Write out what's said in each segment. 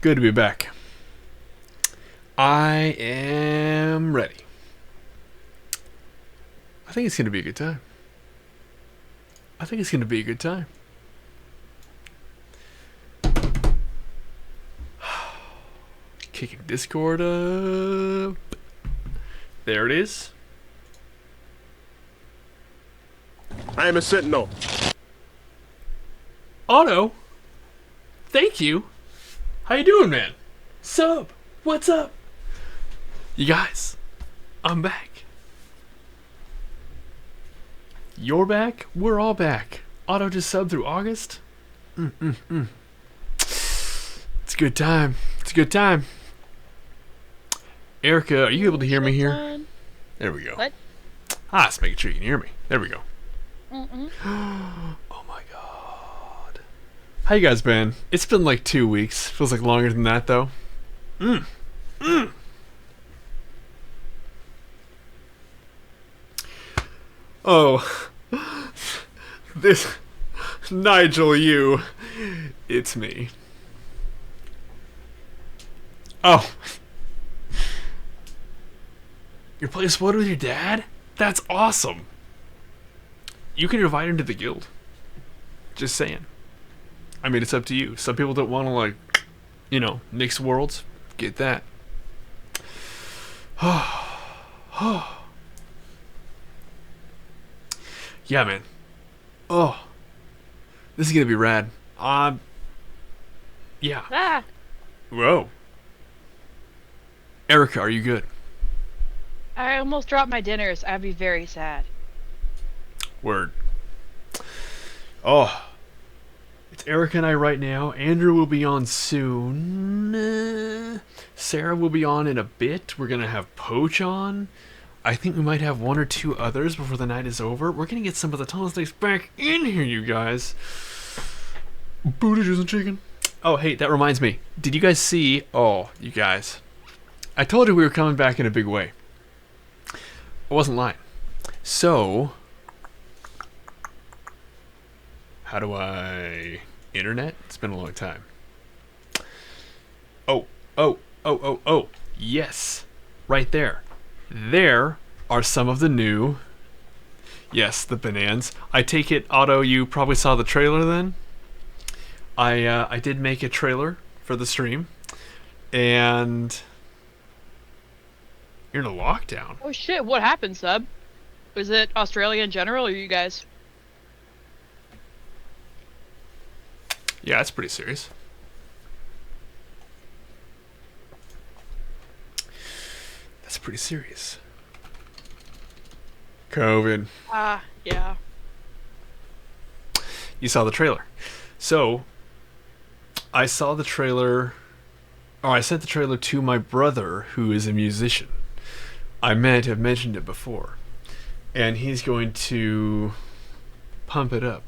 Good to be back. I am ready. I think it's going to be a good time. Kicking Discord up. There it is. I am a sentinel. Otto, thank you. How you doing, man? Sub, what's up? You guys, I'm back. You're back? We're all back. Otto just subbed through August. It's a good time. Erica, are you able to hear me here? There we go. What? Just making sure you can hear me. There we go. Mm-mm. Oh my god. How you guys been? It's been like 2 weeks. Feels like longer than that though. Oh. This Nigel, it's me. Oh. You're playing Squad with your dad? That's awesome. You can invite him to the guild. Just saying. I mean, it's up to you. Some people don't want to, like, mix worlds. Get that. Yeah, man. Oh. This is going to be rad. Yeah. Ah, Whoa. Erica, are you good? I almost dropped my dinners. I'd be very sad. Word. Oh. It's Erica and I right now. Andrew will be on soon. Sarah will be on in a bit. We're going to have Poach on. I think we might have one or two others before the night is over. We're going to get some of the tunnel snakes back in here, you guys. Booty juice and chicken. Oh, hey, that reminds me. Did you guys see... Oh, you guys. I told you we were coming back in a big way. I wasn't lying. So... How do I... Internet? It's been a long time. Oh. Yes. Right there. There are some of the new... Yes, the bananas. I take it, Otto, you probably saw the trailer then? I did make a trailer for the stream. And... You're in a lockdown. Oh shit, what happened, Sub? Was it Australia in general, or you guys? Yeah, that's pretty serious. That's pretty serious. COVID. Yeah. You saw the trailer. So, I saw the trailer... Or I sent the trailer to my brother, who is a musician. I meant to have mentioned it before. And he's going to pump it up.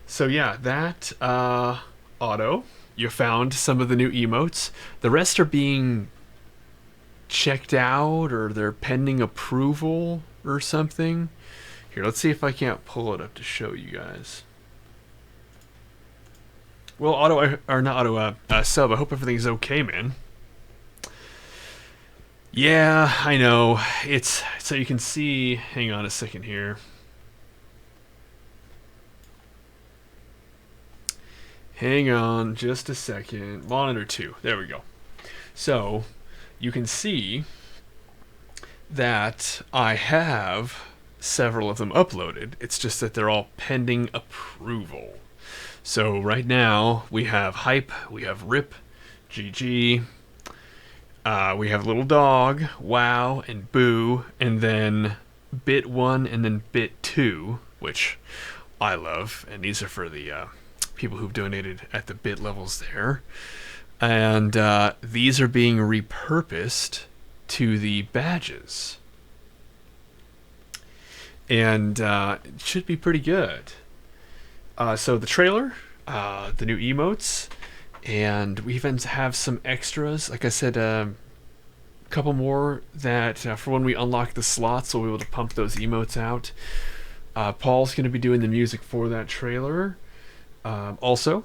So yeah, that, Otto, you found some of the new emotes. The rest are being checked out, or they're pending approval, or something. Here, let's see if I can't pull it up to show you guys. Well, Sub, I hope everything's okay, man. Yeah, I know. It's, so you can see, hang on a second here. Hang on just a second. Monitor 2. There we go. So, you can see that I have several of them uploaded. It's just that they're all pending approval. So, right now, we have Hype, we have Rip, GG, we have Little Dog, Wow, and Boo, and then Bit 1 and then Bit 2, which I love. And these are for the... people who've donated at the bit levels there, and these are being repurposed to the badges, and it should be pretty good. So the trailer, the new emotes, and we even have some extras. Like I said, a couple more that for when we unlock the slots, we'll be able to pump those emotes out. Paul's going to be doing the music for that trailer. Also,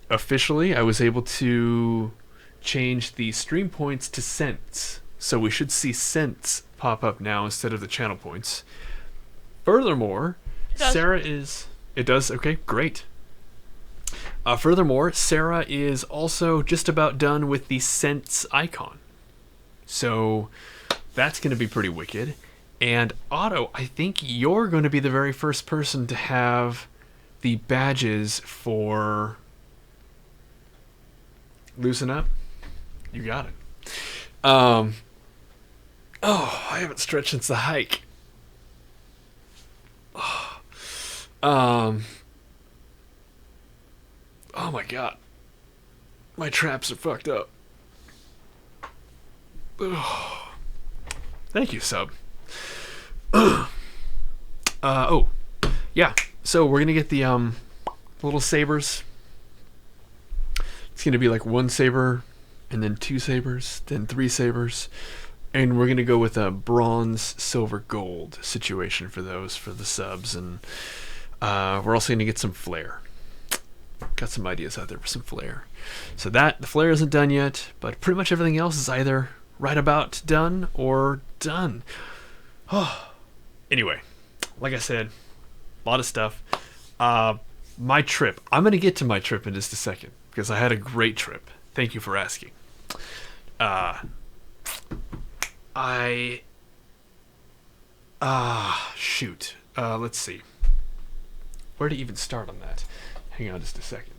officially, I was able to change the stream points to cents. So we should see cents pop up now instead of the channel points. Furthermore, It does. Sarah is... It does? Okay, great. Furthermore, Sarah is also just about done with the cents icon. So that's going to be pretty wicked. And Otto, I think you're going to be the very first person to have the badges for Loosen Up. You got it. Oh, I haven't stretched since the hike. Oh my god. My traps are fucked up. Ugh. Thank you, sub. Oh, yeah. So we're gonna get the little sabers. It's gonna be like one saber, and then two sabers, then three sabers, and we're gonna go with a bronze, silver, gold situation for those for the subs, and we're also gonna get some flair. Got some ideas out there for some flair. So that the flair isn't done yet, but pretty much everything else is either right about done or done. Oh. Anyway, like I said, a lot of stuff. My trip. I'm going to get to my trip in just a second because I had a great trip. Thank you for asking. Shoot. Let's see. Where to even start on that? Hang on just a second.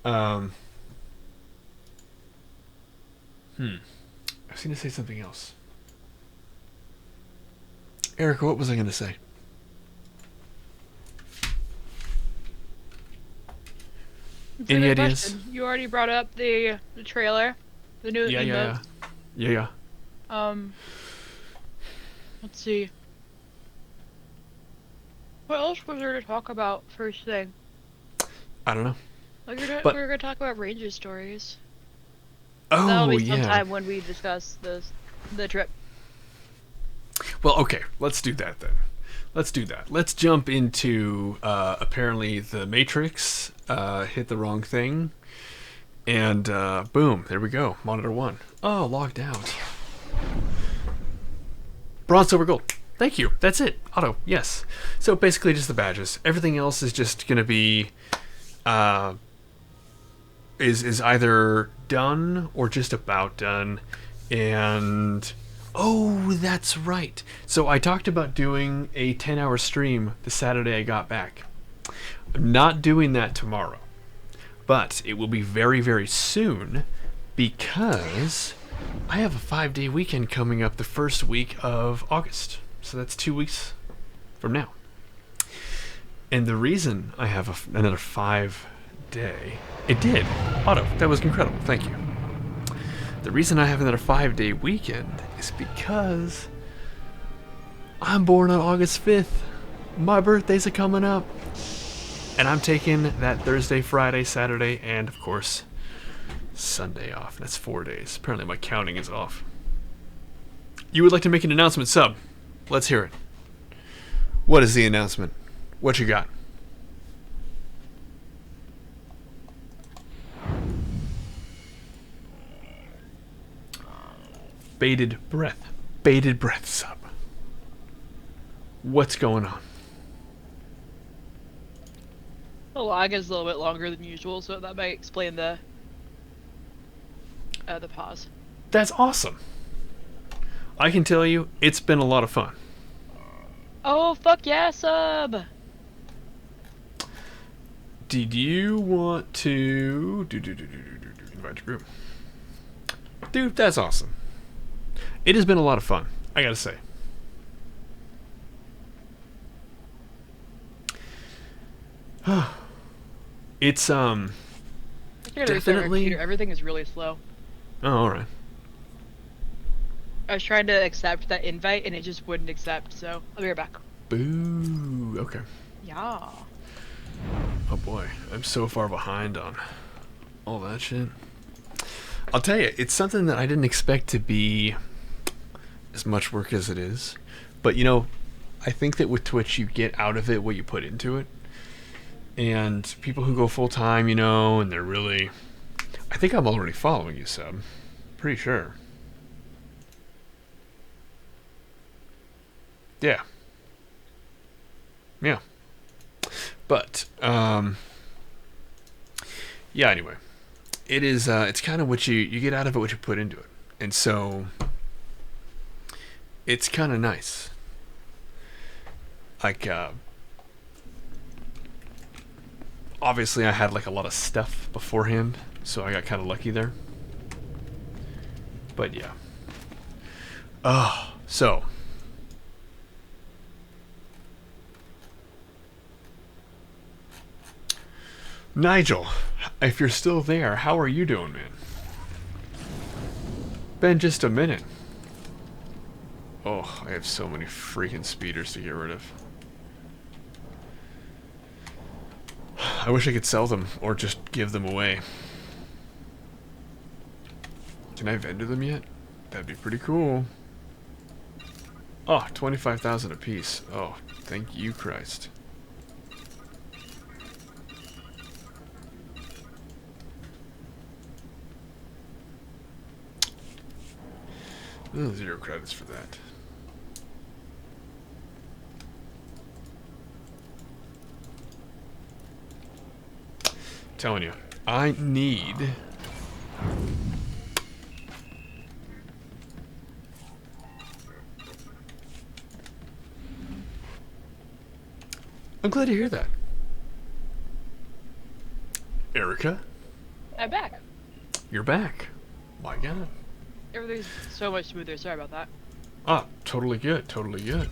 I was going to say something else. Erica, what was I going to say? It's a Any good ideas? question. You already brought up the trailer, the new emotes. Yeah. Let's see. What else was there to talk about first thing? I don't know. Like we But- were gonna talk about Ranger stories. Oh, That'll be yeah. sometime when we discuss the trip. Well, okay, let's do that then. Let's do that. Let's jump into apparently the Matrix hit the wrong thing, and boom, there we go. Monitor 1. Oh, logged out. Bronze, silver, gold. Thank you. That's it. Auto. Yes. So basically just the badges. Everything else is just gonna be is either done or just about done, and oh, that's right. So I talked about doing a 10-hour stream the Saturday I got back. I'm not doing that tomorrow, but it will be very, very soon because I have a 5-day weekend coming up the first week of August. So that's 2 weeks from now. And the reason I have another 5-day... It did. Otto, that was incredible. Thank you. The reason I have another 5-day weekend is because I'm born on August 5th. My birthday's a coming up. And I'm taking that Thursday, Friday, Saturday, and of course, Sunday off. That's 4 days. Apparently my counting is off. You would like to make an announcement, sub? Let's hear it. What is the announcement? What you got? Bated breath. Bated breath, sub. What's going on? The lag is a little bit longer than usual, so that might explain the pause. That's awesome. I can tell you, it's been a lot of fun. Oh fuck yeah, sub! Did you want to invite the group? Dude, that's awesome. It has been a lot of fun, I gotta say. It's I tried to restart my definitely. computer. Everything is really slow. Oh, all right. I was trying to accept that invite and it just wouldn't accept, so I'll be right back. Boo. Okay. Yeah. Oh boy, I'm so far behind on all that shit. I'll tell you, it's something that I didn't expect to be as much work as it is. But you know, I think that with Twitch you get out of it what you put into it. And people who go full time, you know, and they're really. I think I'm already following you, Sub. Pretty sure. Yeah. Yeah. But, yeah, anyway. It is, it's kind of what you get out of it, what you put into it. And so, it's kind of nice. Like, obviously I had like a lot of stuff beforehand, so I got kind of lucky there. But yeah. Oh, so. Nigel, if you're still there, how are you doing, man? Been just a minute. Oh, I have so many freaking speeders to get rid of. I wish I could sell them or just give them away. Can I vendor them yet? That'd be pretty cool. Oh, 25,000 apiece. Oh, thank you, Christ. Oh, 0 credits for that. Telling you, I need. I'm glad to hear that. Erica? I'm back. You're back. My God. Everything's so much smoother. Sorry about that. Ah, totally good. Totally good.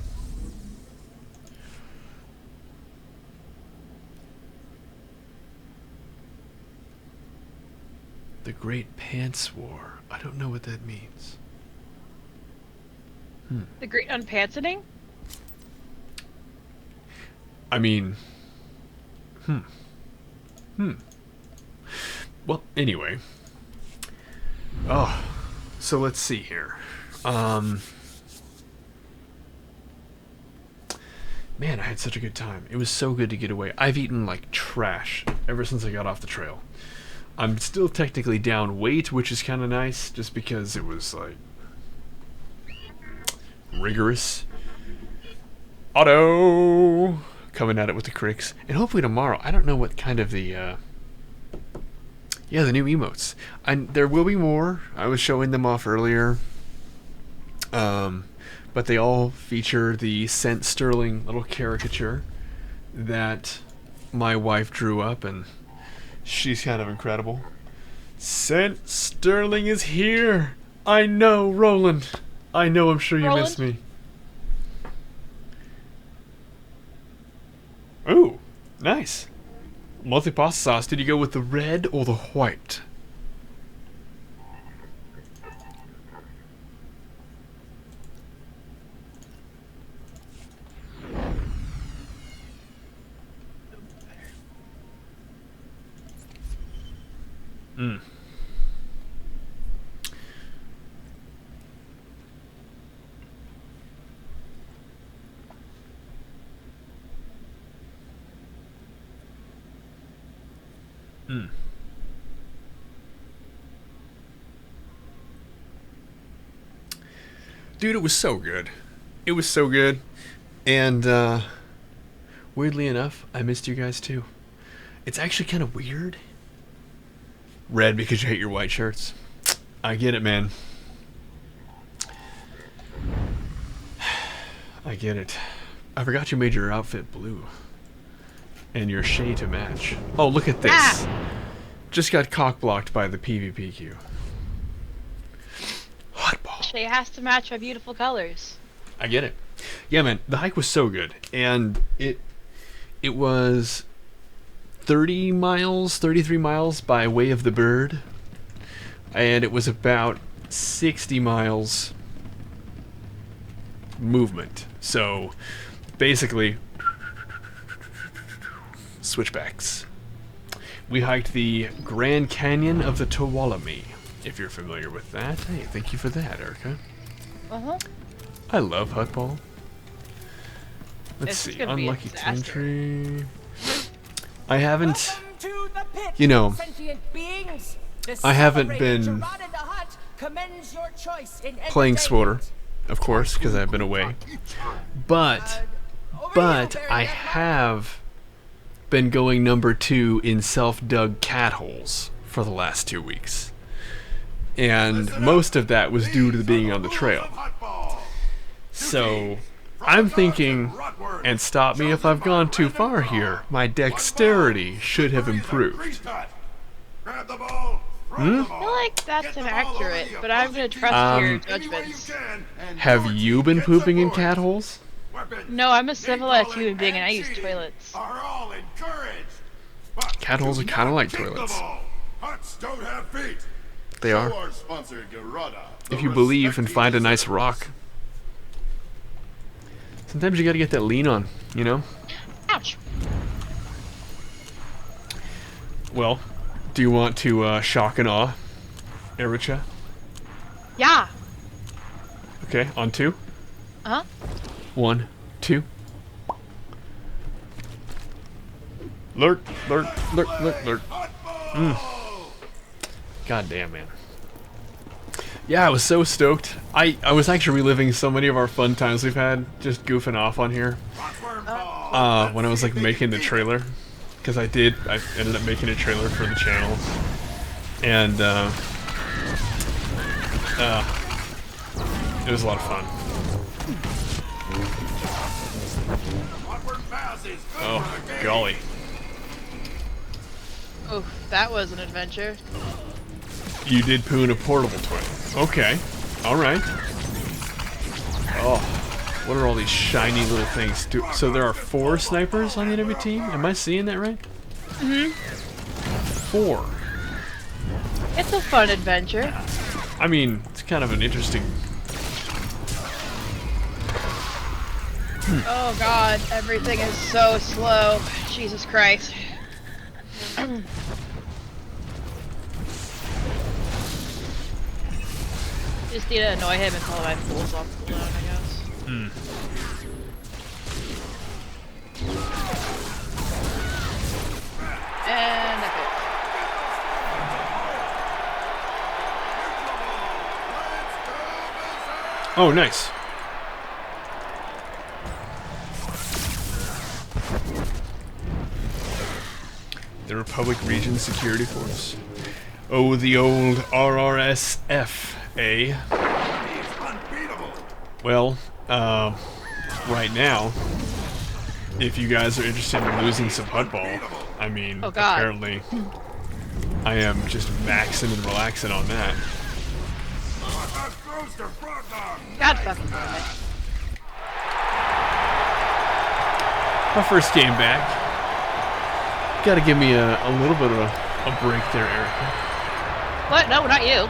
The Great Pants War. I don't know what that means. The Great Unpantsoning? I mean... Well, anyway. Oh, so let's see here. Man, I had such a good time. It was so good to get away. I've eaten like trash ever since I got off the trail. I'm still technically down weight, which is kind of nice, just because it was like rigorous. Auto coming at it with the cricks, and hopefully tomorrow. I don't know what kind of the the new emotes. And there will be more. I was showing them off earlier. But they all feature the SentSterling little caricature that my wife drew up, and she's kind of incredible. SentSterling is here! I know, Roland! I know, I'm sure you miss me. Ooh, nice. Multi-pasta sauce, did you go with the red or the white? Mm. Mm. Dude, it was so good. It was so good. And, weirdly enough, I missed you guys too. It's actually kind of weird. Red because you hate your white shirts. I get it, man. I get it. I forgot you made your outfit blue. And your shade to match. Oh, look at this. Ah! Just got cock-blocked by the PvPQ. Hotball. Shay has to match my beautiful colors. I get it. Yeah, man. The hike was so good. And it was 33 miles by way of the bird. And it was about 60 miles movement. So, basically, switchbacks. We hiked the Grand Canyon of the Tuolumne, if you're familiar with that. Hey, thank you for that, Erica. Uh-huh. I love Hutball. Let's This see. is gonna be a Unlucky disaster. Tentry. I haven't, Welcome to the pit, you know, sentient beings. The I haven't celebrated been Gerard in the Hut commends your choice in playing entertainment. SWOTR, of course, because I've been away. But I have been going number 2 in self-dug cat holes for the last 2 weeks. And most of that was due to being on the trail. So, I'm thinking, and stop me if I've gone too far here, my dexterity should have improved. I feel like that's inaccurate, but I'm gonna trust your judgments. Have you been pooping in cat holes? No, I'm a civilized human being and I use toilets. Cat holes are kind of like toilets. They are. If you believe and find a nice rock. Sometimes you gotta get that lean on, you know? Ouch. Well, do you want to shock and awe, Ericha? Yeah. Okay, on 2. Uh-huh. 1, 2. Lurk, lurk, lurk, lurk, lurk. God damn, man. Yeah, I was so stoked. I was actually reliving so many of our fun times we've had just goofing off on here. When I was like making the trailer. Because I ended up making a trailer for the channel. And it was a lot of fun. Oh, golly. Oh, that was an adventure. You did poo in a portable toilet. Okay. Alright. Oh, what are all these shiny little things? So there are 4 snipers on the enemy team? Am I seeing that right? Mm-hmm. 4. It's a fun adventure. I mean, it's kind of an interesting... Oh god, everything is so slow. Jesus Christ. Just need to annoy him until my pulls off cooldown, I guess. And epic. Oh, nice. The Republic Region Security Force. Oh, the old RRSF, eh? Well, right now, if you guys are interested in losing some Hutball, I mean, Oh, God. apparently, I am just maxing and relaxing on that. God fucking damn it. My first game back. Gotta give me a little bit of a break there, Erica. What? No, not you.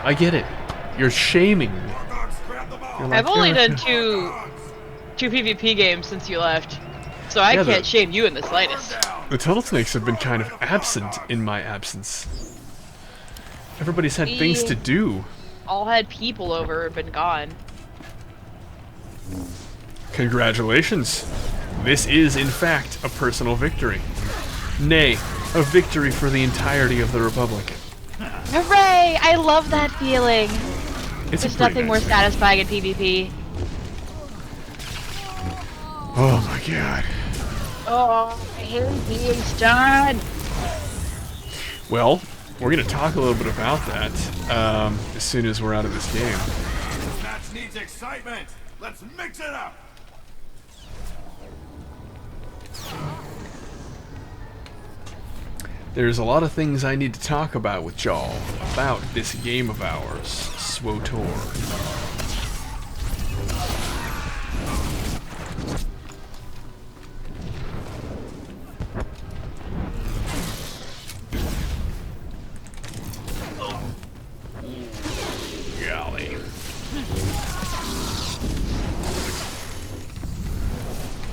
I get it. You're shaming me. You're like, I've only "Erica." done two PvP games since you left, so I Yeah, can't shame you in the slightest. The Tunnel Snakes have been kind of absent in my absence. Everybody's had things to do. All had people over and been gone. Congratulations. This is, in fact, a personal victory. Nay, a victory for the entirety of the Republic. Hooray! I love that feeling. It's There's a pretty nothing more nice satisfying in PvP. Oh my god. Oh, I hate being stunned. Well, we're gonna talk a little bit about that as soon as we're out of this game. This match needs excitement. Let's mix it up. There's a lot of things I need to talk about with y'all about this game of ours, SWOTOR. Golly.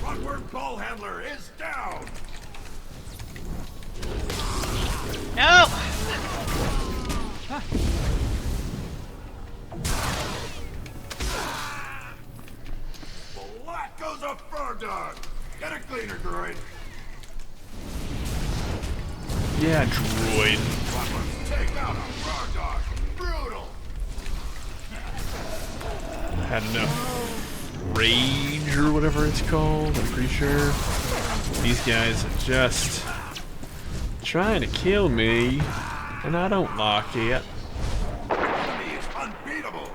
Rockworm ball handler is down. No! Black goes a fur dog. Get a cleaner, droid. Yeah, droid. Take out a frog dog. Brutal. Had enough rage or whatever it's called, I'm pretty sure. These guys are just trying to kill me, and I don't like it. Enemy is unbeatable.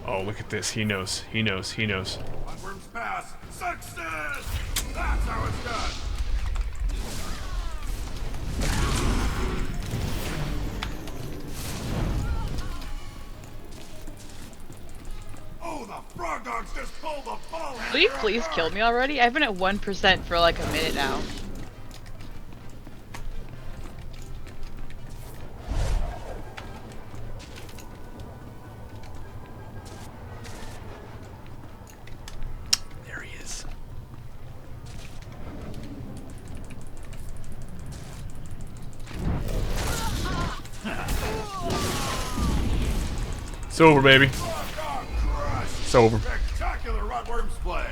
Oh, look at this. He knows. He knows. He knows. Worm's pass. Success. That's how it's done. Oh, the frog dogs just pulled the ball. Will you please kill me already? I've been at 1% for like a minute now. There he is. It's over, baby. Frog dog crush. It's over. Spectacular Rotworm's play.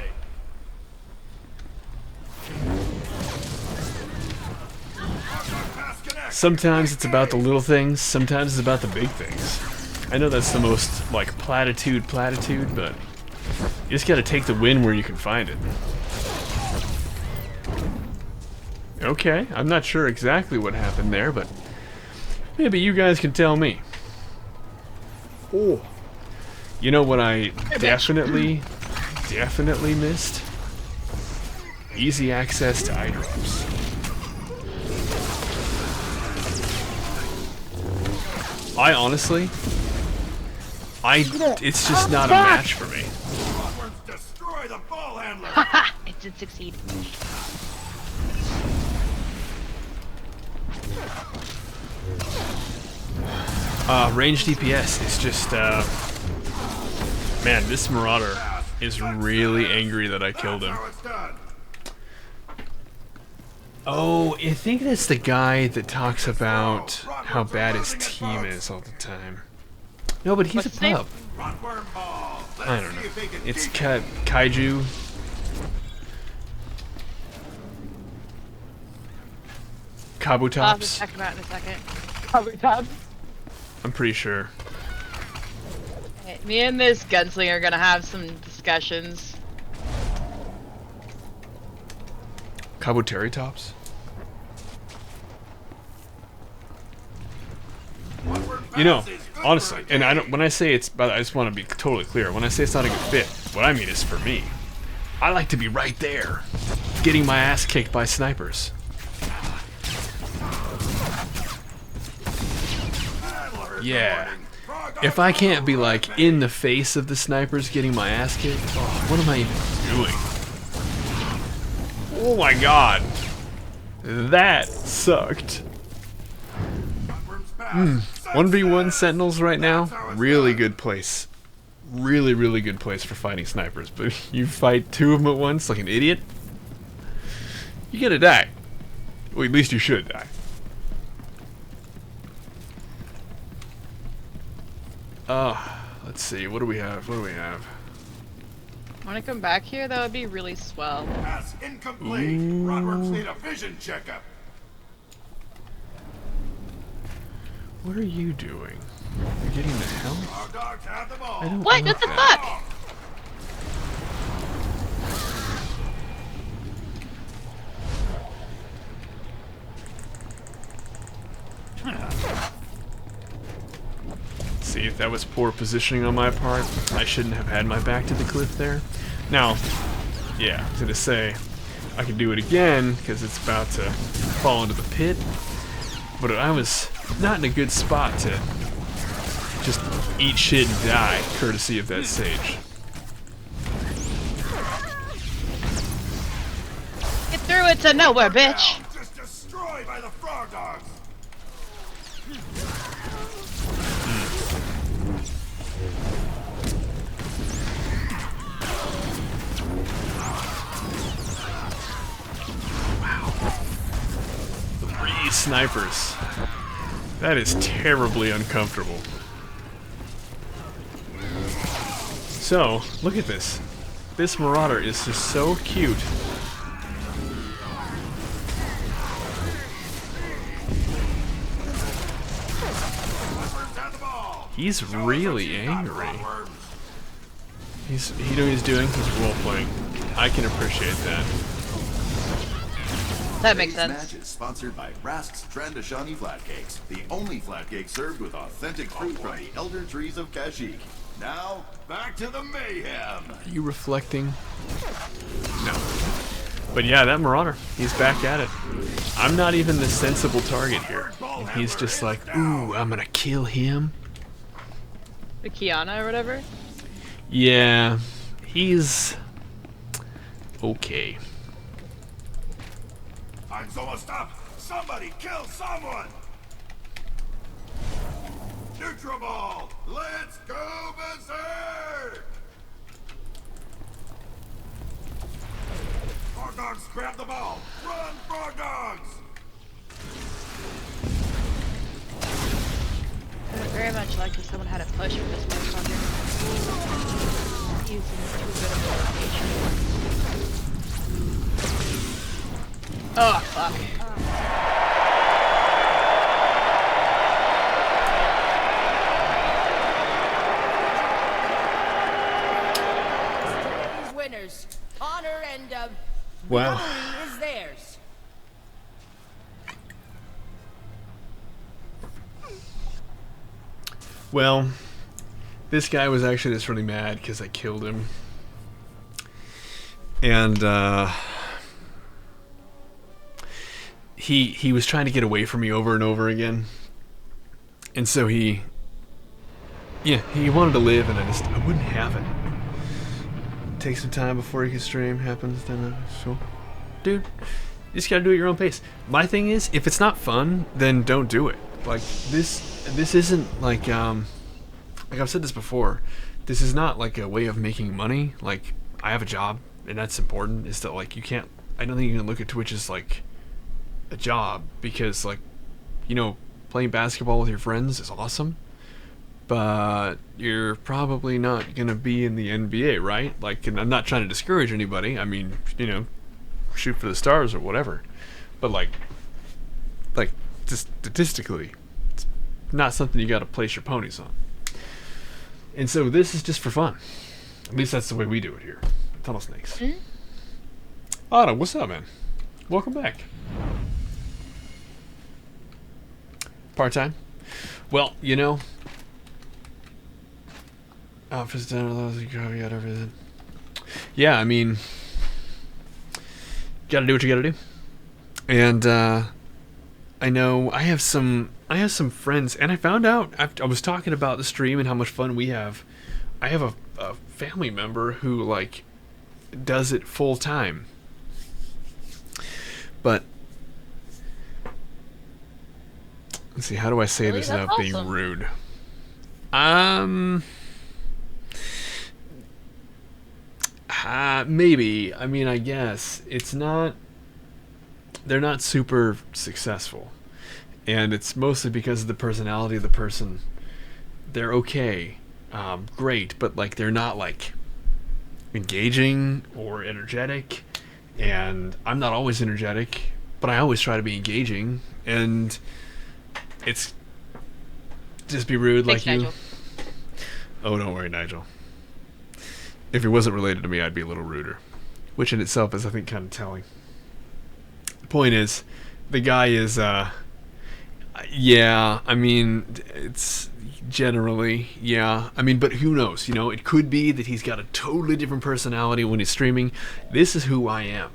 Pass connect. Sometimes it's about the little things, sometimes it's about the big things. I know that's the most, like, platitude, but you just gotta take the win where you can find it. Okay, I'm not sure exactly what happened there, but maybe you guys can tell me. Oh. You know what I definitely missed? Easy access to eye drops. I honestly, it's just not a match for me. Rotworms destroy the ball handler. Haha! It did succeed. Range DPS is just, man, this Marauder is really angry that I killed him. That's how it's done. Oh, I think that's the guy that talks about how bad his team is all the time. No, but he's What's a his name? pup. Rotworm ball. Let's I don't see know. if they can It's teach you. Kaiju. I'll have to Kabutops. check him out in a second. Cover top. I'm pretty sure. Hey, me and this gunslinger are gonna have some discussions. Kabuteritops? Rotworm You know, pass is good honestly, for a and I game. don't. When I say it's, but I just want to be totally clear. When I say it's not a good fit, what I mean is for me. I like to be right there, getting my ass kicked by snipers. Yeah. If I can't be like in the face of the snipers getting my ass kicked, oh, what am I even doing? Oh my god. That sucked. 1v1 Sentinels right now, really good place. Really, really good place for fighting snipers. But you fight two of them at once like an idiot, you're gonna die. Well, at least you should die. Let's see, what do we have? What do we have? Wanna come back here? That would be really swell. Pass incomplete. Rotworms need a vision checkup. What are you doing? You're getting the hell? Frog dogs have the ball. I don't What? want What the that. fuck? See, that was poor positioning on my part. I shouldn't have had my back to the cliff there. Now, yeah, I was gonna say, I can do it again, because it's about to fall into the pit. But I was not in a good spot to just eat shit and die, courtesy of that sage. Get through it to nowhere, bitch! Now, just destroyed by the frog dogs. Three snipers. That is terribly uncomfortable. So, look at this. This Marauder is just so cute. He's really angry. Flatworms. He knows what he's doing. He's role playing. I can appreciate that. That makes Today's sense. match is sponsored by Rask's Trandashani Flatcakes, the only flatcake served with authentic fruit from the elder trees of Kashyyyk. Now, back to the mayhem. Are you reflecting? No. But yeah, that Marauder, he's back at it. I'm not even the sensible target here. And he's just like, ooh, I'm gonna kill him. The Kiana or whatever. Yeah, he's okay. I'm almost up. Somebody kill someone. Neutral ball. Let's go berserk. Frog dogs, grab the ball. Run, frog dogs. I would very much like if someone had a push for this motherfucker. Using too good of a location. Oh, fuck. Today's winners. Honor and, Wow. glory is theirs. Well, this guy was actually just really mad because I killed him. And, he was trying to get away from me over and over again. And so he wanted to live, and I wouldn't have it. Take some time before he can stream, happens, then, so, dude, you just gotta do it at your own pace. My thing is, if it's not fun, then don't do it. Like, this isn't like I've said this before, this is not like a way of making money. Like, I have a job, and that's important, is that, like, I don't think you can look at Twitch as, like, a job, because, like, you know, playing basketball with your friends is awesome, but you're probably not gonna be in the NBA, right? Like, and I'm not trying to discourage anybody. I mean, you know, shoot for the stars or whatever, but like just statistically, it's not something you got to place your ponies on. And so this is just for fun. At least that's the way we do it here. Tunnel Snakes. Otto, what's up, man? Welcome back. Part-time? Well, you know, outfits done, you got everything. Yeah, I mean, gotta do what you gotta do. And I know I have some friends, and I found out I was talking about the stream and how much fun we have. I have a family member who, like, does it full time. But let's see, how do I say Really? this That's without being awesome. rude? Maybe. I mean, I guess it's not. They're not super successful, and it's mostly because of the personality of the person. They're okay, great, but like they're not like engaging or energetic, and I'm not always energetic, but I always try to be engaging, and it's just be rude. Thanks, like you. Nigel. Oh, don't worry, Nigel. If he wasn't related to me, I'd be a little ruder, which in itself is, I think, kind of telling. The point is, the guy is, yeah, I mean, it's generally, yeah. I mean, but who knows, you know? It could be that he's got a totally different personality when he's streaming. This is who I am.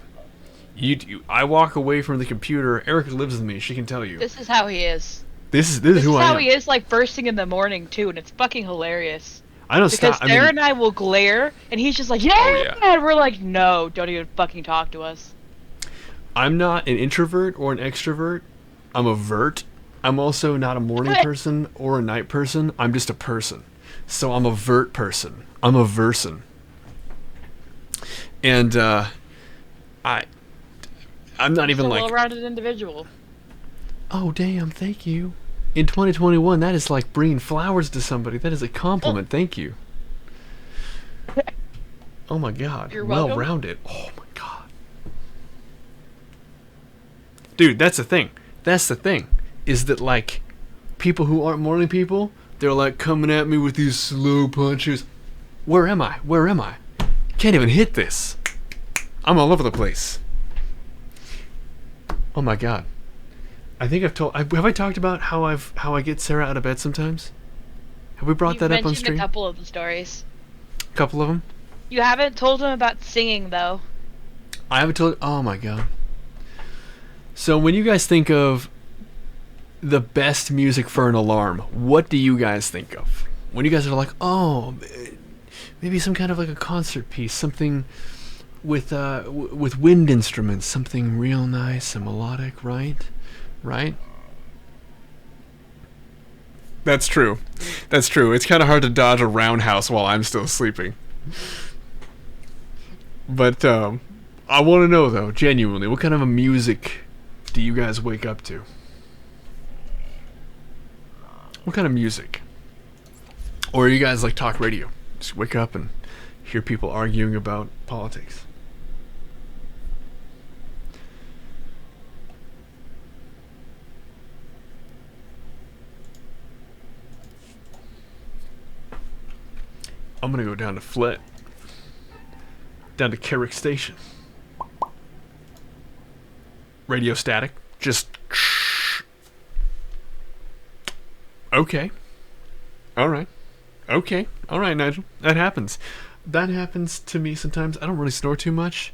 I walk away from the computer. Erica lives with me. She can tell you. This is how he is. This is This who is I how am. he is, like, bursting in the morning, too, and it's fucking hilarious. I don't Because stop. Sarah and I will glare, and he's just like, yeah! Oh, yeah. And we're like, no, don't even fucking talk to us. I'm not an introvert or an extrovert. I'm a vert. I'm also not a morning person or a night person. I'm just a person. So I'm a vert person. I'm a verson. And I'm not even He's a like, well-rounded individual. oh damn, thank you. In 2021, that is like bringing flowers to somebody. That is a compliment. Thank you. Oh my god. You're welcome. Well-rounded. Oh my god. Dude, that's the thing. That's the thing. Is that, like, people who aren't morning people, They're like coming at me with these slow punches. Where am I? Where am I? Can't even hit this. I'm all over the place. Oh my god. I think have I talked about how I get Sarah out of bed sometimes? Have we brought You've that up on mentioned stream? a couple of the stories. A couple of them? You haven't told him about singing, though. I haven't told. Oh my god. So when you guys think of the best music for an alarm, what do you guys think of? When you guys are like, oh, maybe some kind of like a concert piece, something with wind instruments, something real nice and melodic, right? Right? That's true. That's true. It's kind of hard to dodge a roundhouse while I'm still sleeping. But I want to know though, genuinely, what kind of a music do you guys wake up to? What kind of music? Or are you guys like talk radio? Just wake up and hear people arguing about politics. I'm gonna go down to Flit. Down to Carrick Station. Radio static. Just... Okay. Alright. Okay. Alright, Nigel. That happens. That happens to me sometimes. I don't really snore too much.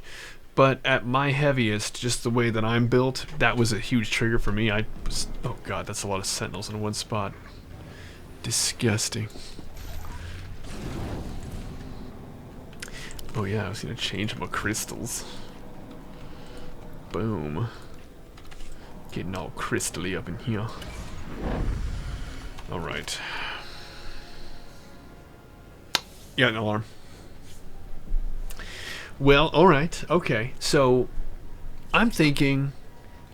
But at my heaviest, just the way that I'm built, that was a huge trigger for me. Oh god, that's a lot of sentinels in one spot. Disgusting. Oh yeah, I was gonna change my crystals. Boom. Getting all crystally up in here. Alright. Yeah, an alarm. Well, alright, okay. So, I'm thinking,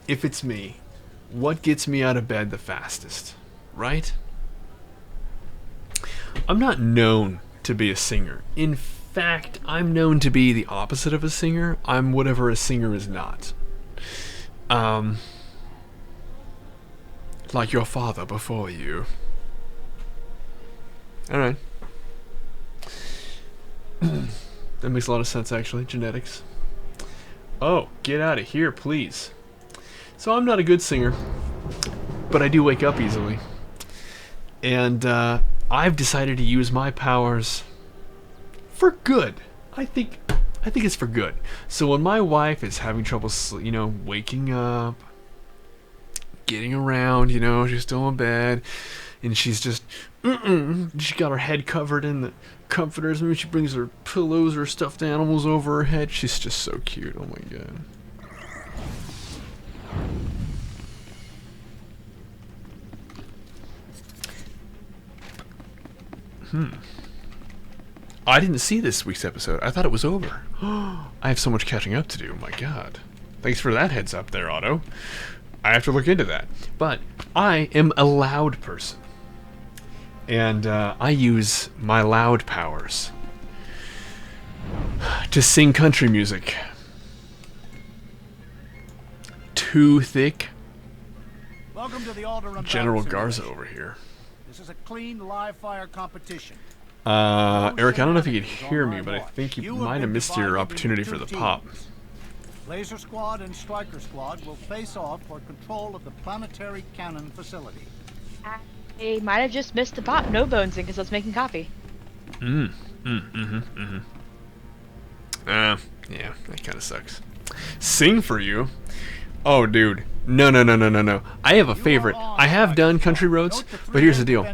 if it's me, what gets me out of bed the fastest? Right? I'm not known to be a singer. In fact, I'm known to be the opposite of a singer. I'm whatever a singer is not. Like your father before you. Alright. That makes a lot of sense, actually. Genetics. Oh, get out of here, please. So I'm not a good singer, but I do wake up easily. And I've decided to use my powers for good. I think it's for good. So when my wife is having trouble, waking up, getting around, she's still in bed, and she's just, she got her head covered in the comforters. Maybe she brings her pillows or stuffed animals over her head. She's just so cute. Oh my god. I didn't see this week's episode. I thought it was over. I have so much catching up to do. My god. Thanks for that heads up there, Otto. I have to look into that. But I am a loud person. And I use my loud powers to sing country music. Too thick. Welcome to the Alderaan General Battle Garza Simulation. over here. This is a clean live fire competition. Eric, I don't know if you could hear me, but I think you might have missed your divided opportunity into for the two pop. teams. Laser Squad and Striker Squad will face off for control of the planetary cannon facility. I might have just missed the pop no bones in because I was making coffee. Yeah, that kind of sucks. Sing for you? Oh, dude. No. I have a favorite. I have done Country Roads, but here's the deal.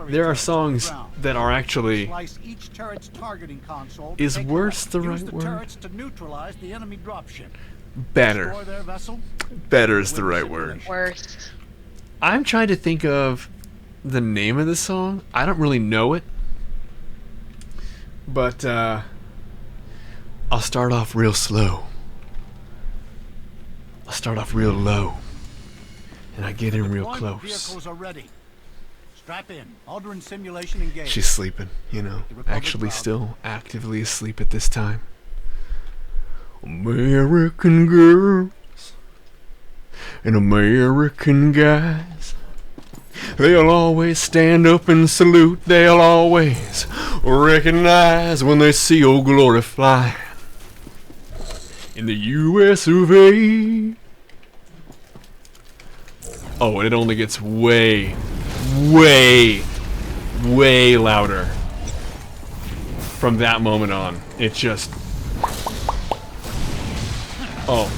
There are songs that are actually... Slice each turret's targeting console to Is take worse out. the Use right the word? turrets to neutralize the enemy dropship. Better. Destroy their vessel. Better is the right word. Worst. I'm trying to think of the name of the song. I don't really know it. But, I'll start off real slow. I'll start off real low. And I get in real Deployment close. Vehicles are ready. Strap in. Alderaan simulation engaged. She's sleeping, actually still actively asleep at this time. American girls and American guys. They'll always stand up and salute. They'll always recognize when they see old glory fly in the U.S. of A. Oh, and it only gets way, way, way louder from that moment on. It just... Oh.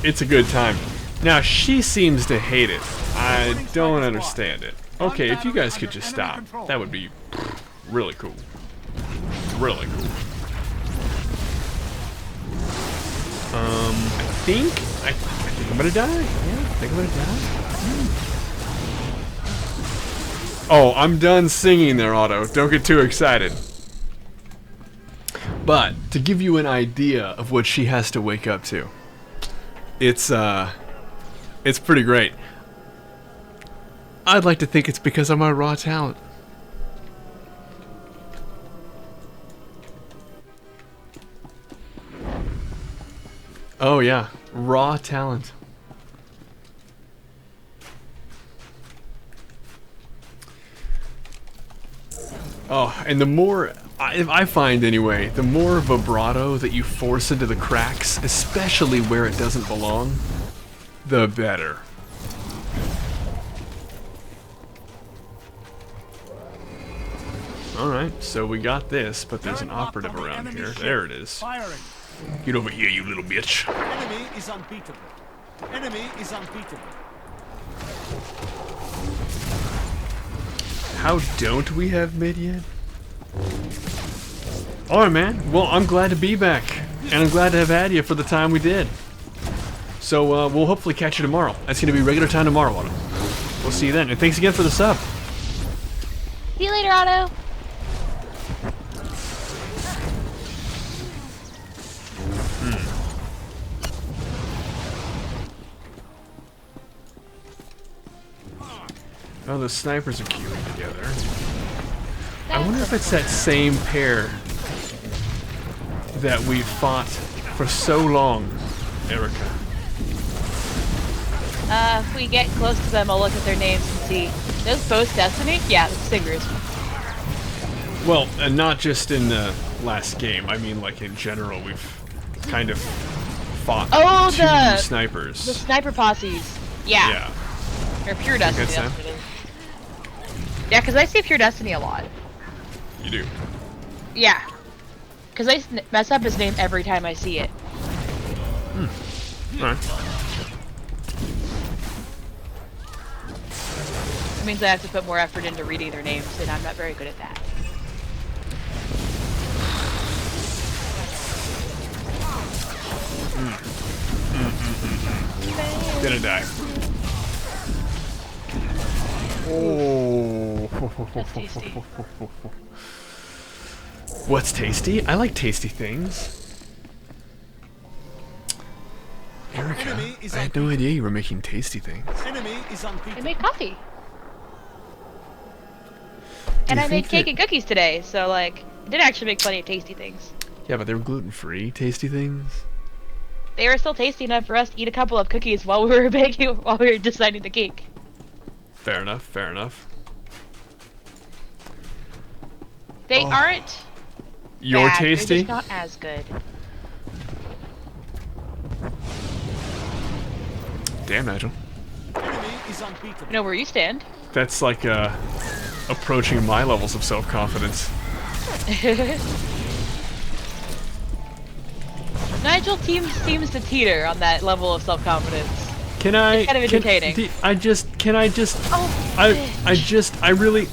It's a good time. Now, she seems to hate it. I don't understand it. Okay, if you guys could just stop, that would be really cool. Really cool. I think I'm gonna die. Yeah, I think I'm gonna die. Oh, I'm done singing there, Otto. Don't get too excited. But, to give you an idea of what she has to wake up to, it's pretty great. I'd like to think it's because of my raw talent. Oh yeah, raw talent. Oh, and the more, I find anyway, the more vibrato that you force into the cracks, especially where it doesn't belong, the better. Alright, so we got this, but there's an operative around here. There it is. Firing. Get over here, you little bitch. Enemy is unbeatable. Enemy is unbeatable. How don't we have mid yet? Alright, man. Well, I'm glad to be back. And I'm glad to have had you for the time we did. So, we'll hopefully catch you tomorrow. That's going to be regular time tomorrow, Otto. We'll see you then. And thanks again for the sub. See you later, Otto. Oh, the snipers are queuing together. I wonder if it's that same pair that we fought for so long, Erica. If we get close to them, I'll look at their names and see. Those both Destiny? Yeah, the singers. Well, and not just in the last game. I mean, like, in general, we've kind of fought two snipers. The sniper posses. Yeah. Yeah. Or Pure Destiny, Good, that's what it is. Yeah, because I see Pure Destiny a lot. You do? Yeah. Because I mess up his name every time I see it. Alright. It means I have to put more effort into reading their names, and I'm not very good at that. Gonna die. Oh. That's tasty. What's tasty? I like tasty things. Erica, I had no idea you were making tasty things. Enemy is I unbeatable. made coffee. And you I made think cake that- and cookies today, so like, I did actually make plenty of tasty things. Yeah, but they were gluten-free tasty things. They were still tasty enough for us to eat a couple of cookies while we were baking, while we were deciding the cake. Fair enough, fair enough. They aren't You're bad, they're tasty? just not as good. Damn, Nigel. Enemy is unbeatable. You know where you stand. That's like, approaching my levels of self-confidence. Nigel seems to teeter on that level of self-confidence. Can I... It's kind of entertaining. I really...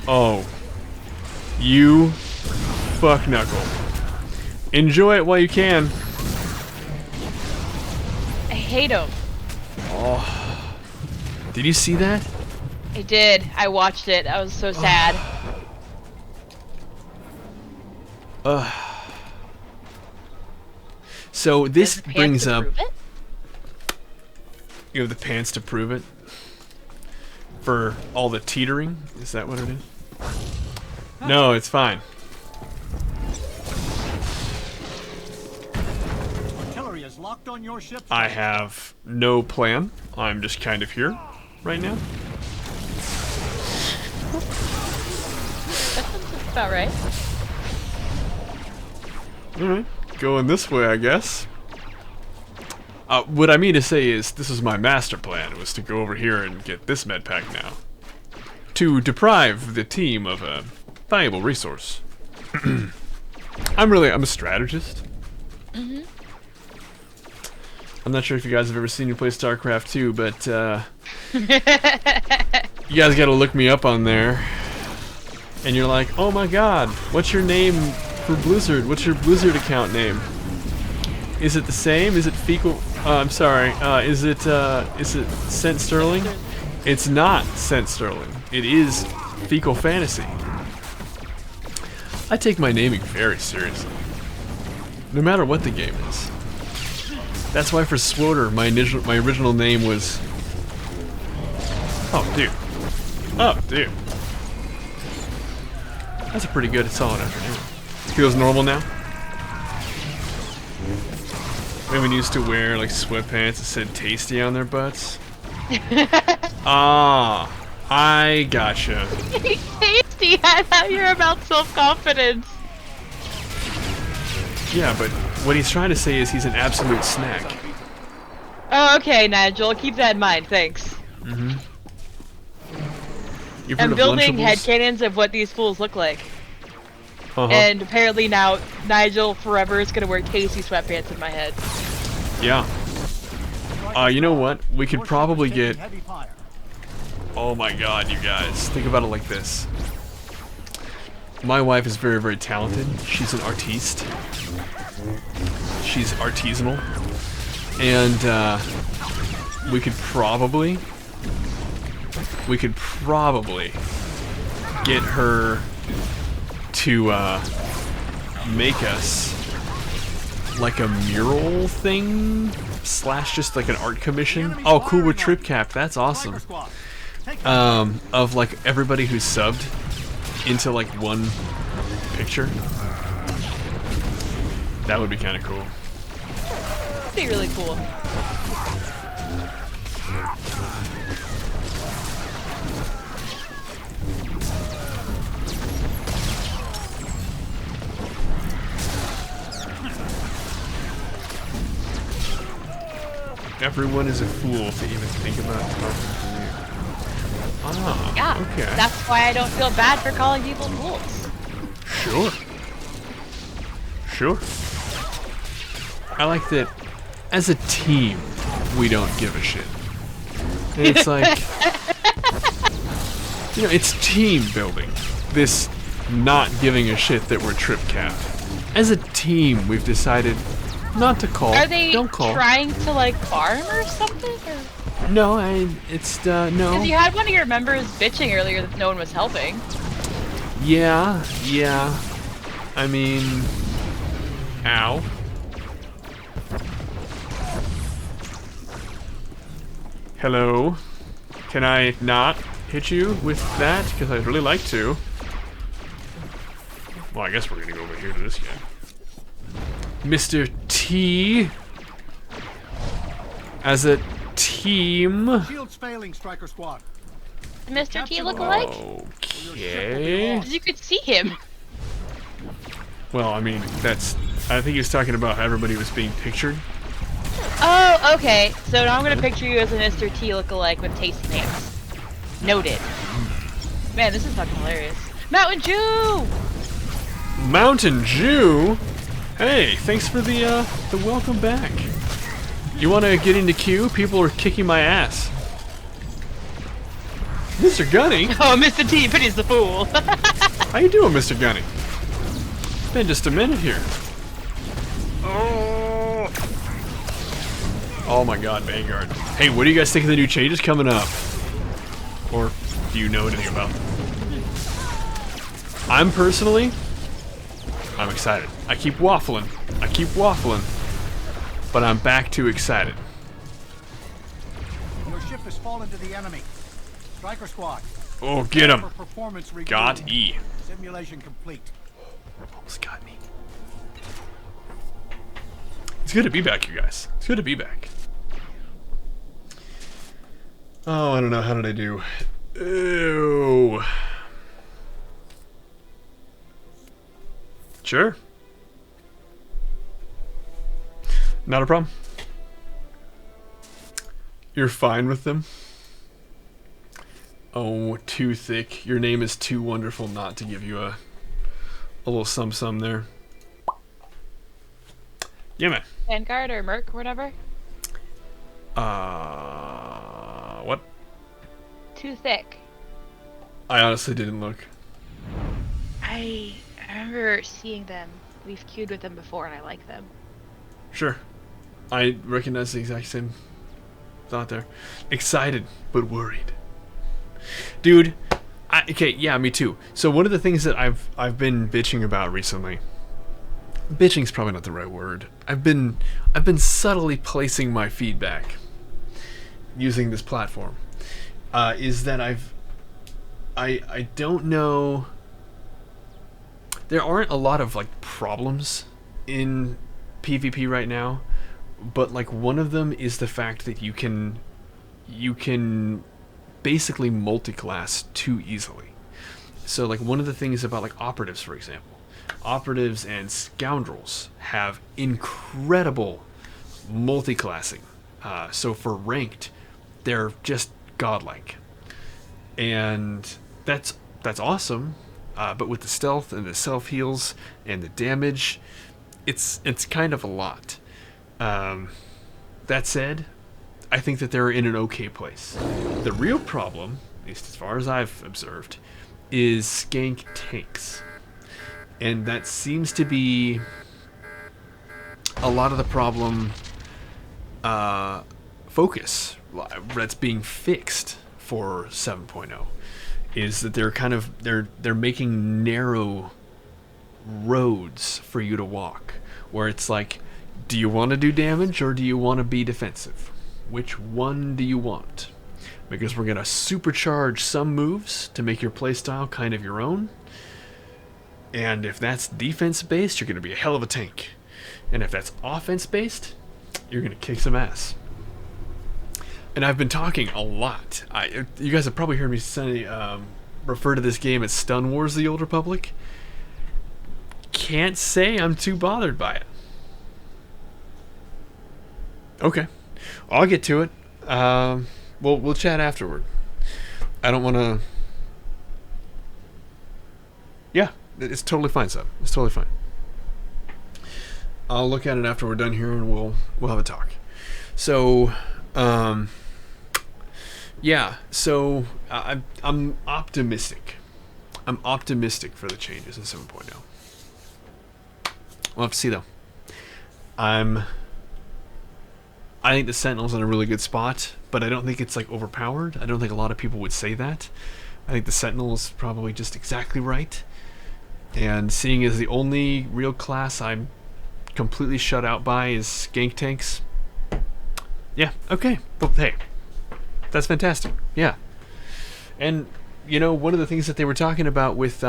Oh. You fuck knuckle. Enjoy it while you can. I hate him. Did you see that? I did. I watched it. I was so sad. So this Does the pants brings up... prove it? You have the pants to prove it? For all the teetering? Is that what it is? No, it's fine. Artillery is locked on your ship. I have no plan. I'm just kind of here. right now. That sounds about right. Alright, going this way, I guess. What I mean to say is, this is my master plan, was to go over here and get this med pack now. To deprive the team of a valuable resource. I'm a strategist. Mm-hmm. I'm not sure if you guys have ever seen me play StarCraft 2, but you guys gotta look me up on there. And you're like, oh my god, what's your name for Blizzard? What's your Blizzard account name? Is it the same? Is it fecal? I'm sorry. Is it SentSterling? It's not SentSterling. It is Fecal Fantasy. I take my naming very seriously, no matter what the game is. That's why for Swoter, my original name was. Oh, dude. Oh, dude. That's a pretty good, solid afternoon. Feels normal now. Women used to wear like sweatpants that said "tasty" on their butts. Ah, I gotcha. Tasty. I thought you were about self-confidence. Yeah, but what he's trying to say is he's an absolute snack. Oh, okay, Nigel. Keep that in mind. Thanks. Mm-hmm. You've heard I'm of building Lunchables? headcanons of what these fools look like. Uh-huh. And apparently now Nigel forever is gonna wear Tasty sweatpants in my head. Yeah. You know what? We could probably get. Oh my god, you guys. Think about it like this. My wife is very, very talented. She's an artiste. She's artisanal. And, we could probably get her to, make us like a mural thing / just like an art commission. Oh, cool, with Trip Cap. That's awesome. Of like everybody who's subbed into like one picture. That would be kind of cool. That'd be really cool. Everyone is a fool to even think about talking to you. Ah, Yeah. okay. That's why I don't feel bad for calling people fools. Sure. Sure. I like that as a team, we don't give a shit. It's like, you know, it's team building. This not giving a shit that we're trip capped. As a team, we've decided not to call. Are they Don't call. trying to like farm or something? Or? No, it's no. Because you had one of your members bitching earlier that no one was helping. Yeah. I mean, ow. Hello. Can I not hit you with that? Because I'd really like to. Well, I guess we're gonna go over here to this guy. Mr. T. As a team. Shields failing, Striker Squad. Mr. T look alike? Okay. Because you could see him. Well, I mean, I think he was talking about how everybody was being pictured. Oh, okay. So now I'm gonna picture you as a Mr. T look-alike with tasty pants. Noted. Man, this is fucking hilarious. Mountain Jew! Mountain Jew? Hey, thanks for the welcome back. You wanna get into queue? People are kicking my ass. Mr. Gunny? Oh, Mr. T pities the fool. How you doing, Mr. Gunny? It's been just a minute here. Oh my god, Vanguard. Hey, what do you guys think of the new changes coming up? Or do you know anything about them? I'm excited. I keep waffling. But I'm back to excited. Your ship has fallen to the enemy. Striker Squad. Oh, get him. Performance review. Got E. Simulation complete. Almost got me. It's good to be back, you guys. It's good to be back. Oh, I don't know. How did I do? Ew. Sure. Not a problem. You're fine with them? Oh, too thick. Your name is too wonderful not to give you a little sum there. Yeah, man. Vanguard or Merc or whatever. What? Too thick. I honestly didn't look. I remember seeing them. We've queued with them before, and I like them. Sure. I recognize the exact same thought there. Excited, but worried. Dude, okay, yeah, me too. So one of the things that I've been bitching about recently, bitching's probably not the right word. I've been subtly placing my feedback using this platform. Is that I don't know. There aren't a lot of like problems in PvP right now, but like one of them is the fact that you can basically multi-class too easily. So like one of the things about like operatives, for example, operatives and scoundrels have incredible multi-classing. So for ranked, they're just godlike, and that's awesome. But with the stealth and the self heals and the damage, it's kind of a lot. That said, I think that they're in an okay place. The real problem, at least as far as I've observed, is skank tanks. And that seems to be a lot of the problem focus that's being fixed for 7.0, is that they're making narrow roads for you to walk, where it's like, do you want to do damage or do you want to be defensive? Which one do you want? Because we're going to supercharge some moves to make your playstyle kind of your own. And if that's defense-based, you're going to be a hell of a tank. And if that's offense-based, you're going to kick some ass. And I've been talking a lot. You guys have probably heard me say, refer to this game as Stun Wars: The Old Republic. Can't say I'm too bothered by it. Okay. I'll get to it. We'll chat afterward. I don't want to... Yeah, it's totally fine, Seb. It's totally fine. I'll look at it after we're done here, and we'll have a talk. So, yeah. So I'm optimistic. I'm optimistic for the changes in 7.0. We'll have to see, though. I think the Sentinel's in a really good spot, but I don't think it's like overpowered. I don't think a lot of people would say that. I think the Sentinel is probably just exactly right. And seeing as the only real class I'm completely shut out by is skank tanks. Yeah, okay. Well, hey, that's fantastic. Yeah. And, you know, one of the things that they were talking about with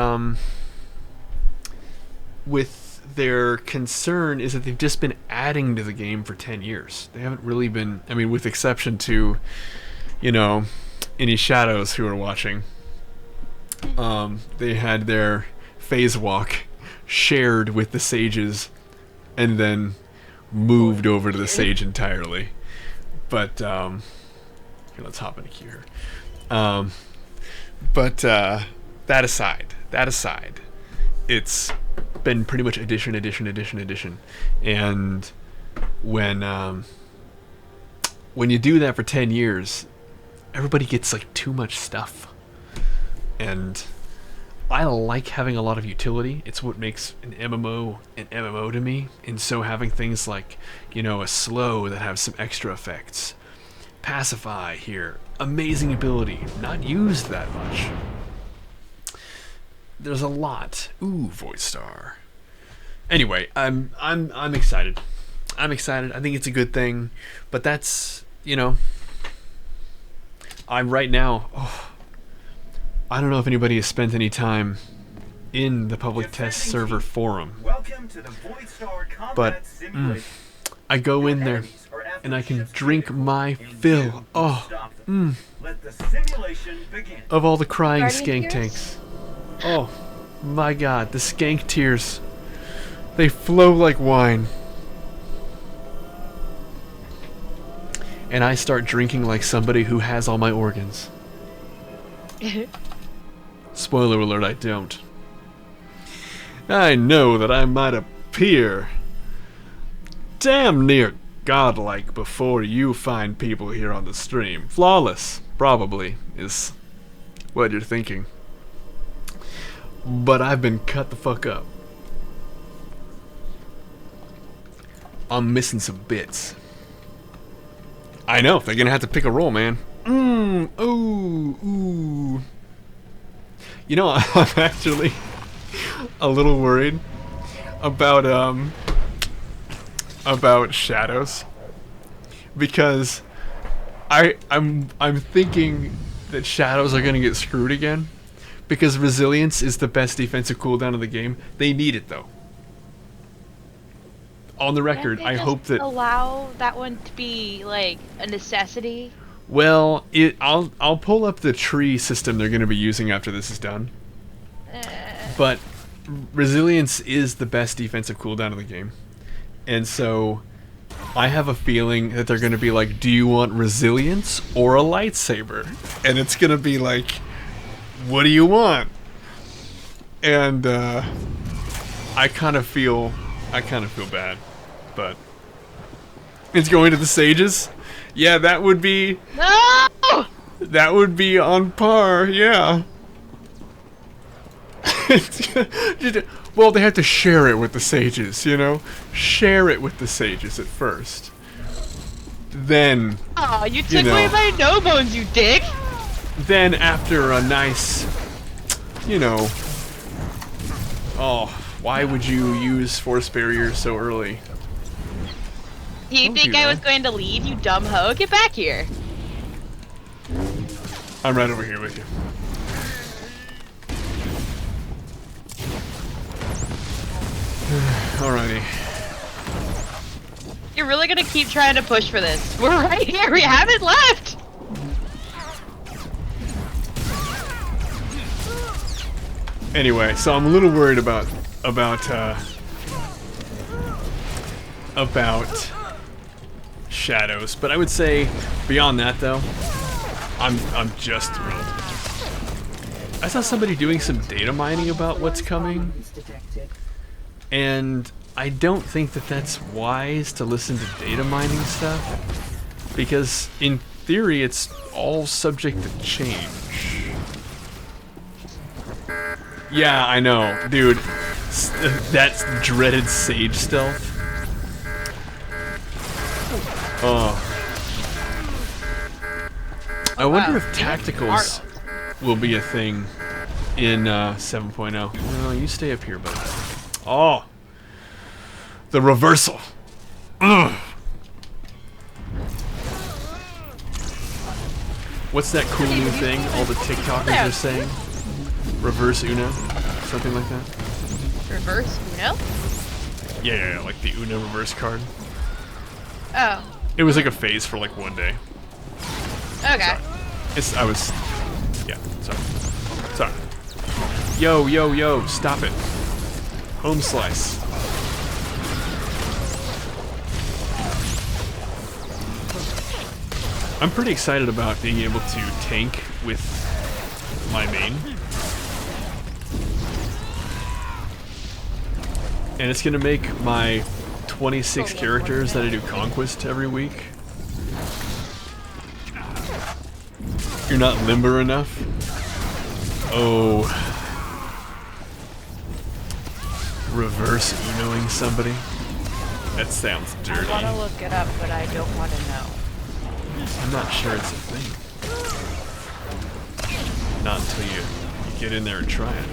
their concern is that they've just been adding to the game for 10 years. They haven't really been, I mean, with exception to, you know, any shadows who are watching. They had their phase walk shared with the sages and then moved over to the sage entirely. But, here, let's hop into queue here. But that aside, it's been pretty much addition. And when you do that for 10 years, everybody gets like too much stuff. And I like having a lot of utility. It's what makes an MMO an MMO to me. And so having things like, you know, a slow that have some extra effects, pacify here, amazing ability, not used that much. There's a lot. Ooh, Void Star. Anyway, I'm excited. I'm excited. I think it's a good thing, but that's, you know, I'm right now. I don't know if anybody has spent any time in the public test server forum, Welcome to the Void Star Combat but Simulator. I go in there and I can drink my fill. Oh, Let the simulation begin. Of all the crying Guardian skank tears? tanks. Oh my god, the skank tears. They flow like wine. And I start drinking like somebody who has all my organs. Spoiler alert, I don't. I know that I might appear damn near godlike before you fine people here on the stream. Flawless, probably, is what you're thinking. But I've been cut the fuck up. I'm missing some bits. I know, they're gonna have to pick a role, man. Ooh. You know, I'm actually a little worried about Shadows, because I'm thinking that Shadows are gonna get screwed again, because Resilience is the best defensive cooldown of the game. They need it though. On the record, Can't they I just hope that. allow that one to be like a necessity. Well, I'll pull up the tree system they're going to be using after this is done. But Resilience is the best defensive cooldown of the game. And so I have a feeling that they're going to be like, do you want Resilience or a lightsaber? And it's going to be like, what do you want? And I kind of feel bad. But it's going to the sages? Yeah, that would be... No! That would be on par, yeah. Well, they have to share it with the sages, you know? Share it with the sages at first. Then... Aw, you took know. away my no bones, you dick! Then after a nice... You know... Oh, why would you use Force Barrier so early? You Don't think do I that. was going to leave, you dumb hoe? Get back here! I'm right over here with you. Alrighty. You're really gonna keep trying to push for this. We're right here, we haven't left! Anyway, so I'm a little worried about Shadows, but I would say beyond that though, I'm just thrilled. I saw somebody doing some data mining about what's coming, and I don't think that that's wise to listen to data mining stuff, because in theory it's all subject to change. Yeah, I know, dude. That's dreaded Sage stealth. Oh. I wonder if tacticals will be a thing in 7.0. No, you stay up here, buddy. Oh. The reversal. Ugh. What's that cool new thing all the TikTokers are saying? Reverse Uno? Something like that? Reverse Uno? Yeah, like the Uno reverse card. Oh. It was like a phase for like one day. Okay. Yeah, sorry. Yo, stop it. Home slice. I'm pretty excited about being able to tank with my main. And it's gonna make my 26 characters that I do Conquest every week. You're not limber enough? Oh. Reverse Unoing somebody? That sounds dirty. I want to look it up, but I don't want to know. I'm not sure it's a thing. Not until you get in there and try it.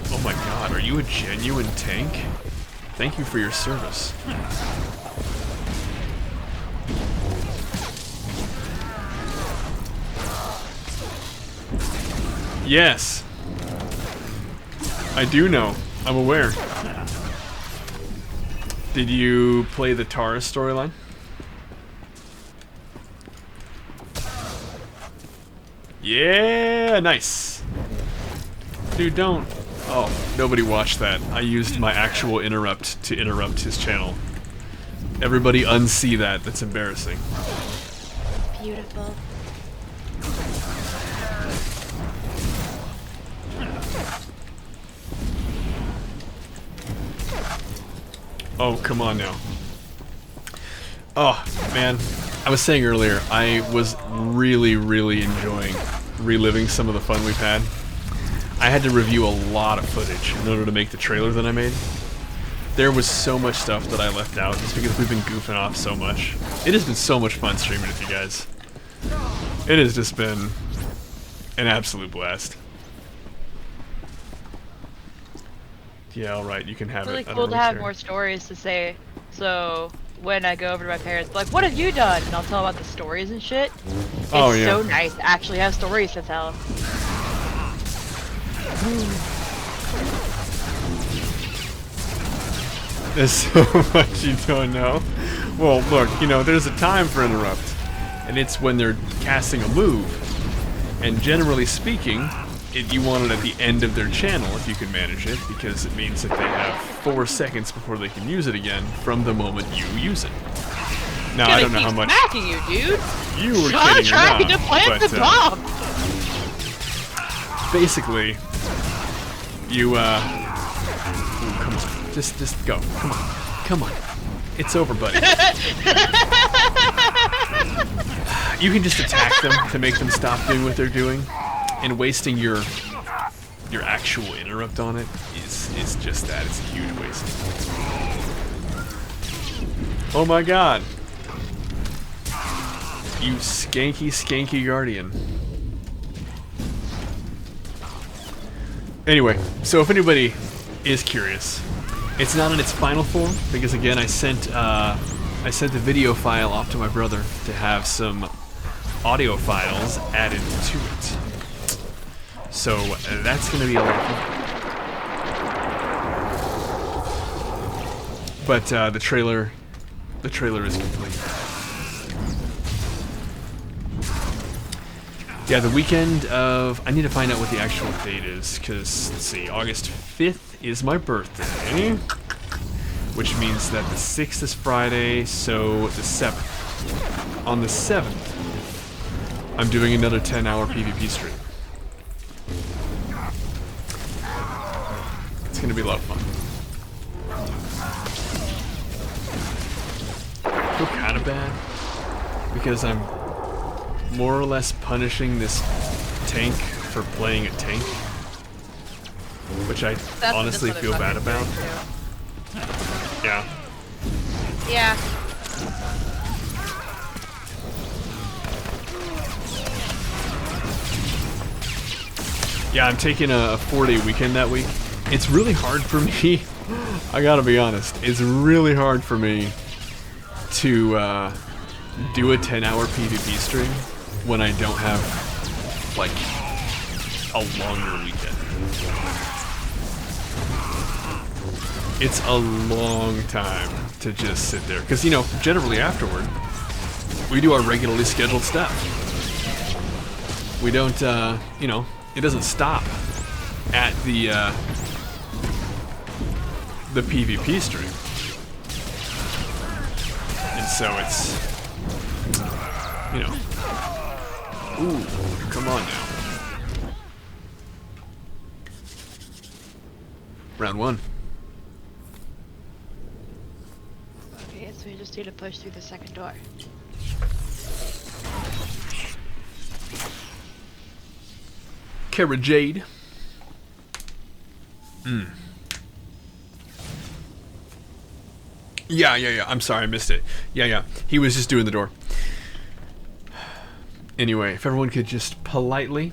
Oh my god, are you a genuine tank? Thank you for your service. Yes. I do know. I'm aware. Did you play the Taurus storyline? Yeah, nice. Dude, don't. Oh, nobody watched that. I used my actual interrupt to interrupt his channel. Everybody unsee that. That's embarrassing. Beautiful. Oh, come on now. Oh, man. I was saying earlier, I was really, really enjoying reliving some of the fun we've had. I had to review a lot of footage in order to make the trailer that I made. There was so much stuff that I left out just because we've been goofing off so much. It has been so much fun streaming with you guys. It has just been an absolute blast. Yeah, alright, you can have It's really it. I cool don't to really have care. more stories to say. So when I go over to my parents, like, what have you done? And I'll tell about the stories and shit. It's Oh, yeah. so nice to actually have stories to tell. There's so much you don't know. Well, look, you know, there's a time for interrupt, and it's when they're casting a move. And generally speaking, you want it at the end of their channel if you can manage it, because it means that they have 4 seconds before they can use it again from the moment you use it. Now, I don't know how much Smacking you, dude. you were I'm kidding or trying not, to plant but, the bomb. basically, you, ooh, come on. Just go. Come on. Come on. It's over, buddy. You can just attack them to make them stop doing what they're doing, and wasting your actual interrupt on it is just that. It's a huge waste. Oh my god. You skanky guardian. Anyway, so if anybody is curious, it's not in its final form because again I sent the video file off to my brother to have some audio files added to it. So that's gonna be a lot of fun. But the trailer is complete. Yeah, the weekend of... I need to find out what the actual date is, because, let's see, August 5th is my birthday, which means that the 6th is Friday, so the 7th. On the 7th, I'm doing another 10-hour PvP stream. It's going to be a lot of fun. I feel kind of bad, because I'm more or less punishing this tank for playing a tank, which I honestly feel bad about. Yeah. Yeah. Yeah, I'm taking a 4-day weekend that week. It's really hard for me, I gotta be honest, it's really hard for me to do a 10-hour PvP stream when I don't have, like, a longer weekend. It's a long time to just sit there. Because, you know, generally afterward, we do our regularly scheduled stuff. We don't, you know, it doesn't stop at the PvP stream. And so it's, you know, ooh, come on now. Round 1. Okay, so we just need to push through the second door. Kara Jade. Yeah. I'm sorry, I missed it. Yeah. He was just doing the door. Anyway, if everyone could just politely,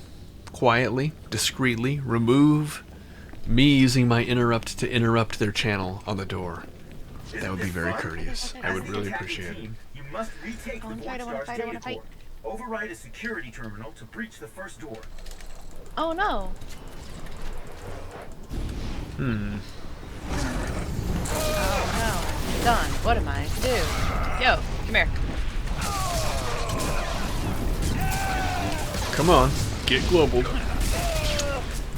quietly, discreetly remove me using my interrupt to interrupt their channel on the door. That would be very courteous. I would really appreciate it. You must retake I the wanna North fight, I Star's wanna data fight. core. Override a security terminal to breach the first door. Oh no. Oh no. Done. What am I to do? Yo, come here. Come on. Get global.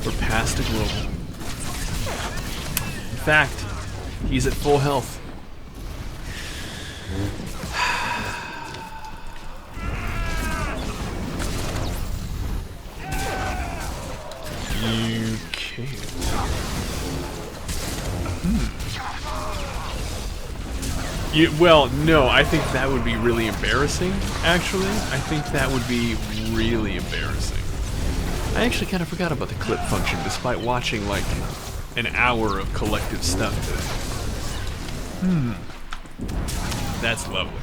We're past a global. In fact, he's at full health. You can't. Well, no, I think that would be really embarrassing, actually. I think that would be really embarrassing. I actually kind of forgot about the clip function, despite watching, like, an hour of collective stuff today. That's lovely.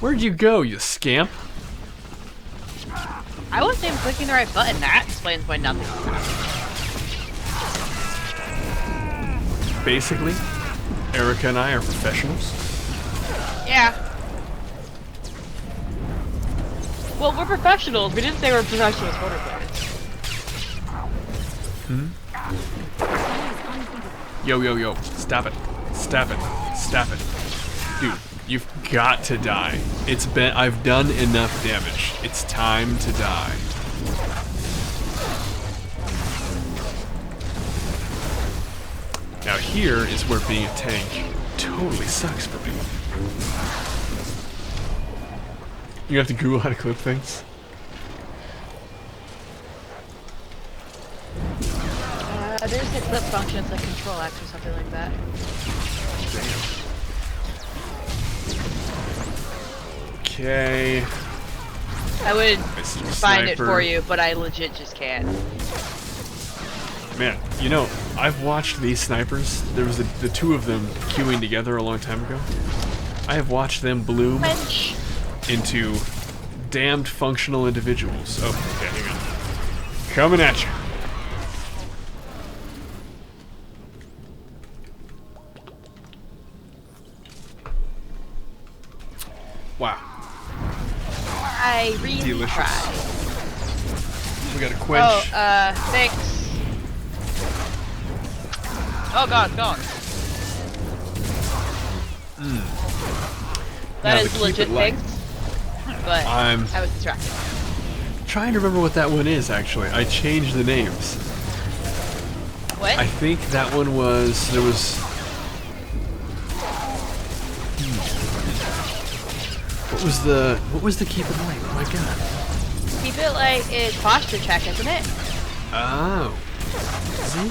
Where'd you go, you scamp? I wasn't even clicking the right button. That explains why nothing was happening. Basically, Erica and I are professionals. Yeah. Well, we're professionals. We didn't say we're professional sports players. Yo. Stop it. Stop it. Stop it. Dude, you've got to die. I've done enough damage. It's time to die. Now here is where being a tank totally sucks for me. You have to Google how to clip things? There's a clip function. It's like Control X or something like that. Okay. I would Mr. find it Sniper. for you, but I legit just can't. Man, you know, I've watched these snipers. There was the two of them queuing together a long time ago. I have watched them bloom Bench. into damned functional individuals. Oh, okay, hang on. Coming at you. Wow. I really Delicious. tried. We got a quench. Oh, thanks. Oh god, gone. That Now, is to keep legit it light, thanks. But I was distracted. trying to remember what that one is, actually. I changed the names. What? I think that one was... There was... What was the keep it light? Oh my god. Keep it like it's posture check, isn't it? Oh. See?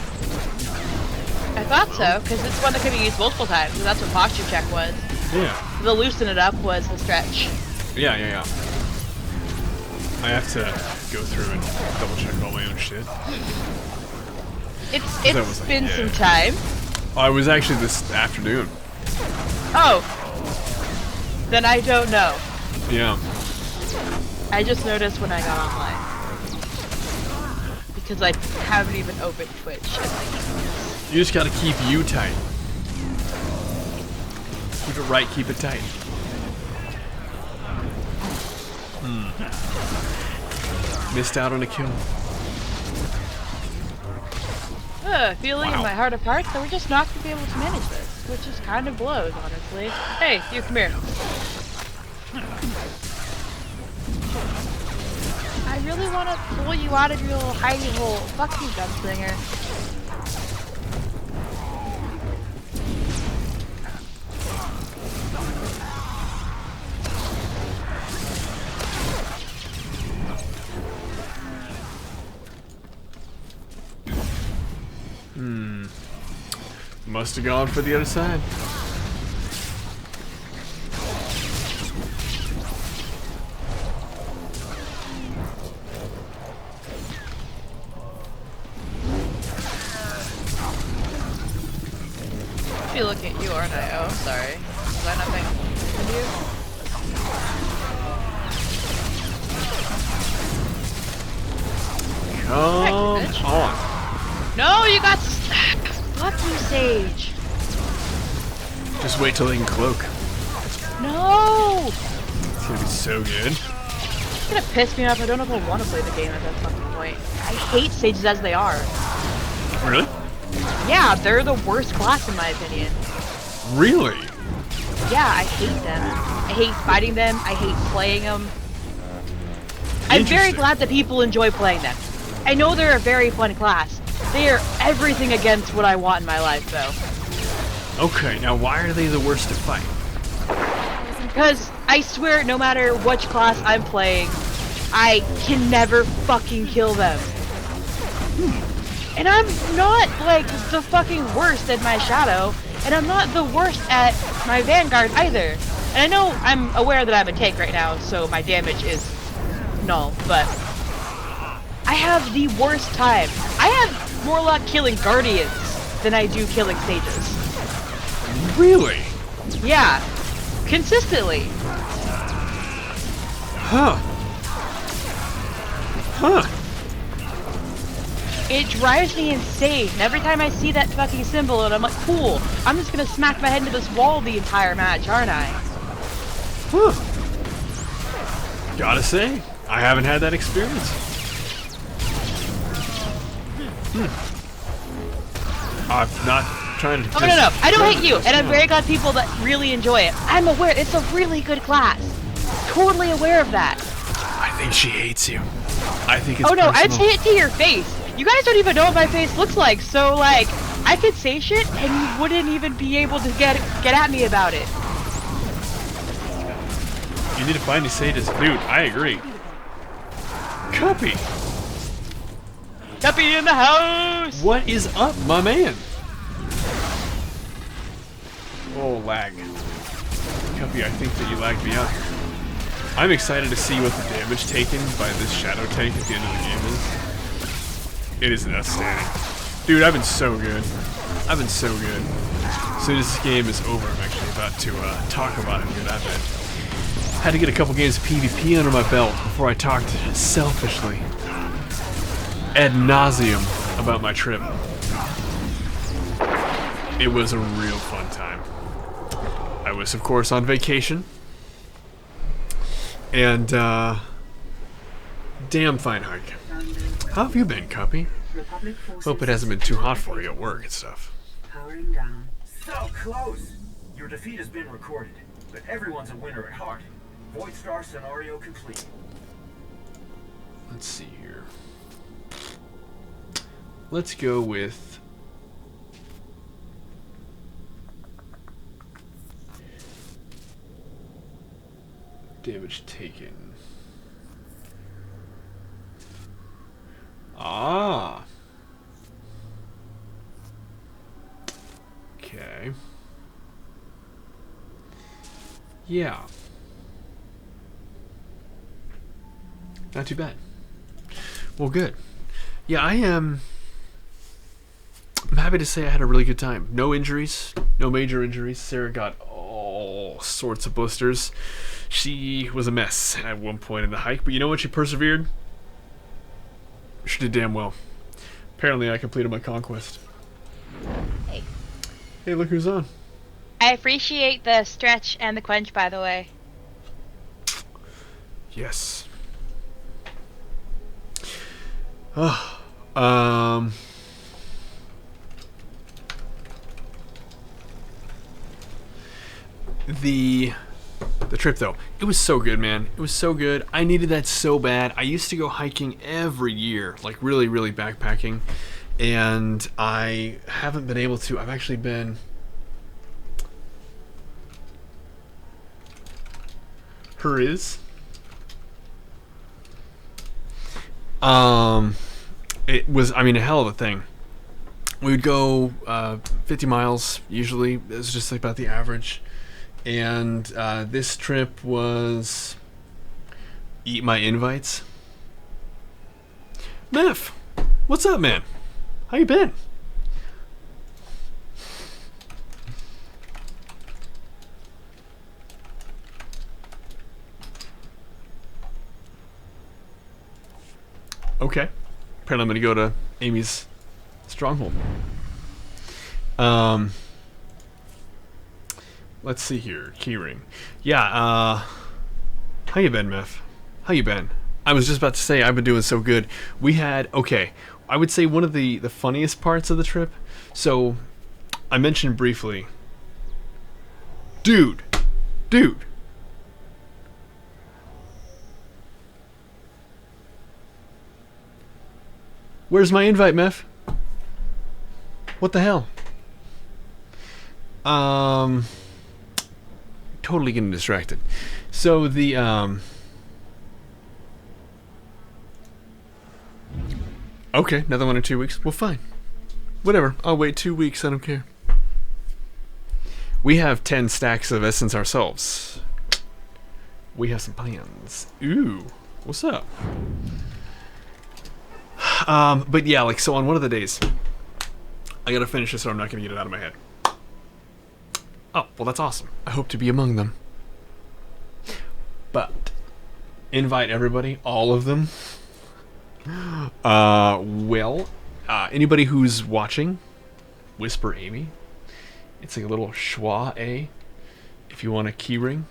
I thought so, because it's one that could be used multiple times, and that's what posture check was. Yeah. The loosen it up was the stretch. Yeah. I have to go through and double check all my own shit. It's That was like, been yeah. some time. Oh, it was actually this afternoon. Oh. Then I don't know. Yeah. I just noticed when I got online. Because I haven't even opened Twitch. You just gotta keep you tight. Keep it right, keep it tight. Missed out on a kill. Feeling in my heart of hearts that we're just not going to be able to manage this. Which is kind of blows, honestly. Hey, you come here. I really want to pull you out of your little hidey hole. Fuck you, gunslinger. Must have gone for the other side. I'll be looking at you, aren't I? Oh, I'm sorry. Was I not paying attention to you? Come bitch. on. No, you got fuck you, Sage. Just wait till they can cloak. No! It's gonna be so good. It's gonna piss me off. I don't know if I want to play the game at that fucking point. I hate Sages as they are. Really? Yeah, they're the worst class in my opinion. Really? Yeah, I hate them. I hate fighting them. I hate playing them. I'm very Interesting. glad that people enjoy playing them. I know they're a very fun class. They are everything against what I want in my life, though. Okay, now why are they the worst to fight? Because I swear, no matter which class I'm playing, I can never fucking kill them. And I'm not, like, the fucking worst at my Shadow, and I'm not the worst at my Vanguard either. And I know I'm aware that I'm a tank right now, so my damage is null, but I have the worst time. I have more luck killing Guardians than I do killing Sages. Really? Yeah. Consistently. Huh. Huh. It drives me insane. Every time I see that fucking symbol and I'm like, cool, I'm just gonna smack my head into this wall the entire match, aren't I? Huh. Gotta say, I haven't had that experience. I'm not trying to. Oh, no. I don't hate you, and I'm very glad people that really enjoy it. I'm aware, it's a really good class. Totally aware of that. I think she hates you. I think it's Oh no, I'd personal. say it to your face. You guys don't even know what my face looks like, so like, I could say shit and you wouldn't even be able to get at me about it. You need to find these sages. Dude, I agree. Cuppy, Guppy in the house! what is up, my man? Oh, lag. Cuppy, I think that you lagged me out. I'm excited to see what the damage taken by this Shadow tank at the end of the game is. It is outstanding. Dude, I've been so good. I've been so good. As soon as this game is over, I'm actually about to talk about it and get that bit. Had to get a couple games of PvP under my belt before I talked selfishly, ad nauseum, about my trip. It was a real fun time. I was, of course, on vacation. And, damn fine hike. How have you been, Cuppy? Hope it hasn't been too hot for you at work and stuff. Powering down. So close! Your defeat has been recorded, but everyone's a winner at heart. Void Star scenario complete. Let's see here. Let's go with... damage taken. Ah. Okay. Yeah. Not too bad. Well, good. Yeah, I'm happy to say I had a really good time. No injuries, no major injuries. Sarah got all sorts of blisters. She was a mess at one point in the hike, but you know what? She persevered. She did damn well. Apparently, I completed my conquest. Hey. Hey, look who's on. I appreciate the stretch and the quench, by the way. Yes. Oh, the trip though, it was so good, man. It was so good. I needed that so bad. I used to go hiking every year, like really backpacking, and I haven't been able to. I've actually been it was, I mean, a hell of a thing. We would go 50 miles usually. It was just like about the average. And this trip was eat my invites. Meph, what's up, man? How you been? Okay. Apparently I'm gonna go to Amy's stronghold. Let's see here. Keyring. Yeah, how you been, Meph? How you been? I was just about to say I've been doing so good. We had, okay, I would say one of the funniest parts of the trip. So, I mentioned briefly. Dude. Where's my invite, Meph? What the hell? Totally getting distracted. So the okay, another one in 2 weeks. Well, fine. Whatever. I'll wait 2 weeks. I don't care. We have 10 stacks of essence ourselves. We have some plans. Ooh, what's up? But yeah, like, so on one of the days, I gotta finish this or I'm not gonna get it out of my head. Oh, well, that's awesome. I hope to be among them. But invite everybody, all of them. Anybody who's watching, whisper Amy. It's like a little schwa A. If you want a keyring.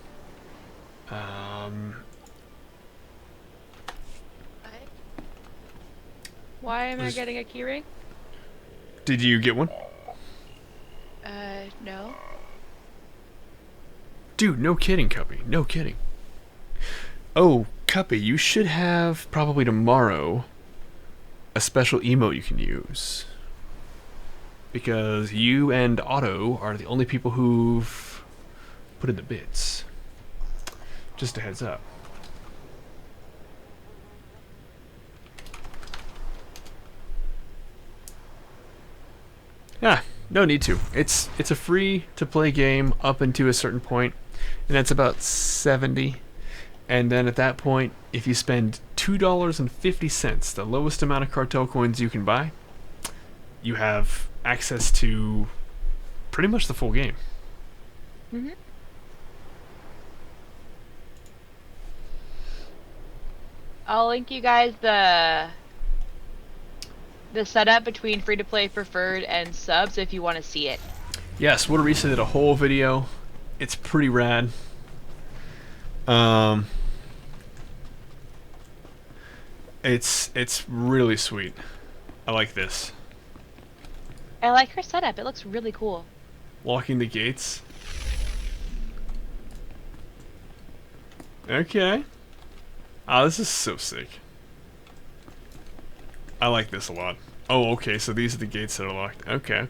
Why am I getting a keyring? Did you get one? No. Dude, no kidding, Cuppy. No kidding. Oh, Cuppy, you should have probably tomorrow a special emote you can use. Because you and Otto are the only people who've put in the bits. Just a heads up. Yeah, no need to. It's a free to play game up into a certain point, and that's about 70. And then at that point, if you spend $2.50, the lowest amount of cartel coins you can buy, you have access to pretty much the full game. Mm-hmm. I'll link you guys the setup between free to play, preferred, and subs if you want to see it. Yes, Waterisa did a whole video. It's pretty rad. It's really sweet. I like this. I like her setup. It looks really cool. Locking the gates. Okay. Oh, this is so sick. I like this a lot. Oh, okay, so these are the gates that are locked. Okay.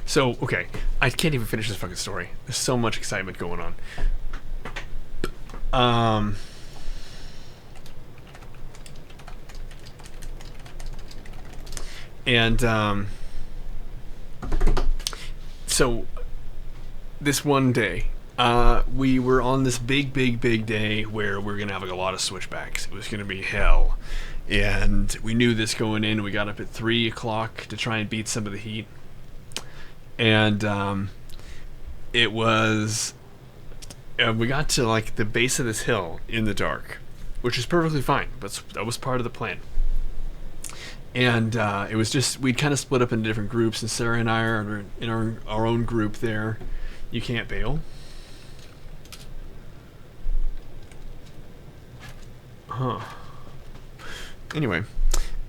So, okay, I can't even finish this fucking story. There's so much excitement going on. So this one day, we were on this big day where we're gonna have like a lot of switchbacks. It was gonna be hell, and we knew this going in. We got up at 3 o'clock to try and beat some of the heat, and it was. We got to like the base of this hill in the dark, which is perfectly fine, but that was part of the plan. And it was just, we'd kind of split up into different groups, and Sarah and I are in our own group there. You can't bail. Huh. Anyway.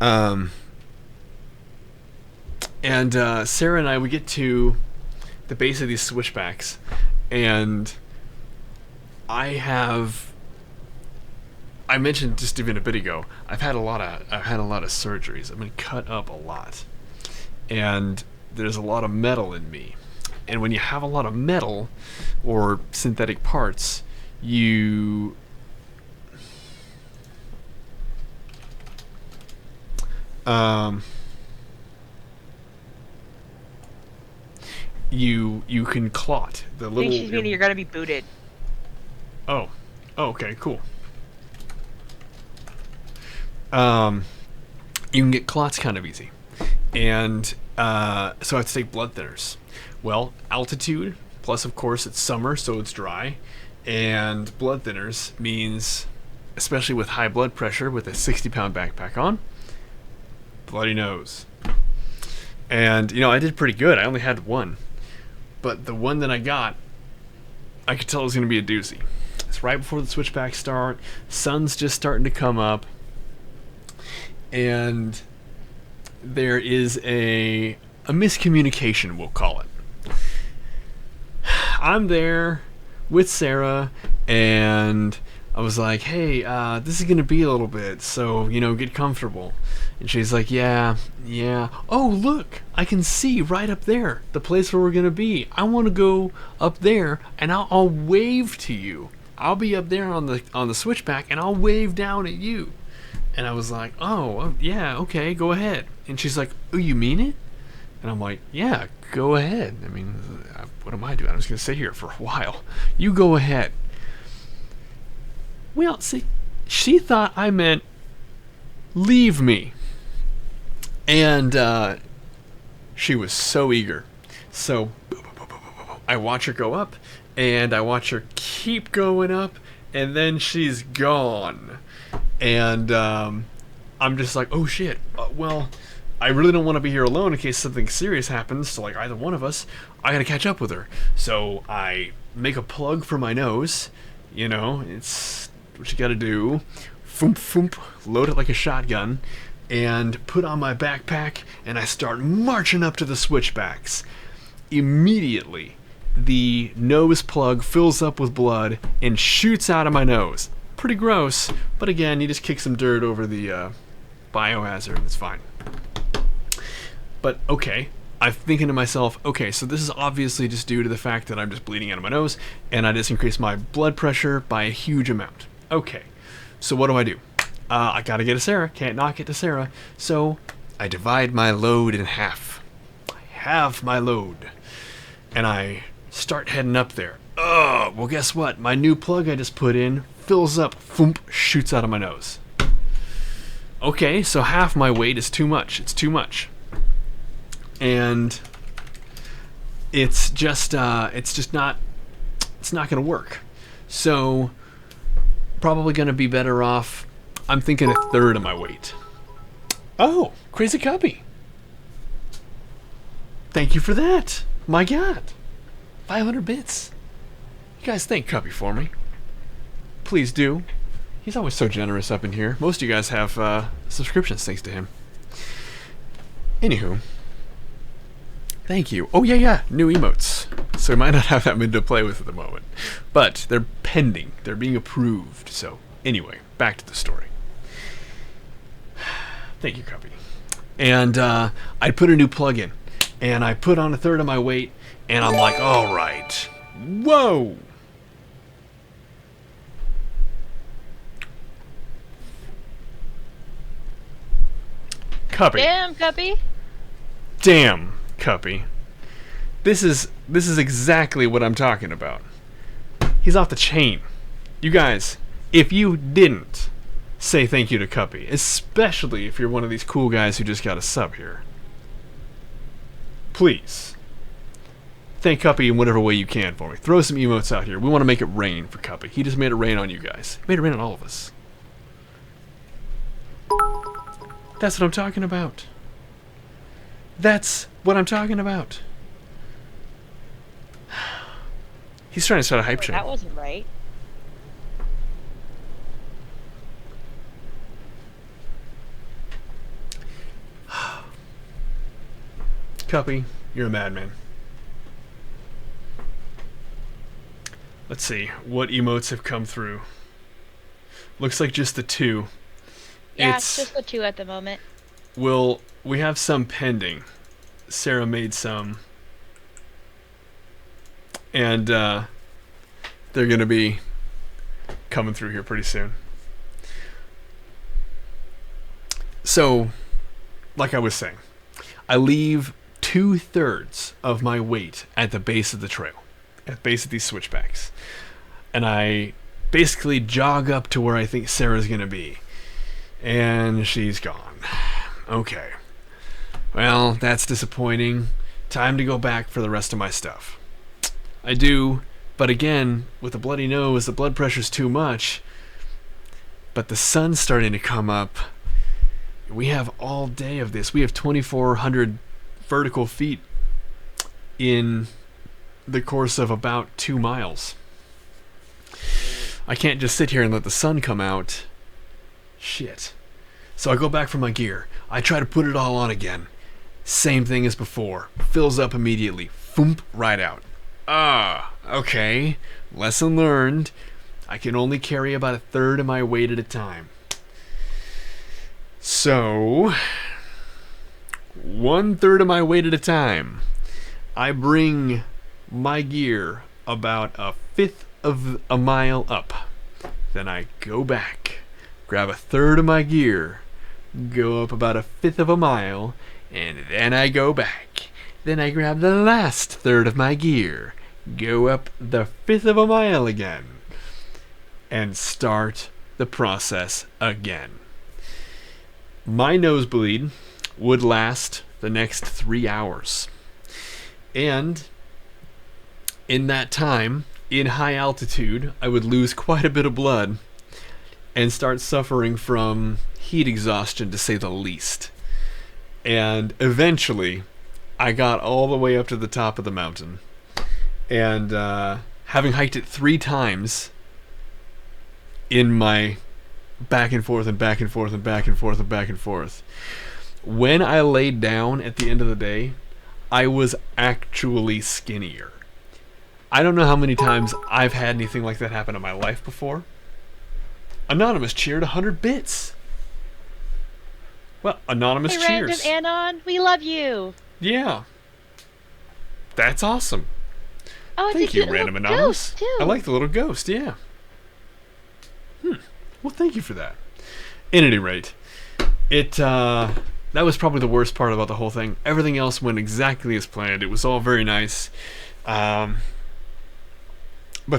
Sarah and I, we get to the base of these switchbacks, and I mentioned just even a bit ago, I've had a lot of surgeries. I've been cut up a lot, and there's a lot of metal in me. And when you have a lot of metal or synthetic parts, you can clot the I little. think she's meaning you're gonna be booted. Oh, okay, cool. You can get clots kind of easy, and so I have to take blood thinners. Well, altitude, plus of course it's summer, so it's dry, and blood thinners means, especially with high blood pressure with a 60-pound backpack on, bloody nose. And, I did pretty good. I only had one. But the one that I got, I could tell it was going to be a doozy. It's right before the switchbacks start. Sun's just starting to come up. And there is a miscommunication, we'll call it. I'm there with Sarah, and I was like, hey, this is going to be a little bit, so, get comfortable. And she's like, yeah. Oh, look, I can see right up there, the place where we're going to be. I want to go up there, and I'll wave to you. I'll be up there on the switchback, and I'll wave down at you. And I was like, oh, yeah, okay, go ahead. And she's like, oh, you mean it? And I'm like, yeah, go ahead. I mean, what am I doing? I'm just going to sit here for a while. You go ahead. Well, see, she thought I meant leave me. And she was so eager. So I watch her go up, and I watch her keep going up, and then she's gone. And I'm just like, oh shit, well, I really don't want to be here alone in case something serious happens to like either one of us. I gotta catch up with her. So I make a plug for my nose. It's what you gotta do. Foomp, foomp, load it like a shotgun, and put on my backpack, and I start marching up to the switchbacks. Immediately, the nose plug fills up with blood and shoots out of my nose. Pretty gross, but again, you just kick some dirt over the biohazard and it's fine. But okay, I'm thinking to myself, okay, so this is obviously just due to the fact that I'm just bleeding out of my nose, and I just increased my blood pressure by a huge amount. Okay, so what do? I gotta get to Sarah, can't not get to Sarah, so I divide my load in half. I have my load, and I start heading up there. Well, guess what? My new plug I just put in fills up, foomp, shoots out of my nose. Okay, so half my weight is too much. It's too much. And it's not gonna work. So probably gonna be better off, I'm thinking a third of my weight. Oh, Crazy Cubby. Thank you for that. My God. 500 bits. You guys thank Cubby for me. Please do. He's always so generous up in here. Most of you guys have subscriptions thanks to him. Anywho. Thank you. Oh, yeah. New emotes. So we might not have that many to play with at the moment. But they're pending. They're being approved. So, anyway, back to the story. Thank you, Cubby. And I put a new plug in. And I put on a third of my weight. And I'm like, all right. Whoa! Cubby. Damn, Cuppy. Damn, Cuppy. This is exactly what I'm talking about. He's off the chain. You guys, if you didn't say thank you to Cuppy, especially if you're one of these cool guys who just got a sub here, please thank Cuppy in whatever way you can for me. Throw some emotes out here. We want to make it rain for Cuppy. He just made it rain on you guys. He made it rain on all of us. That's what I'm talking about. That's what I'm talking about. He's trying to start a hype train. That wasn't right. Cuppy, you're a madman. Let's see, what emotes have come through? Looks like just the two. Yeah, it's just the two at the moment. Well, we have some pending. Sarah made some. And they're going to be coming through here pretty soon. So, like I was saying, I leave 2/3 of my weight at the base of the trail, at the base of these switchbacks. And I basically jog up to where I think Sarah's going to be. And she's gone. Okay. Well, that's disappointing. Time to go back for the rest of my stuff. I do, but again, with a bloody nose, the blood pressure's too much. But the sun's starting to come up. We have all day of this. We have 2,400 vertical feet in the course of about 2 miles. I can't just sit here and let the sun come out. Shit. So I go back for my gear. I try to put it all on again. Same thing as before. Fills up immediately. Foomp, right out. Okay. Lesson learned. I can only carry about a third of my weight at a time. So, 1/3 of my weight at a time. I bring my gear about a fifth of a mile up. Then I go back, grab a third of my gear, go up about a fifth of a mile, and then I go back. Then I grab the last third of my gear, go up the fifth of a mile again, and start the process again. My nosebleed would last the next 3 hours. And in that time, in high altitude, I would lose quite a bit of blood and start suffering from heat exhaustion, to say the least. And eventually, I got all the way up to the top of the mountain. And having hiked it 3 times in my back and forth and back and forth and back and forth and back and forth, when I laid down at the end of the day, I was actually skinnier. I don't know how many times I've had anything like that happen in my life before. Anonymous cheered 100 bits. Well, Anonymous Hey, cheers. Random Anon, we love you. Yeah. That's awesome. Oh, it's Thank a you, cute Random little Anonymous. ghost, too. I like the little ghost, yeah. Well, thank you for that. At any rate, that was probably the worst part about the whole thing. Everything else went exactly as planned. It was all very nice. But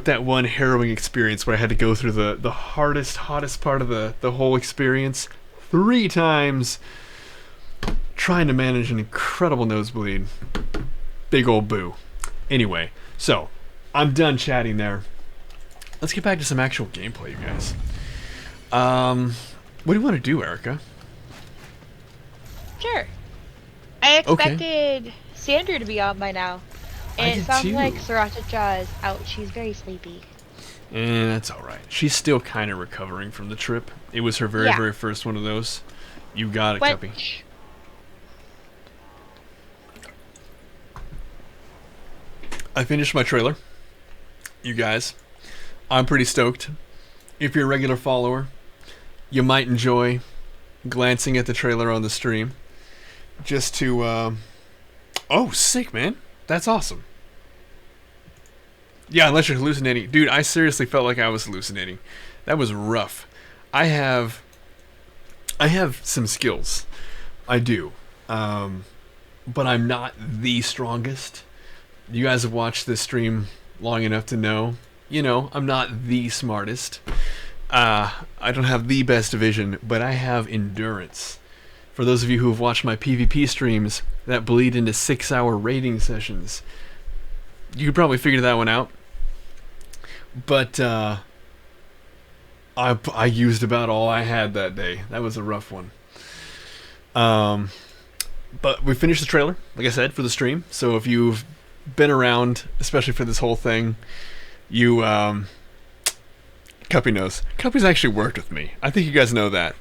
that one harrowing experience where I had to go through the hottest part of the whole experience 3 times, trying to manage an incredible nosebleed. Big old boo. Anyway, so I'm done chatting there. Let's get back to some actual gameplay, you guys. What do you want to do, Erica? Sure. I expected Sandra to be on by now. I And did it sounds too. like Sriracha Jaw is out. She's very sleepy. That's alright. She's still kind of recovering from the trip. It was her very, Yeah. very first one of those. You got it, What? Cuppy. I finished my trailer. You guys. I'm pretty stoked. If you're a regular follower, you might enjoy glancing at the trailer on the stream. Just to, Oh, sick, man. That's awesome. Yeah, unless you're hallucinating. Dude, I seriously felt like I was hallucinating. That was rough. I have some skills. I do. But I'm not the strongest. You guys have watched this stream long enough to know, I'm not the smartest. I don't have the best vision, but I have endurance. For those of you who have watched my PvP streams that bleed into 6-hour raiding sessions, you could probably figure that one out. But I used about all I had that day. That was a rough one. But we finished the trailer, like I said, for the stream. So if you've been around, especially for this whole thing, you Cuppy knows. Cuppy's actually worked with me. I think you guys know that.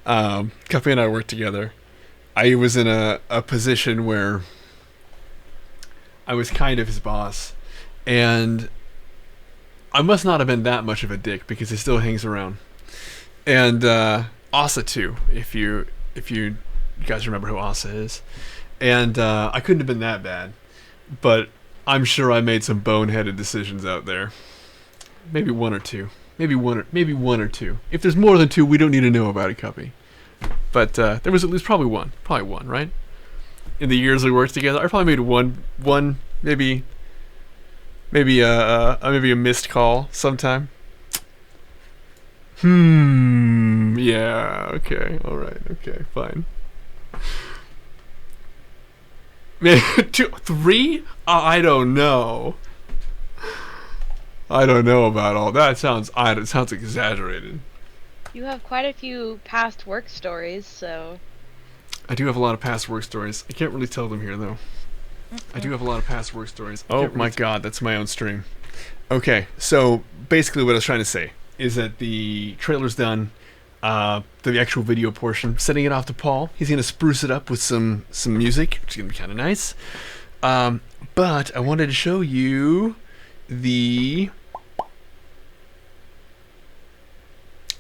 Cuppy and I worked together. I was in a position where I was kind of his boss, and I must not have been that much of a dick because he still hangs around. And Asa too, if you guys remember who Asa is. And I couldn't have been that bad, but I'm sure I made some boneheaded decisions out there. Maybe one or two. Maybe one or two. If there's more than 2, we don't need to know about it, Cuppy. But there was at least probably one, right? In the years we worked together, I probably made one, maybe a missed call sometime. Yeah. Okay. All right. Okay. Fine. Maybe 2, 3? I don't know. I don't know about all that. It sounds exaggerated. You have quite a few past work stories, so... I do have a lot of past work stories. I can't really tell them here, though. I do have a lot of past work stories. Oh my god, that's my own stream. Okay, so basically what I was trying to say is that the trailer's done. the actual video portion, sending it off to Paul. He's gonna spruce it up with some music, which is gonna be kind of nice. But I wanted to show you the.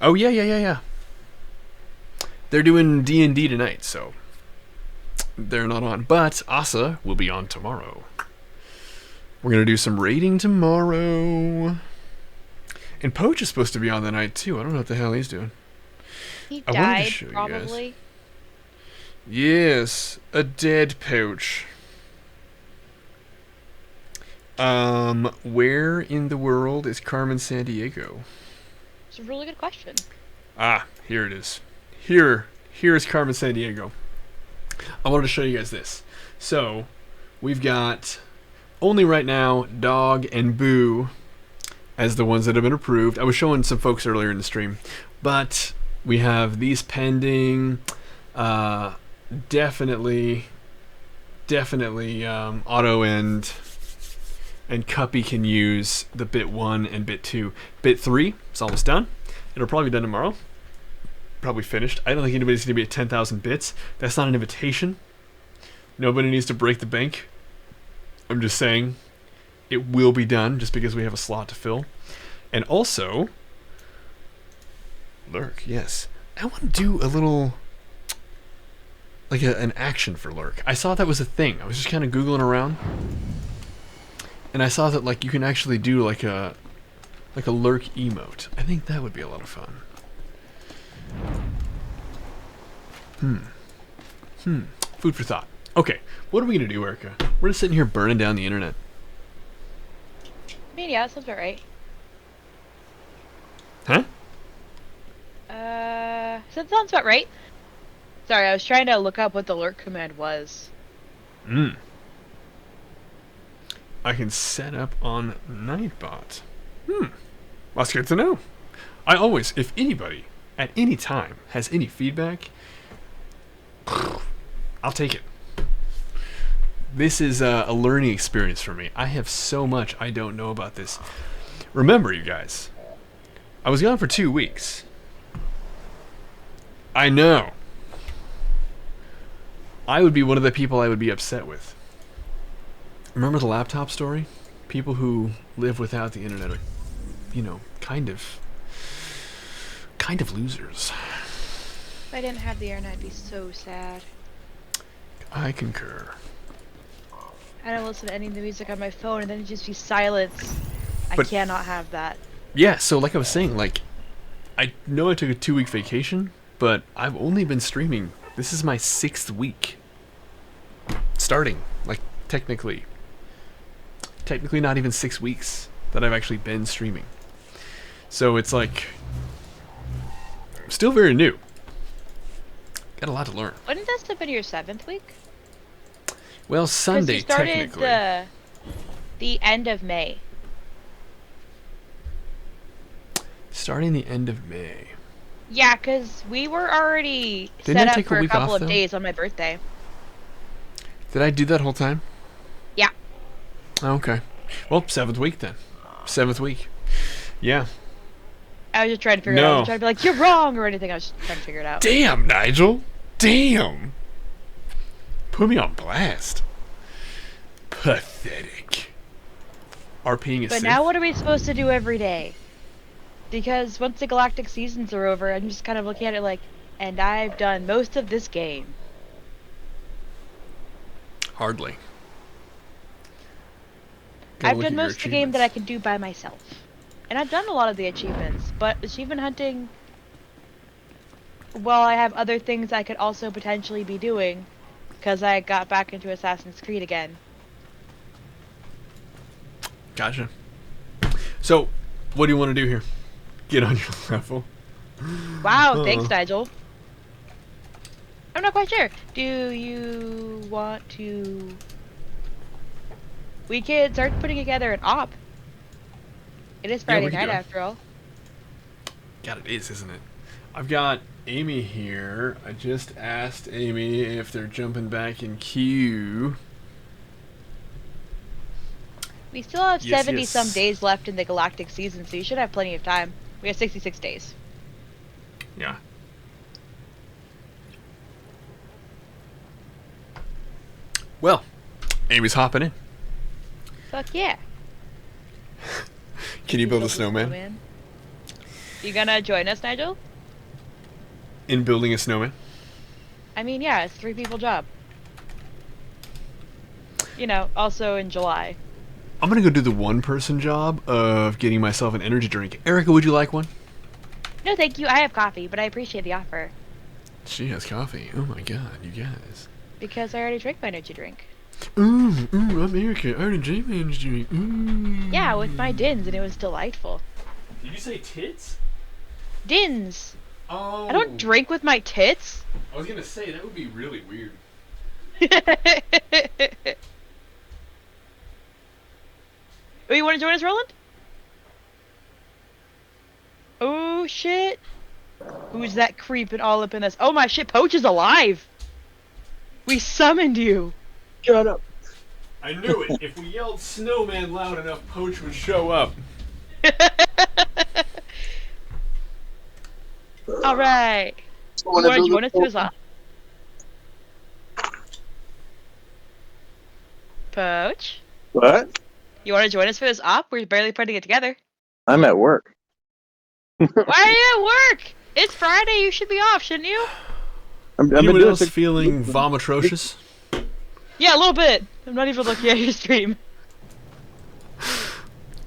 Oh yeah. They're doing D&D tonight, so they're not on. But Asa will be on tomorrow. We're gonna do some raiding tomorrow. And Poach is supposed to be on the night too. I don't know what the hell he's doing. He I wanted to died, show you probably. guys. Yes, a dead Poach. Where in the world is Carmen Sandiego? It's a really good question. Ah, here it is. Here is Carmen Sandiego. I wanted to show you guys this. So, we've got only right now Dog and Boo as the ones that have been approved. I was showing some folks earlier in the stream, but we have these pending. Definitely, Auto and Cuppy can use the bit 1 and bit 2. Bit 3 is almost done. It'll probably be done tomorrow. Probably finished. I don't think anybody's going to be at 10,000 bits. That's not an invitation. Nobody needs to break the bank. I'm just saying it will be done just because we have a slot to fill. And also, Lurk, yes. I want to do a little, like an action for Lurk. I saw that was a thing. I was just kind of Googling around. And I saw that like you can actually do like a Lurk emote. I think that would be a lot of fun. Food for thought. Okay, what are we gonna do, Erica? We're just sitting here burning down the internet. I mean, yeah, that sounds about right. Huh? So that sounds about right. Sorry, I was trying to look up what the lurk command was. I can set up on Nightbot. That's good to know. I always, if anybody at any time has any feedback, I'll take it. This is a learning experience for me. I have so much I don't know about this. Remember, you guys, I was gone for 2 weeks. I know. I would be one of the people I would be upset with. Remember the laptop story? People who live without the internet are, you know, kind of losers. If I didn't have the internet, I'd be so sad. I concur. I don't listen to any of the music on my phone and then it'd just be silence. I But- cannot have that. Yeah, so like I was saying, like, I know I took a 2-week vacation, but I've only been streaming. This is my 6th week. Starting, like, technically not even 6 weeks that I've actually been streaming. So it's like, still very new. Got a lot to learn. Wouldn't this have been your 7th week? Well, Sunday, you started technically. the end of May. Starting the end of May. Yeah, because we were already Didn't set I up take a for a week couple off, of though? days on my birthday. Did I do that whole time? Yeah. Okay. Well, 7th week then. 7th week. Yeah. I was just trying to figure it out. I was trying to be like, you're wrong or anything. I was just trying to figure it out. Damn, Nigel. Damn. Put me on blast. Pathetic. RPing is But now what are we supposed to do every day? Because once the galactic seasons are over, I'm just kind of looking at it like, and I've done most of this game. Hardly. I've done most of the game that I can do by myself. And I've done a lot of the achievements, but achievement hunting, well, I have other things I could also potentially be doing, because I got back into Assassin's Creed again. Gotcha. So, what do you want to do here? Get on your level. Wow, thanks, Nigel. I'm not quite sure. Do you want to... We could start putting together an op. It is Friday we can night do it. after all. God, it is, isn't it? I've got Amy here. I just asked Amy if they're jumping back in queue. We still have Yes, 70 some yes. days left in the galactic season, so you should have plenty of time. We have 66 days. Yeah. Well, Amy's hopping in. Fuck yeah. Can you build a snowman? You gonna join us, Nigel? In building a snowman? I mean, yeah, it's 3 people job. You know, also in July. I'm gonna go do the one-person job of getting myself an energy drink. Erica, would you like one? No, thank you. I have coffee, but I appreciate the offer. She has coffee. Oh my god, you guys. Because I already drank my energy drink. Ooh, I'm Erica. I already drank my energy drink. Ooh. Yeah, with my dins, and it was delightful. Did you say tits? Dins! Oh. I don't drink with my tits. I was gonna say, that would be really weird. Oh, you want to join us, Roland? Oh, shit. Who's that creeping all up in this? Oh, my shit, Poach is alive! We summoned you! Shut up. I knew it. If we yelled snowman loud enough, Poach would show up. Alright. You want to join us to his off? Poach? What? You want to join us for this op? We're barely putting it together. I'm at work. Why are you at work? It's Friday. You should be off, shouldn't you? Anyone else feeling vomitrocious? Yeah, a little bit. I'm not even looking at your stream.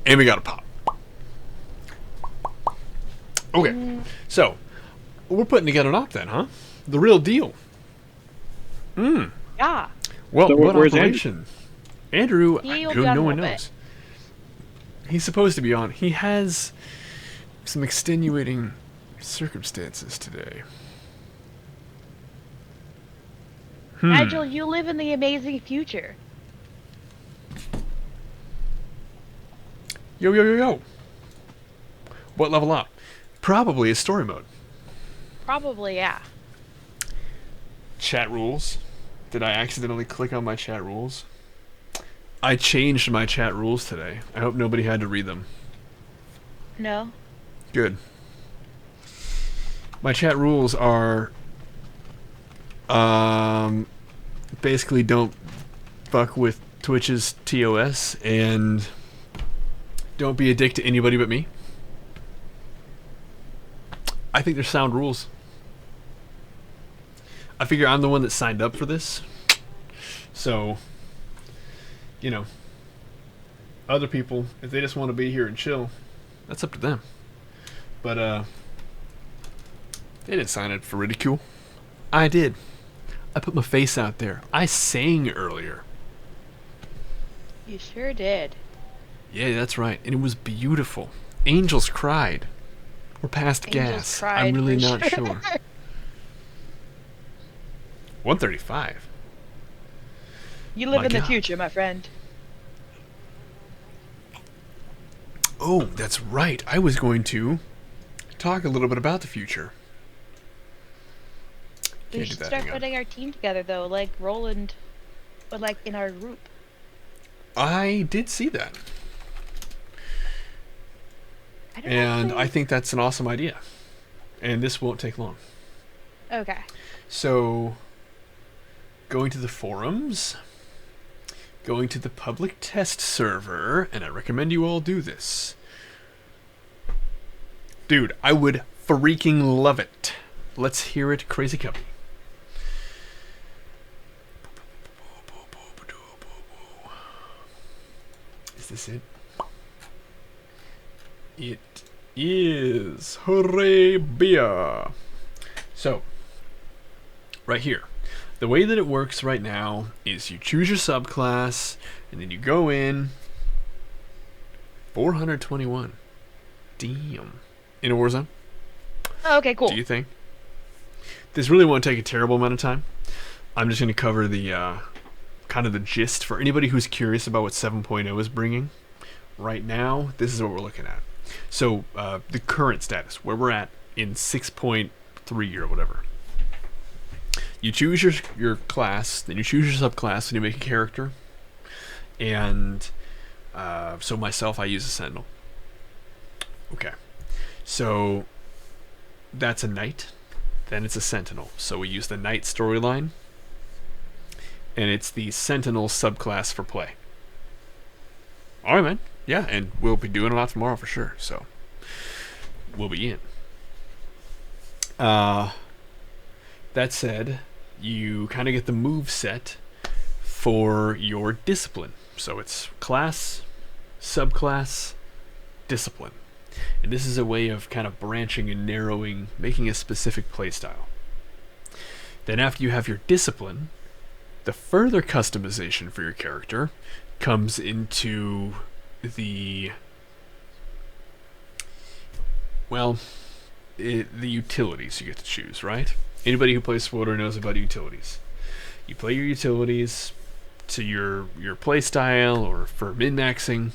And we got a pop. Okay, so we're putting together an op then, huh? The real deal. Yeah. Well, So what where's operation? Andrew, He'll who be on no a one little knows. He's supposed to be on. He has some extenuating circumstances today. Nigel, you live in the amazing future. Yo, yo, yo, yo. What level up? Probably a story mode. Probably, yeah. Chat rules. Did I accidentally click on my chat rules? I changed my chat rules today. I hope nobody had to read them. No. Good. My chat rules are basically don't fuck with Twitch's TOS and don't be a dick to anybody but me. I think they're sound rules. I figure I'm the one that signed up for this. So, you know, other people, if they just want to be here and chill, that's up to them. But, they didn't sign up for ridicule. I did. I put my face out there. I sang earlier. You sure did. Yeah, that's right. And it was beautiful. Angels cried. We're past Angels gas. cried, I'm really for not sure. 135. You live My in the God. future, my friend. Oh, that's right. I was going to talk a little bit about the future. We Can't do should that, start hang on. putting our team together, though, like Roland, but like in our group. I did see that. I don't And actually- I think that's an awesome idea. And this won't take long. Okay. So, going to the forums, going to the public test server, and I recommend you all do this. Dude, I would freaking love it. Let's hear it, Crazy Cubby. Is this it? It is. Hooray, beer. So, right here. The way that it works right now is you choose your subclass, and then you go in. 421. Damn. In a Warzone? Oh, okay, cool. Do you think? This really won't take a terrible amount of time. I'm just going to cover the kind of the gist for anybody who's curious about what 7.0 is bringing. Right now, this is what we're looking at. So, the current status, where we're at in 6.3 or whatever. You choose your class, then you choose your subclass, and you make a character. And so myself, I use a Sentinel. Okay. So that's a knight. Then it's a Sentinel. So we use the knight storyline. and it's the Sentinel subclass for play. Alright, man. Yeah, and we'll be doing a lot tomorrow for sure, so we'll be in. That said, you kind of get the move set for your discipline. So it's class, subclass, discipline. And this is a way of kind of branching and narrowing, making a specific playstyle. Then after you have your discipline, the further customization for your character comes into the utilities you get to choose, right? Anybody who plays SWTOR knows about utilities. You play your utilities to your play style or for min-maxing,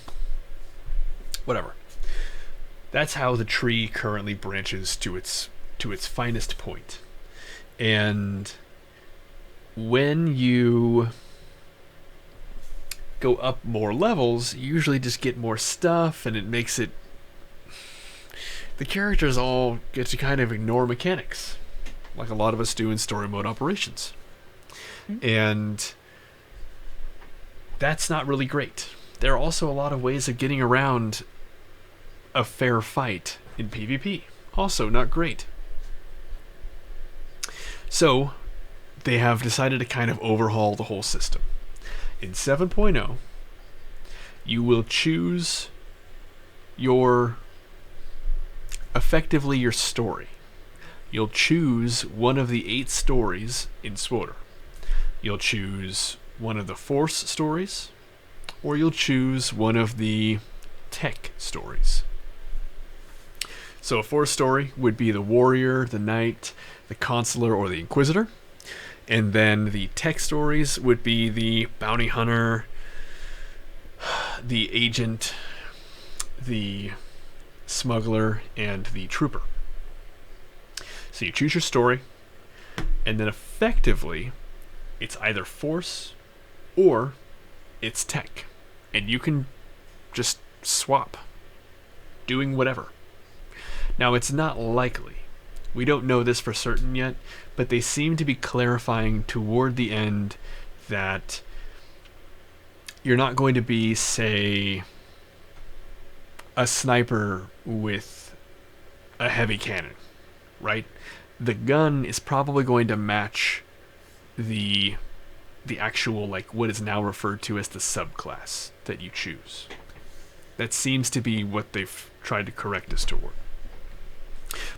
whatever. That's how the tree currently branches to its finest point. And when you go up more levels, you usually just get more stuff, and it makes it... The characters all get to kind of ignore mechanics, like a lot of us do in story mode operations. And that's not really great. There are also a lot of ways of getting around a fair fight in PvP. Also not great. So, they have decided to kind of overhaul the whole system. In 7.0, you will choose effectively your story. You'll choose one of the 8 stories in SWTOR. You'll choose one of the Force stories, or you'll choose one of the Tech stories. So a Force story would be the Warrior, the Knight, the Consular, or the Inquisitor. And then the Tech stories would be the Bounty Hunter, the Agent, the Smuggler, and the Trooper. So you choose your story, and then effectively, it's either Force or it's Tech. And you can just swap, doing whatever. Now, it's not likely. We don't know this for certain yet, but they seem to be clarifying toward the end that you're not going to be, say, a sniper with a heavy cannon, right? The gun is probably going to match the actual, like, what is now referred to as the subclass that you choose. That seems to be what they've tried to correct us toward.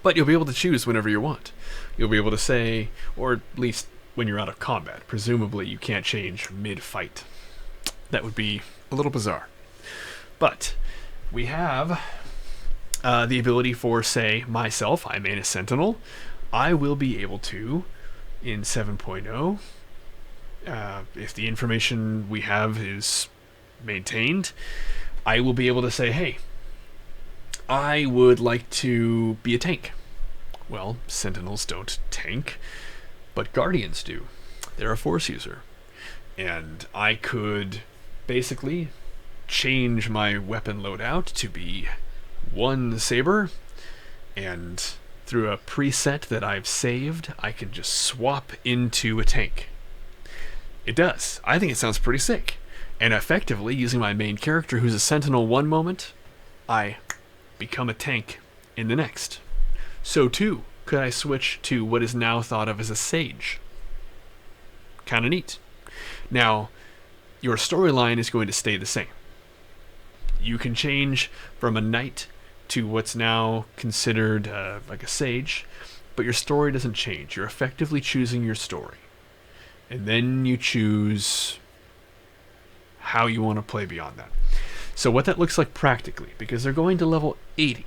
But you'll be able to choose whenever you want. You'll be able to say, or at least when you're out of combat. Presumably you can't change mid-fight. That would be a little bizarre. But we have the ability for, say, myself, I main a Sentinel. I will be able to, in 7.0, if the information we have is maintained, I will be able to say, hey, I would like to be a tank. Well, Sentinels don't tank, but Guardians do. They're a Force user. And I could basically change my weapon loadout to be one saber, and through a preset that I've saved, I can just swap into a tank. It does. I think it sounds pretty sick. And effectively, using my main character who's a Sentinel one moment, I become a tank in the next. So too, could I switch to what is now thought of as a Sage. Kinda neat. Now, your storyline is going to stay the same. You can change from a Knight to what's now considered like a Sage, but your story doesn't change. You're effectively choosing your story. And then you choose how you want to play beyond that. So what that looks like practically, because they're going to level 80,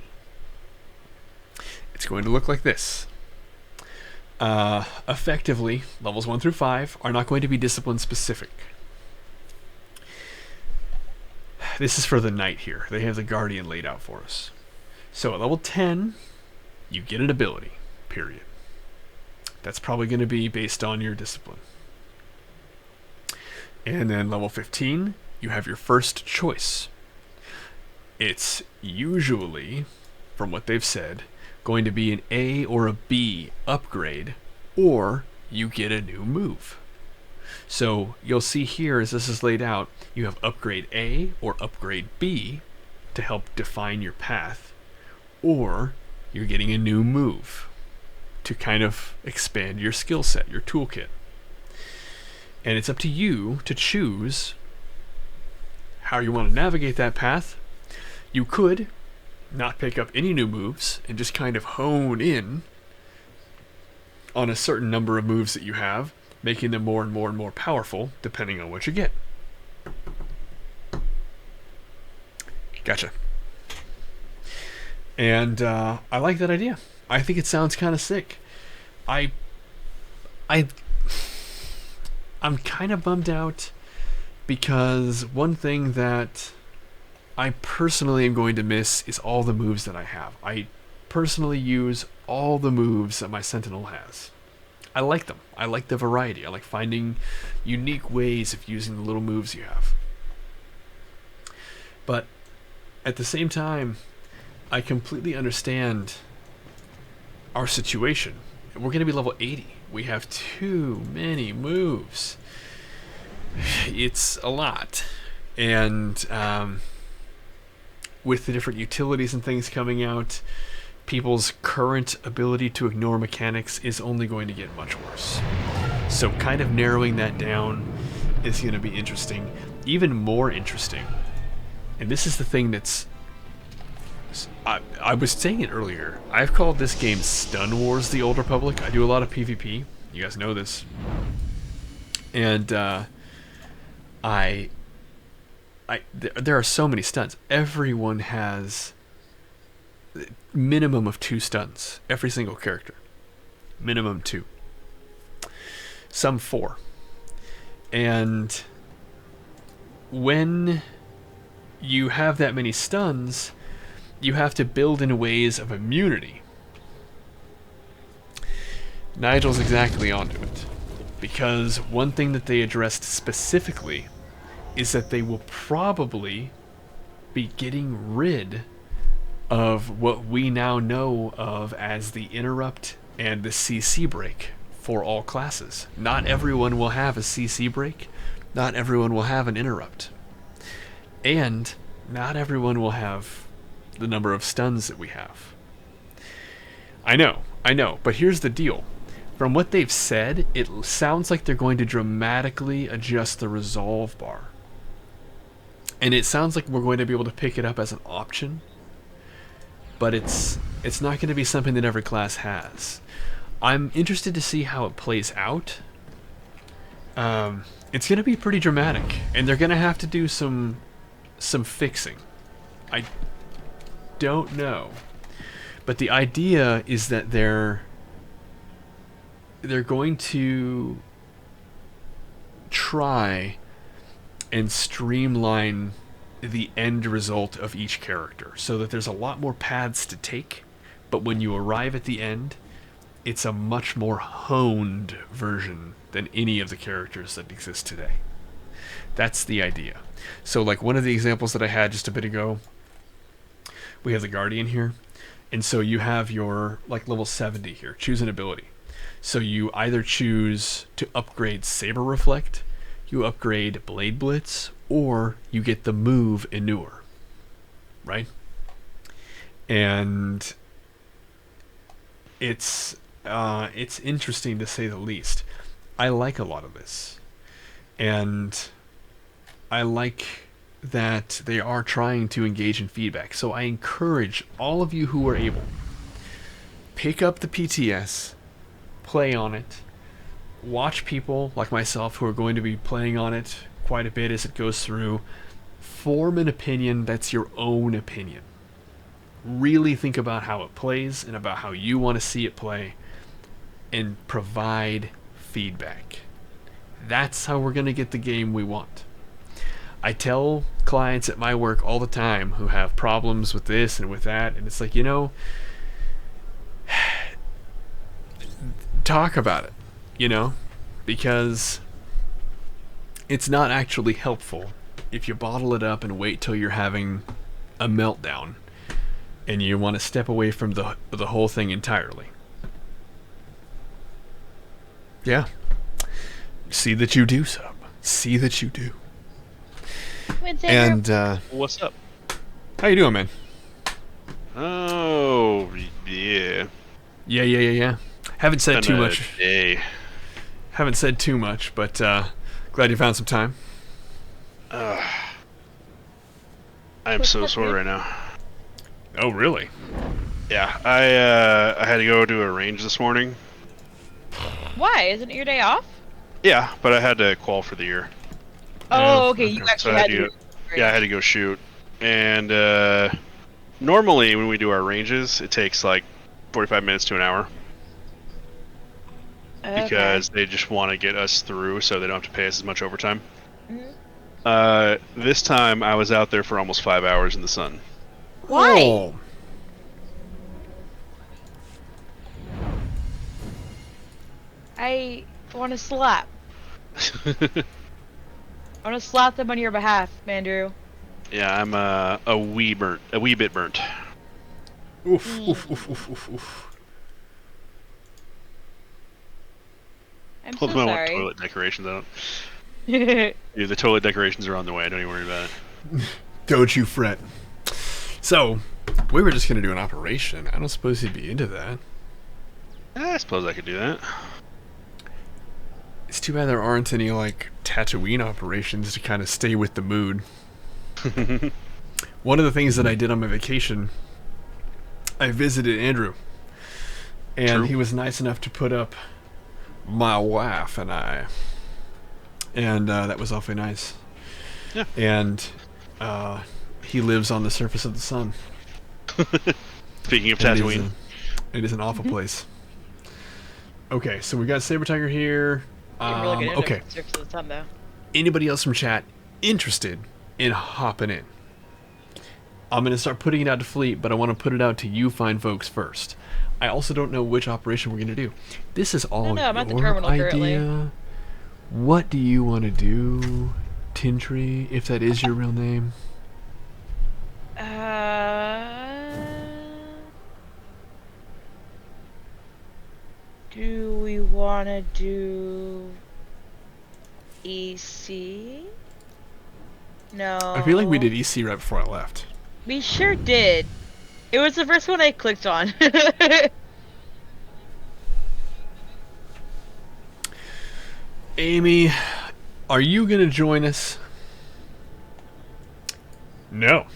it's going to look like this. Effectively, levels 1 through 5 are not going to be discipline specific. This is for the Knight here. They have the Guardian laid out for us. So at level 10, you get an ability, period. That's probably going to be based on your discipline. And then level 15, you have your first choice. It's usually, from what they've said, going to be an A or a B upgrade, or you get a new move. So you'll see here, as this is laid out, you have upgrade A or upgrade B to help define your path, or you're getting a new move to kind of expand your skill set, your toolkit. And it's up to you to choose how you want to navigate that path. You could not pick up any new moves and just kind of hone in on a certain number of moves that you have, making them more and more and more powerful depending on what you get. Gotcha. And I like that idea. I think it sounds kind of sick. I'm kind of bummed out because one thing that I personally am going to miss is all the moves that I have. I personally use all the moves that my Sentinel has. I like them. I like the variety. I like finding unique ways of using the little moves you have. But at the same time, I completely understand our situation. We're going to be level 80. We have too many moves. It's a lot. And with the different utilities and things coming out, people's current ability to ignore mechanics is only going to get much worse. So kind of narrowing that down is going to be interesting. Even more interesting, and this is the thing that's... I was saying it earlier, I've called this game Stun Wars the Old Republic. I do a lot of PvP. You guys know this. And there are so many stuns. Everyone has minimum of 2 stuns. Every single character. Minimum 2. Some 4. And when you have that many stuns, you have to build in ways of immunity. Nigel's exactly onto it. Because one thing that they addressed specifically is that they will probably be getting rid of what we now know of as the interrupt and the CC break for all classes. Not everyone will have a CC break. Not everyone will have an interrupt. And not everyone will have the number of stuns that we have. I know, but here's the deal. From what they've said, it sounds like they're going to dramatically adjust the resolve bar. And it sounds like we're going to be able to pick it up as an option, but it's not going to be something that every class has. I'm interested to see how it plays out. It's going to be pretty dramatic, and they're going to have to do some fixing. I don't know, but the idea is that they're going to try and streamline the end result of each character so that there's a lot more paths to take, but when you arrive at the end, it's a much more honed version than any of the characters that exist today. That's the idea. So like one of the examples that I had just a bit ago, we have the Guardian here, and so you have your like level 70 here, choose an ability. So you either choose to upgrade Saber Reflect, you upgrade Blade Blitz, or you get the move Inure, right? And it's interesting to say the least. I like a lot of this, and I like that they are trying to engage in feedback. So I encourage all of you who are able, pick up the PTS, play on it, watch people like myself who are going to be playing on it quite a bit as it goes through, form an opinion that's your own opinion. Really think about how it plays and about how you want to see it play, and provide feedback. That's how we're going to get the game we want. I tell clients at my work all the time who have problems with this and with that, and it's like, you know, talk about it, you know, because it's not actually helpful if you bottle it up and wait till you're having a meltdown and you want to step away from the whole thing entirely. Yeah. See that you do, sub. See that you do. What's Andrew? And What's up? how you doing, man? Oh, yeah. Yeah. Haven't said too much. Day. Haven't said too much, but glad you found some time. I'm so sore right now. Oh, really? Yeah, I had to go do a range this morning. Why? Isn't it your day off? Yeah, but I had to qual for the year. Oh, okay. You okay. actually So I had had to. to, yeah, I had to go shoot. And normally when we do our ranges, it takes like 45 minutes to an hour because they just want to get us through so they don't have to pay us as much overtime. This time I was out there for almost 5 hours in the sun. Why? Oh. I want to slap. I want to slap them on your behalf, Andrew. Yeah, I'm a wee bit burnt. Oof. I'm so Although I want sorry. toilet decorations, I don't. Yeah, the toilet decorations are on the way. Don't even worry about it. Don't you fret. So, we were just gonna do an operation. I don't suppose he'd be into that. I suppose I could do that. It's too bad there aren't any, like, Tatooine operations to kind of stay with the mood. One of the things that I did on my vacation, I visited Andrew. And True. he was nice enough to put up my wife and I. And that was awfully nice. Yeah. And he lives on the surface of the sun. Speaking of And Tatooine, it is an awful place. Okay, so we got Saber Tiger here. You're really good Okay. surface of the sun, though. Anybody else from chat interested in hopping in? I'm going to start putting it out to Fleet, but I want to put it out to you fine folks first. I also don't know which operation we're going to do. This is all No, I'm at the your terminal idea. currently. What do you want to do, Tintry, if that is your real name? Do we want to do EC? No. I feel like we did EC right before I left. We sure did. It was the first one I clicked on. Amy, are you going to join us? No.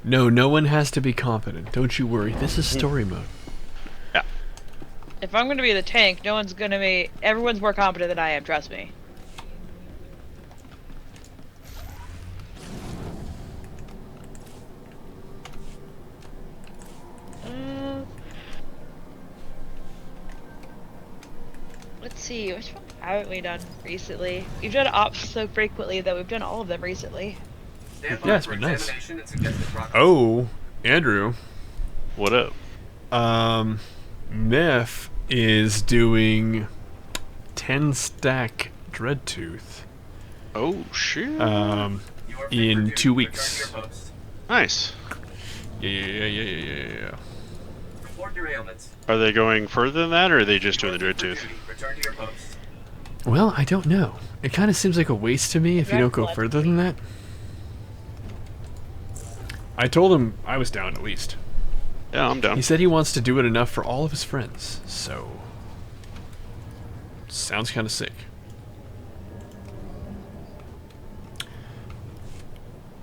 No one has to be competent. Don't you worry. This is story mode. If I'm gonna be the tank, no one's gonna be. Everyone's more competent than I am. Trust me. Let's see. Which one haven't we done recently? We've done ops so frequently that we've done all of them recently. Yeah, it's been nice. Oh, Andrew. what up? Meth is doing 10 stack Dreadtooth Oh shit! in 2 weeks. Nice. Yeah. Report your ailments. Are they going further than that, or are they just doing the dread tooth? Return to your post. Well, I don't know. It kind of seems like a waste to me if you don't go further than that. I told him I was down at least. Yeah, I'm down. He said he wants to do it enough for all of his friends, so... Sounds kind of sick.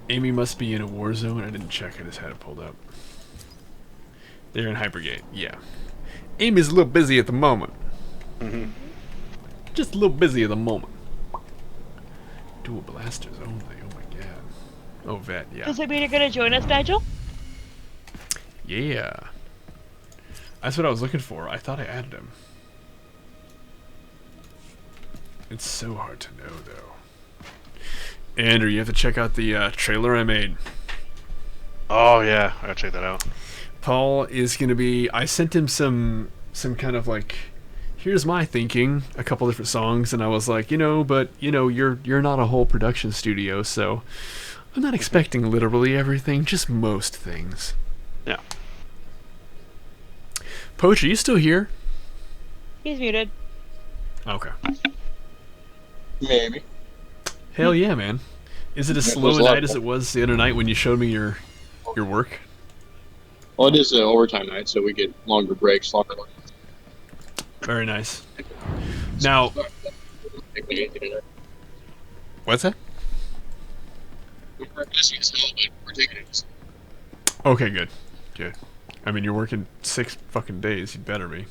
Amy must be in a war zone. I didn't check. I just had it pulled up. They're in Hypergate, yeah. Amy's a little busy at the moment. Just a little busy at the moment. Dual blasters only. Oh my god. Oh, vet, yeah. Does it mean you're gonna join us, Nigel? Yeah. That's what I was looking for. I thought I added him. It's so hard to know, though. Andrew, you have to check out the trailer I made. Oh yeah, I gotta check that out. Paul is going to be... I sent him some kind of like... Here's my thinking. A couple different songs. And I was like, but, you're not a whole production studio, so... I'm not expecting literally everything, just most things. Yeah. Poach, are you still here? He's muted. Okay. Maybe. Hell yeah, man. Is it as There's slow a a lot night of- as it was the other night when you showed me your work? Well, it is an overtime night, so we get longer breaks, longer lunch. Very nice. Now, what's that? We're busy as hell, but we're taking it. Okay, good. Good. I mean, you're working 6 fucking days. You'd better be.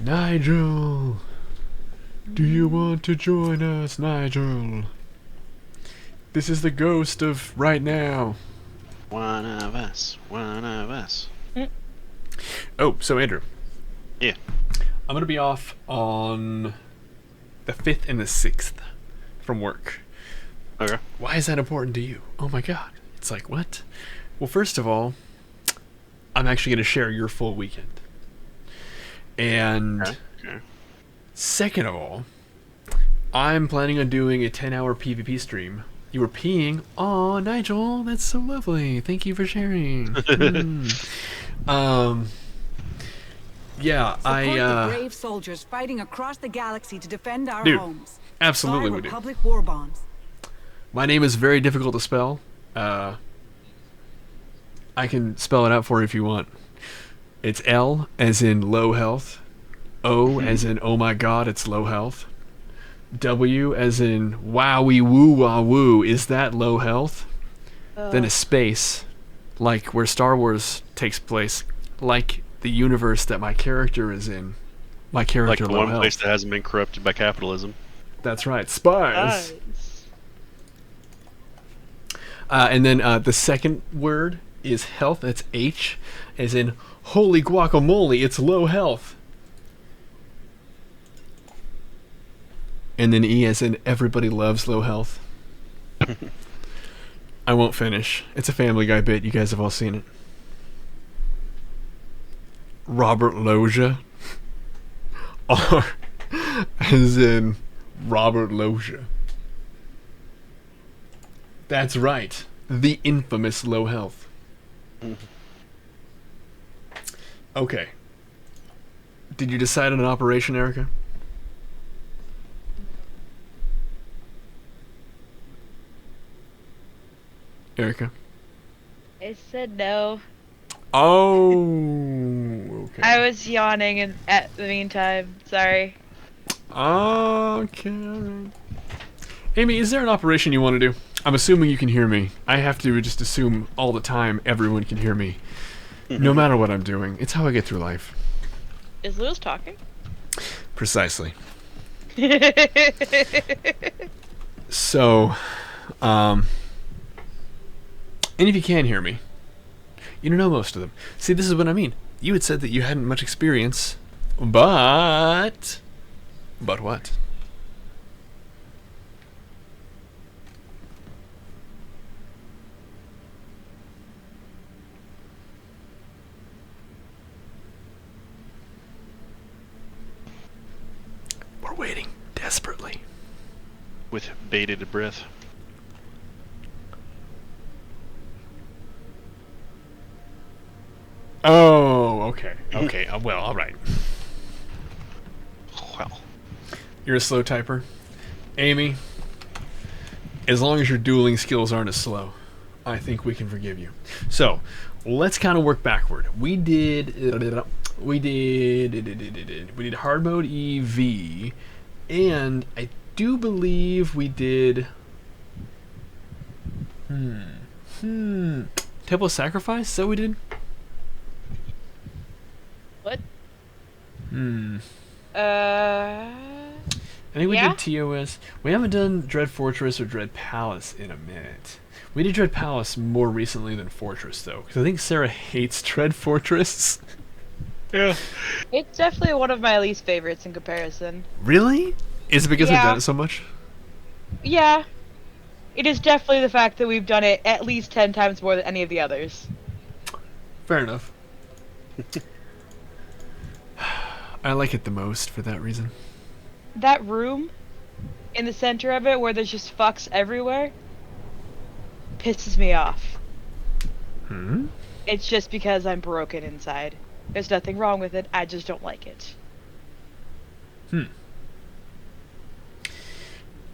Nigel! Do you want to join us, Nigel? This is the ghost of right now. One of us. One of us. Oh, so Andrew. Yeah. I'm gonna be off on the 5th and the 6th from work. Okay. Why is that important to you? Oh my god. It's like, what? Well, first of all, I'm actually gonna share your full weekend. And Okay. second of all, I'm planning on doing a 10-hour PvP stream. You were peeing. Aw, Nigel, that's so lovely. Thank you for sharing. Yeah, Support the I brave soldiers fighting across the galaxy to defend our Dude, homes. absolutely Buy we do. Republic war bonds. My name is very difficult to spell. I can spell it out for you if you want. It's L as in low health. O as in oh my god, it's low health. W as in wowie woo wah woo, is that low health? Then a space, like where Star Wars takes place, like the universe that my character is in. My Like character the low one health. place that hasn't been corrupted by capitalism. That's right, spies. Nice. And then the second word is health. That's H, as in holy guacamole, it's low health. And then E as in everybody loves low health. I won't finish. It's a Family Guy bit. You guys have all seen it. Robert Loggia. R as in Robert Loggia. That's right. The infamous low health. Okay. Did you decide on an operation, Erica? Erica? I said no. Oh, okay. I was yawning at the meantime. Sorry. Okay, alright. Amy, is there an operation you want to do? I'm assuming you can hear me. I have to just assume all the time everyone can hear me. No matter what I'm doing. It's how I get through life. Is Lewis talking? Precisely. So, and if you can hear me, you don't know most of them. See, this is what I mean. You had said that you hadn't much experience, but what? We're waiting desperately. With bated breath. Oh, okay. Okay, well, alright. Well. You're a slow typer. Amy, as long as your dueling skills aren't as slow, I think we can forgive you. So, let's kind of work backward. We did hard mode EV, and I do believe we did Temple of Sacrifice. So we did. What? I think we Yeah? did TOS. We haven't done Dread Fortress or Dread Palace in a minute. We did Dread Palace more recently than Fortress, though, because I think Sarah hates Dread Fortress. Yeah. It's definitely one of my least favorites in comparison. Really? Is it because we've Yeah. done it so much? Yeah. It is definitely the fact that we've done it at least 10 times more than any of the others. Fair enough. I like it the most for that reason. That room in the center of it where there's just fucks everywhere pisses me off. It's just because I'm broken inside. There's nothing wrong with it. I just don't like it.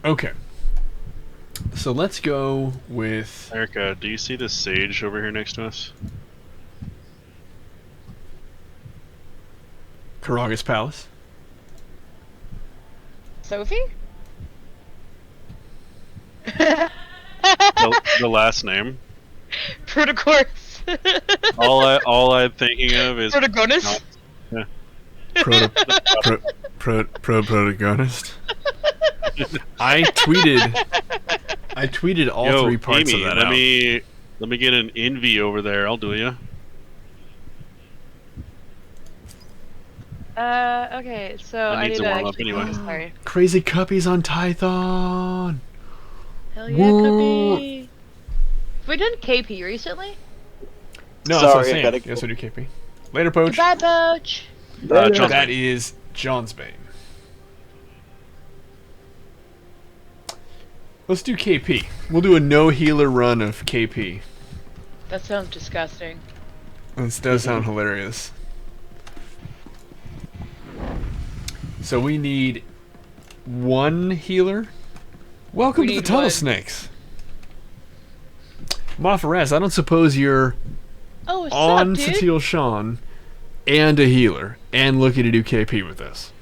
Okay. So let's go with... Erica, do you see this sage over here next to us? Karaga's Palace. Sophie? The last name. Protocourse. All I'm thinking of is Protagonist? Protagonist. I tweeted all three parts Amy, of that let out. me get an envy over there. I'll do ya. Okay, so I needs need a to warm-up actually... anyway. Sorry. Crazy Cuppies on Tython. Hell yeah, Woo. Cuppy. Have we done KP recently? No, Sorry, that's I what I'm gotta saying. Yes, we do KP. Later, Poach. Goodbye, Poach. John's That Bane. is John's Bane. Let's do KP. We'll do a no healer run of KP. That sounds disgusting. This does sound hilarious. So we need one healer. Welcome We to the need Tunnel one. Snakes. Mofaraz, I don't suppose you're Oh, what's on up, dude? Satil Sean and a healer and looking to do KP with us.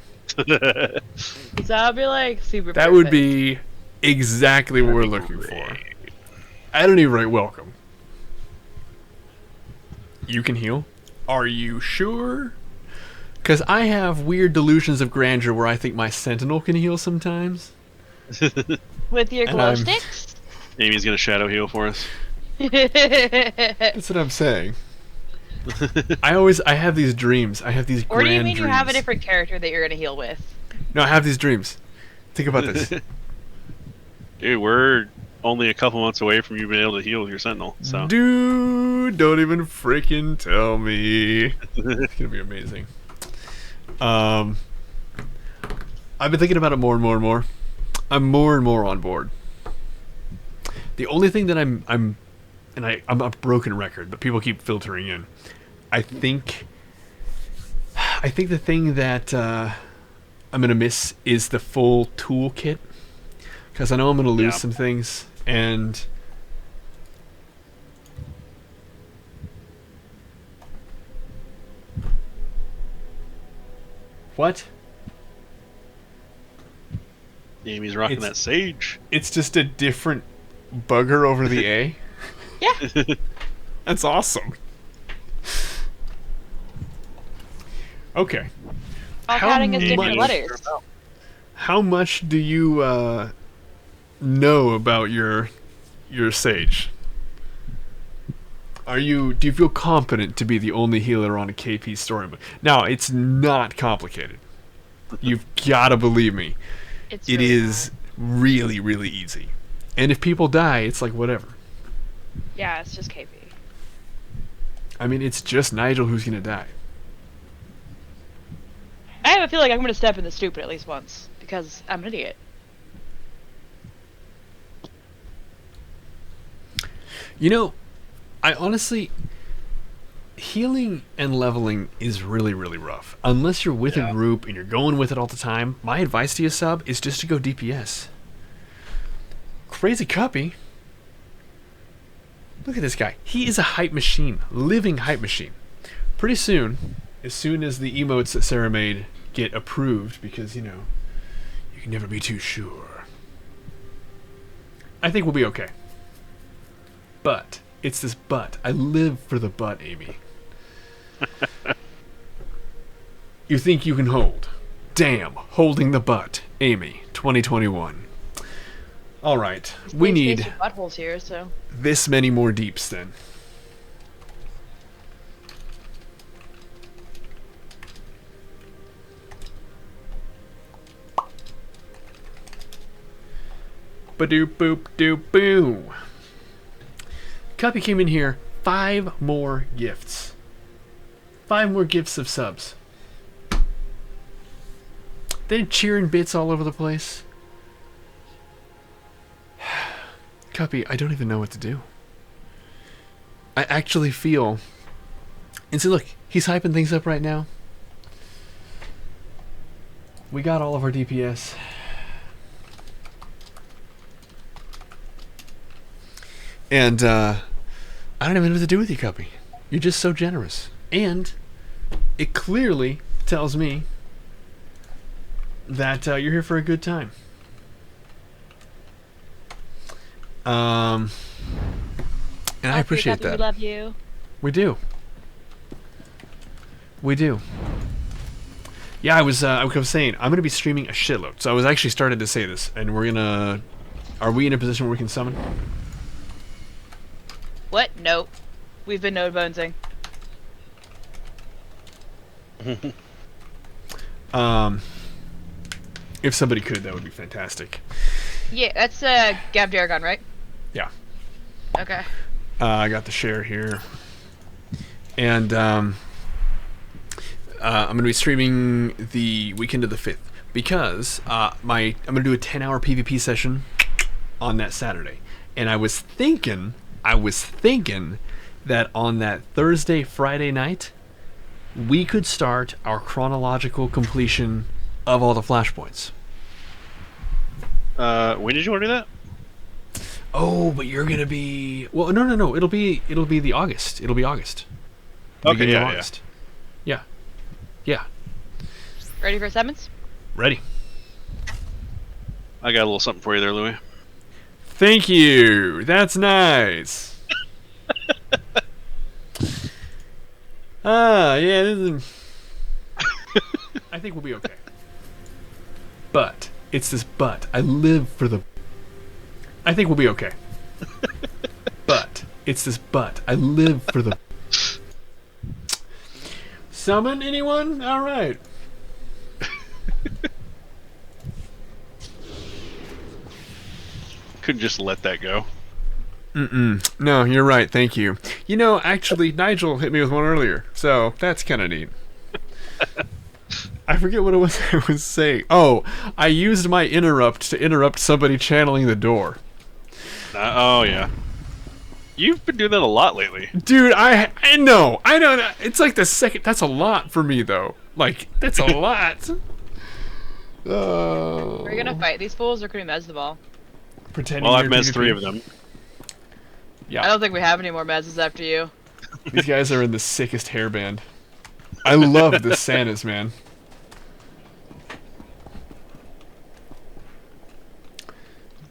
So I'll be like super That would perfect. be exactly what we're looking for. I don't even write welcome. You can heal? Are you sure? Because I have weird delusions of grandeur where I think my sentinel can heal sometimes. With your And glow I'm- sticks? Amy's gonna shadow heal for us. That's what I'm saying. I have these dreams. I have these Or do grand you mean dreams. you have a different character that you're gonna heal with? No, I have these dreams. Think about this. Dude, we're only a couple months away from you being able to heal with your sentinel. So Dude, don't even freaking tell me. It's gonna be amazing. I've been thinking about it more and more and more. I'm more and more on board. The only thing that I'm a broken record, but people keep filtering in. I think the thing that I'm gonna miss is the full toolkit, because I know I'm gonna lose some things, and what? Amy's rocking It's- that sage. It's just a different bugger over the A. Yeah. That's awesome. Okay. All How counting as different much- letters. How much do you know about your sage? Do you feel competent to be the only healer on a KP storybook? Now, it's not complicated. You've got to believe me. It's It really is really, really easy. And if people die, it's like whatever. Yeah, it's just KP. I mean, it's just Nigel who's going to die. I have a feeling I'm gonna step in the stupid at least once because I'm an idiot. You know, I honestly... Healing and leveling is really, really rough. Unless you're with a group and you're going with it all the time, my advice to you, sub, is just to go DPS. Crazy Cuppy. Look at this guy. He is a hype machine. Living hype machine. Pretty soon, as soon as the emotes that Sarah made get approved, because, you know, you can never be too sure, I think we'll be okay. But, it's this but. I live for the but, Amy. You think you can hold. Damn, holding the butt. Amy, 2021. Alright, we Space need Station buttholes here, so this many more deeps then. Ba-doop boop doop boo. Cuppy came in here. 5 more gifts. 5 more gifts of subs. Then cheering bits all over the place. Cuppy, I don't even know what to do. I actually feel And see, look, he's hyping things up right now. We got all of our DPS. And I don't even know what to do with you, Cuppy. You're just so generous. And it clearly tells me that you're here for a good time. And I appreciate that. We love you. We do. We do. Yeah, I was saying, I'm going to be streaming a shitload. So I was actually starting to say this, and we're going to... Are we in a position where we can summon? What? Nope. We've been node bonesing. If somebody could, that would be fantastic. Yeah, that's Gav Daragon, right? Yeah. Okay. I got the share here. And I'm going to be streaming the weekend of the 5th because I'm going to do a 10-hour PvP session on that Saturday. And I was thinking that on that Thursday, Friday night, we could start our chronological completion of all the flashpoints. When did you want to do that? Oh, but you're gonna be... Well, no. It'll be the August. It'll be August. Okay, Beginning of yeah. August. Yeah. Ready for summons? Ready. I got a little something for you there, Louis. Thank you. That's nice. Yeah. This is... I think we'll be okay. But it's this but. I live for the... I think we'll be okay. But it's this but. I live for the... Summon anyone? All right. Couldn't just let that go. No, you're right. Thank you. You know, actually, Nigel hit me with one earlier, so that's kind of neat. I forget what it was I was saying. Oh, I used my interrupt to interrupt somebody channeling the door. Oh, yeah. You've been doing that a lot lately. Dude, I know. It's like the second... That's a lot for me, though. Like, that's a lot. Are you gonna fight these fools, or can we mez the ball? Pretending Well, I've you're mezzed PvP. 3 of them. Yeah. I don't think we have any more mezzes after you. These guys are in the sickest hairband. I love the Santas, man.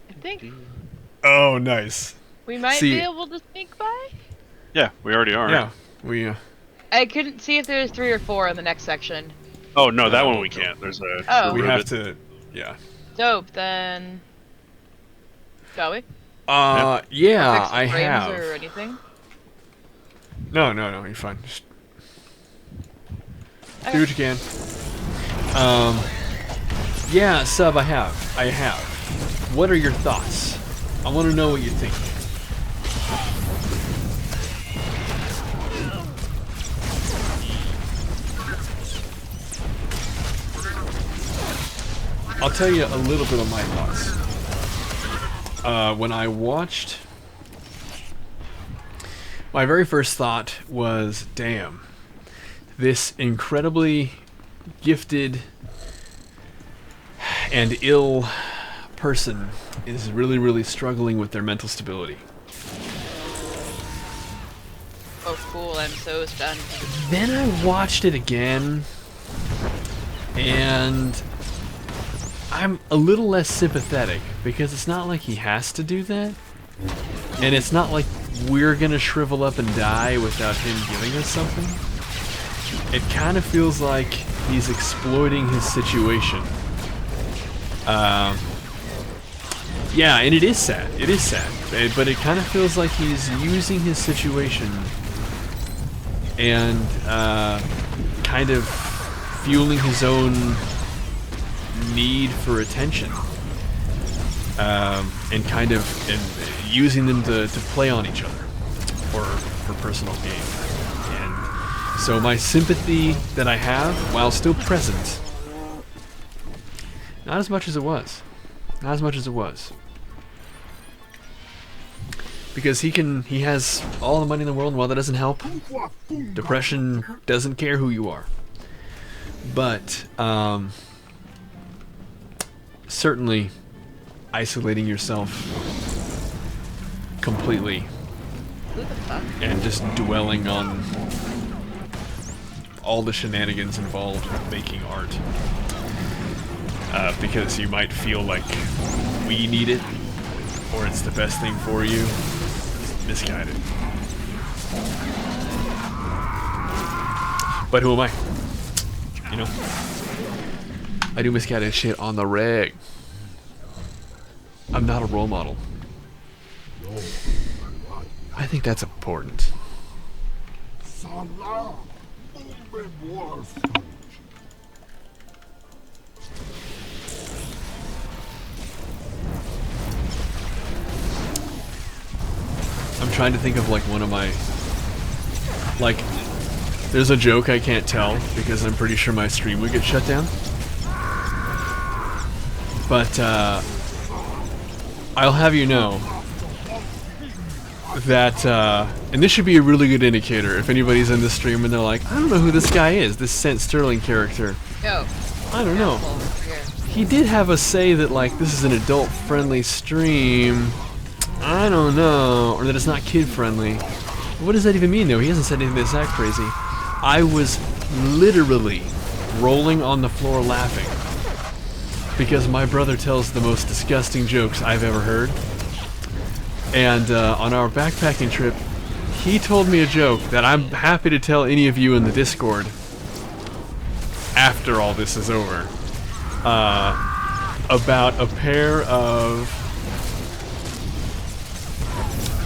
I think Oh, nice. we might See- be able to sneak by. Yeah, we already are. Yeah, we... I couldn't see if there's 3 or 4 in the next section. Oh, no, that one we can't. There's a... Oh. we rivet. have to... Yeah. Dope, then... Shall we? Yeah, Fix the I frames have. or anything? No, you're fine. Just Okay. do what you can. Yeah, Sub, I have. What are your thoughts? I want to know what you think. I'll tell you a little bit of my thoughts. When I watched... My very first thought was, damn, this incredibly gifted and ill person is really, really struggling with their mental stability. Oh, cool, I'm so stunned. Then I watched it again, and I'm a little less sympathetic, because it's not like he has to do that, and it's not like we're gonna shrivel up and die without him giving us something. It kind of feels like he's exploiting his situation. Yeah, and it is sad. It is sad. But it kind of feels like he's using his situation and kind of fueling his own need for attention. And kind of using them to play on each other for personal gain. And so my sympathy that I have, while still present, not as much as it was. Not as much as it was. because he has all the money in the world, and while that doesn't help, depression doesn't care who you are. But certainly isolating yourself completely Who the fuck? and just dwelling on all the shenanigans involved with making art, because you might feel like we need it or it's the best thing for you. It's misguided. But who am I? You know, I do misguided shit on the reg. I'm not a role model. I think that's important. I'm trying to think of like one of my, like, there's a joke I can't tell because I'm pretty sure my stream would get shut down. But I'll have you know that, and this should be a really good indicator if anybody's in the stream and they're like, I don't know who this guy is, this SentSterling character. Yo. I don't know. He did have a say that like this is an adult-friendly stream. I don't know, or that it's not kid-friendly. What does that even mean though? He hasn't said anything that's that crazy. I was literally rolling on the floor laughing because my brother tells the most disgusting jokes I've ever heard. And on our backpacking trip, he told me a joke that I'm happy to tell any of you in the Discord after all this is over, about a pair of,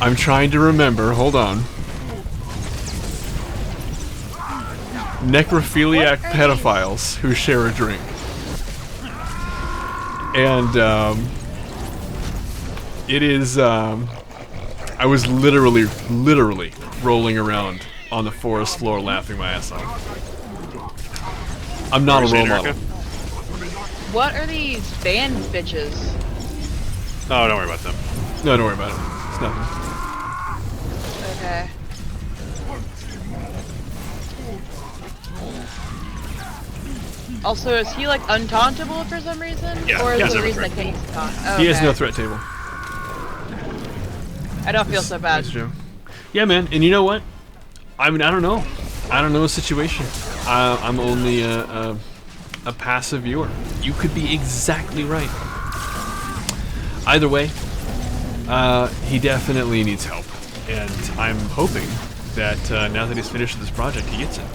I'm trying to remember, hold on, necrophiliac pedophiles who share a drink. And it is, I was literally rolling around on the forest floor laughing my ass off. I'm not a role model. What are these band bitches? Oh, don't worry about them. No, don't worry about it. It's nothing. Okay. Also, is he like untauntable for some reason? Yeah, or he is has the no reason that threat. Kenny's taunt? Oh, He has okay. no threat table. I don't feel so bad. That's true. Yeah, man. And you know what? I mean, I don't know. I don't know the situation. I'm only a passive viewer. You could be exactly right. Either way, he definitely needs help. And I'm hoping that now that he's finished with this project, he gets it.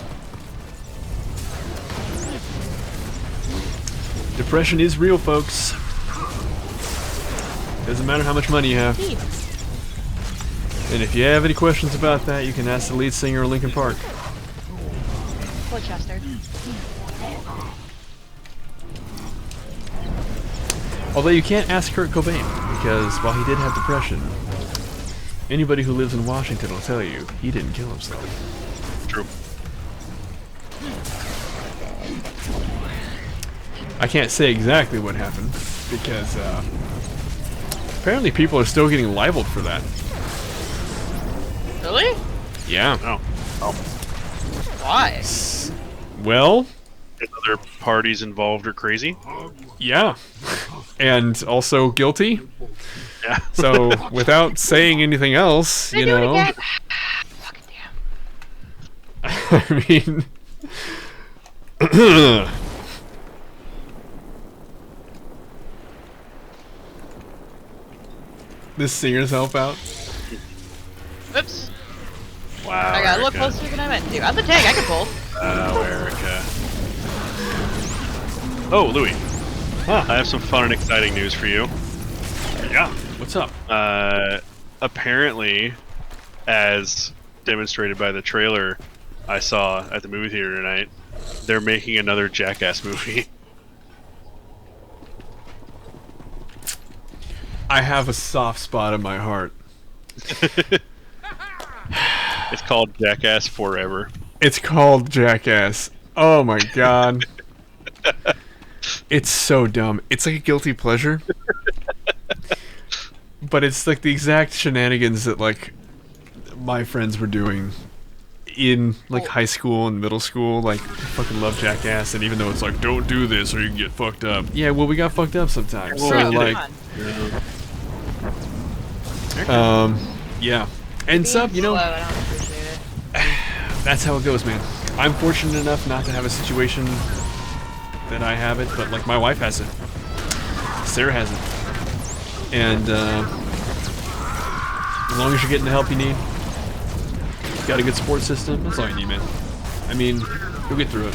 Depression is real, folks. Doesn't matter how much money you have. And if you have any questions about that, you can ask the lead singer of Linkin Park. Poor Chester. Although you can't ask Kurt Cobain, because while he did have depression, anybody who lives in Washington will tell you he didn't kill himself. True. I can't say exactly what happened, because apparently people are still getting libeled for that. Really? Yeah. Oh. Why? Well, If other parties involved are crazy. yeah. And also guilty. Yeah. So, without saying anything else, you Did I do it know. again? Fucking damn. I mean. This singer's help out. Oops. Wow. I got a little Erica. closer than I meant to. I'm the tank, I can pull. Oh, Erica. Oh, Louis. Huh. I have some fun and exciting news for you. Yeah. What's up? Apparently, as demonstrated by the trailer I saw at the movie theater tonight, they're making another Jackass movie. I have a soft spot in my heart. It's called Jackass Forever. It's called Jackass. Oh my god. It's so dumb. It's like a guilty pleasure. but it's like the exact shenanigans that like my friends were doing in like high school and middle school. Like, fucking love Jackass, and even though it's like, don't do this or you can get fucked up. Yeah, well, we got fucked up sometimes. So like, yeah. And sub, you know, Slow, I don't appreciate it. that's how it goes, man. I'm fortunate enough not to have a situation that I have it, but like my wife has it, Sarah has it, and as long as you're getting the help you need, got a good support system, that's all you need, man. I mean, you'll get through it.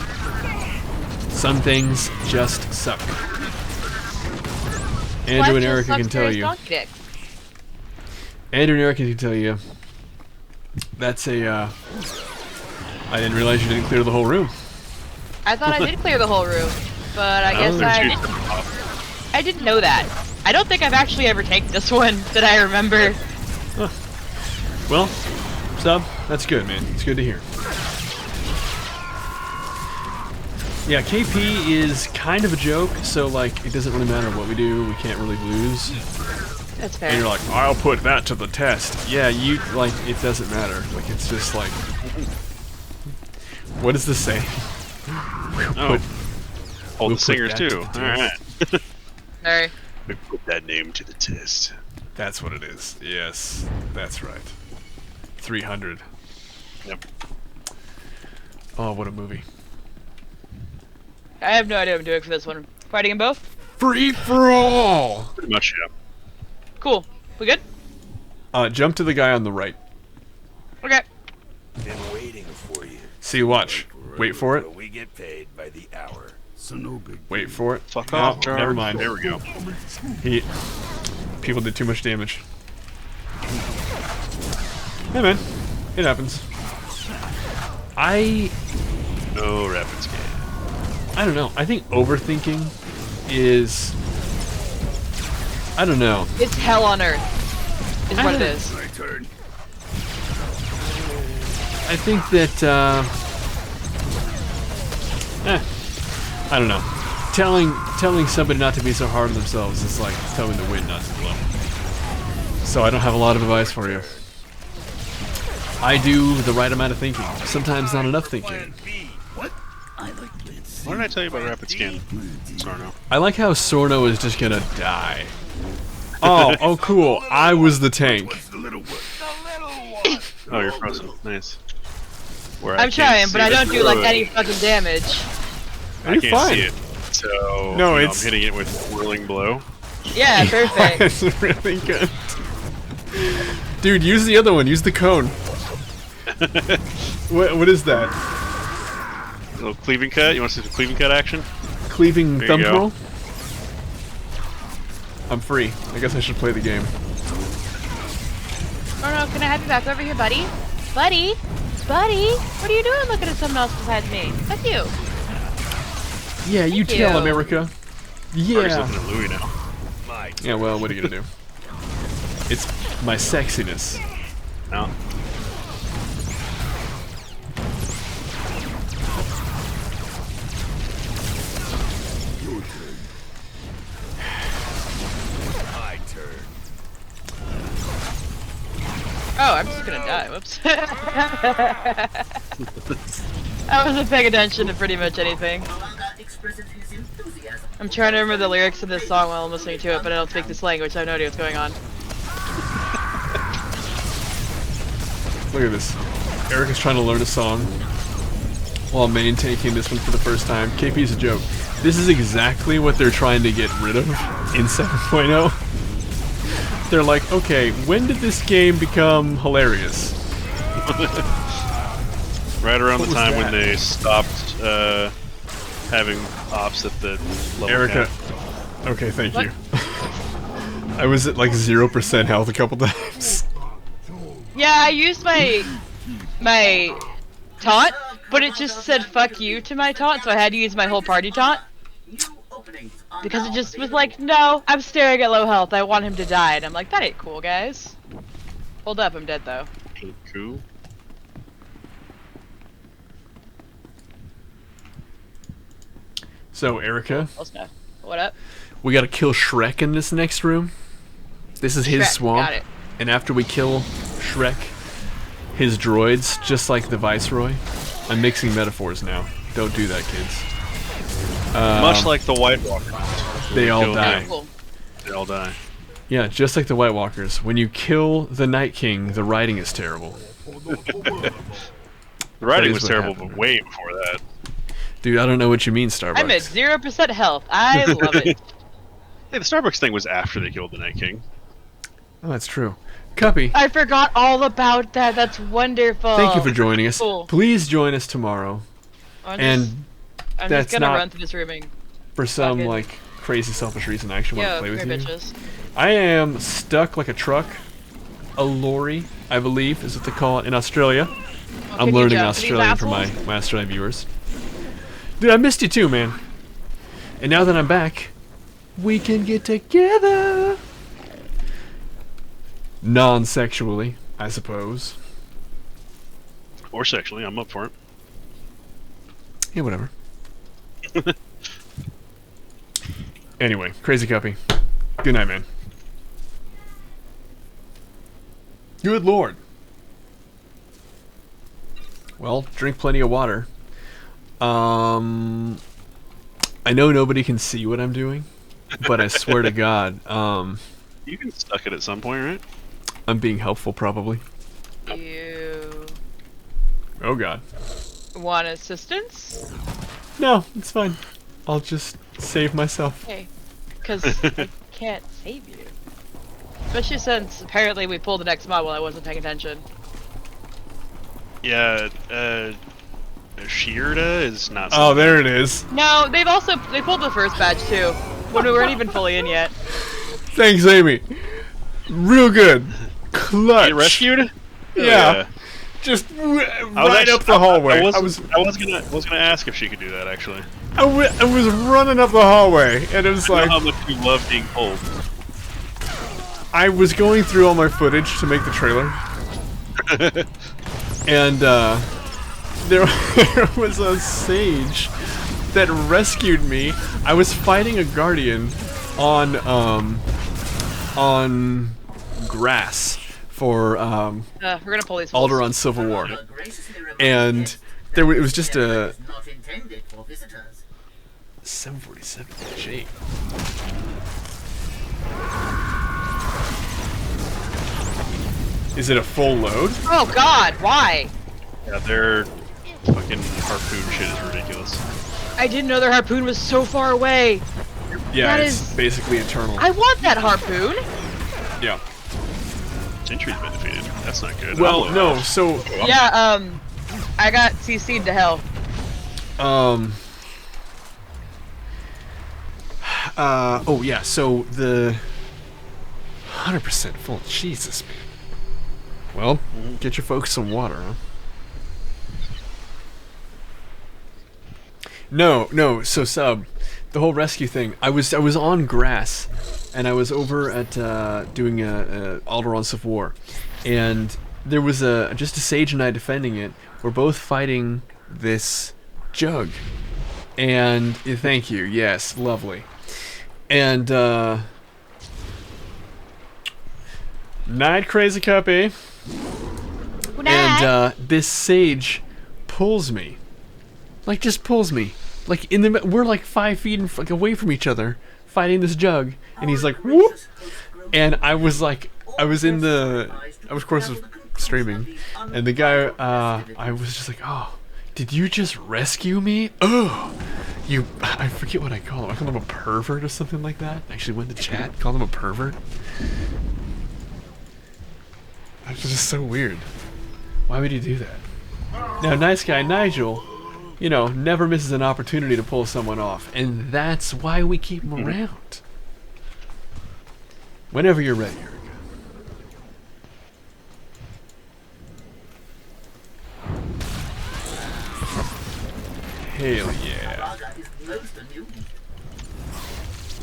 Some things just suck. Andrew and Erica can tell you. Andrew and Erica can tell you. That's a. I didn't realize you didn't clear the whole room. I thought I did clear the whole room, but I guess I didn't know that. I don't think I've actually ever taken this one that I remember. Huh. Well, sub, that's good, man. It's good to hear. Yeah, KP is kind of a joke, so like it doesn't really matter what we do. We can't really lose. That's fair. And you're like, I'll put that to the test. Yeah, you like it doesn't matter. Like it's just like, what does this say? Oh, all the singers too. All right. Sorry. We put that name to the test. That's what it is. Yes, that's right. 300. Yep. Oh, what a movie. I have no idea what I'm doing for this one. Fighting in both? Free for all. Pretty much, yeah. Cool. We good? Jump to the guy on the right. Okay. Been waiting for you. See, watch. Wait for it. We get paid by the hour. So no big. Wait for it. Fuck Oh, off, Charles. never mind. There we go. People did too much damage. Hey man, it happens. No rapid scan. I don't know. I think overthinking is. I don't know. It's hell on earth. Is what it is. My turn. I think that. I don't know. Telling somebody not to be so hard on themselves is like telling the wind not to blow. So I don't have a lot of advice for you. I do the right amount of thinking. Sometimes not enough thinking. What? What did I tell you about rapid scan? Sorno. I like how Sorno is just gonna die. Oh, cool. I was the tank. Oh, you're frozen. Nice. Where I'm trying, but I don't do like any fucking damage. I can't fine. see it. So No, you know, it's- I'm hitting it with whirling blow. Yeah, perfect. That's really good. Dude, use the other one. Use the cone. What is that? A little cleaving cut. You want to see the cleaving cut action? Cleaving There thumb you go. twirl? I'm free. I guess I should play the game. Oh no, can I have you back over here, buddy? Buddy? Buddy? What are you doing looking at someone else besides me? Fuck you. Yeah, you Thank tell you. America. Artie's Yeah. looking at Louis now. Yeah, well, what are you gonna do? It's my sexiness. No. My turn. Oh, I'm just gonna die. Whoops. I wasn't paying attention to pretty much anything. I'm trying to remember the lyrics of this song while I'm listening to it, but I don't speak this language, so I have no idea what's going on. Look at this. Erica's trying to learn a song while main tanking this one for the first time. KP's a joke. This is exactly what they're trying to get rid of in 7.0. They're like, okay, when did this game become hilarious? Right around What the was time that? when they stopped having ops at the level Erica. cap. Okay, thank What? you. I was at like 0% health a couple times. Yeah, I used my taunt, but it just said fuck you to my taunt, so I had to use my whole party taunt. Because it just was like, no, I'm staring at low health, I want him to die, and I'm like, that ain't cool, guys. Hold up, I'm dead though. Cool. So, Erica, What up? we gotta kill Shrek in this next room. This is his Shrek, swamp. got it. And after we kill Shrek, his droids, just like the Viceroy. I'm mixing metaphors now. Don't do that, kids. Much like the White Walkers. They all die. Beautiful. They all die. Yeah, just like the White Walkers. When you kill the Night King, the writing is terrible. The writing is was what terrible, happened. but way before that. Dude, I don't know what you mean, Starbucks. I'm at 0% health. I love it. Hey, the Starbucks thing was after they killed the Night King. Oh, that's true. Cuppy, I forgot all about that. That's wonderful. thank you for joining us. Cool. Please join us tomorrow. I'm And I'm that's just gonna not run through this rooming. for some, Fuck it. like, crazy selfish reason I actually want Yo, to play come with here, you. bitches. I am stuck like a truck. A lorry, I believe, is what they call it in Australia. Well, I'm can you learning jump to these Australian for my assholes? Australian viewers. Dude, I missed you too, man. And now that I'm back, we can get together. Non-sexually, I suppose. Or sexually, I'm up for it. Yeah, whatever. Anyway, Crazy Cuppy. Good night, man. Good lord. Well, drink plenty of water. I know nobody can see what I'm doing, but I swear to God, You can suck it at some point, right? I'm being helpful probably. You Oh God. want assistance? No, it's fine. I'll just save myself. Okay. Because I can't save you. Especially since apparently we pulled the next mod while I wasn't paying attention. Yeah, Sheerda is not. Oh, there it is. No, they pulled the first badge too, when we weren't even fully in yet. Thanks, Amy. Real good. Clutch. Get rescued? Yeah. Just right up the hallway. I was gonna ask if she could do that actually. I was running up the hallway, and it was I like know how much you love being pulled. I was going through all my footage to make the trailer, and there was a sage that rescued me. I was fighting a guardian on grass for We're gonna pull these fools. Alderaan Civil War, and it was just a 747 J. Is it a full load? Oh God, why? Yeah, their fucking harpoon shit is ridiculous. I didn't know their harpoon was so far away. Yeah, That it's is- basically eternal. I want that harpoon. Yeah. Sentry's been defeated. That's not good. Well, I'll no. So, Yeah, I got CC'd to hell. oh yeah. So the 100% full. Jesus, man. Well, get your folks some water, huh? No. So sub, the whole rescue thing. I was on grass, and I was over at doing a Alderaan Civil War, and there was just a sage and I defending it. We're both fighting this jug, and thank you. Yes, lovely. And night, Crazy Cuppy. And this sage pulls me, like just pulls me, like we're like 5 feet away from each other, fighting this jug, and he's like whoop, and I was of course streaming, and the guy, I was just like, oh, did you just rescue me? Oh, I forget what I call him. I call him a pervert or something like that. I actually went to chat, called him a pervert. That's just so weird. Why would you do that? Now, nice guy Nigel, never misses an opportunity to pull someone off, and that's why we keep him around. Whenever you're ready, Erica. Hell yeah.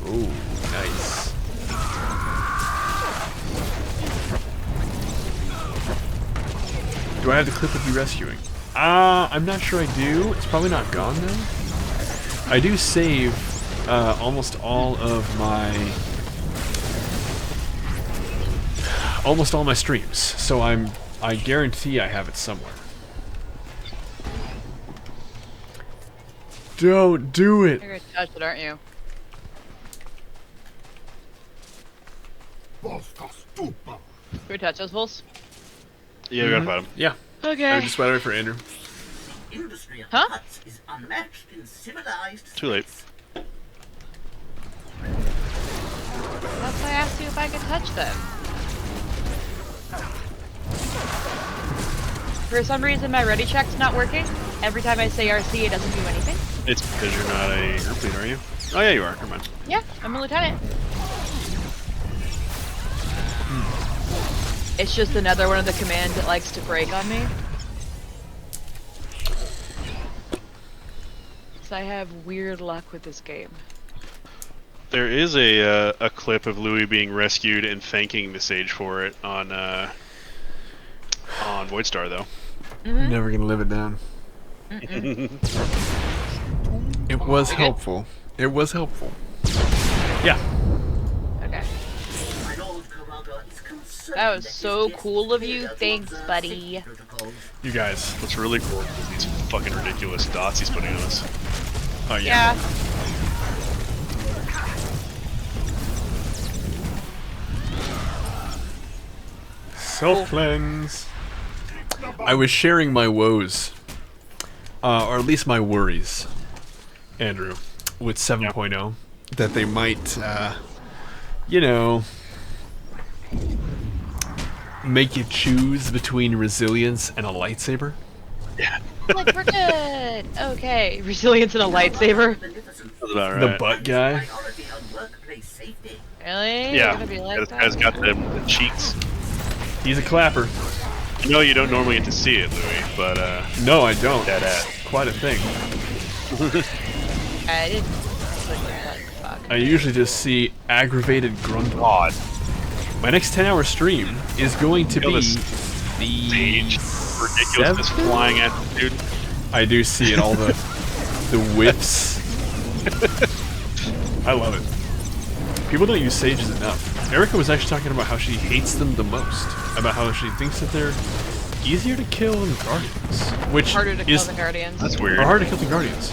Ooh, nice. Do I have the clip of you rescuing? I'm not sure I do. It's probably not gone though. I do save almost all of my almost all my streams, so I guarantee I have it somewhere. Don't do it. You're gonna touch it, aren't you? Can we touch those bulls? Yeah, we gotta fight him. Yeah. Okay. I just wait for Andrew. Industry of Huh? huts is unmatched in civilized Too late. space. That's why I asked you if I could touch them. For some reason, my ready check's not working. Every time I say RC, it doesn't do anything. It's because you're not a group leader, are you? Oh yeah, you are. Never mind. Yeah, I'm a lieutenant. It's just another one of the commands that likes to break on me. So I have weird luck with this game. There is a clip of Louis being rescued and thanking the Sage for it on Voidstar though. Never gonna live it down. It was helpful. It was helpful. Yeah. Okay. That was so cool of you. Thanks, buddy. You guys. What's really cool is these fucking ridiculous dots he's putting on us. Oh yeah. Self cleanse. I was sharing my woes, or at least my worries, Andrew, with 7.0, that they might, you know, make you choose between resilience and a lightsaber. Yeah. Like, we're good. Okay. Resilience and a lightsaber. That's about right. The butt guy. Really? Yeah. You're gonna be like This that? guy's got the cheeks. He's a clapper. I know you don't normally get to see it, Louis, but No, I don't. that ass. Quite a thing. I didn't. Fuck. I usually just see aggravated grunt. God. My next 10-hour stream is going to Feel be this the Sage ridiculousness 7th? flying at the dude. I do see it, all the whiffs. I love it. People don't use sages enough. Erica was actually talking about how she hates them the most. About how she thinks that they're easier to kill than Guardians. Which Harder to kill is than Guardians. That's weird. are harder to kill than Guardians.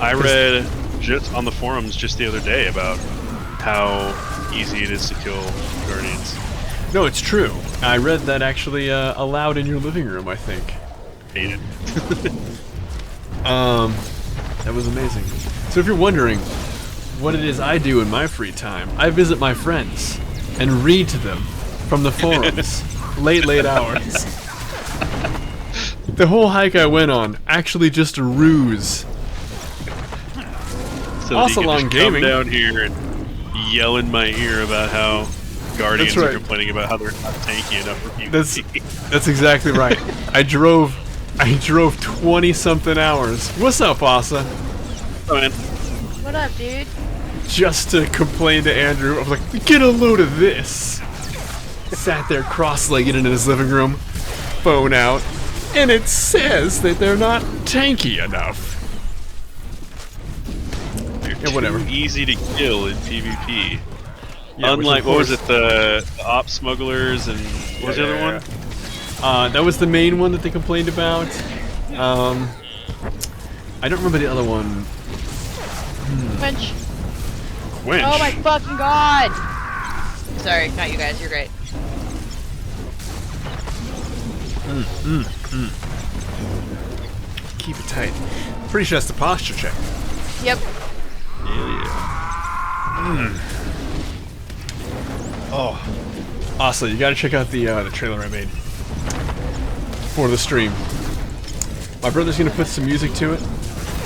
I read just on the forums just the other day about how easy it is to kill Guardians. No, it's true. I read that actually aloud in your living room, I think. Hate it. That was amazing. So if you're wondering what it is I do in my free time, I visit my friends and read to them from the forums, late hours. The whole hike I went on, actually just a ruse. So Also that you long can just gaming. come down here and yell in my ear about how Guardians That's are right. complaining about how they're not tanky enough for PvP. That's exactly right. I drove 20 something hours. What's up, Asa? Oh, man. What up, dude? Just to complain to Andrew. I was like, get a load of this. Sat there cross-legged in his living room, phone out, and it says that they're not tanky enough. They're Yeah, whatever. too easy to kill in PvP. Yeah, Unlike, which, of what was course- it, the op smugglers and what was the other one? That was the main one that they complained about. I don't remember the other one. Quench. Winch. Oh my fucking god! Sorry, not you guys. You're great. Keep it tight. Pretty sure that's the posture check. Yep. Hell yeah. Oh, Asa, you gotta check out the trailer I made for the stream. My brother's gonna put some music to it,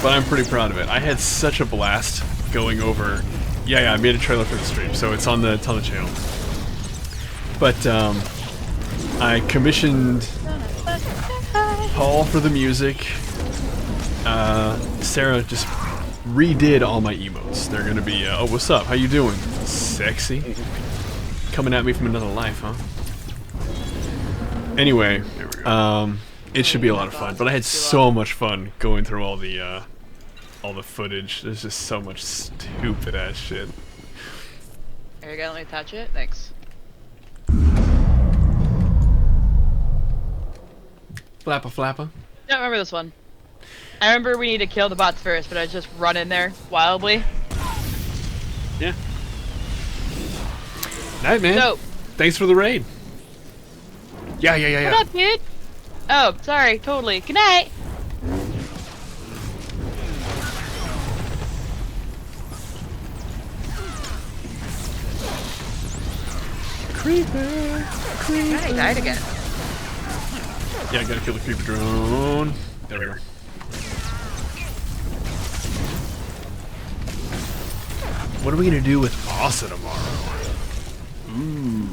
but I'm pretty proud of it. I had such a blast going over. Yeah, I made a trailer for the stream, so it's on the channel. But I commissioned Paul for the music. Sarah just redid all my emotes. They're gonna be, oh, what's up? How you doing? Sexy. Coming at me from another life, huh? Anyway, it should be a lot of fun. But I had so much fun going through all the footage. There's just so much stupid ass shit. Here you go, let me touch it. Thanks. Flappa flappa. Don't remember this one. I remember we need to kill the bots first, but I just run in there wildly. Yeah. Night, man. So, Thanks for the raid. Yeah. what up, dude? Oh, sorry, totally. Good night. Creeper. I died again. Yeah, I gotta kill the creeper drone. There we go. What are we gonna do with Asa tomorrow? Ooh.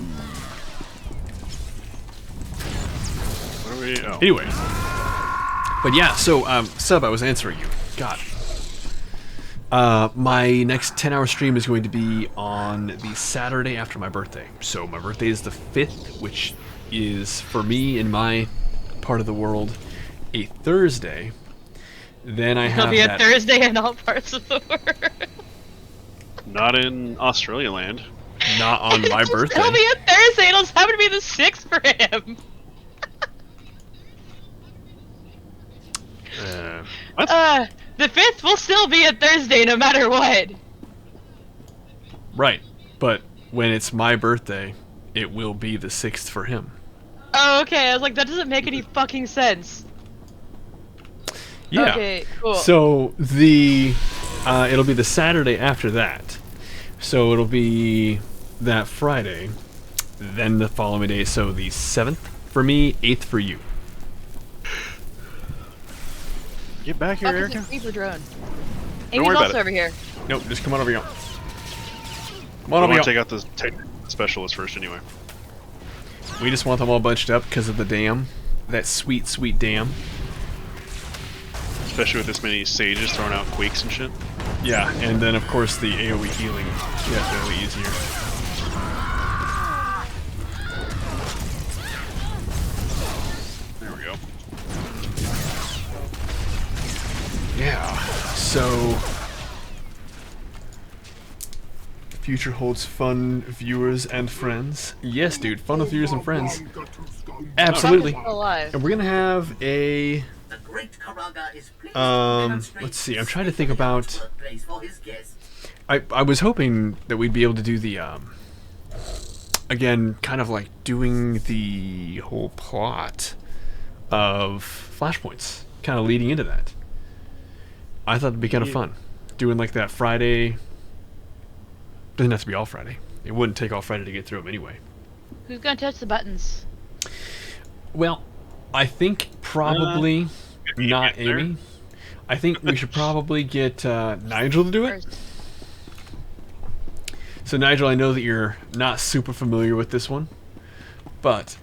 What are we? Oh. Anyway. But yeah, so, Sub, I was answering you. God. My next 10-hour stream is going to be on the Saturday after my birthday. So my birthday is the 5th, which is, for me, in my part of the world, a Thursday. Then I have It'll be a Thursday in all parts of the world. Not in Australia land. Not on my birthday. It'll be a Thursday. It'll just happen to be the 6th for him. What? The 5th will still be a Thursday no matter what. Right, but when it's my birthday, it will be the 6th for him. Oh, okay. I was like, that doesn't make any fucking sense. Yeah. Okay, cool. So it'll be the Saturday after that. So it'll be that Friday, then the following day. So the 7th for me, 8th for you. Get back here, Fuck is Erica. a creeper drone? Don't Amy's worry about also it. over here. Nope, just come on over here. Come I on over want to here. take out the specialist first anyway. We just want them all bunched up because of the dam. That sweet, sweet dam. Especially with this many sages throwing out quakes and shit. Yeah, and then of course the AoE healing definitely easier. There we go. Yeah, so future holds fun viewers and friends. Yes, dude, fun with viewers and friends. Absolutely. Still alive. And we're gonna have a The great Karaga is pleased to demonstrate let's see, I'm his trying to think about workplace for his guests. I was hoping that we'd be able to do the again, kind of like doing the whole plot of Flashpoints, kind of leading into that. I thought it'd be kind of fun. Doing like that Friday. Doesn't have to be all Friday. It wouldn't take all Friday to get through them anyway. Who's gonna touch the buttons? Well, I think probably not Amy. I think we should probably get Nigel to do it. First. So Nigel, I know that you're not super familiar with this one, but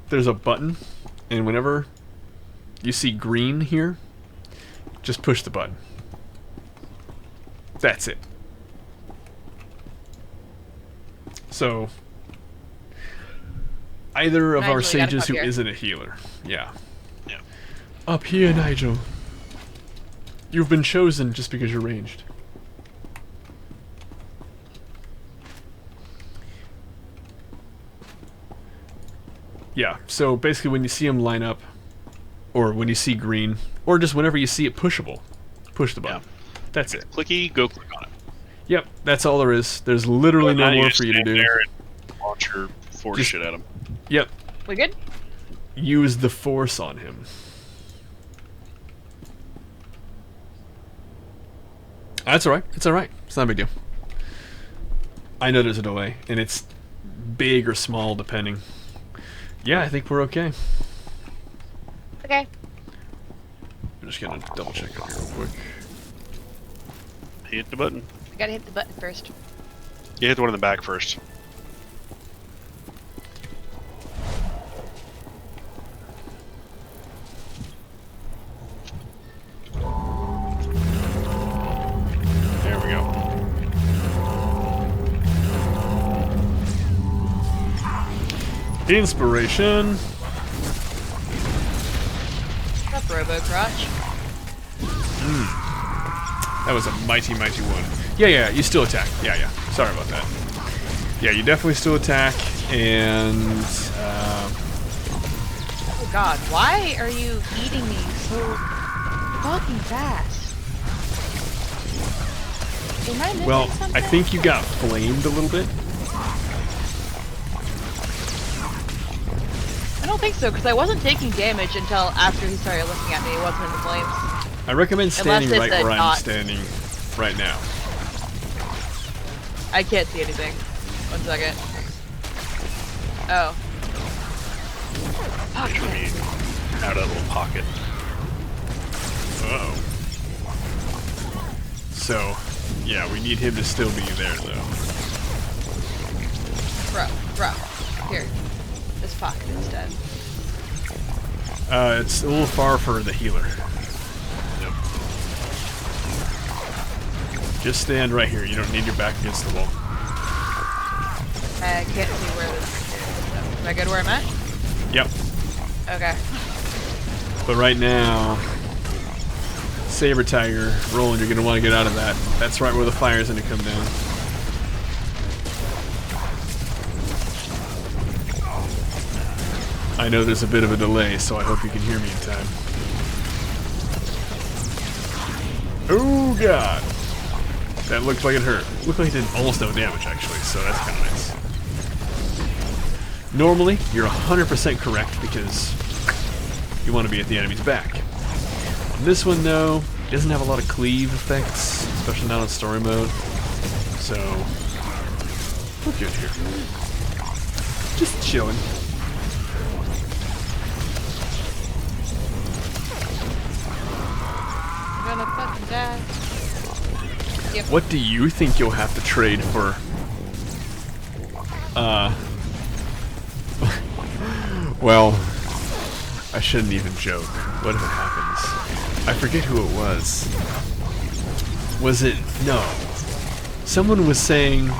there's a button, and whenever you see green here, just push the button. That's it. So, either of our Nigel, you gotta sages come who here. isn't a healer. Yeah. Yeah. Up here, Nigel. You've been chosen just because you're ranged. Yeah, so basically when you see them line up, or when you see green, or just whenever you see it pushable, push the button. That's it. Clicky, go click on it. Yep, that's all there is. There's literally no Now more just for you to stand do. there and launch your force Just- shit at him. Yep, We good? use the force on him. That's alright. It's alright. It's not a big deal. I know there's a delay, and it's big or small depending. Yeah, I think we're okay. Okay. I'm just gonna double check it here real quick. Hit the button. I gotta hit the button first. You hit the one in the back first. There we go. Inspiration. What's up, Robo Crotch? That was a mighty, mighty one. Yeah, you still attack. Yeah. Sorry about that. Yeah, you definitely still attack, and Oh god, why are you eating me so fucking fast? Am I missing well, something? I think you got flamed a little bit. I don't think so, because I wasn't taking damage until after he started looking at me. It wasn't in the flames. I recommend standing Unless right it's a where I'm dot. standing right now. I can't see anything. 1 second. Oh. Fuck Which would it. be out of that little pocket. Uh-oh. So, yeah, we need him to still be there, though. Bro. Here. This pocket instead. It's a little far for the healer. Yep. Just stand right here. You don't need your back against the wall. I can't see where this is. Am I good where I'm at? Yep. Okay. But right now, Saber Tiger, Roland, you're going to want to get out of that. That's right where the fire's going to come down. I know there's a bit of a delay, so I hope you can hear me in time. Oh god! That looked like it hurt. Looked like it did almost no damage, actually, so that's kind of nice. Normally, you're 100% correct because you want to be at the enemy's back. On this one, though, it doesn't have a lot of cleave effects, especially not on story mode. So, we're good here. Just chilling. I'm gonna fucking die. Yep. What do you think you'll have to trade for? Well, I shouldn't even joke. What if it happens? I forget who it was. Was it? No. Someone was saying,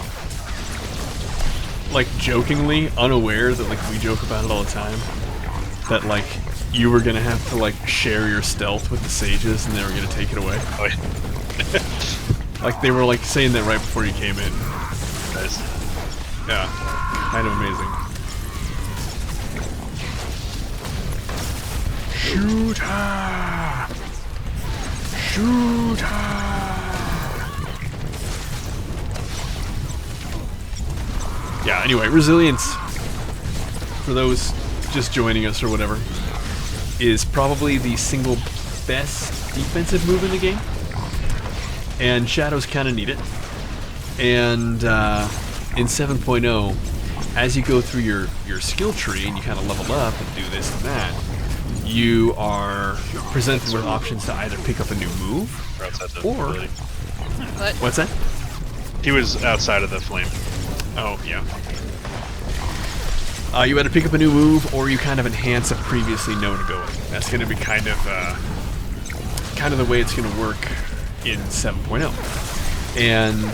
like, jokingly, unaware that, like, we joke about it all the time, that, like, you were gonna have to, like, share your stealth with the sages and they were gonna take it away. Oh, yeah. Like, they were, like, saying that right before you came in. Nice. Yeah. Kind of amazing. Shoot her! Shoot her! Yeah, anyway, resilience, for those just joining us or whatever, is probably the single best defensive move in the game. And shadows kind of need it. And in 7.0, as you go through your skill tree and you kind of level up and do this and that, you are presented with options to either pick up a new move, Or outside the What? what's that? He was outside of the flame. Oh, yeah. You either pick up a new move or you kind of enhance a previously known ability. That's going to be kind of the way it's going to work in 7.0. And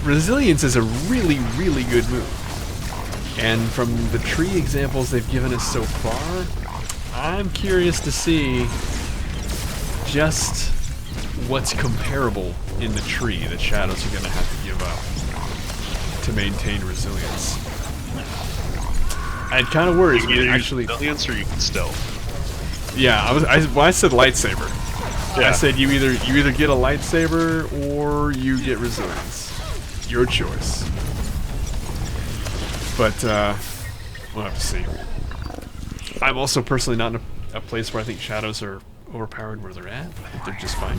resilience is a really, really good move. And from the tree examples they've given us so far, I'm curious to see just what's comparable in the tree that shadows are going to have to give up to maintain resilience. It kind of worries You me, can either actually. use resilience or you can stealth. Yeah, I said lightsaber. Yeah. I said you either get a lightsaber or you get resilience. Your choice. But we'll have to see. I'm also personally not in a place where I think shadows are overpowered where they're at. I think they're just fine.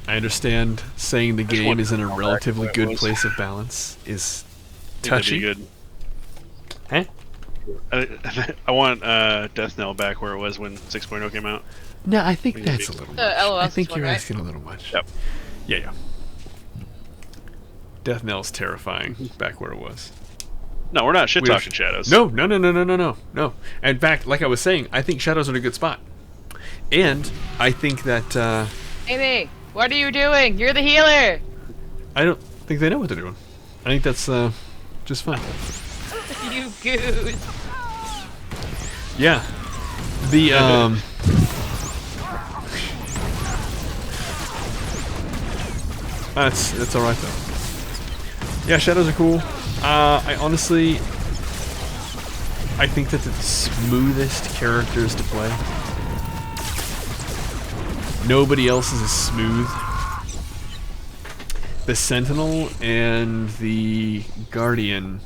I understand saying the game is in a relatively good place of balance is touchy. That'd be Huh? good. I want Death Knell back where it was when 6.0 came out. No, I think that's a little much. LOS I think one, you're right? asking a little much. Yep. Yeah. Death Knell's terrifying back where it was. No, we're not shit We're- talking shadows. No. In fact, like I was saying, I think shadows are in a good spot. And I think that Amy, what are you doing? You're the healer! I don't think they know what they're doing. I think that's just fine. You goose. Yeah. The That's all right though. Yeah, shadows are cool. I honestly, I think that the smoothest characters to play. Nobody else is as smooth. The Sentinel and the Guardian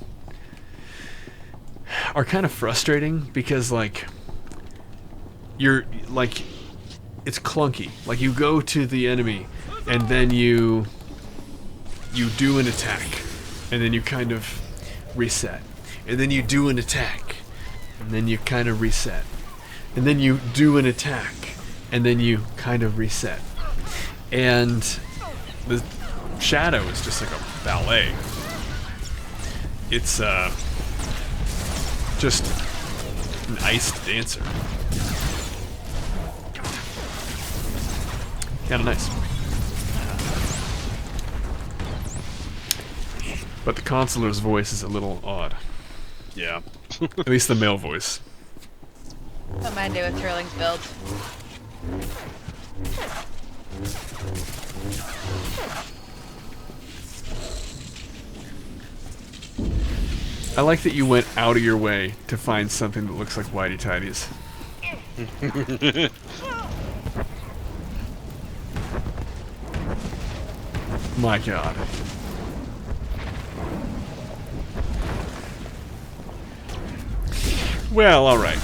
are kind of frustrating because, like, you're, like, it's clunky. Like, you go to the enemy and then you do an attack and then you kind of reset. And then you do an attack and then you kind of reset. And then you do an attack and then you kind of reset. And the Shadow is just like a ballet. It's just an iced dancer. Kinda nice. But the consular's voice is a little odd. Yeah. At least the male voice. Don't mind it with Sterling's build. I like that you went out of your way to find something that looks like Whitey Tidies. My god. Well, alright.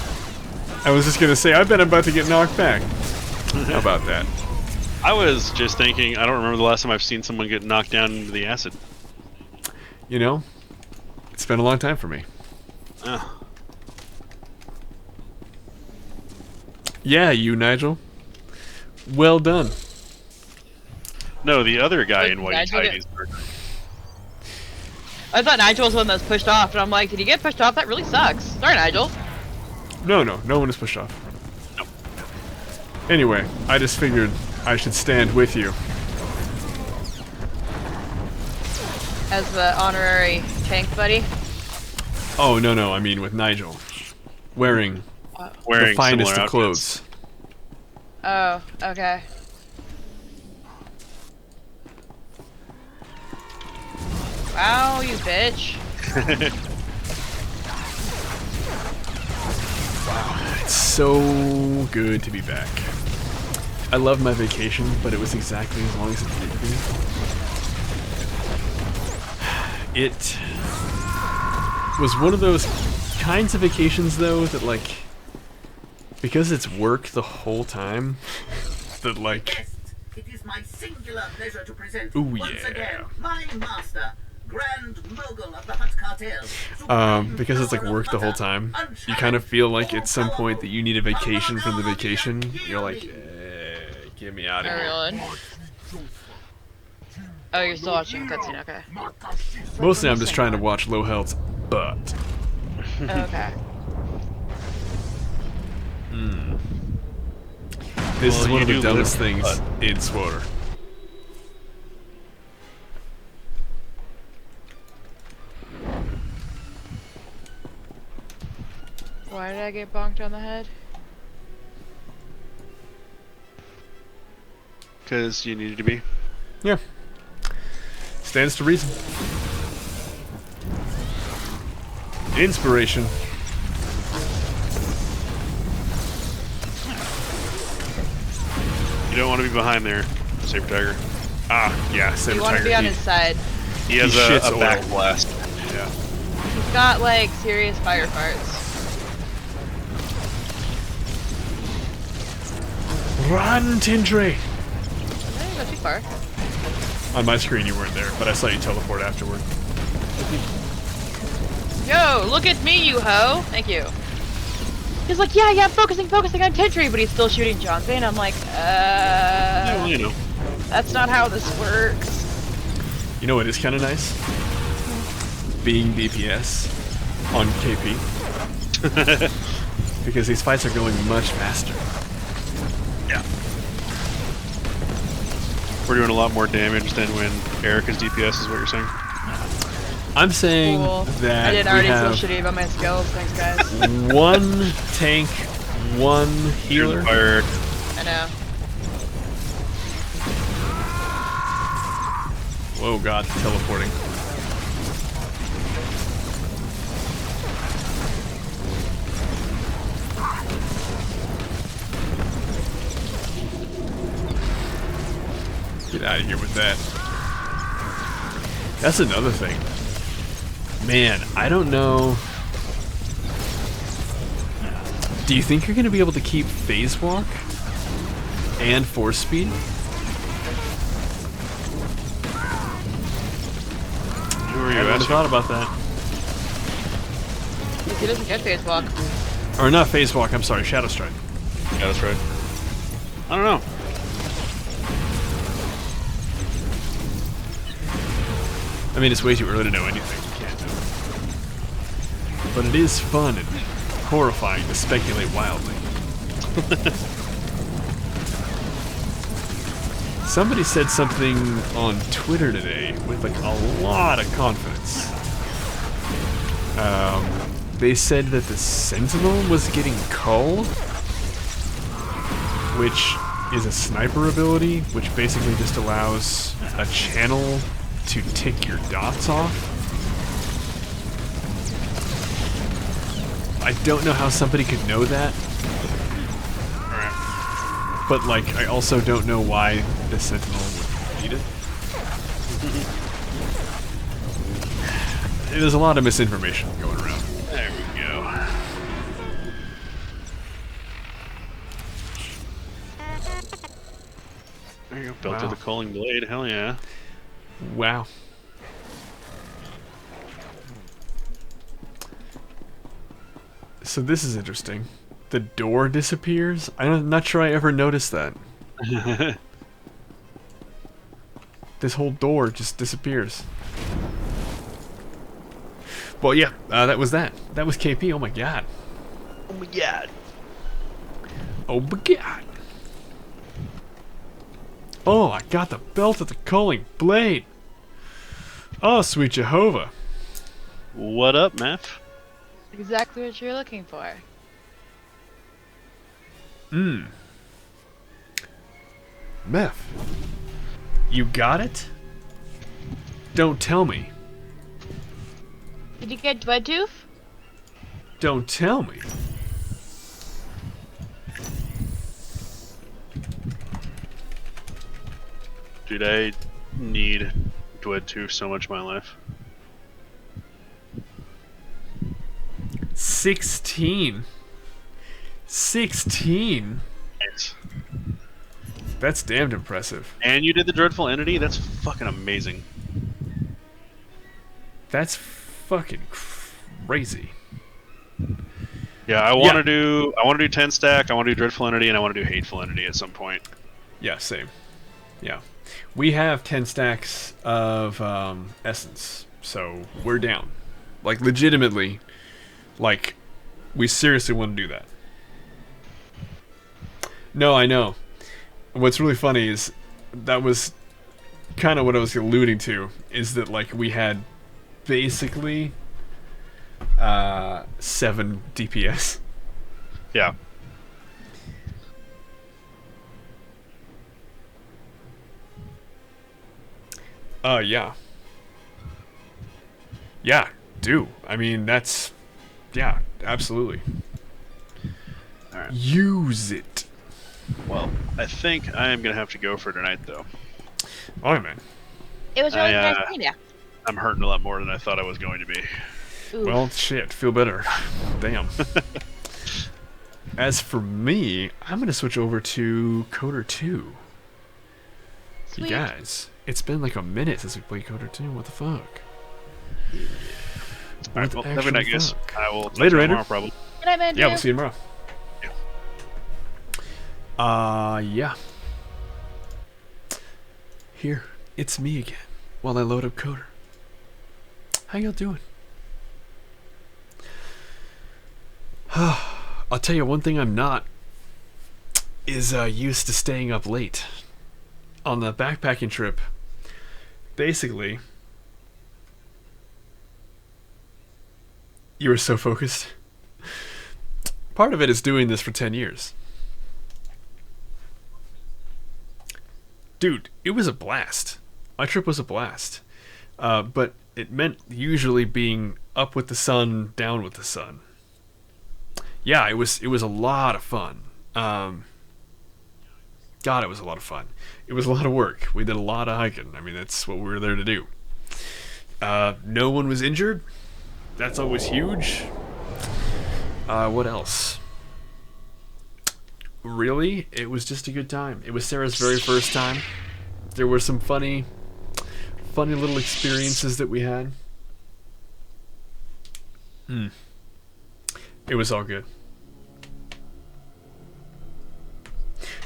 I was just gonna say, I bet I'm about to get knocked back. How about that? I was just thinking, I don't remember the last time I've seen someone get knocked down into the acid. You know, it's been a long time for me. Yeah, you, Nigel. Well done. No, the other guy Wait, in Whitey Nigel Tidies. I thought Nigel was the one that was pushed off, and I'm like, did he get pushed off? That really sucks. Sorry, Nigel. No one is pushed off. No. Anyway, I just figured I should stand with you. As the honorary tank buddy. Oh, no, I mean with Nigel. Wearing the finest similar of clothes. Oh, okay. Wow, you bitch. Wow, it's so good to be back. I love my vacation, but it was exactly as long as it needed to be. It was one of those kinds of vacations, though, that, like, because it's work the whole time, that, like... It is my singular pleasure to present Ooh, once yeah. again my master, Grand Mogul of the Hutt Cartel. Because it's like work the whole time, you kind of feel like at some point that you need a vacation from the vacation. You're like, get me out of here. Everyone. Oh, you're still watching cutscene, okay. Mostly I'm just trying to watch Low Health's butt. Okay. This is Well, one of you the do dumbest live things in SWOTR. Why did I get bonked on the head? Because you needed to be. Yeah. Stands to reason. Inspiration. You don't want to be behind there, Saber Tiger. Ah, yeah, Saber You want to Tiger. be on his side. He has He a shits back oil. blast. Yeah. He's got, like, serious fire farts. Run, Tindray! I didn't go too far. On my screen you weren't there, but I saw you teleport afterward. Yo, look at me, you hoe! Thank you. He's like, yeah, I'm focusing on Tentry, but he's still shooting Johnson. I'm like, Yeah, well, you know. that's not how this works. You know what is kind of nice? Being DPS on KP. Because these fights are going much faster. Yeah. We're doing a lot more damage than when Erica's DPS is what you're saying? I'm saying Cool. that I didn't we already feel have shitty about my skills. Thanks, guys. one tank, one healer. Fire. I know. Whoa, God, teleporting. Get out of here with that. That's another thing. Man, I don't know. Do you think you're going to be able to keep phase walk and force speed? Who are you I haven't asking? thought about that. He doesn't get phase walk. Or not phase walk, I'm sorry, Shadow Strike. Yeah, that's right. I don't know. I mean, it's way too early to know anything. You can't know. But it is fun and horrifying to speculate wildly. Somebody said something on Twitter today with like a lot of confidence. They said that the Sentinel was getting Cull, which is a sniper ability, which basically just allows a channel to tick your dots off. I don't know how somebody could know that. But, like, I also don't know why the Sentinel would need it. There's a lot of misinformation going around. There we go. There you go. Built to Wow. the culling blade. Hell yeah. Wow. So this is interesting. The door disappears? I'm not sure I ever noticed that. This whole door just disappears. Well, yeah, that was that. That was KP. Oh my god. Oh my god. Oh my god. Oh, I got the belt of the culling blade. Oh, sweet Jehovah. What up, Meth? Exactly what you're looking for. Meth. You got it? Don't tell me. Did you get Bloodtooth? Don't tell me. Dude, I need Dwed 2 so much in my life. 16. 16? Nice. That's damned impressive. And you did the Dreadful Entity? That's fucking amazing. That's fucking crazy. Yeah, I want to do 10 stack, I want to do Dreadful Entity, and I want to do Hateful Entity at some point. Yeah, same. Yeah. We have 10 stacks of Essence, so we're down. Like, legitimately, like, we seriously want to do that. No, I know. What's really funny is that was kind of what I was alluding to, is that, like, we had basically 7 DPS. Yeah. Yeah. Yeah, do. I mean, that's... Yeah, absolutely. Alright. Use it. Well, I think I am going to have to go for tonight, though. Alright, man. It was really I, nice meeting you. I'm hurting a lot more than I thought I was going to be. Ooh. Well, shit, feel better. Damn. As for me, I'm going to switch over to Coder 2. Sweet. You guys, it's been like a minute since we played Coder 2. What the fuck? Alright, well, have a good night, guys. I will talk Later, to you later. tomorrow, probably. Good night, man. Yeah, we'll see you tomorrow. Yeah. Yeah. Here, it's me again, while I load up Coder. How y'all doing? I'll tell you one thing I'm not is used to staying up late. On the backpacking trip, basically, you were so focused. Part of it is doing this for 10 years. Dude, it was a blast. My trip was a blast. But it meant usually being up with the sun, down with the sun. Yeah, it was a lot of fun. God, it was a lot of fun. It was a lot of work. We did a lot of hiking. I mean, that's what we were there to do. No one was injured. That's always huge. What else? Really, it was just a good time. It was Sarah's very first time. There were some funny little experiences that we had. It was all good.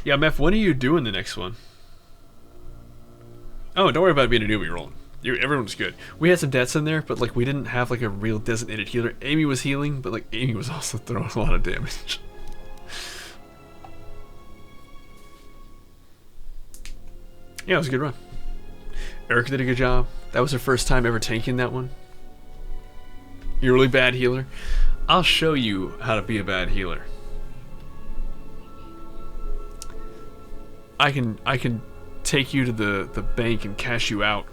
Yeah, Meph, when are you doing the next one? Oh, don't worry about being a newbie rolling. Everyone's good. We had some deaths in there, but like we didn't have like a real designated healer. Amy was healing, but like Amy was also throwing a lot of damage. Yeah, it was a good run. Erica did a good job. That was her first time ever tanking that one. You're a really bad healer. I'll show you how to be a bad healer. I can take you to the bank and cash you out.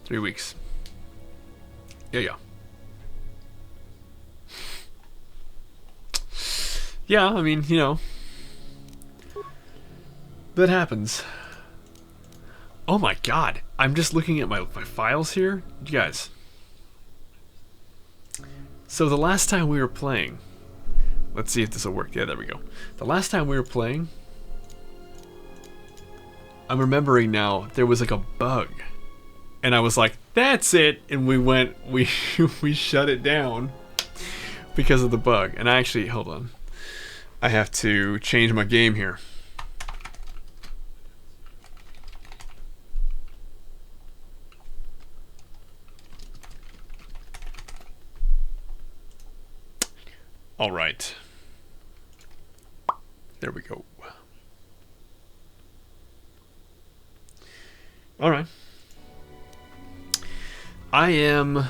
Three weeks. Yeah. Yeah, I mean, you know. That happens. Oh my god. I'm just looking at my files here. You guys. So the last time we were playing... Let's see if this will work. Yeah, there we go. The last time we were playing... I'm remembering now, there was like a bug. And I was like, that's it! And we shut it down because of the bug. And I actually, hold on. I have to change my game here. All right. There we go. All right. I am,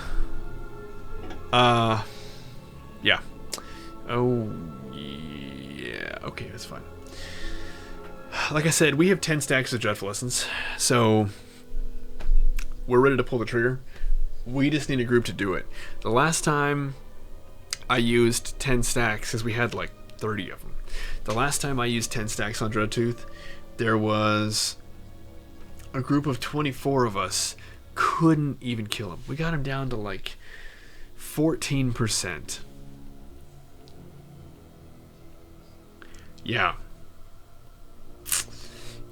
yeah. Oh, yeah. Okay, that's fine. Like I said, we have 10 stacks of Dreadful Essence, so we're ready to pull the trigger. We just need a group to do it. The last time I used 10 stacks, because we had like 30 of them. The last time I used 10 stacks on Dreadtooth, there was a group of 24 of us. Couldn't even kill him. We got him down to like 14%. Yeah.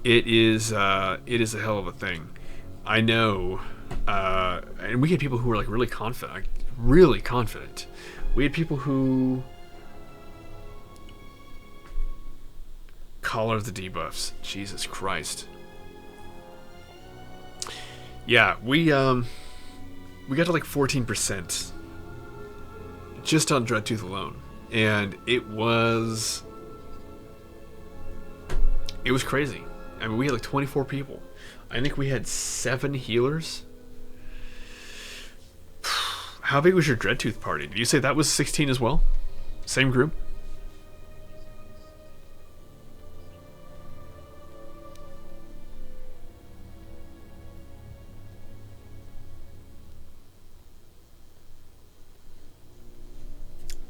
It is a hell of a thing. I know. And we had people who were like really confident. Really confident. We had people who... Collar the debuffs. Jesus Christ. Yeah, we got to like 14% just on Dreadtooth alone, and it was crazy. I mean, we had like 24 people. I think we had 7 healers. How big was your Dreadtooth party? Did you say that was 16 as well? Same group?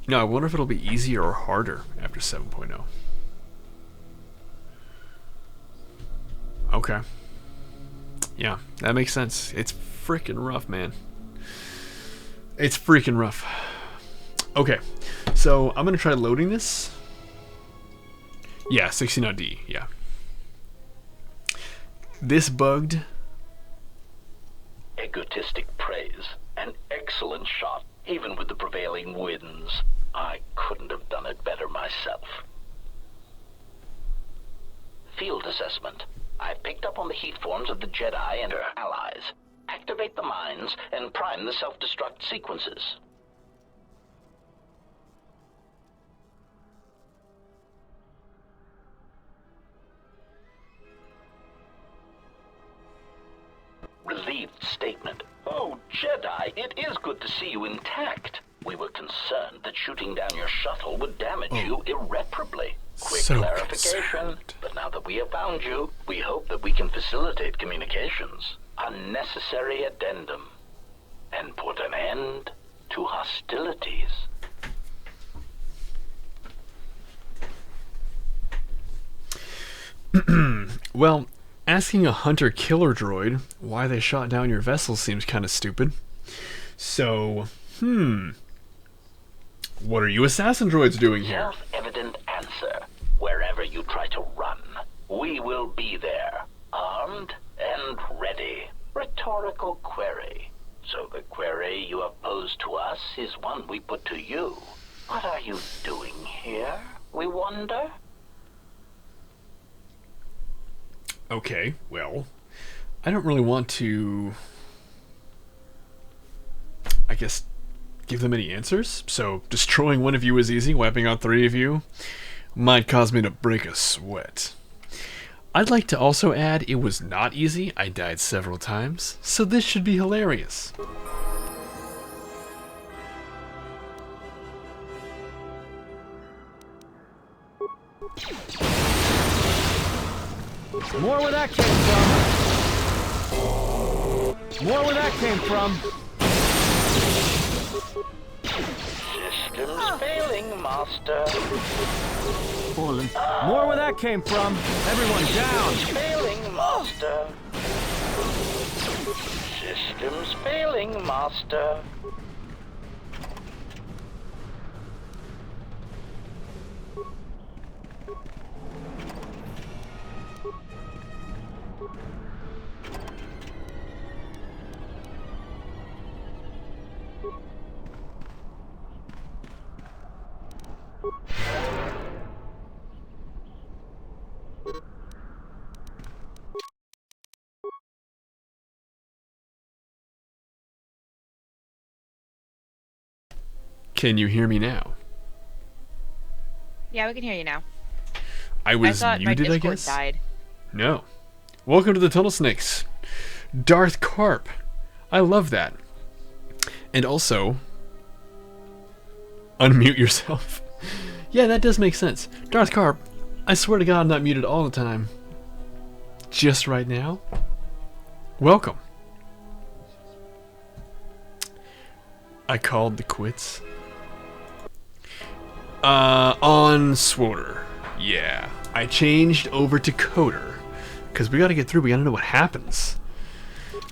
No, I wonder if it'll be easier or harder after 7.0. Okay. Yeah, that makes sense. It's freaking rough, man. It's freaking rough. Okay, so I'm going to try loading this. Yeah, 16.D, yeah. This bugged. Egotistic praise. An excellent shot, even with the prevailing winds. I couldn't have done it better myself. Field assessment. I picked up on the heat forms of the Jedi and their allies. Activate the mines and prime the self-destruct sequences. Relieve statement. Oh, Jedi, it is good to see you intact. We were concerned that shooting down your shuttle would damage you irreparably. Quick So clarification. concerned. But now that we have found you, we hope that we can facilitate communications. Unnecessary addendum. And put an end to hostilities. Well, asking a hunter-killer droid why they shot down your vessel seems kind of stupid. So, what are you assassin droids doing here? Self-evident answer. Wherever you try to run, we will be there, armed and ready. Rhetorical query. So the query you have posed to us is one we put to you. What are you doing here, we wonder? Okay, well, I don't really want to, I guess, give them any answers. So destroying one of you is easy, wiping out 3 of you might cause me to break a sweat. I'd like to also add it was not easy. I died several times, so this should be hilarious. More where that came from. More where that came from. Systems failing, Master. Fallen. More where that came from. Everyone down. Failing, Master. Systems failing, Master. Can you hear me now? Yeah, we can hear you now. I was thought my muted, I Discord guess? died. No. Welcome to the Tunnel Snakes. Darth Carp. I love that. And also, unmute yourself. Yeah, that does make sense. Darth Carp, I swear to God I'm not muted all the time. Just right now. Welcome. I called the quits. On Swoter. Yeah. I changed over to Coder. Because we gotta get through, we gotta know what happens.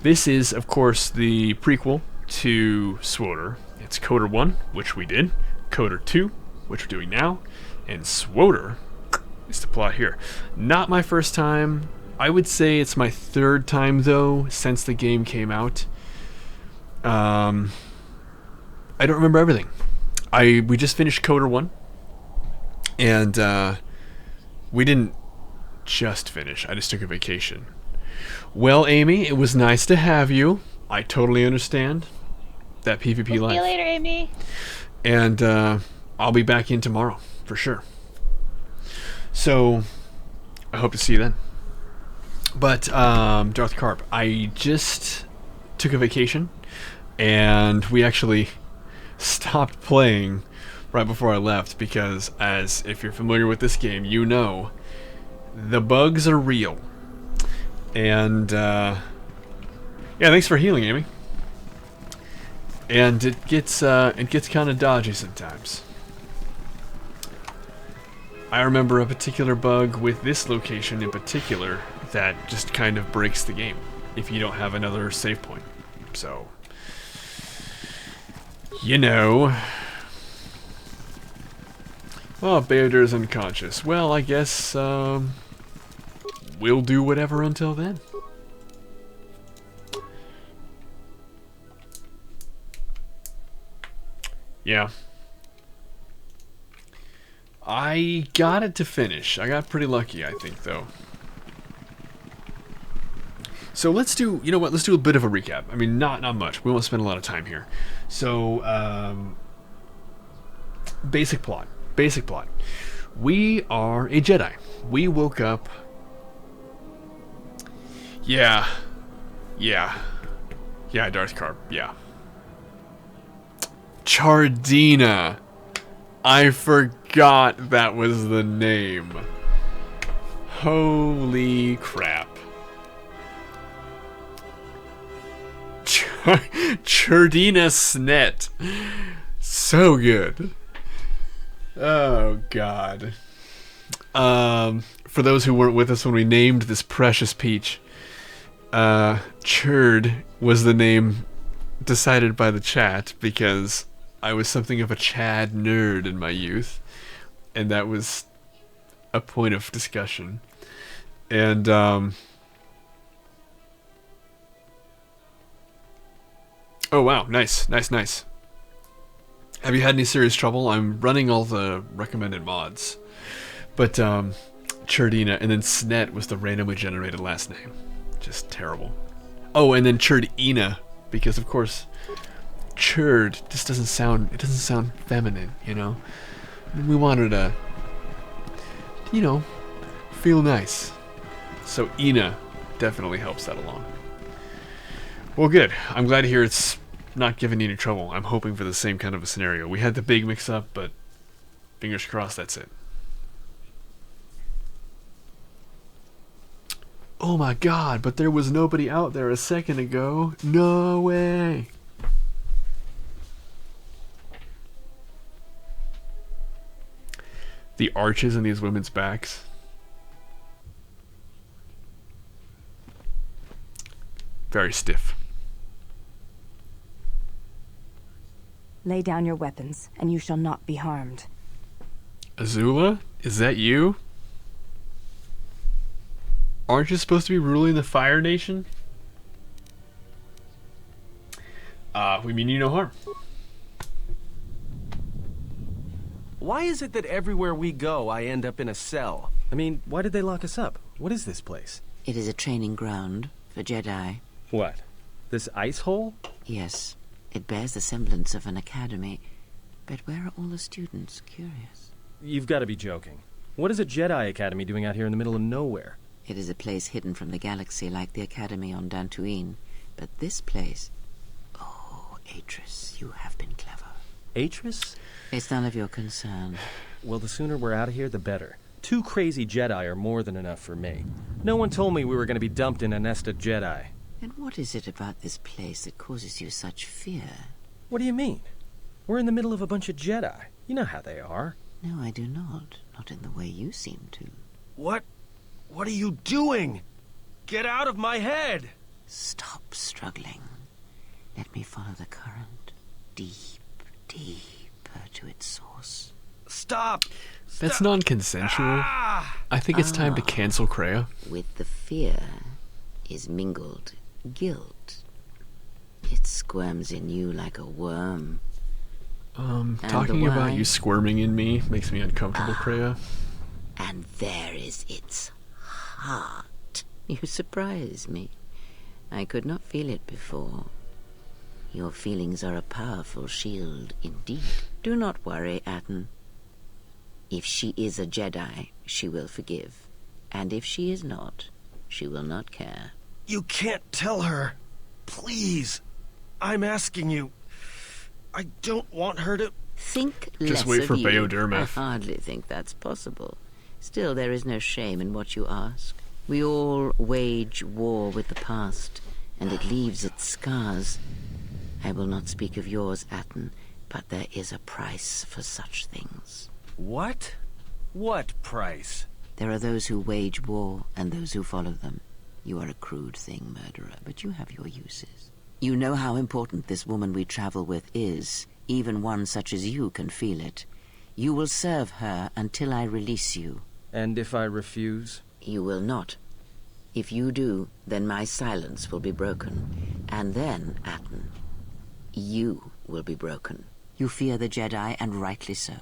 This is, of course, the prequel to Swoter. It's Coder 1, which we did. Coder 2, which we're doing now. And Swoter is the plot here. Not my first time. I would say it's my 3rd time, though, since the game came out. I don't remember everything. We just finished Coder 1. And, we didn't just finish. I just took a vacation. Well, Amy, it was nice to have you. I totally understand that PvP life. See you later, Amy. And, I'll be back in tomorrow, for sure. So, I hope to see you then. But, Darth Carp, I just took a vacation, and we actually stopped playing right before I left because, as if you're familiar with this game, you know, the bugs are real. And, yeah, thanks for healing, Amy. And it gets kind of dodgy sometimes. I remember a particular bug with this location in particular that just kind of breaks the game if you don't have another save point. So, you know. Oh, Bayodir's unconscious. Well, I guess, we'll do whatever until then. Yeah. I got it to finish. I got pretty lucky, I think, though. So let's do, you know what, let's do a bit of a recap. I mean, not much. We won't spend a lot of time here. So, basic plot. Basic plot. We are a Jedi. We woke up... Yeah. Yeah, Darth Carp. Yeah. Chardina. I forgot that was the name. Holy crap. Chardina Snet. So good. Oh, God. For those who weren't with us when we named this precious peach, Churd was the name decided by the chat because I was something of a Chad nerd in my youth, and that was a point of discussion. And oh wow, nice. Have you had any serious trouble? I'm running all the recommended mods, but Churdina, and then Snet was the randomly generated last name. Just terrible. Oh, and then Churdina, because of course Churd just doesn't sound feminine, you know? We wanted to, you know, feel nice. So Ina definitely helps that along. Well, good. I'm glad to hear it's not giving you any trouble. I'm hoping for the same kind of a scenario. We had the big mix-up, but fingers crossed that's it. Oh my god, but there was nobody out there a second ago. No way. The arches in these women's backs. Very stiff. Lay down your weapons, and you shall not be harmed. Azula? Is that you? Aren't you supposed to be ruling the Fire Nation? We mean you no harm. Why is it that everywhere we go, I end up in a cell? I mean, why did they lock us up? What is this place? It is a training ground for Jedi. What? This ice hole? Yes. It bears the semblance of an academy. But where are all the students? Curious. You've got to be joking. What is a Jedi Academy doing out here in the middle of nowhere? It is a place hidden from the galaxy like the academy on Dantooine. But this place... Oh, Atris, you have been clever. Atris? It's none of your concern. Well, the sooner we're out of here, the better. 2 crazy Jedi are more than enough for me. No one told me we were going to be dumped in a nest of Jedi. And what is it about this place that causes you such fear? What do you mean? We're in the middle of a bunch of Jedi. You know how they are. No, I do not. Not in the way you seem to. What? What are you doing? Get out of my head! Stop struggling. Let me follow the current. Deeper to its source. Stop! That's non-consensual. I think it's time to cancel Kreia. With the fear is mingled guilt. It squirms in you like a worm. Talking about you squirming in me makes me uncomfortable, Kreia. And there is its heart. You surprise me. I could not feel it before. Your feelings are a powerful shield indeed. Do not worry, Atten. If she is a Jedi, she will forgive. And if she is not, she will not care. You can't tell her. Please. I'm asking you. I don't want her to... Think Just less wait of for you. Bayodermeth. I hardly think that's possible. Still, there is no shame in what you ask. We all wage war with the past, and it leaves its scars. I will not speak of yours, Atten, but there is a price for such things. What? What price? There are those who wage war and those who follow them. You are a crude thing, murderer, but you have your uses. You know how important this woman we travel with is. Even one such as you can feel it. You will serve her until I release you. And if I refuse? You will not. If you do, then my silence will be broken. And then, Atten, you will be broken. You fear the Jedi, and rightly so.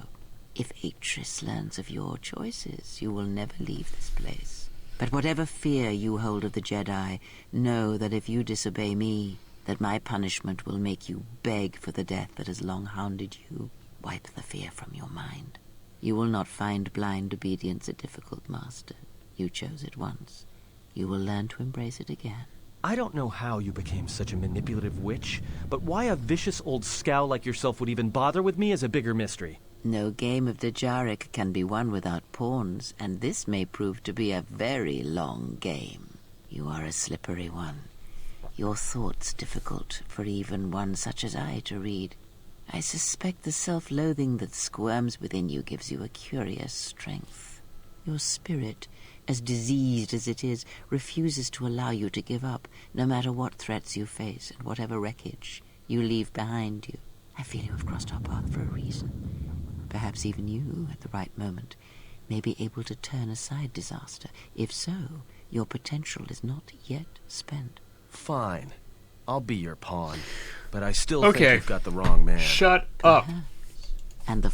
If Atris learns of your choices, you will never leave this place. But whatever fear you hold of the Jedi, know that if you disobey me, that my punishment will make you beg for the death that has long hounded you. Wipe the fear from your mind. You will not find blind obedience a difficult master. You chose it once. You will learn to embrace it again. I don't know how you became such a manipulative witch, but why a vicious old scowl like yourself would even bother with me is a bigger mystery. No game of the Jarek can be won without pawns, and this may prove to be a very long game. You are a slippery one. Your thoughts difficult for even one such as I to read. I suspect the self-loathing that squirms within you gives you a curious strength. Your spirit, as diseased as it is, refuses to allow you to give up, no matter what threats you face and whatever wreckage you leave behind you. I feel you have crossed our path for a reason. Perhaps even you, at the right moment, may be able to turn aside disaster. If so, your potential is not yet spent. Fine. I'll be your pawn. But I still Okay. think you've got the wrong man. Shut up. And the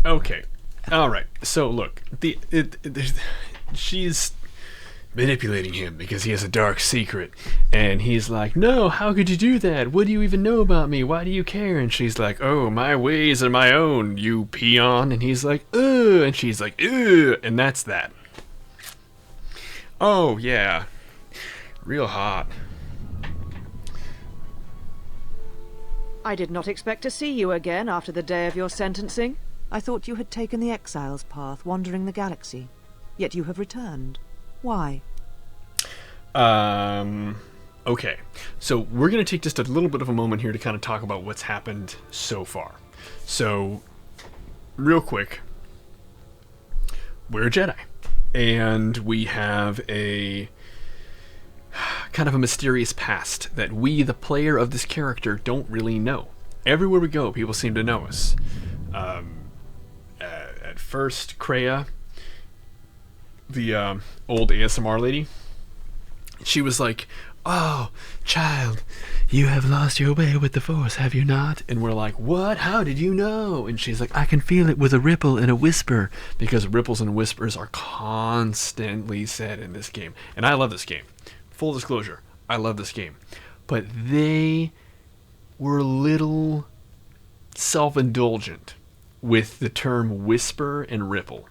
Okay. All right. So look, she's manipulating him because he has a dark secret, and he's like, "No, how could you do that? What do you even know about me? Why do you care?" And she's like, "Oh, my ways are my own, you peon." And he's like, "Ugh," and she's like, "Ugh," and that's that. Oh yeah, real hot. I did not expect to see you again after the day of your sentencing. I thought you had taken the exile's path, wandering the galaxy. Yet you have returned. Why? Okay. So we're going to take just a little bit of a moment here to kind of talk about what's happened so far. So, real quick, we're a Jedi. And we have a kind of a mysterious past that we, the player of this character, don't really know. Everywhere we go, people seem to know us. At first, Kreia, the old ASMR lady, she was like, "Oh, child, you have lost your way with the Force, have you not?" And we're like, "What? How did you know?" And she's like, "I can feel it with a ripple and a whisper," because ripples and whispers are constantly said in this game. And I love this game. Full disclosure, I love this game. But they were a little self-indulgent with the term whisper and ripple.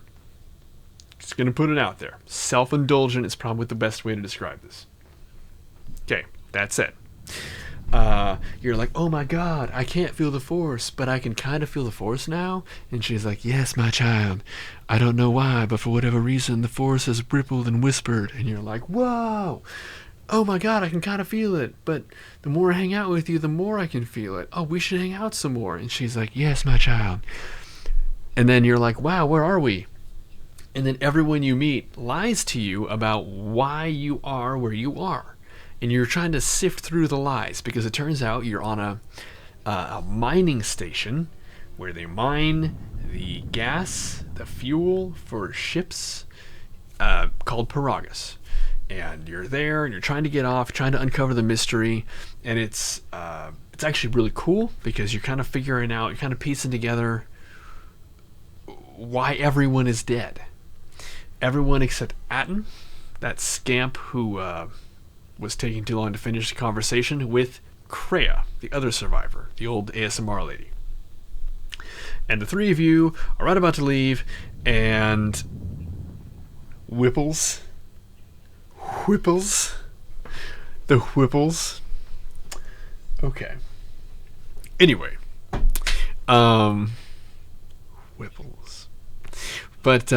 Just going to put it out there. Self-indulgent is probably the best way to describe this. Okay, that's it. You're like, "Oh my god, I can't feel the Force, but I can kind of feel the Force now." And she's like, "Yes, my child. I don't know why, but for whatever reason, the Force has rippled and whispered." And you're like, "Whoa! Oh my god, I can kind of feel it. But the more I hang out with you, the more I can feel it. Oh, we should hang out some more." And she's like, "Yes, my child." And then you're like, "Wow, where are we?" And then everyone you meet lies to you about why you are where you are. And you're trying to sift through the lies, because it turns out you're on a mining station where they mine the gas, the fuel for ships called Paragus. And you're there, and you're trying to get off, trying to uncover the mystery. And it's actually really cool, because you're kind of figuring out, you're kind of piecing together why everyone is dead. Everyone except Atten, that scamp who was taking too long to finish the conversation with Kreia, the other survivor, the old ASMR lady. And the three of you are right about to leave, and Whipples, the Whipples. Okay. Anyway, Whipples. But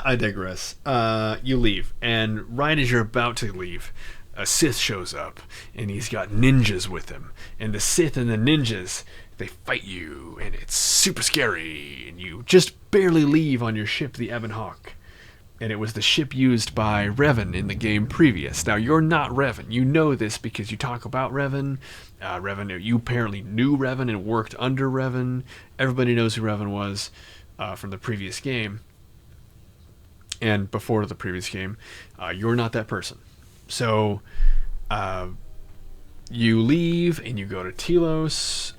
I digress. You leave, and right as you're about to leave, a Sith shows up, and he's got ninjas with him. And the Sith and the ninjas, they fight you, and it's super scary. And you just barely leave on your ship, the Ebon Hawk. And it was the ship used by Revan in the game previous. Now, you're not Revan. You know this because you talk about Revan. You apparently knew Revan and worked under Revan. Everybody knows who Revan was from the previous game. And before the previous game, you're not that person. So, you leave and you go to Telos,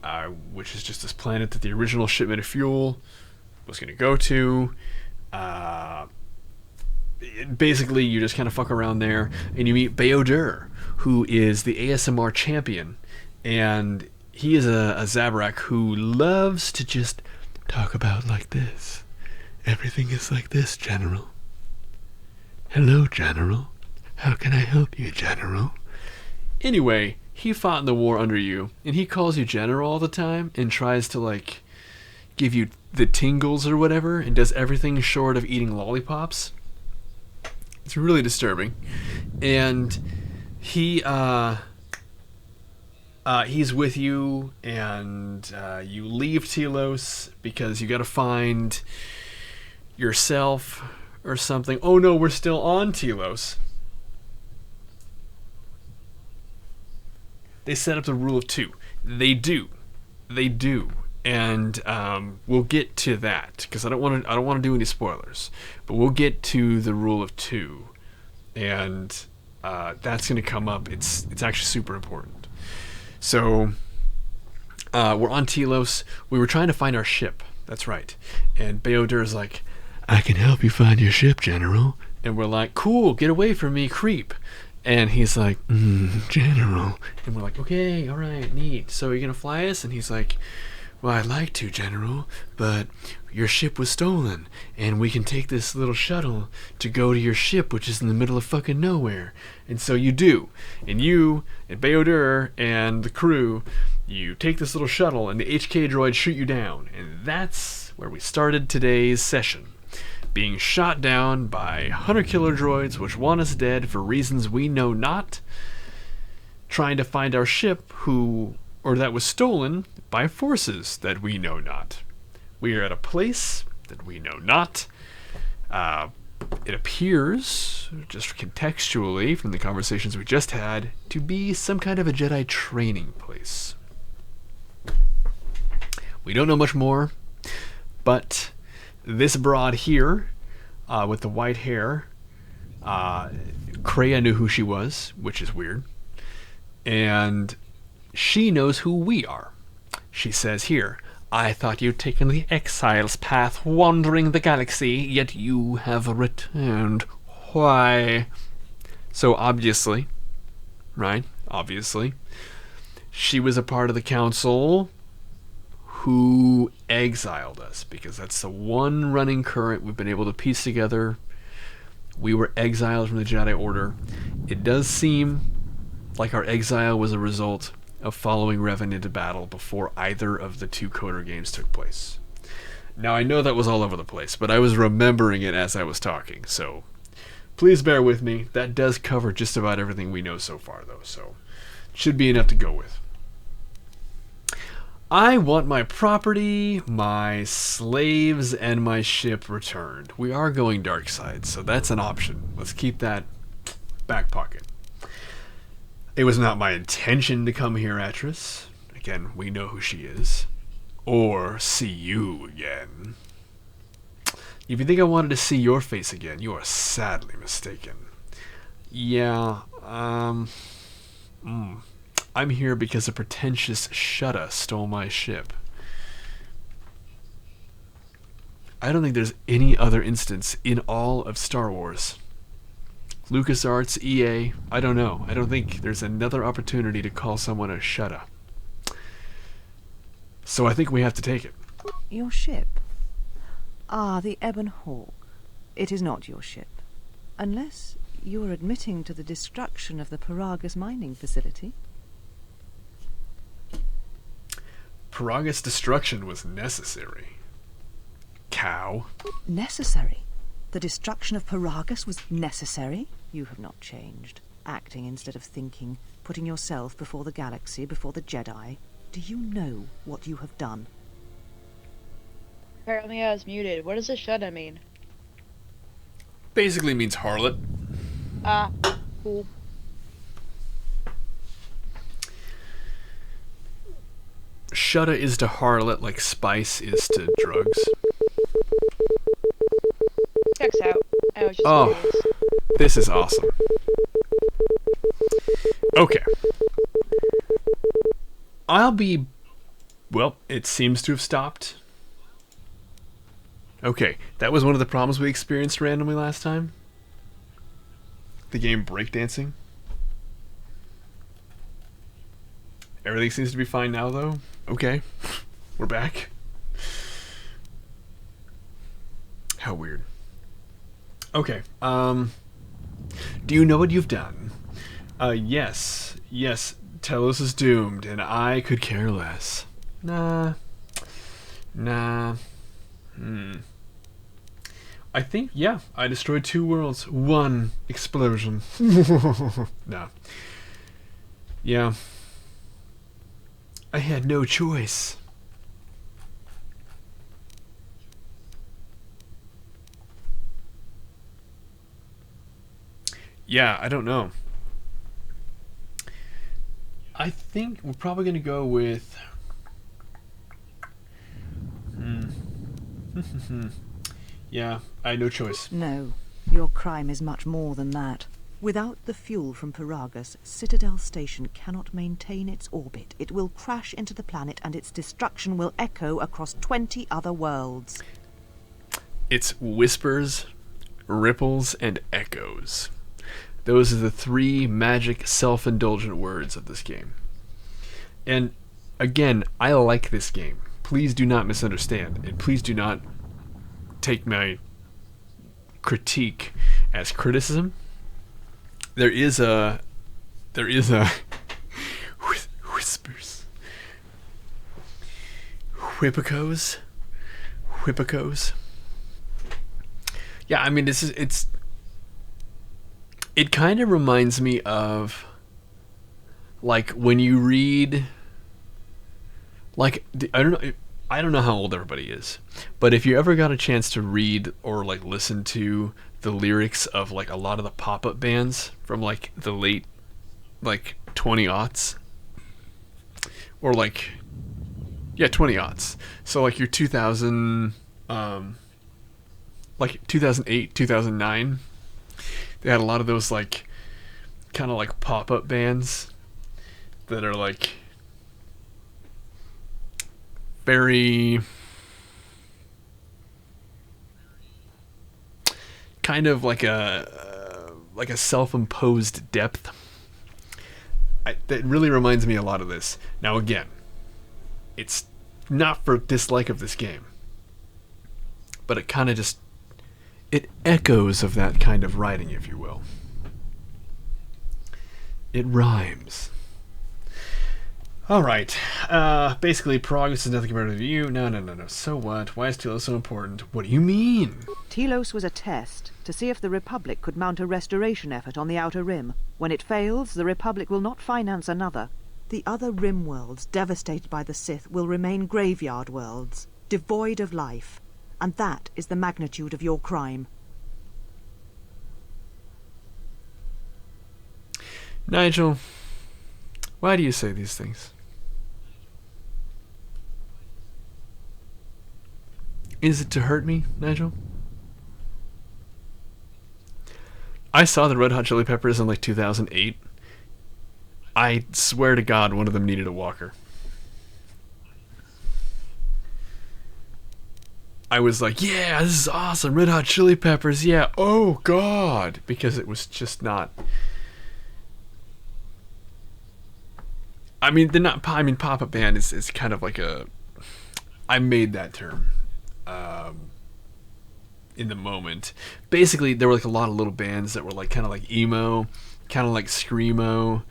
which is just this planet that the original shipment of fuel was going to go to. Basically, you just kind of fuck around there, and you meet Bayodur, who is the ASMR champion. And he is a Zabrak who loves to just talk about like this. "Everything is like this, General. Hello, General. How can I help you, General? Anyway, he fought in the war under you, and he calls you General all the time and tries to, like, give you the tingles or whatever, and does everything short of eating lollipops. It's really disturbing. And he's with you, and you leave Telos because you gotta find yourself or something. Oh no, we're still on Telos. They set up the rule of two. They do, and we'll get to that because I don't want to do any spoilers. But we'll get to the rule of two, and that's going to come up. It's actually super important. So we're on Telos. We were trying to find our ship. That's right. And Beodur is like, "I can help you find your ship, General." And we're like, "Cool, get away from me, creep." And he's like, "General." And we're like, "Okay, all right, neat. So you're gonna fly us?" And he's like, "Well, I'd like to, General, but your ship was stolen, and we can take this little shuttle to go to your ship, which is in the middle of fucking nowhere." And so you do. And you and Beodur and the crew, you take this little shuttle, and the HK droids shoot you down. And that's where we started today's session. Being shot down by hunter-killer droids which want us dead for reasons we know not, trying to find our ship that was stolen by forces that we know not. We are at a place that we know not. It appears, just contextually from the conversations we just had, to be some kind of a Jedi training place. We don't know much more, but this broad here, with the white hair, Kreia knew who she was, which is weird. And she knows who we are. She says here, "I thought you'd taken the exile's path, wandering the galaxy, yet you have returned. Why?" So obviously, right? Obviously, she was a part of the council who exiled us, because that's the one running current we've been able to piece together. We were exiled from the Jedi Order. It does seem like our exile was a result of following Revan into battle before either of the two Coder games took place. Now, I know that was all over the place, but I was remembering it as I was talking, so please bear with me. That does cover just about everything we know so far, though, so it should be enough to go with. I want my property, my slaves, and my ship returned. We are going dark side, so that's an option. Let's keep that back pocket. It was not my intention to come here, Atris. Again, we know who she is. Or see you again. If you think I wanted to see your face again, you are sadly mistaken. Yeah, I'm here because a pretentious Shutta stole my ship. I don't think there's any other instance in all of Star Wars. LucasArts, EA, I don't know. I don't think there's another opportunity to call someone a Shutta. So I think we have to take it. Your ship? Ah, the Ebon Hawk. It is not your ship. Unless you are admitting to the destruction of the Paragus mining facility. Paragus destruction was necessary. Cow. Necessary? The destruction of Paragus was necessary? You have not changed. Acting instead of thinking, putting yourself before the galaxy, before the Jedi. Do you know what you have done? Apparently I was muted. What does a Shutta mean? Basically means harlot. Ah, cool. Shutta is to harlot like spice is to drugs. Checks out. I was just curious. This is awesome. Okay. Well, it seems to have stopped. Okay, that was one of the problems we experienced randomly last time. The game breakdancing. Everything seems to be fine now, though. Okay, we're back. How weird. Okay, Do you know what you've done? Yes. Yes, Telos is doomed, and I could care less. Nah. I think, yeah, I destroyed 2 worlds. 1 explosion. No. Yeah. I had no choice. Yeah, I don't know. I think we're probably going to go with... Yeah, I had no choice. No, your crime is much more than that. Without the fuel from Paragus, Citadel Station cannot maintain its orbit. It will crash into the planet and its destruction will echo across 20 other worlds. It's whispers, ripples, and echoes. Those are the 3 magic, self-indulgent words of this game. And again, I like this game. Please do not misunderstand, and please do not take my critique as criticism. There is a whispers, whippicos. Yeah, I mean, it kind of reminds me of, like, when you read, like, I don't know how old everybody is, but if you ever got a chance to read or, like, listen to the lyrics of, like, a lot of the pop-up bands from, like, the late, like, 20-aughts, or, like, yeah, 20-aughts, so, like, your 2000, like, 2008, 2009, they had a lot of those, like, kind of like pop-up bands that are, like, very kind of like a self-imposed depth. That really reminds me a lot of this. Now again, it's not for dislike of this game, but it kind of just, it echoes of that kind of writing, if you will. It rhymes. Alright. Basically, progress is nothing compared to you. No. So what? Why is Telos so important? What do you mean? Telos was a test to see if the Republic could mount a restoration effort on the Outer Rim. When it fails, the Republic will not finance another. The other Rim worlds, devastated by the Sith, will remain graveyard worlds, devoid of life. And that is the magnitude of your crime. Nigel, why do you say these things? Is it to hurt me, Nigel? I saw the Red Hot Chili Peppers in like 2008. I swear to God, one of them needed a walker. I was like, yeah, this is awesome, Red Hot Chili Peppers, yeah, oh God, because it was just not... I mean, pop-up band is kind of like a... I made that term in the moment. Basically, there were like a lot of little bands that were like kind of like emo, kind of like screamo,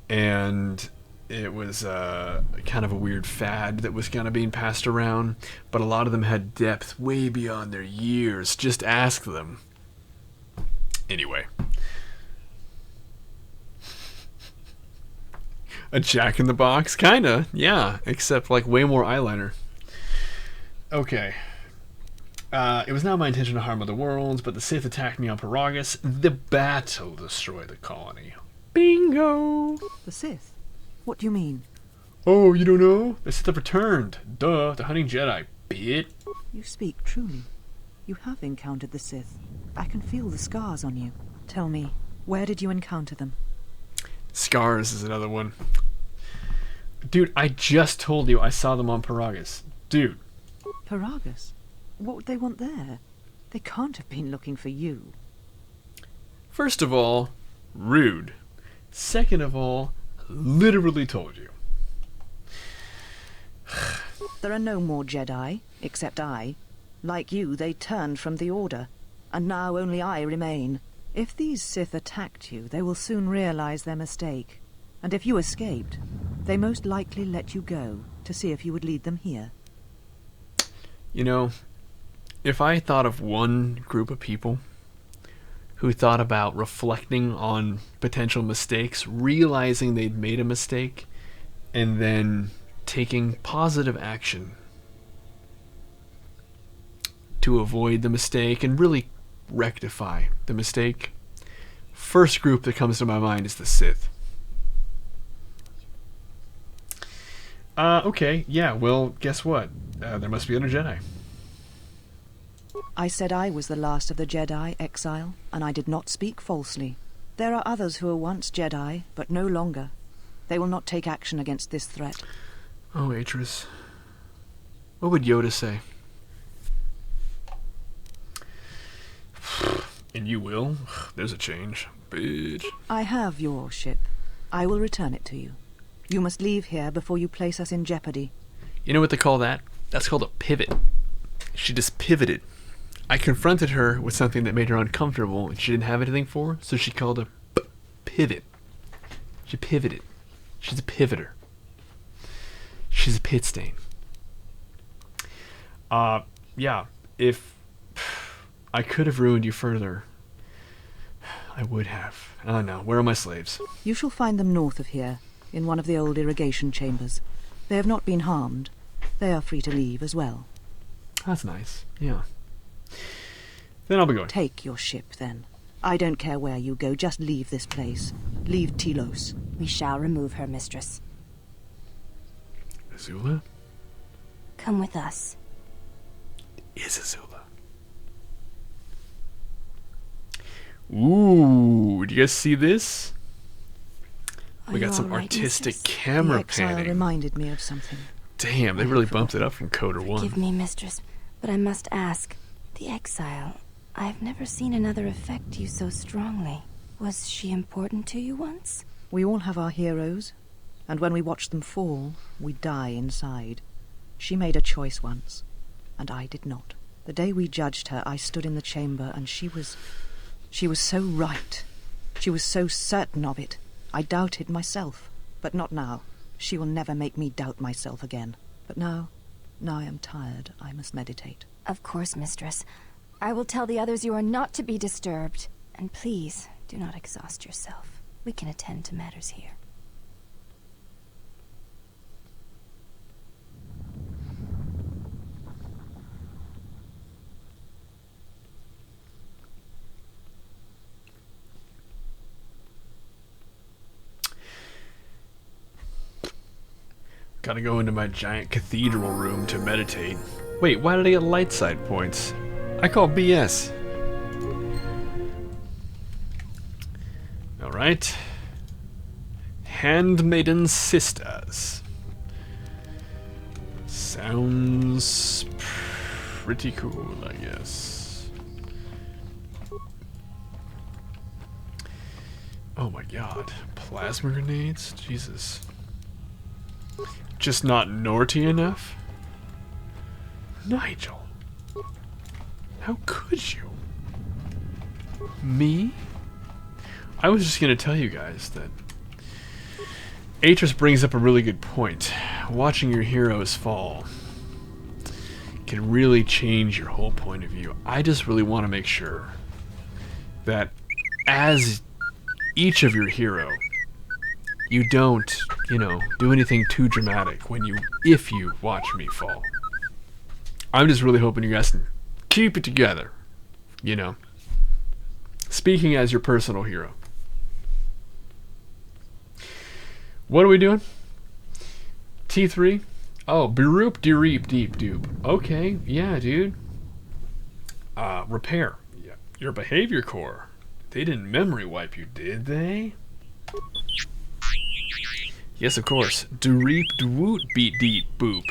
and it was kind of a weird fad that was kind of being passed around, but a lot of them had depth way beyond their years. Just ask them. Anyway. A Jack in the Box? Kinda, yeah. Except, like, way more eyeliner. Okay. It was not my intention to harm other worlds, but the Sith attacked me on Paragus. The battle destroyed the colony. Bingo! The Sith? What do you mean? Oh, you don't know? The Sith have returned. Duh, the hunting Jedi, bit. You speak truly. You have encountered the Sith. I can feel the scars on you. Tell me, where did you encounter them? Scars is another one. Dude, I just told you I saw them on Paragus. Dude. Paragus? What would they want there? They can't have been looking for you. First of all, rude. Second of all, literally told you. There are no more Jedi, except I. Like you, they turned from the Order, and now only I remain. If these Sith attacked you, they will soon realize their mistake. And if you escaped, they most likely let you go to see if you would lead them here. You know, if I thought of one group of people who thought about reflecting on potential mistakes, realizing they'd made a mistake, and then taking positive action to avoid the mistake and really rectify the mistake, first group that comes to my mind is the Sith. Okay, yeah, well, guess what? There must be other Jedi. I said I was the last of the Jedi, Exile, and I did not speak falsely. There are others who were once Jedi, but no longer. They will not take action against this threat. Oh, Atris. What would Yoda say? And you will? There's a change. Bitch. I have your ship. I will return it to you. You must leave here before you place us in jeopardy. You know what they call that? That's called a pivot. She just pivoted. I confronted her with something that made her uncomfortable and she didn't have anything for, so she called a pivot. She pivoted. She's a pivoter. She's a pit stain. Yeah, if I could have ruined you further, I would have. Oh no, where are my slaves? You shall find them north of here, in one of the old irrigation chambers. They have not been harmed. They are free to leave as well. That's nice, yeah. Then I'll be going. Take your ship, then. I don't care where you go, just leave this place. Leave Telos. We shall remove her, mistress. Azula? Come with us. Is Azula. Ooh, do you guys see this? We got some artistic camera the exile panning. Reminded me of something. Damn, they really bumped it up from Coder 1. Forgive me, mistress, but I must ask. The exile, I've never seen another affect you so strongly. Was she important to you once? We all have our heroes, and when we watch them fall, we die inside. She made a choice once, and I did not. The day we judged her, I stood in the chamber, and she was so right. She was so certain of it. I doubted myself, but not now. She will never make me doubt myself again. But now I am tired. I must meditate. Of course, mistress. I will tell the others you are not to be disturbed. And please, do not exhaust yourself. We can attend to matters here. Gotta go into my giant cathedral room to meditate. Wait, why did I get light side points? I call BS. Alright. Handmaiden Sisters. Sounds pretty cool, I guess. Oh my god. Plasma grenades? Jesus. Just not naughty enough? Nigel. How could you? Me? I was just gonna tell you guys that Atris brings up a really good point. Watching your heroes fall can really change your whole point of view. I just really want to make sure that as each of your hero, you don't, do anything too dramatic if you watch me fall. I'm just really hoping you guys can keep it together, Speaking as your personal hero. What are we doing? T3? Oh, Beroop, Dereep, Deep, Dupe. Okay, yeah, dude. Repair. Yeah. Your behavior core. They didn't memory wipe you, did they? Yes, of course. Dereep, Dwoot, Beat, Deep, Boop.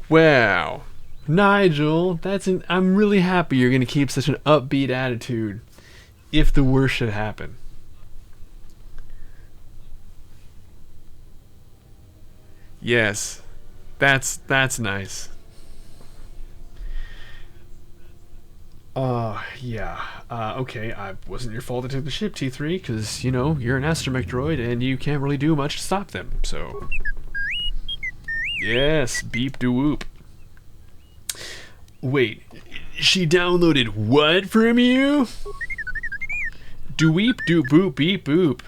Wow. Nigel, I'm really happy you're gonna keep such an upbeat attitude if the worst should happen. Yes. That's nice. Yeah. Okay, I wasn't your fault I took the ship, T3, because, you're an astromech droid, and you can't really do much to stop them, so... Yes, beep de whoop. Wait, she downloaded what from you? Do weep do boop beep boop.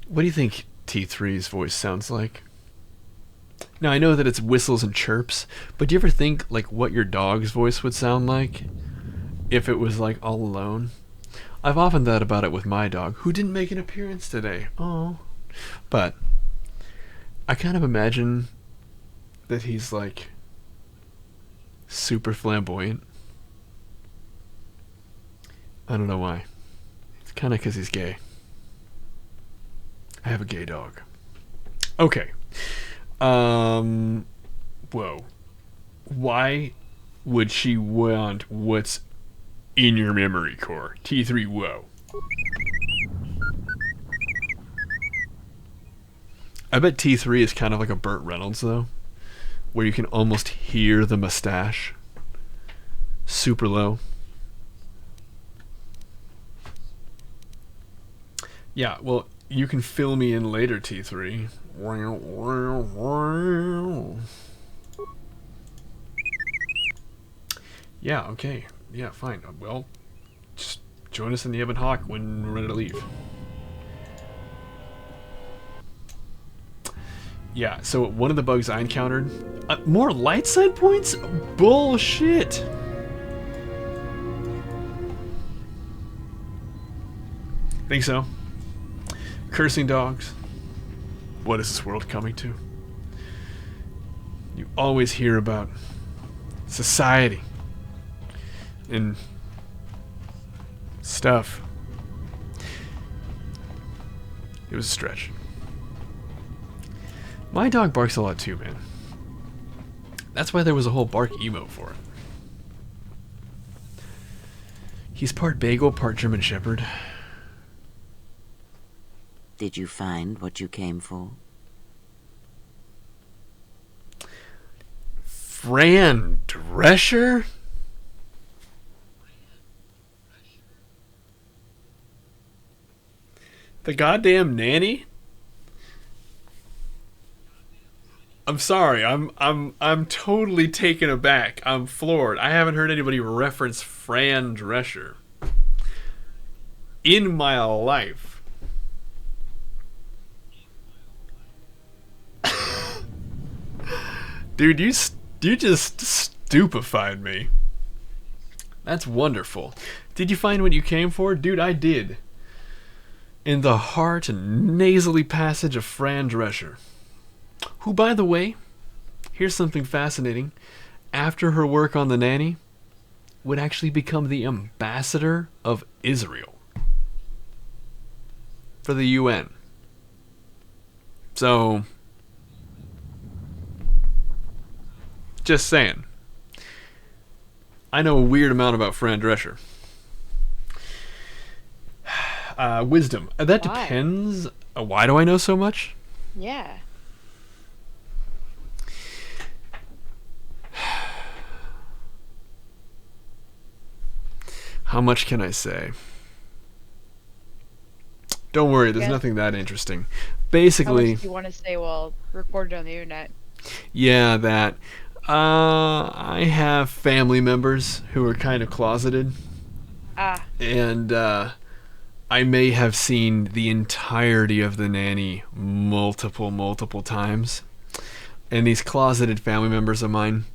What do you think T3's voice sounds like? Now, I know that it's whistles and chirps, but do you ever think, like, what your dog's voice would sound like if it was, like, all alone? I've often thought about it with my dog, who didn't make an appearance today. Oh. But I kind of imagine that he's, like, super flamboyant. I don't know why. It's kind of because he's gay. I have a gay dog. Okay. Whoa. Why would she want what's in your memory core? T3, whoa. I bet T3 is kind of like a Burt Reynolds, though, where you can almost hear the mustache. Super low. Yeah, well, you can fill me in later, T3. Yeah, okay. Yeah, fine. Well, just join us in the Ebon Hawk when we're ready to leave. Yeah, so one of the bugs I encountered... more light side points? Bullshit! Think so? Cursing dogs. What is this world coming to? You always hear about society and stuff. It was a stretch. My dog barks a lot too, man. That's why there was a whole bark emote for it. He's part bagel, part German Shepherd. Did you find what you came for? Fran Drescher? The goddamn nanny? I'm sorry. I'm totally taken aback. I'm floored. I haven't heard anybody reference Fran Drescher in my life. Dude, you just stupefied me. That's wonderful. Did you find what you came for? Dude, I did. In the heart and nasally passage of Fran Drescher. Who, by the way, here's something fascinating. After her work on The Nanny, would actually become the ambassador of Israel for the UN. So... just saying. I know a weird amount about Fran Drescher. Wisdom. That Why? depends. Why do I know so much? Yeah. How much can I say? Don't worry, there's Yeah. nothing that interesting. How Basically, much do you want to say while recorded on the internet? yeah, that. I have family members who are kind of closeted. Ah. And I may have seen the entirety of The Nanny multiple times. And these closeted family members of mine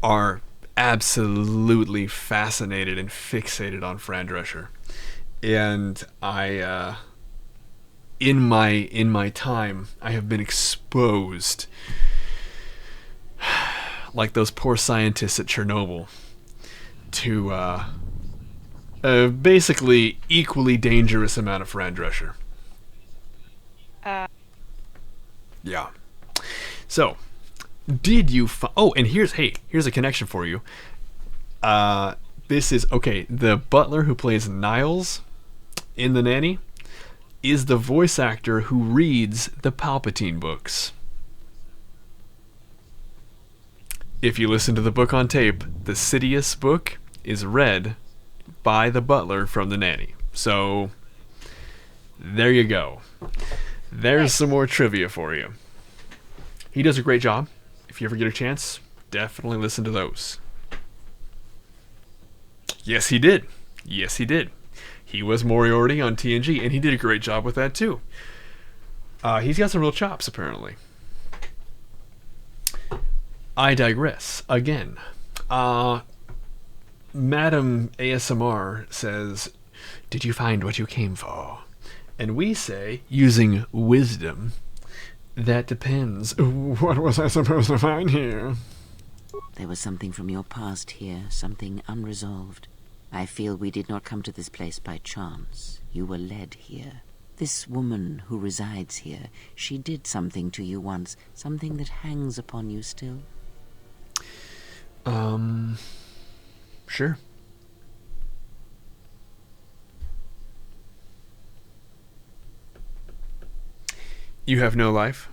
are absolutely fascinated and fixated on Fran Drescher. And I in my time I have been exposed, like those poor scientists at Chernobyl, to basically equally dangerous amount of Fran Drescher. Yeah. So, did you oh, and here's a connection for you. This is okay, the butler who plays Niles in The Nanny is the voice actor who reads the Palpatine books. if you listen to the book on tape, the Sidious book is read by the butler from The Nanny. So, there you go. There's some more trivia for you. He does a great job. If you ever get a chance, definitely listen to those. Yes, he did. Yes, he did. He was Moriarty on TNG, and he did a great job with that, too. He's got some real chops, apparently. I digress. Again, Madam ASMR says, "Did you find what you came for?" And we say, using wisdom, "That depends. What was I supposed to find here?" There was something from your past here, something unresolved. I feel we did not come to this place by chance. You were led here. This woman who resides here, she did something to you once, something that hangs upon you still. Sure. You have no life?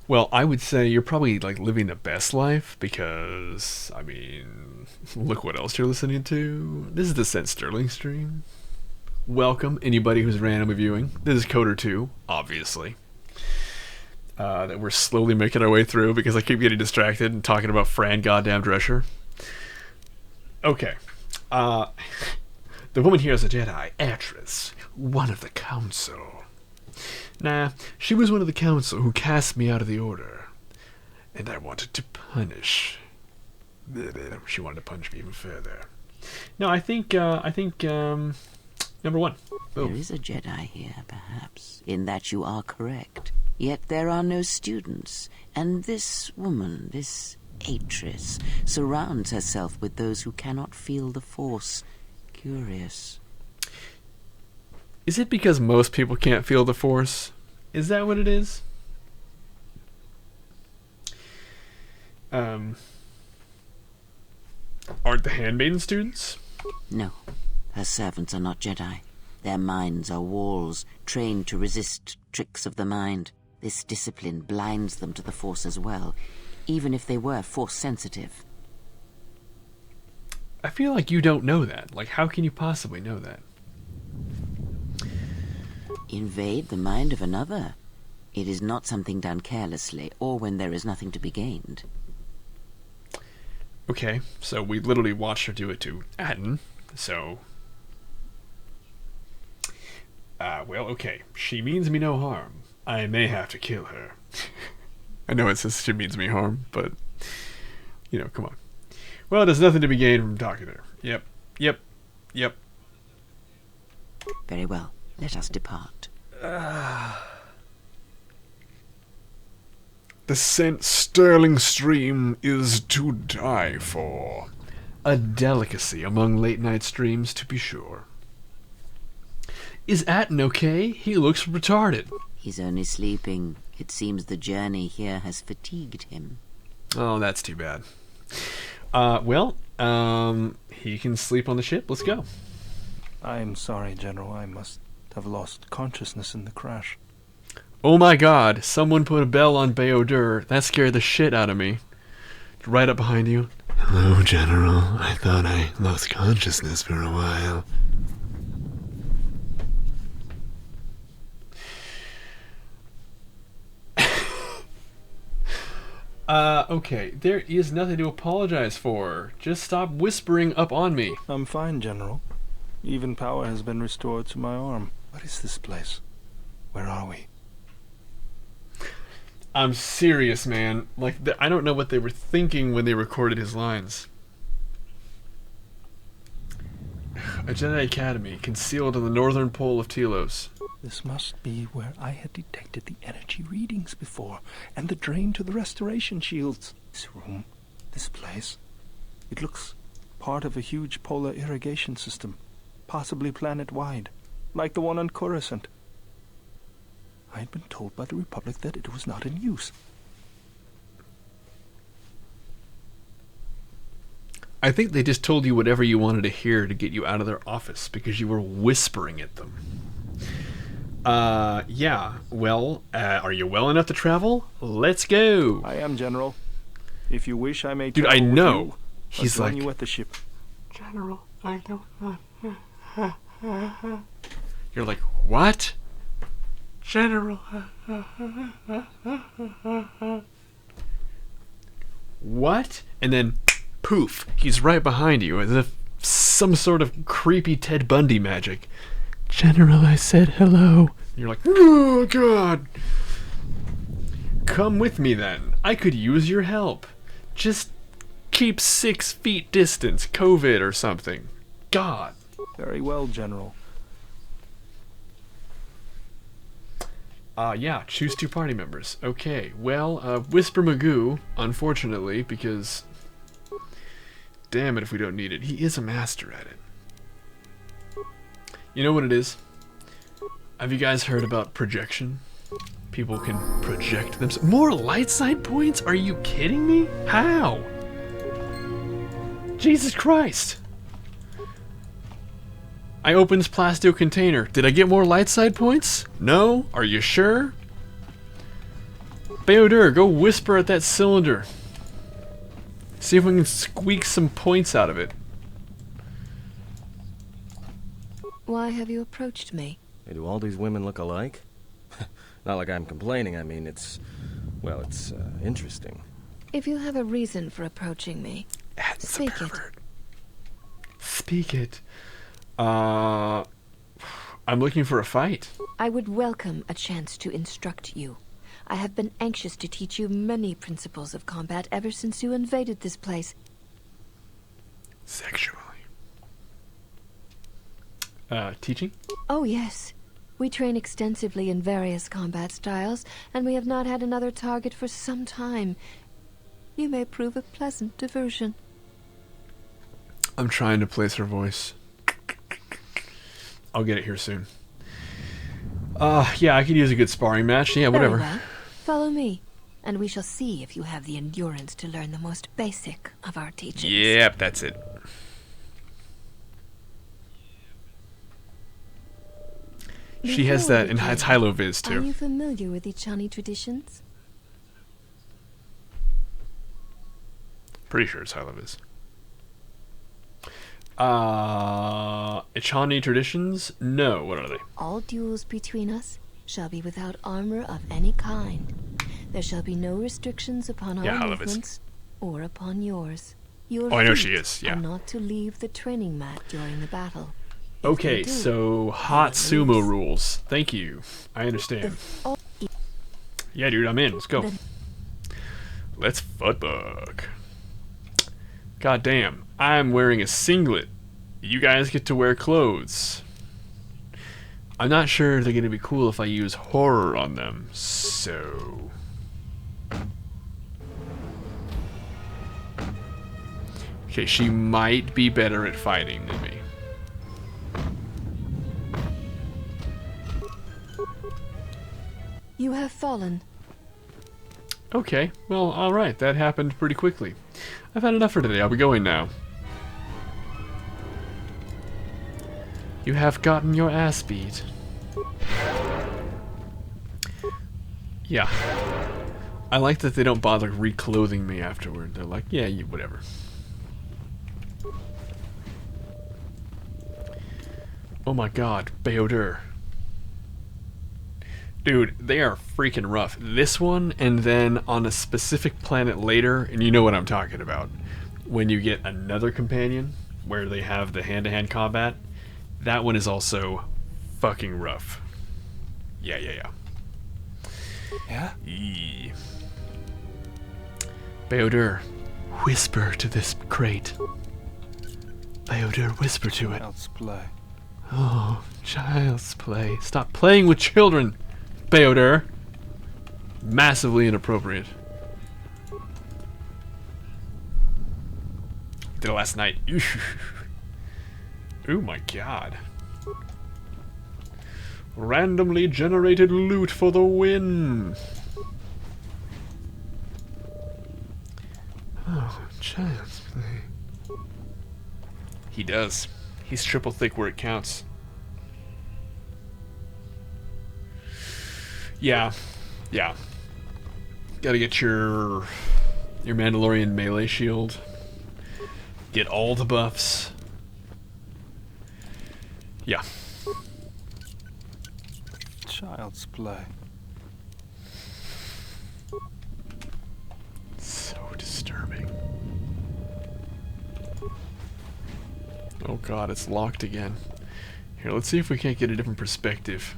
Well, I would say you're probably like living the best life because, I mean, look what else you're listening to. This is the SentSterling stream. Welcome, anybody who's randomly viewing. This is Coder 2, obviously. That we're slowly making our way through because I keep getting distracted and talking about Fran goddamn Drescher. Okay. The woman here is a Jedi, Atris, one of the Council. Nah, she was one of the Council who cast me out of the Order. And I wanted to punish. She wanted to punish me even further. No, I think, number one. There is a Jedi here, perhaps, in that you are correct. Yet there are no students, and this woman, this Atris, surrounds herself with those who cannot feel the Force. Curious. Is it because most people can't feel the Force? Is that what it is? Aren't the Handmaiden students? No. Her servants are not Jedi. Their minds are walls, trained to resist tricks of the mind. This discipline blinds them to the Force as well, even if they were Force-sensitive. I feel like you don't know that. Like, how can you possibly know that? Invade the mind of another. It is not something done carelessly, or when there is nothing to be gained. Okay, so we literally watched her do it to Atten, so... well, okay. She means me no harm. I may have to kill her. I know it says she means me harm, but... You know, come on. Well, there's nothing to be gained from talking to her. Yep. Very well. Let us depart. The SentSterling stream is to die for. A delicacy among late-night streams, to be sure. Is Atten okay? He looks retarded. He's only sleeping. It seems the journey here has fatigued him. Oh, that's too bad. He can sleep on the ship. Let's go. I'm sorry, General. I must have lost consciousness in the crash. Oh my god, someone put a bell on Bayodur. That scared the shit out of me. Right up behind you. Hello, General. I thought I lost consciousness for a while. Okay, there is nothing to apologize for. Just stop whispering up on me. I'm fine, General. Even power has been restored to my arm. What is this place? Where are we? I'm serious, man. Like, I don't know what they were thinking when they recorded his lines. A Jedi Academy, concealed on the northern pole of Telos. This must be where I had detected the energy readings before, and the drain to the restoration shields. This room, this place, it looks part of a huge polar irrigation system, possibly planet-wide, like the one on Coruscant. I had been told by the Republic that it was not in use. I think they just told you whatever you wanted to hear to get you out of their office because you were whispering at them. Yeah. Well, are you well enough to travel? Let's go. I am, General. If you wish, I may Dude, travel I with know. you, or He's join like, you at the ship. General, I don't. You're like, what? General. What? And then, poof, he's right behind you as if some sort of creepy Ted Bundy magic. General, I said hello. You're like, oh, God. Come with me then. I could use your help. Just keep 6 feet distance, COVID or something. God. Very well, General. Yeah, choose 2 party members. Okay, well, Whisper Magoo, unfortunately, because... Damn it if we don't need it. He is a master at it. You know what it is? Have you guys heard about projection? People can project themselves. More light side points? Are you kidding me? How? Jesus Christ! I opened this Plasto container. Did I get more light side points? No? Are you sure? Beodur, go whisper at that cylinder. See if we can squeak some points out of it. Why have you approached me? Hey, do all these women look alike? Not like I'm complaining, I mean, it's interesting. If you have a reason for approaching me, speak it. Speak it. I'm looking for a fight. I would welcome a chance to instruct you. I have been anxious to teach you many principles of combat ever since you invaded this place. Sexually. Teaching? Oh, yes. We train extensively in various combat styles, and we have not had another target for some time. You may prove a pleasant diversion. I'm trying to place her voice. I'll get it here soon. Yeah, I could use a good sparring match. Yeah, whatever. Very well. Follow me, and we shall see if you have the endurance to learn the most basic of our teachings. Yep, that's it. She has that in it's Hylo-Viz too. Are you familiar with Ichani traditions? Pretty sure it's Hylo-Viz. Ichani traditions? No, what are they? All duels between us shall be without armor of any kind. There shall be no restrictions upon our movements or upon yours. Your I know she is, yeah. are not to leave the training mat during the battle. Okay, so hot sumo rules. Thank you. I understand. Yeah, dude, I'm in. Let's go. Let's footbug. God damn, I'm wearing a singlet. You guys get to wear clothes. I'm not sure they're gonna be cool if I use horror on them, so... Okay, she might be better at fighting than me. You have fallen. Okay, well, alright, that happened pretty quickly. I've had enough for today, I'll be going now. You have gotten your ass beat. Yeah. I like that they don't bother reclothing me afterward. They're like, yeah, you whatever. Oh my god, Beodur. Dude, they are freaking rough. This one, and then on a specific planet later, and you know what I'm talking about. When you get another companion, where they have the hand-to-hand combat, that one is also fucking rough. Yeah. Yeah? Beodur, whisper to this crate. Beodur, whisper to it. Child's play. Oh, child's play. Stop playing with children, Beodur. Massively inappropriate. Did it last night. Oh my god. Randomly generated loot for the win. Oh, child's play. He does. He's triple thick where it counts. Yeah. Yeah. Gotta get your Mandalorian melee shield. Get all the buffs. Yeah. Child's play. So disturbing. Oh god, it's locked again. Here, let's see if we can't get a different perspective.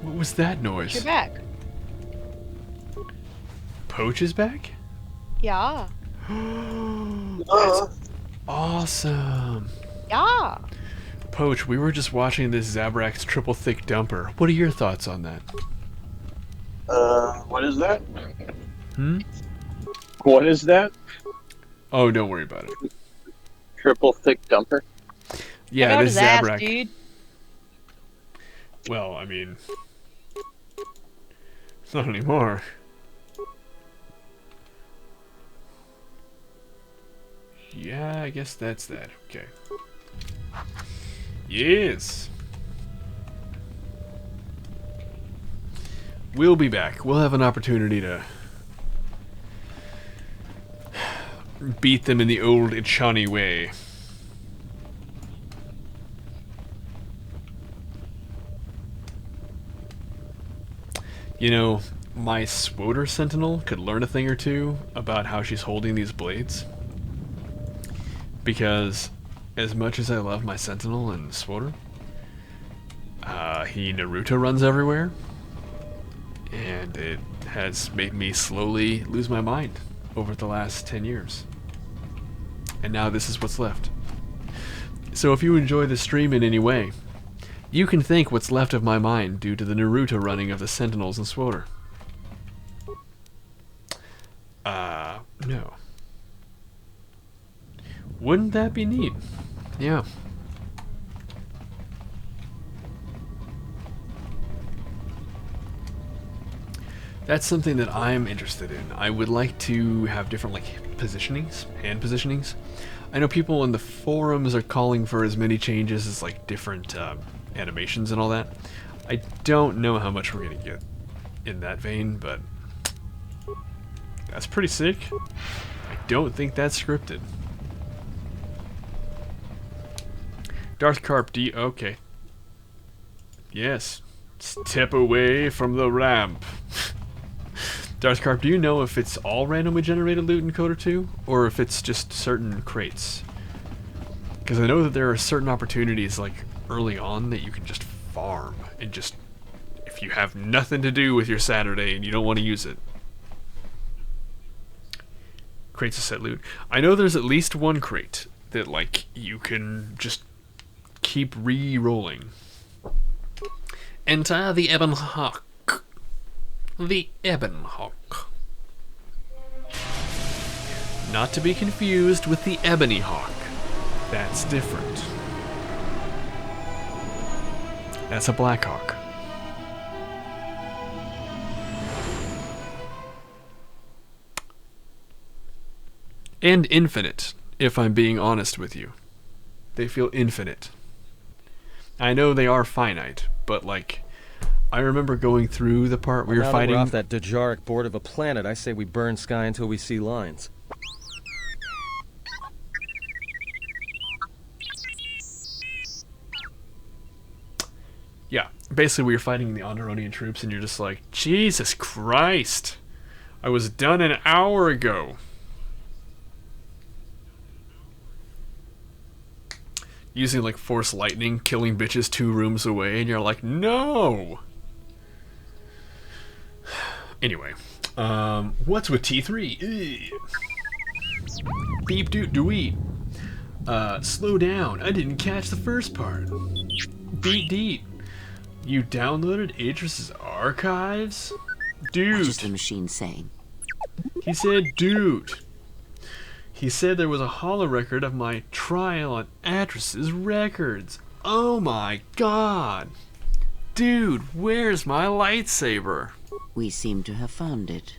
What was that noise? You're back. Poach is back? Yeah. That's awesome. Yeah. Poach, we were just watching this Zabrac's triple thick dumper. What are your thoughts on that? What is that? Hmm? What is that? Oh, don't worry about it. Triple thick dumper? Yeah, Check out this his ass, Zabrak. dude. Well, I mean, it's not anymore. Yeah, I guess that's that. Okay. Yes. We'll be back. We'll have an opportunity to beat them in the old Ichani way. You know, my Swoter Sentinel could learn a thing or two about how she's holding these blades. Because as much as I love my Sentinel and Swoter, he Naruto runs everywhere. And it has made me slowly lose my mind over the last 10 years. And now this is what's left. So if you enjoy the stream in any way, you can thank what's left of my mind due to the Naruto running of the Sentinels and Swoter. No. Wouldn't that be neat? Yeah. That's something that I'm interested in. I would like to have different, like, positionings, hand positionings. I know people in the forums are calling for as many changes as, like, different animations and all that. I don't know how much we're gonna get in that vein, but that's pretty sick. I don't think that's scripted. Darth Carp D. Okay. Yes. Step away from the ramp. Darth Carp, do you know if it's all randomly generated loot in Coder 2? Or if it's just certain crates? Because I know that there are certain opportunities, like, early on that you can just farm. And just, if you have nothing to do with your Saturday and you don't want to use it. Crates of set loot. I know there's at least one crate that, like, you can just keep re-rolling. Enter the Ebon Hawk. The Ebon Hawk. Not to be confused with the Ebony Hawk. That's different. That's a Black Hawk. And infinite, if I'm being honest with you. They feel infinite. I know they are finite, but like, I remember going through the part where you're now that fighting. we're off that Dejaric board of a planet, I say we burn sky until we see lines. Yeah, basically we were fighting the Onderonian troops and you're just like, Jesus Christ! I was done an hour ago! Using like Force Lightning, killing bitches 2 rooms away, and you're like, no! Anyway, what's with T3? Ugh. Beep doot doo-wee. Slow down, I didn't catch the first part. Beat deep. You downloaded Idris's archives? Dude. What is the machine saying? He said, dude. He said there was a holo record of my trial on Atris's records. Oh my god. Dude, where's my lightsaber? We seem to have found it.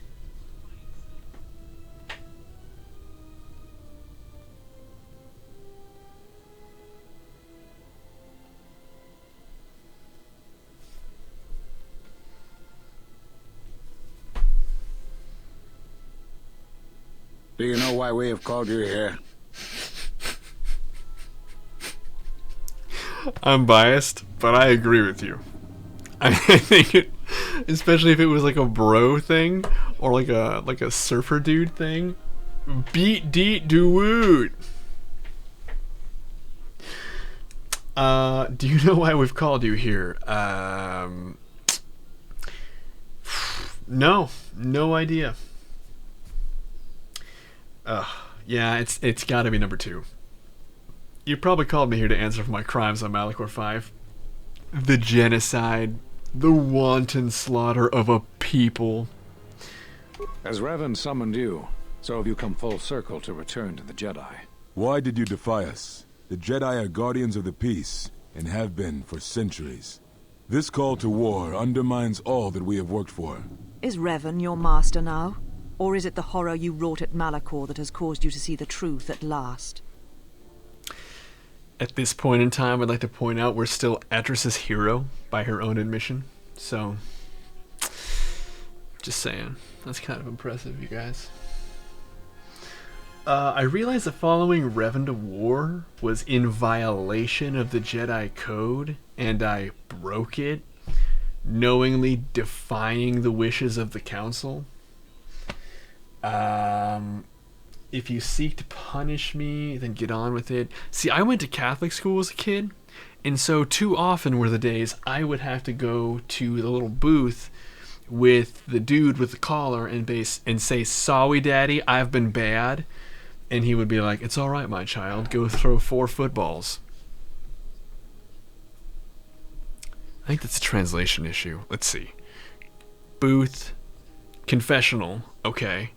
Do you know why we have called you here? I'm biased, but I agree with you. I think it, especially if it was like a bro thing or like a surfer dude thing. Beat deet do woot. Do you know why we've called you here? No idea. Yeah, it's got to be number 2. You probably called me here to answer for my crimes on Malachor 5. The genocide, the wanton slaughter of a people. As Revan summoned you, so have you come full circle to return to the Jedi. Why did you defy us? The Jedi are guardians of the peace, and have been for centuries. This call to war undermines all that we have worked for. Is Revan your master now? Or is it the horror you wrought at Malachor that has caused you to see the truth at last? At this point in time, I'd like to point out we're still Atris's hero, by her own admission. So, just saying. That's kind of impressive, you guys. I realized that following Revan to war was in violation of the Jedi Code, and I broke it, knowingly defying the wishes of the Council. If you seek to punish me, then get on with it. See, I went to Catholic school as a kid, and so too often were the days I would have to go to the little booth with the dude with the collar and say, "Sorry, Daddy, I've been bad." And he would be like, "It's all right, my child. Go throw 4 footballs." I think that's a translation issue. Let's see. Booth, confessional, okay.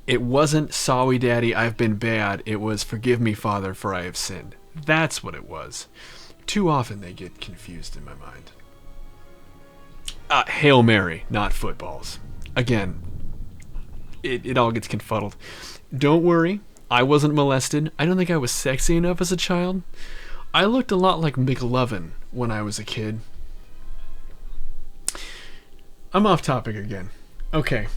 It wasn't, "Sorry, Daddy, I've been bad." It was, "Forgive me, Father, for I have sinned." That's what it was. Too often they get confused in my mind. Hail Mary, not footballs. Again, it all gets confuddled. Don't worry, I wasn't molested. I don't think I was sexy enough as a child. I looked a lot like McLovin when I was a kid. I'm off topic again. Okay.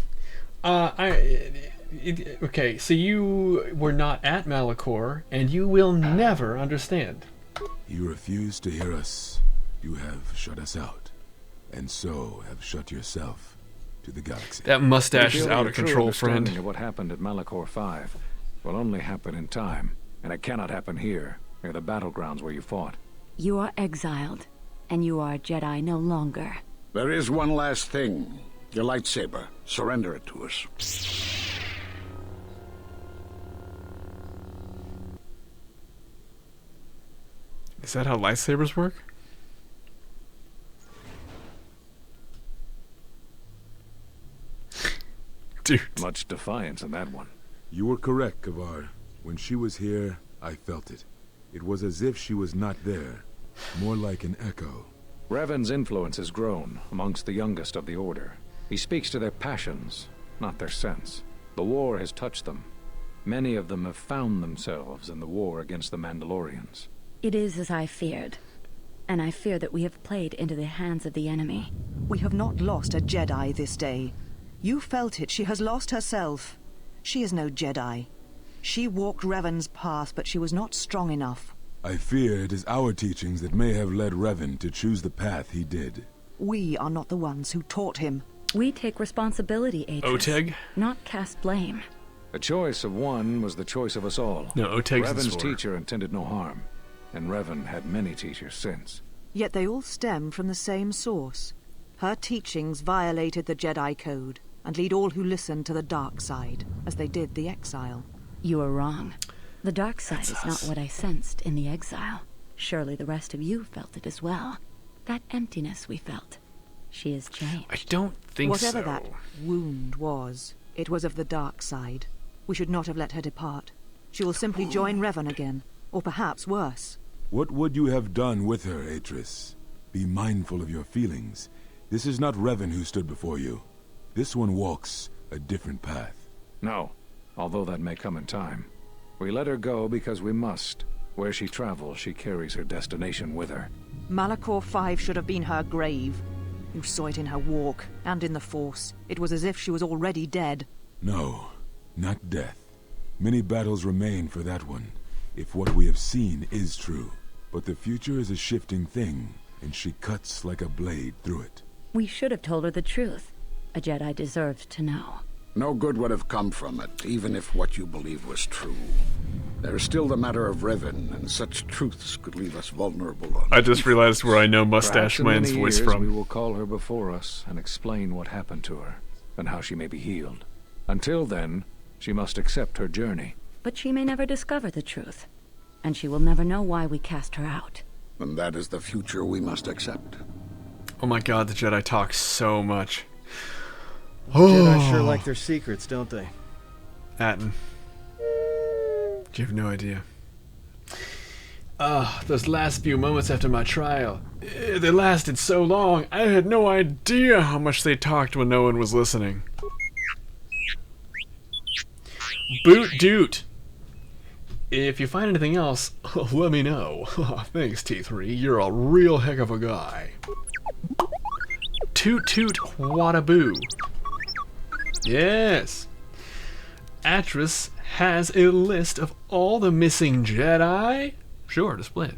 Okay, so you were not at Malachor, and you will never understand. You refuse to hear us. You have shut us out, and so have shut yourself to the galaxy. That mustache is out of control, friend. Of what happened at Malachor 5 will only happen in time, and it cannot happen here, near the battlegrounds where you fought. You are exiled, and you are a Jedi no longer. There is one last thing. Your lightsaber. Surrender it to us. Is that how lightsabers work? Dude. Much defiance in that one. You were correct, Kavar. When she was here, I felt it. It was as if she was not there. More like an echo. Revan's influence has grown amongst the youngest of the Order. He speaks to their passions, not their sense. The war has touched them. Many of them have found themselves in the war against the Mandalorians. It is as I feared, and I fear that we have played into the hands of the enemy. We have not lost a Jedi this day. You felt it. She has lost herself. She is no Jedi. She walked Revan's path, but she was not strong enough. I fear it is our teachings that may have led Revan to choose the path he did. We are not the ones who taught him. We take responsibility, Atris. Oteg? Not cast blame. The choice of one was the choice of us all. No, Oteg's Revan's teacher intended no harm, and Revan had many teachers since. Yet they all stem from the same source. Her teachings violated the Jedi Code, and lead all who listen to the dark side, as they did the exile. You are wrong. The dark side is not what I sensed in the exile. Surely the rest of you felt it as well. That emptiness we felt. She has changed. I don't think Whatever that wound was, it was of the dark side. We should not have let her depart. She will simply join Revan again, or perhaps worse. What would you have done with her, Atris? Be mindful of your feelings. This is not Revan who stood before you. This one walks a different path. No, although that may come in time. We let her go because we must. Where she travels, she carries her destination with her. Malachor 5 should have been her grave. You saw it in her walk, and in the Force. It was as if she was already dead. No, not death. Many battles remain for that one, if what we have seen is true. But the future is a shifting thing, and she cuts like a blade through it. We should have told her the truth. A Jedi deserved to know. No good would have come from it, even if what you believed was true. There's still the matter of Revan, and such truths could leave us vulnerable on I just realized where I know Mustache Perhaps in Man's many voice years from. We will call her before us and explain what happened to her, and how she may be healed. Until then, she must accept her journey. But she may never discover the truth, and she will never know why we cast her out. And that is the future we must accept. Oh my god, the Jedi talk so much. Jedi sure like their secrets, don't they? Atten. You have no idea. Those last few moments after my trial. They lasted so long, I had no idea how much they talked when no one was listening. Boot doot! If you find anything else, let me know. Thanks, T3. You're a real heck of a guy. Toot toot whataboo. Yes. Atris has a list of all the missing Jedi. Sure, display it.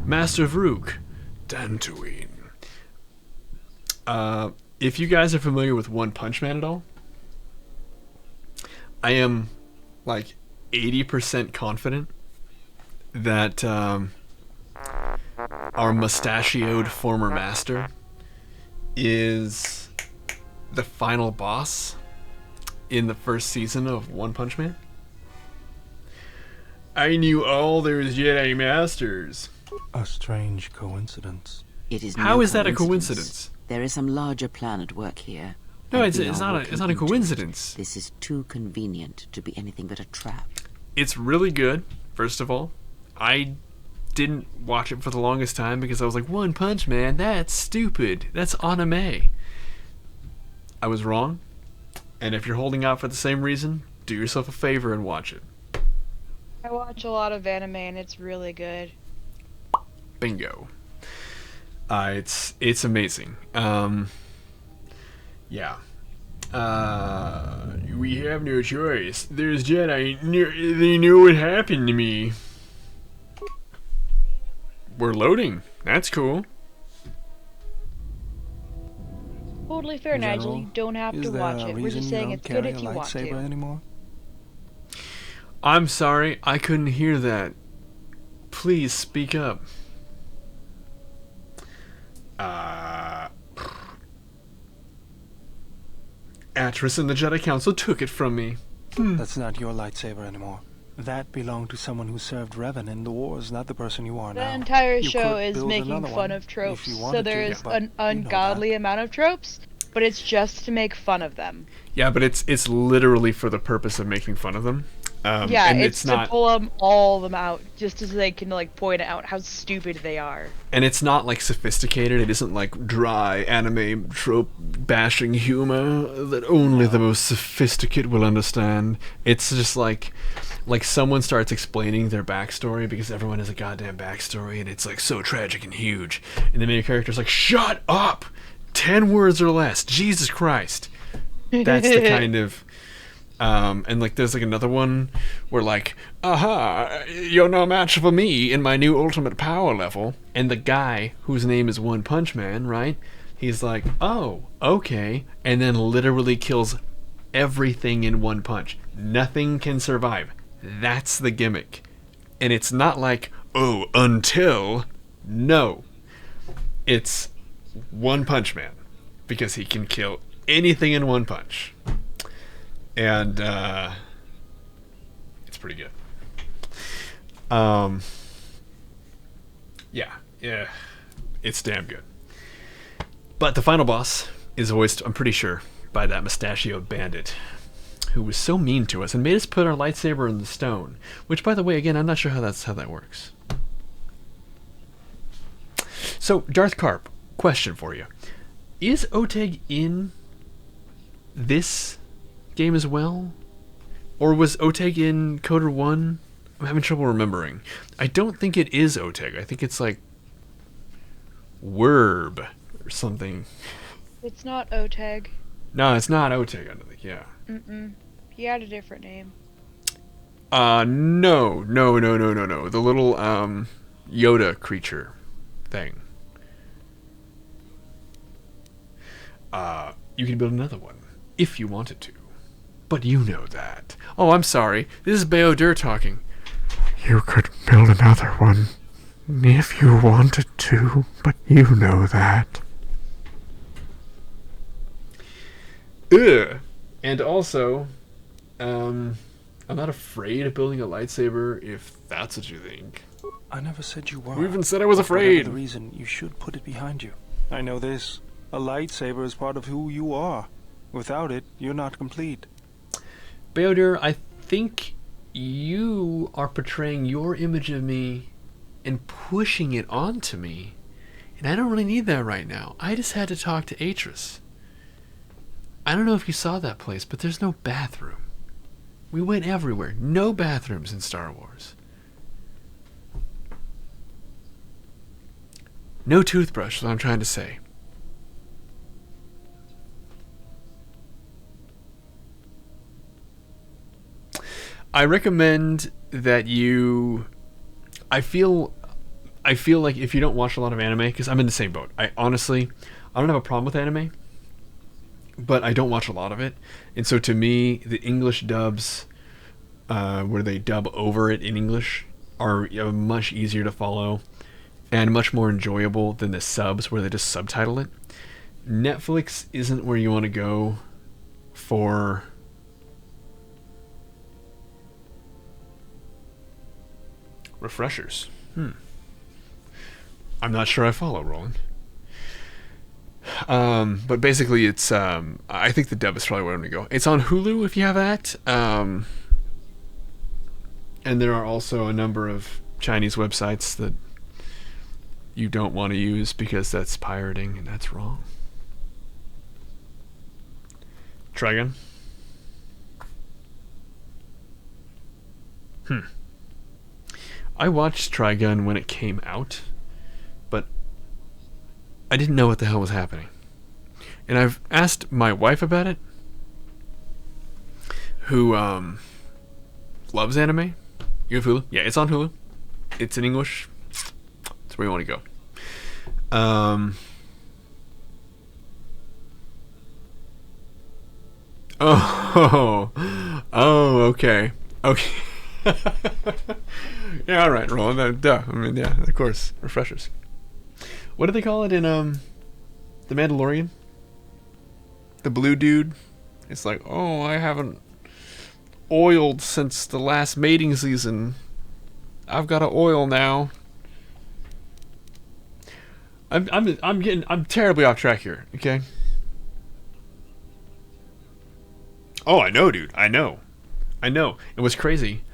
Master Vrook. Dantooine. If you guys are familiar with One Punch Man at all, I am like 80% confident that our mustachioed former master is the final boss in the first season of One Punch Man. I knew all those Jedi Masters. A strange coincidence. It is How no is that a coincidence? There is some larger plan at work here. No, and it's we are not walking a into coincidence. it. This is too convenient to be anything but a trap. It's really good, first of all. I didn't watch it for the longest time because I was like, One Punch Man, that's stupid. That's anime. I was wrong. And if you're holding out for the same reason, do yourself a favor and watch it. I watch a lot of anime and it's really good. Bingo. It's amazing. Yeah. We have no choice. There's Jedi. They know what happened to me. We're loading. That's cool. Totally fair, Nigel. You don't have to watch it. We're just saying it's good if you want to. Anymore? I'm sorry, I couldn't hear that. Please speak up. Atris and the Jedi Council took it from me. That's not your lightsaber anymore. That belonged to someone who served Revan in the wars, not the person you are now. The entire You show could is build making another fun one of tropes, if you so wanted to, there's but an ungodly amount of tropes, but it's just to make fun of them. Yeah, but it's literally for the purpose of making fun of them. Yeah, and it's to not, pull all of them out, just so they can like point out how stupid they are. and it's not like sophisticated. It isn't like dry anime trope bashing humor that only the most sophisticated will understand. It's just like someone starts explaining their backstory because everyone has a goddamn backstory, and it's like so tragic and huge, and the main character's like, "Shut up! 10 words or less. Jesus Christ!" That's the kind of. And like there's like another one where like, aha, you're no match for me in my new ultimate power level. And the guy whose name is One Punch Man, right? He's like, oh, okay. And then literally kills everything in one punch. Nothing can survive. That's the gimmick. And it's not like, oh, until. No. It's One Punch Man. Because he can kill anything in one punch. And it's pretty good. Yeah, it's damn good. But the final boss is voiced, I'm pretty sure, by that mustachioed bandit who was so mean to us and made us put our lightsaber in the stone. Which, by the way, again, I'm not sure how that works. So, Darth Karp, question for you: is Oteg in this game as well? Or was Oteg in Coder 1? I'm having trouble remembering. I don't think it is Oteg. I think it's like Werb or something. It's not Oteg. No, it's not Oteg, I don't think, yeah. Mm-mm. He had a different name. No. The little Yoda creature thing. You can build another one if you wanted to, but you know that. Oh, I'm sorry. This is Beodur talking. You could build another one if you wanted to, but you know that. Ugh. And also, I'm not afraid of building a lightsaber if that's what you think. I never said you were. Who even said I was But afraid? whatever the reason, you should put it behind you. I know this. A lightsaber is part of who you are. Without it, you're not complete. Beodur, I think you are portraying your image of me and pushing it onto me. And I don't really need that right now. I just had to talk to Atris. I don't know if you saw that place, but there's no bathroom. We went everywhere. No bathrooms in Star Wars. No toothbrush is what I'm trying to say. I recommend that you... I feel like if you don't watch a lot of anime, because I'm in the same boat. I don't have a problem with anime, but I don't watch a lot of it. And so to me, the English dubs, where they dub over it in English, are much easier to follow and much more enjoyable than the subs where they just subtitle it. Netflix isn't where you want to go for... refreshers. I'm not sure I follow, Roland. But basically it's I think the dub is probably where I'm gonna go. It's on Hulu if you have that. And there are also a number of Chinese websites that you don't want to use because that's pirating and that's wrong. Try again. I watched Trigun when it came out, but I didn't know what the hell was happening. And I've asked my wife about it, who loves anime. You have Hulu? Yeah, it's on Hulu. It's in English. That's where you want to go. Okay. Yeah, all right, Roland. Duh. I mean, yeah, of course, refreshers. What do they call it in The Mandalorian? The blue dude. It's like, oh, I haven't oiled since the last mating season. I've got to oil now. I'm terribly off track here. Okay. Oh, I know, dude. I know. It was crazy.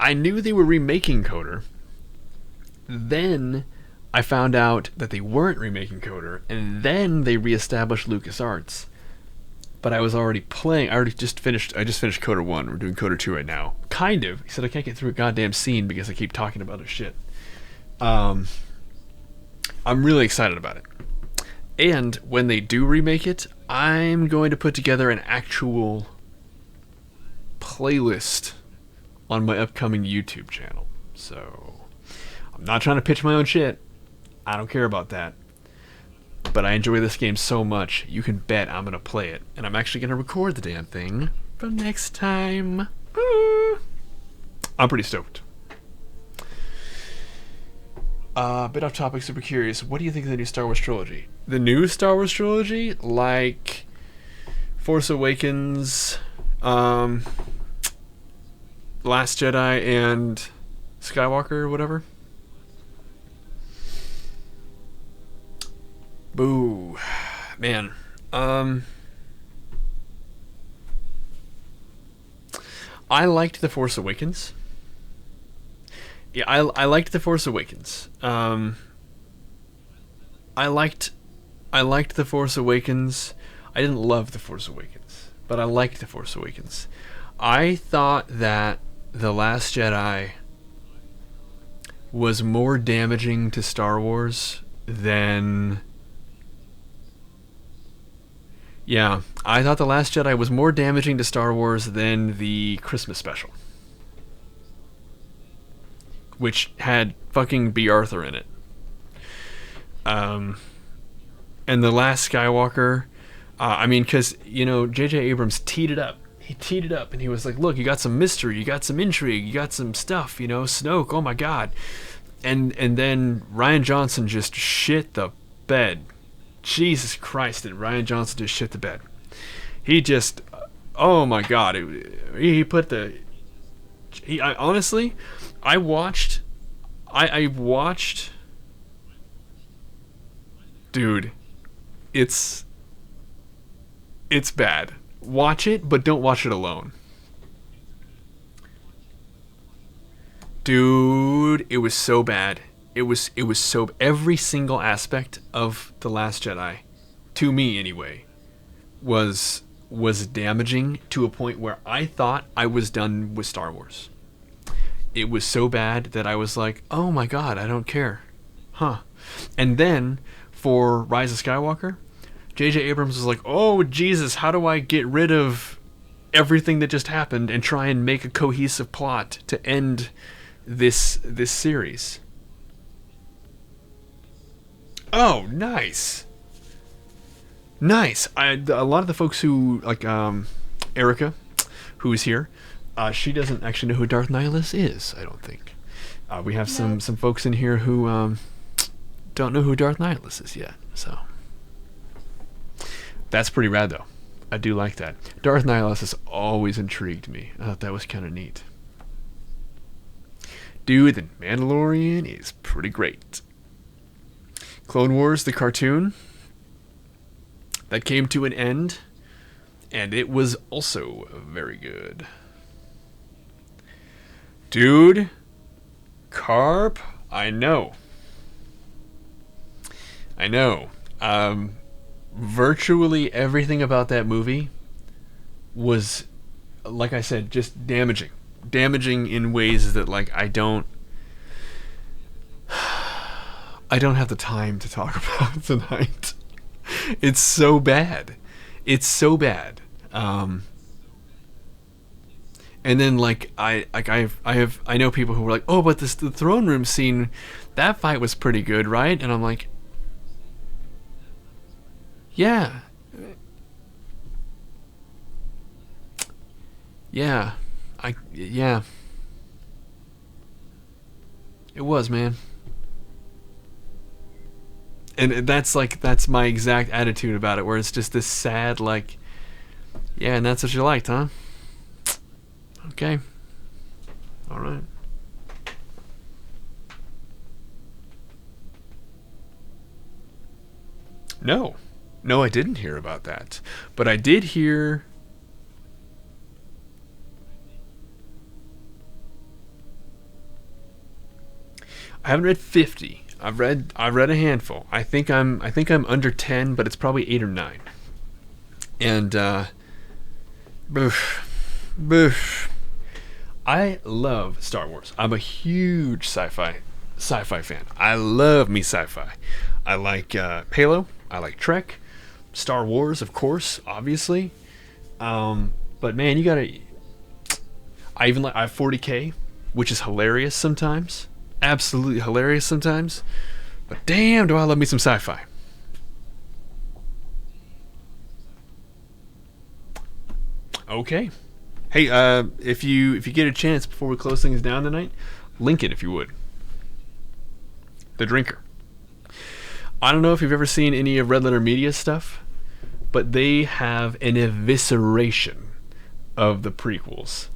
I knew they were remaking Coder. Then I found out that they weren't remaking Coder, and then they reestablished LucasArts. But I was already playing. I just finished Coder 1. We're doing Coder 2 right now. Kind of. He said I can't get through a goddamn scene because I keep talking about his shit. I'm really excited about it. And when they do remake it, I'm going to put together an actual playlist on my upcoming YouTube channel. So, I'm not trying to pitch my own shit. I don't care about that. But I enjoy this game so much, you can bet I'm going to play it. And I'm actually going to record the damn thing for next time. I'm pretty stoked. Bit off topic, super curious. What do you think of the new Star Wars trilogy? The new Star Wars trilogy? Like Force Awakens, Last Jedi, and Skywalker or whatever? Boo. Man. I liked The Force Awakens. Yeah, I liked The Force Awakens. I liked The Force Awakens. I didn't love The Force Awakens, but I liked The Force Awakens. I thought that The Last Jedi was more damaging to Star Wars than... Yeah, I thought The Last Jedi was more damaging to Star Wars than the Christmas special, which had fucking B. Arthur in it. And The Last Skywalker, I mean, because, you know, J.J. Abrams teed it up. He teed it up, and he was like, look, you got some mystery, you got some intrigue, you got some stuff, you know, Snoke, oh my god. And then Rian Johnson just shit the bed. Jesus Christ, did Rian Johnson just shit the bed. He just, oh my god, he put the... honestly, I watched... Dude, it's bad. Watch it, but don't watch it alone. Dude, it was so bad. It was so... Every single aspect of The Last Jedi, to me anyway, was damaging to a point where I thought I was done with Star Wars. It was so bad that I was like, oh my god, I don't care. Huh. And then, for Rise of Skywalker, J.J. Abrams was like, oh Jesus, how do I get rid of everything that just happened and try and make a cohesive plot to end this series? Oh, nice. Nice. A lot of the folks who, like, Erica, who is here, she doesn't actually know who Darth Nihilus is, I don't think. We have some folks in here who don't know who Darth Nihilus is yet, so... That's pretty rad, though. I do like that. Darth Nihilus has always intrigued me. I thought that was kind of neat. Dude, The Mandalorian is pretty great. Clone Wars, the cartoon, that came to an end, and it was also very good. Dude, Carp, I know. Virtually everything about that movie was, like I said, just damaging in ways that, like, I don't have the time to talk about tonight. It's so bad. And then, like, I know people who were like, oh, but the throne room scene, that fight was pretty good, right? And I'm like, yeah. Yeah. It was, man. And that's my exact attitude about it, where it's just this sad, like, yeah, and that's what you liked, huh? Okay. Alright. No, I didn't hear about that. But I did hear... I haven't read 50. I've read a handful. I think I'm under 10, but it's probably 8 or 9. And I love Star Wars. I'm a huge sci-fi fan. I love me sci-fi. I like Halo. I like Trek. Star Wars, of course, obviously. But man, you gotta... I have 40K, which is hilarious sometimes. Absolutely hilarious sometimes. But damn, do I love me some sci-fi. Okay. Hey, if you get a chance before we close things down tonight, link it if you would. The Drinker. I don't know if you've ever seen any of Red Letter Media stuff, but they have an evisceration of the prequels.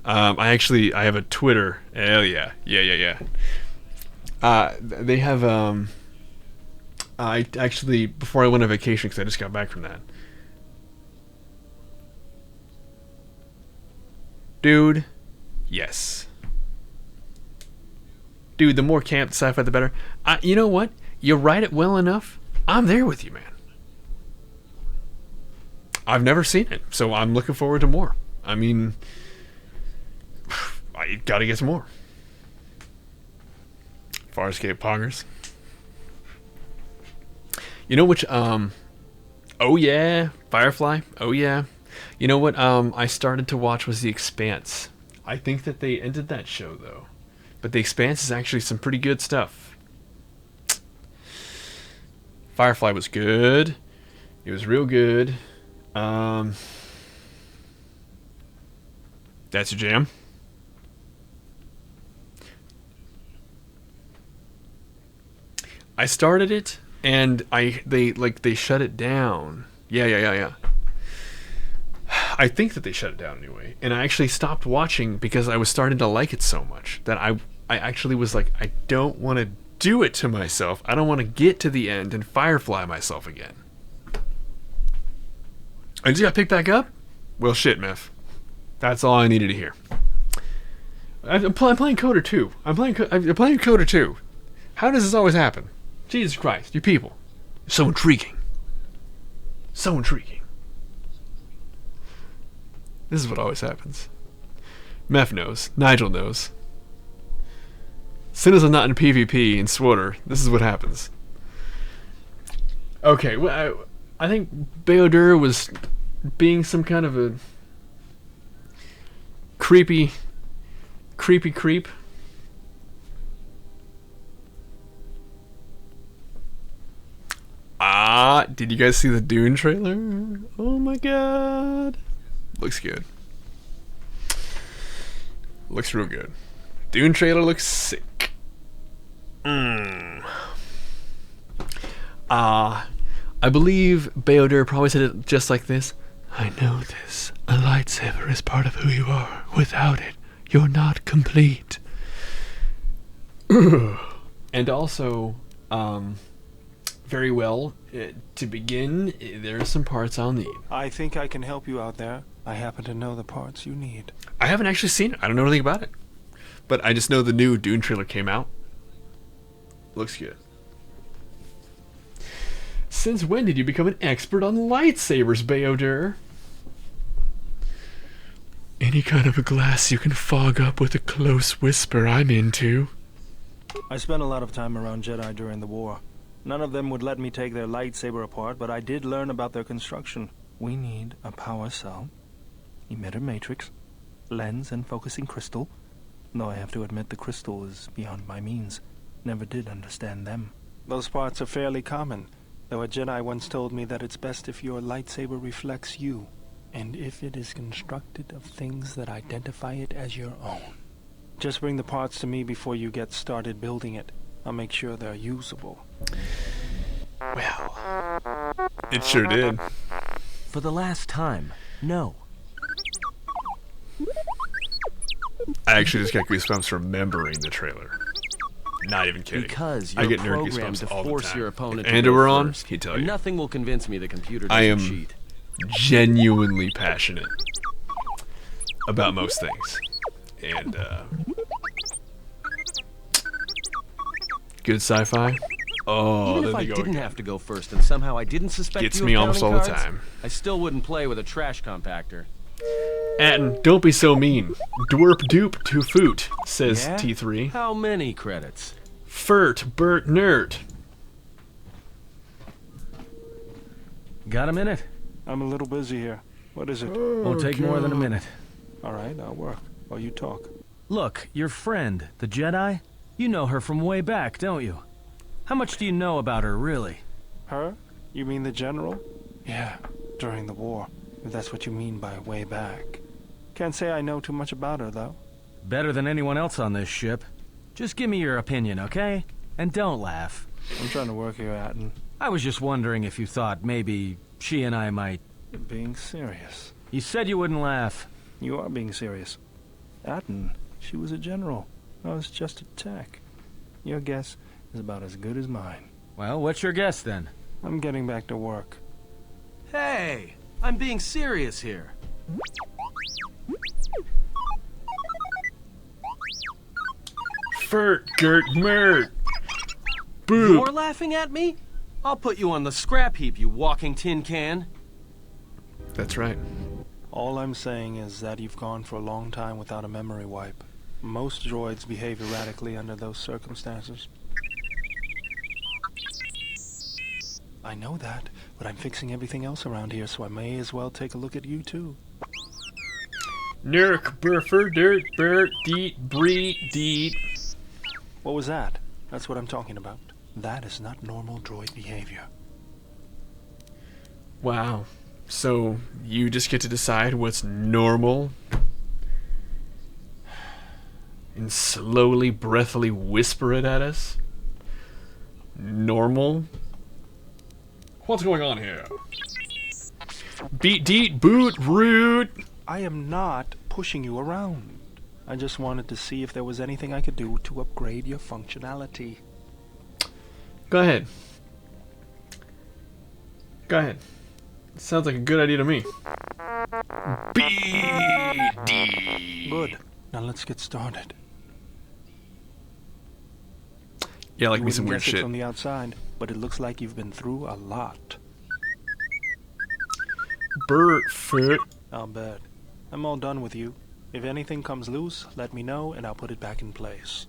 I have a Twitter. Hell yeah. They have, I actually, before I went on vacation, because I just got back from that. Dude, yes. Dude, the more camp sci-fi, the better. You know what? You write it well enough, I'm there with you, man. I've never seen it, so I'm looking forward to more. I mean, I gotta get some more. Farscape Pongers. You know which, oh Oh yeah, Firefly. Oh yeah. You know what? I started to watch was The Expanse. I think that they ended that show though, but The Expanse is actually some pretty good stuff. Firefly was good. It was real good. That's your jam. I started it and they shut it down. Yeah. I think that they shut it down anyway. And I actually stopped watching because I was starting to like it so much that I actually was like, I don't want to do it to myself. I don't want to get to the end and Firefly myself again. I just got picked back up? Well, shit, Meth. That's all I needed to hear. I'm playing Coder 2. I'm playing Coder 2. How does this always happen? Jesus Christ, you people. So intriguing. So intriguing. This is what always happens. Meth knows. Nigel knows. As soon as I'm not in PvP in SWTOR, this is what happens. Okay, well, I think Beodur was being some kind of a creepy creep. Did you guys see the Dune trailer? Oh my god. Looks good. Looks real good. Dune trailer looks sick. I believe Beodur probably said it just like this. I know this. A lightsaber is part of who you are. Without it, you're not complete. And also, very well, to begin, there are some parts I'll need. I think I can help you out there. I happen to know the parts you need. I haven't actually seen it. I don't know anything about it. But I just know the new Dune trailer came out. Looks good. Since when did you become an expert on lightsabers, Beodur? Any kind of a glass you can fog up with a close whisper I'm into. I spent a lot of time around Jedi during the war. None of them would let me take their lightsaber apart, but I did learn about their construction. We need a power cell, emitter matrix, lens and focusing crystal. Though I have to admit the crystal is beyond my means. Never did understand them. Those parts are fairly common, though a Jedi once told me that it's best if your lightsaber reflects you, and if it is constructed of things that identify it as your own. Just bring the parts to me before you get started building it. I'll make sure they're usable. Well, it sure did. For the last time, no. I actually just got goosebumps remembering the trailer. Not even kidding. Because I you're get nerd programmed goosebumps to all the force time. your opponent If to Andrew go were on, first, he'd tell and you. nothing will convince me the computer I doesn't am cheat. genuinely passionate about most things. And, good sci-fi. Oh, Even if there I they go didn't again. have to go first and somehow I didn't suspect Gets you me of almost counting all the cards, time. I still wouldn't play with a trash compactor. Atten, don't be so mean. Dwerp dupe to foot, says Yeah? T3. How many credits? Furt, Bert, nerd. Got a minute? I'm a little busy here. What is it? Won't take more than a minute. All right, I'll work while you talk. Look, your friend, the Jedi, you know her from way back, don't you? How much do you know about her, really? Her? You mean the general? Yeah, during the war. If that's what you mean by way back. Can't say I know too much about her, though. Better than anyone else on this ship. Just give me your opinion, okay? And don't laugh. I'm trying to work here, Atten. I was just wondering if you thought maybe she and I might... You're being serious. You said you wouldn't laugh. You are being serious. Atten, she was a general. I was just a tech. Your guess is about as good as mine. Well, what's your guess, then? I'm getting back to work. Hey! I'm being serious here. Furt, Gert, Mert. Boo. You're laughing at me? I'll put you on the scrap heap, you walking tin can. That's right. All I'm saying is that you've gone for a long time without a memory wipe. Most droids behave erratically under those circumstances. I know that, but I'm fixing everything else around here, so I may as well take a look at you too. Nurk, burfer, dirt, burt, deet, breed, deet. What was that? That's what I'm talking about. That is not normal droid behavior. Wow. So, you just get to decide what's normal? And slowly, breathily whisper it at us? Normal? What's going on here? Beat, deet, boot, root. I am not pushing you around. I just wanted to see if there was anything I could do to upgrade your functionality. Go ahead. Go ahead. Sounds like a good idea to me. BD. Good. Now let's get started. Yeah, like You me some wouldn't weird guess it shit. from the outside, but it looks like you've been through a lot. Burt foot. I'll bet. I'm all done with you. If anything comes loose, let me know and I'll put it back in place.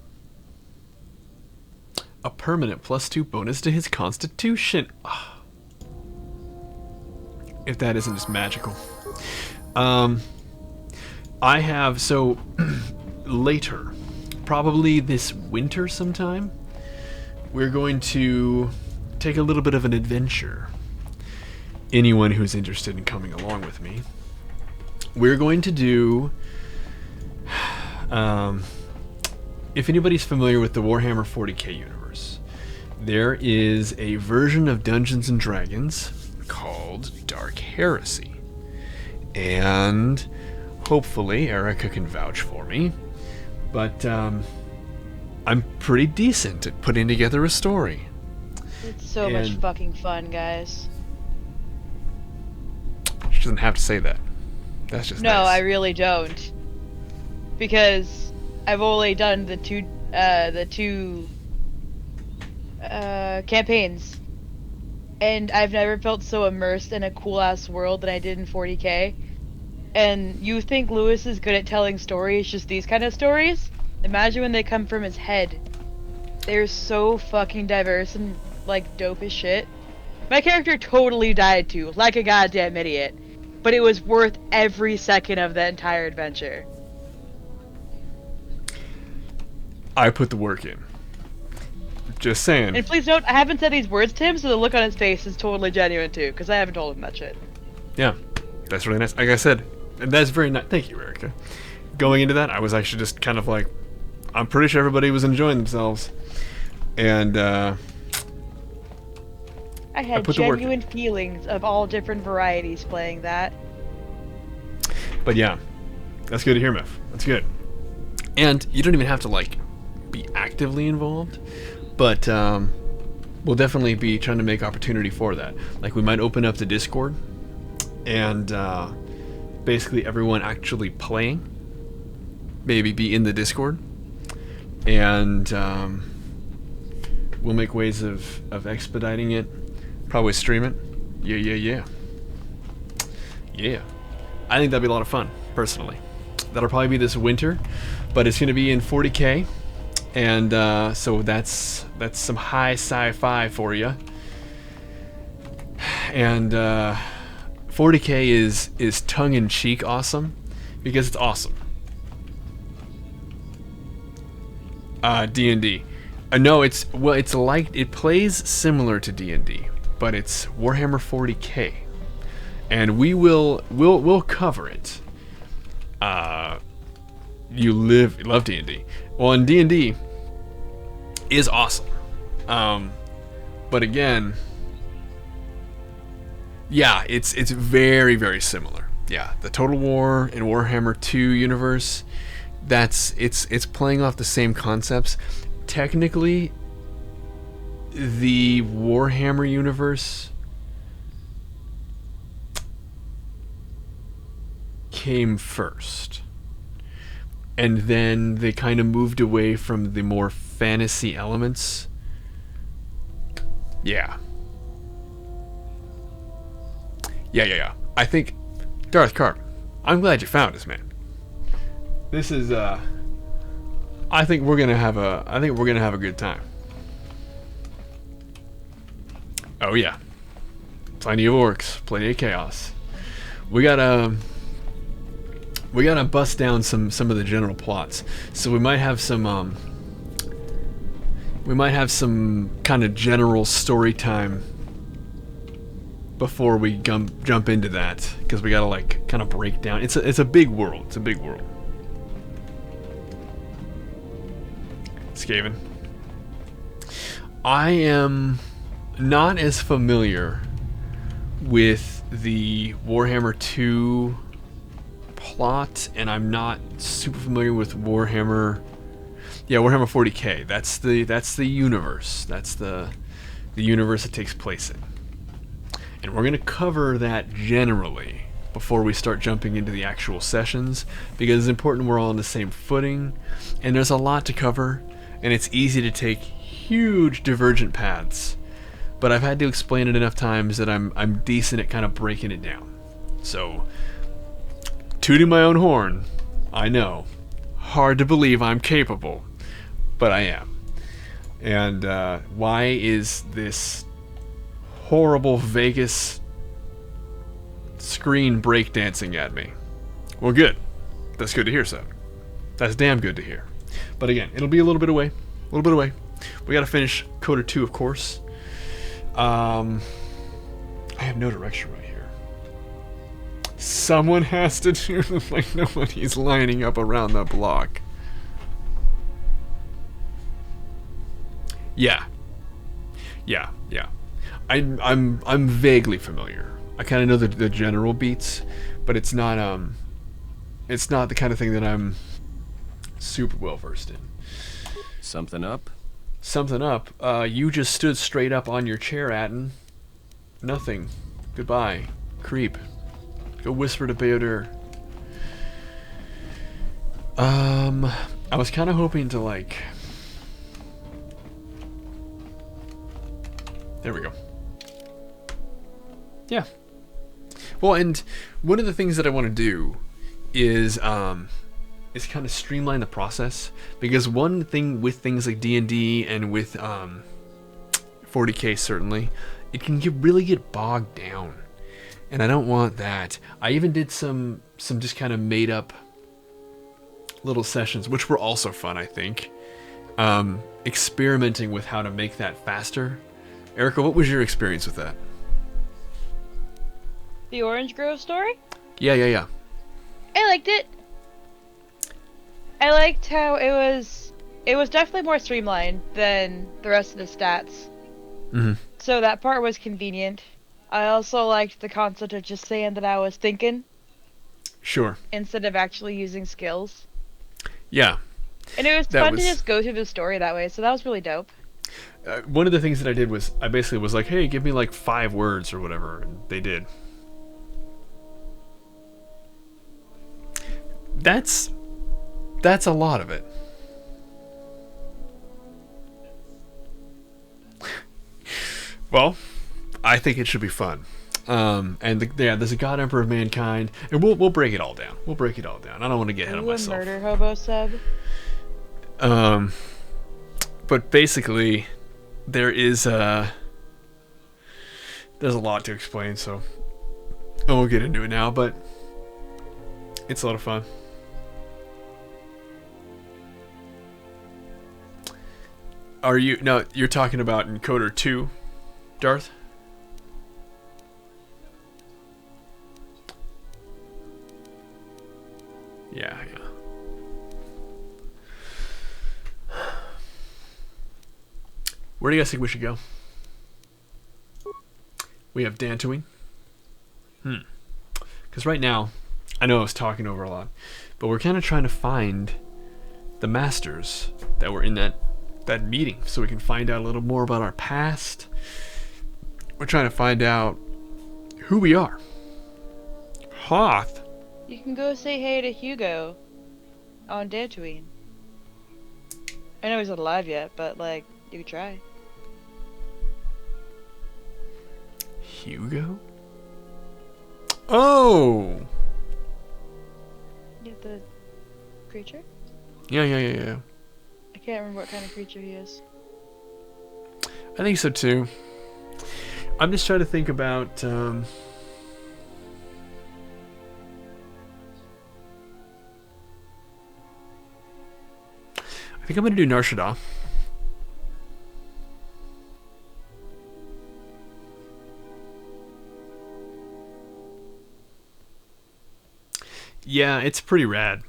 A permanent +2 bonus to his constitution. Ah. If that isn't just magical. I have, so, later, probably this winter sometime, we're going to take a little bit of an adventure. Anyone who's interested in coming along with me. We're going to do, if anybody's familiar with the Warhammer 40k universe, there is a version of Dungeons and Dragons called Dark Heresy. And hopefully Erica can vouch for me, but I'm pretty decent at putting together a story. It's so much fucking fun, guys. She doesn't have to say that. That's just No, nice. I really don't. Because I've only done the two campaigns. And I've never felt so immersed in a cool-ass world than I did in 40k. And you think Lewis is good at telling stories, just these kind of stories? Imagine when they come from his head. They're so fucking diverse and, like, dope as shit. My character totally died too, like a goddamn idiot. But it was worth every second of the entire adventure. I put the work in. Just saying. And please note, I haven't said these words to him, so the look on his face is totally genuine too, because I haven't told him that shit. Yeah, that's really nice. Like I said, and that's very nice. Thank you, Erica. Going into that, I was actually just kind of like, I'm pretty sure everybody was enjoying themselves. And, I had put the work in. genuine feelings of all different varieties playing that. But yeah, that's good to hear, Meph. That's good. And you don't even have to, like, be actively involved, but we'll definitely be trying to make opportunity for that. Like, we might open up the Discord, and basically everyone actually playing, maybe be in the Discord, and we'll make ways of expediting it, probably stream it. Yeah. I think that'd be a lot of fun, personally. That'll probably be this winter, but it's going to be in 40k, and so that's some high sci-fi for you. And 40k is tongue-in-cheek awesome, because it's awesome. D&D. No, it plays similar to D&D, but it's Warhammer 40k, and we'll cover it. You love D&D. Well, and D&D is awesome. But again, yeah, it's very, very similar. Yeah, the Total War and Warhammer 2 universe, it's playing off the same concepts. Technically, the Warhammer universe came first, and then they kind of moved away from the more fantasy elements. Yeah. I think Darth Carp, I'm glad you found us, man. This is I think we're gonna have a good time. Oh yeah. Plenty of orcs, plenty of chaos. We gotta bust down some of the general plots. So we might have some kind of general story time before we jump into that, because we gotta like kind of break down. It's a big world. It's a big world. Skaven. I am not as familiar with the Warhammer 2 plot, and I'm not super familiar with Warhammer 40K. That's the universe. That's the universe it takes place in. And we're going to cover that generally before we start jumping into the actual sessions, because it's important we're all on the same footing, and there's a lot to cover, and it's easy to take huge divergent paths. But I've had to explain it enough times that I'm decent at kind of breaking it down. So, tooting my own horn, I know. Hard to believe I'm capable, but I am. And why is this horrible Vegas screen breakdancing at me? Well, good. That's good to hear, so. That's damn good to hear. But again, it'll be a little bit away. A little bit away. We gotta finish Coder 2, of course. I have no direction right here. Someone has to do this, like nobody's lining up around the block. Yeah. I'm vaguely familiar. I kind of know the general beats, but it's not the kind of thing that I'm super well versed in. Something up? Something up. You just stood straight up on your chair, Atten. Nothing. Goodbye. Creep. Go whisper to Beodur. I was kind of hoping to, like... There we go. Yeah. Well, and one of the things that I want to do is kind of streamline the process, because one thing with things like D&D and with 40K certainly, it can really get bogged down, and I don't want that. I even did some just kind of made up little sessions, which were also fun, I think, experimenting with how to make that faster. Erica, what was your experience with that? The Orange Grove story? Yeah. I liked it. I liked how it was definitely more streamlined than the rest of the stats. Mm-hmm. So that part was convenient. I also liked the concept of just saying that I was thinking. Sure. Instead of actually using skills. Yeah. And it was fun to just go through the story that way, so that was really dope. One of the things that I did was, I basically was like, hey, give me like 5 words or whatever, and they did. That's a lot of it. Well, I think it should be fun. There's a God Emperor of Mankind, and we'll break it all down. We'll break it all down. I don't want to get ahead of myself. A murder hobo sub. But basically, there's a lot to explain, so I won't get into it now. But it's a lot of fun. You're talking about Encoder 2, Darth? Yeah. Where do you guys think we should go? We have Dantooine. Because right now, I know I was talking over a lot, but we're kind of trying to find the masters that were in that meeting, so we can find out a little more about our past. We're trying to find out who we are. Hoth. You can go say hey to Hugo on Dantooine. I know he's not alive yet, but like, you could try. Hugo? Oh! Yeah, the creature? Yeah. I can't remember what kind of creature he is. I think so too. I'm just trying to think about. I think I'm going to do Nar Shaddaa. Yeah, it's pretty rad.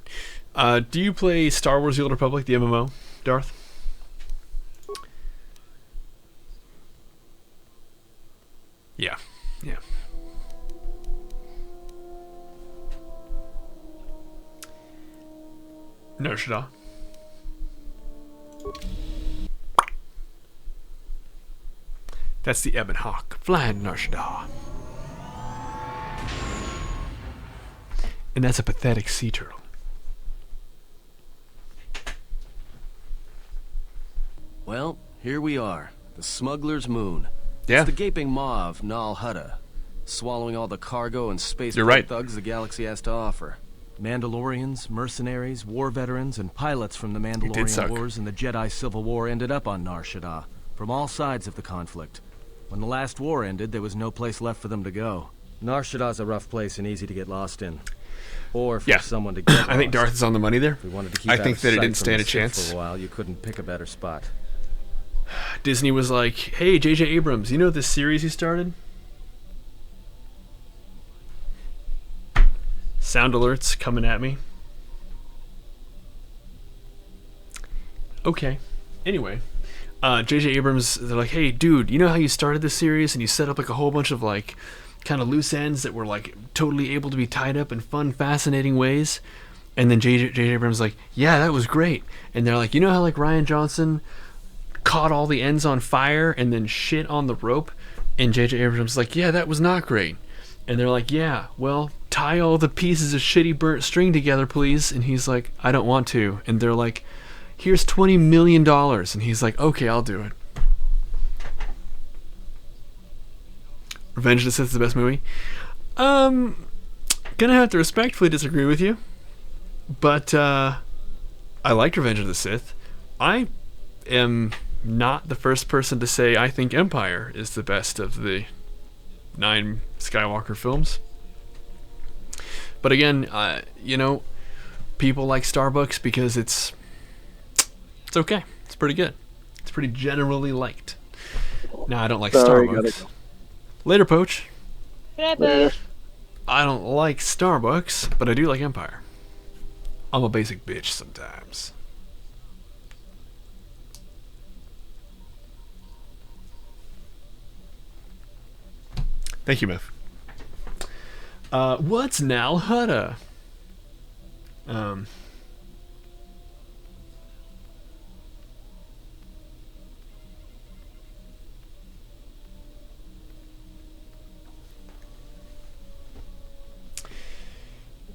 Do you play Star Wars: The Old Republic, the MMO, Darth? Yeah, yeah. Nar Shaddaa. That's the Ebon Hawk flying Nar Shaddaa. And that's a pathetic sea turtle. Well, here we are. The smuggler's moon. Yeah. It's the gaping maw of Nal Hutta, swallowing all the cargo and space You're right. thugs the galaxy has to offer. Mandalorians, mercenaries, war veterans, and pilots from the Mandalorian Wars and the Jedi Civil War ended up on Nar Shaddaa, from all sides of the conflict. When the last war ended, there was no place left for them to go. Nar Shaddaa's a rough place and easy to get lost in. Or for someone to get lost. I think Darth is on the money there. If we wanted to keep I think that it didn't stand a chance. For a while, you couldn't pick a better spot. Disney was like, hey, J.J. Abrams, you know this series you started? Sound alerts coming at me. Okay. Anyway, J.J. Abrams, they're like, hey, dude, you know how you started this series and you set up like a whole bunch of like kind of loose ends that were like totally able to be tied up in fun, fascinating ways? And then J.J. Abrams like, yeah, that was great. And they're like, you know how like Rian Johnson caught all the ends on fire and then shit on the rope? And J.J. Abrams is like, yeah, that was not great. And they're like, yeah, well, tie all the pieces of shitty burnt string together, please. And he's like, I don't want to. And they're like, here's $20 million. And he's like, okay, I'll do it. Revenge of the Sith is the best movie. Gonna have to respectfully disagree with you. But I liked Revenge of the Sith. I am not the first person to say I think Empire is the best of the 9 Skywalker films. But again, you know, people like Starbucks because it's okay. It's pretty good. It's pretty generally liked. Now, I don't like Starbucks. Go. Later, Poach. Good night, Poach. I don't like Starbucks, but I do like Empire. I'm a basic bitch sometimes. Thank you, Myth. What's Nal Hutta?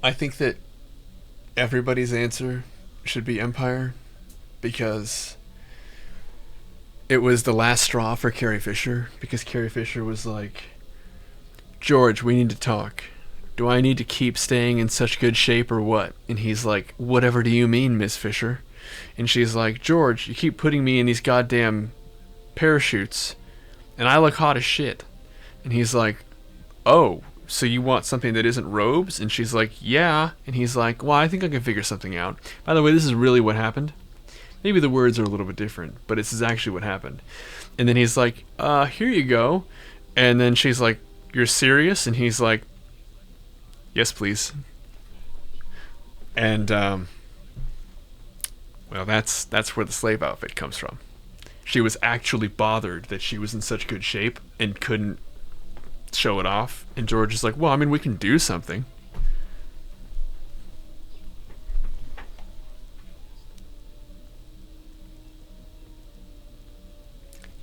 I think that everybody's answer should be Empire because it was the last straw for Carrie Fisher, because Carrie Fisher was like, George, we need to talk. Do I need to keep staying in such good shape or what? And he's like, whatever do you mean, Miss Fisher? And she's like, George, you keep putting me in these goddamn parachutes and I look hot as shit. And he's like, oh, so you want something that isn't robes? And she's like, yeah. And he's like, well, I think I can figure something out. By the way, this is really what happened. Maybe the words are a little bit different, but this is actually what happened. And then he's like, here you go. And then she's like, you're serious? And he's like, yes, please. And, well, that's where the slave outfit comes from. She was actually bothered that she was in such good shape and couldn't show it off. And George is like, well, I mean, we can do something.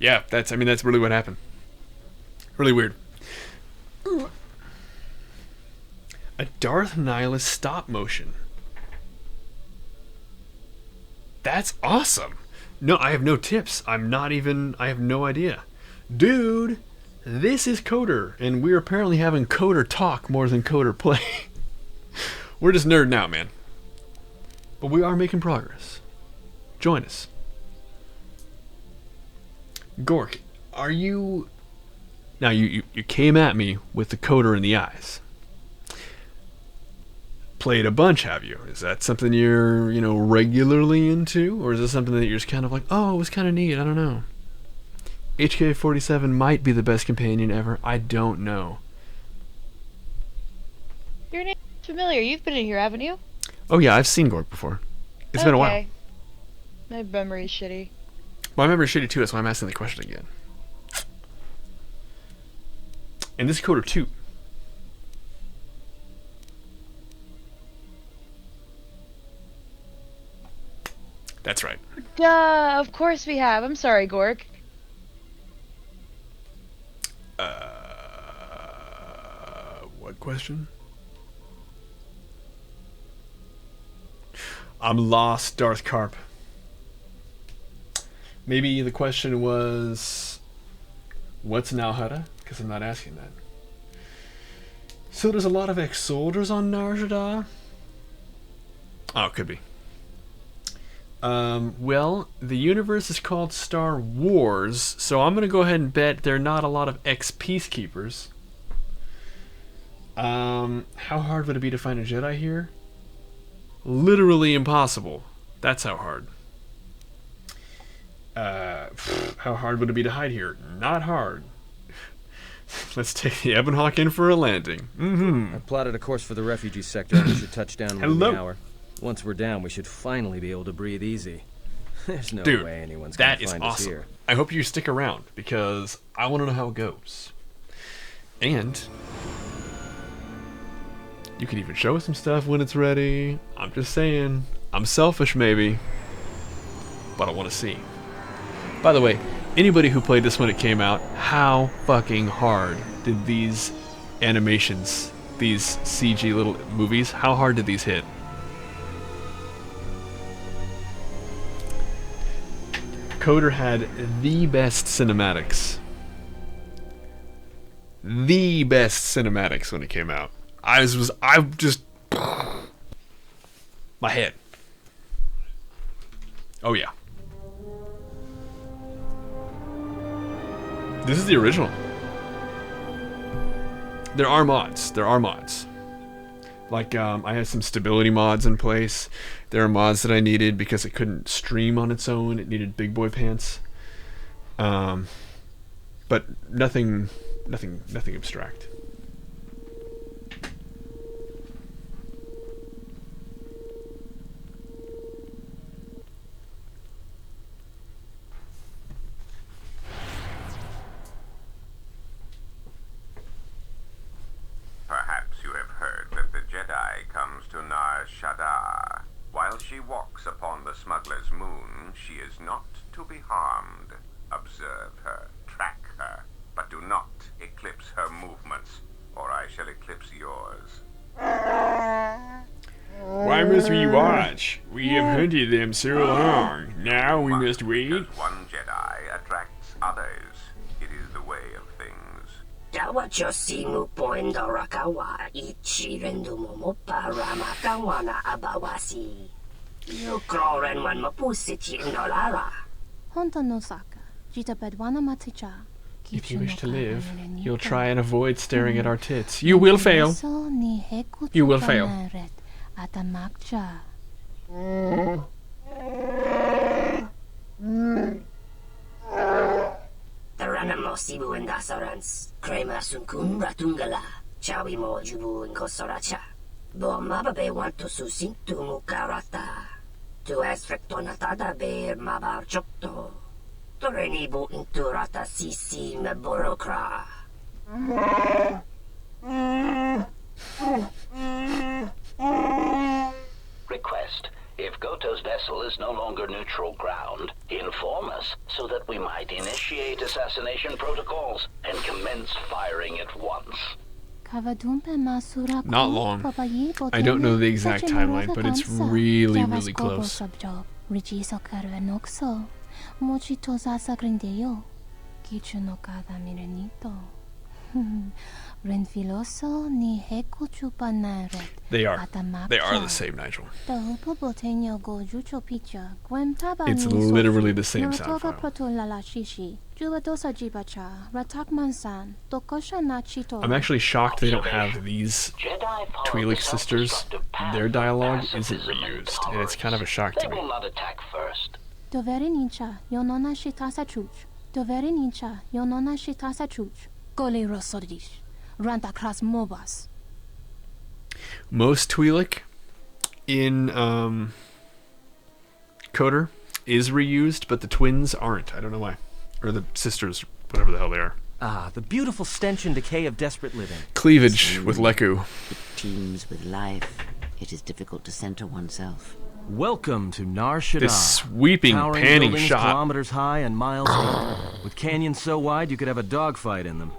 Yeah, that's really what happened. Really weird. A Darth Nihilus stop motion. That's awesome. No, I have no tips. I have no idea. Dude, this is Coder, and we're apparently having Coder talk more than Coder play. We're just nerding out, man. But we are making progress. Join us. Gork, are you Now, you came at me with the coder in the eyes. Played a bunch, have you? Is that something you're, regularly into? Or is this something that you're just kind of like, oh, it was kind of neat, I don't know. HK-47 might be the best companion ever. I don't know. Your name's familiar. You've been in here, haven't you? Oh yeah, I've seen Gork before. It's been a while. My memory's shitty. My memory's shitty too, that's why I'm asking the question again. And this is Coder 2. That's right. Duh, of course we have. I'm sorry, Gork. What question? I'm lost, Darth Carp. Maybe the question was, what's Nalhada? Because I'm not asking that. So there's a lot of ex-soldiers on Nar Shaddaa? Oh, it could be. Well, the universe is called Star Wars, so I'm going to go ahead and bet there are not a lot of ex-peacekeepers. How hard would it be to find a Jedi here? Literally impossible. That's how hard. How hard would it be to hide here? Not hard. Let's take the Ebonhawk in for a landing. I plotted a course for the refugee sector and we should touch down within the hour. Once we're down, we should finally be able to breathe easy. There's no way anyone's gonna find us here. I hope you stick around, because I want to know how it goes. And you can even show us some stuff when it's ready. I'm just saying. I'm selfish, maybe. But I want to see. By the way, anybody who played this when it came out, how fucking hard did these animations, these CG little movies, how hard did these hit? Coder had the best cinematics. The best cinematics when it came out. I just my head. Oh yeah. This is the original. There are mods. Like, I had some stability mods in place. There are mods that I needed because it couldn't stream on its own. It needed big boy pants. But nothing abstract. Perhaps you have heard that the Jedi comes to Nar Shaddaa. While she walks upon the smuggler's moon, she is not to be harmed. Observe her, track her, but do not eclipse her movements, or I shall eclipse yours. Why must we watch? We have hunted them so long. Now we must wait. One Jedi attracts others. It is the way of things. Tawachosimu poindorakawa ichirendumo paramakawana abawasi. Yukrorenwan mapusiti nolara. Honta nosaka, jita bedwana maticha. If you wish to live, you'll try and avoid staring at our tits. You will fail. You will fail. Atamakcha. Taranamo sibu indasarans, crema sunkun ratungala, chawi mo jubu inkosoracha. Bomababe want to susintu mukarata. Tu esfrektonatada beer mabar chokto. Torenibu inturata sisi me borokra. Request. If Goto's vessel is no longer neutral ground, inform us so that we might initiate assassination protocols and commence firing at once. Not long. I don't know the exact timeline, but it's really, really close. They are. They are the same, Nigel. It's literally the same sound file. I'm actually shocked they don't have these Twi'lek sisters. Their dialogue isn't reused, and it's kind of a shock to me. They will not attack first. Most Twi'lek in Coder is reused, but the twins aren't. I don't know why. Or the sisters, whatever the hell they are. Ah, the beautiful stench and decay of desperate living. Cleavage with Leku. It teems with life. It is difficult to center oneself. Welcome to Nar Shaddaa. This sweeping, Towering panning buildings shot. Kilometers high and miles deep, with canyons so wide you could have a dogfight in them.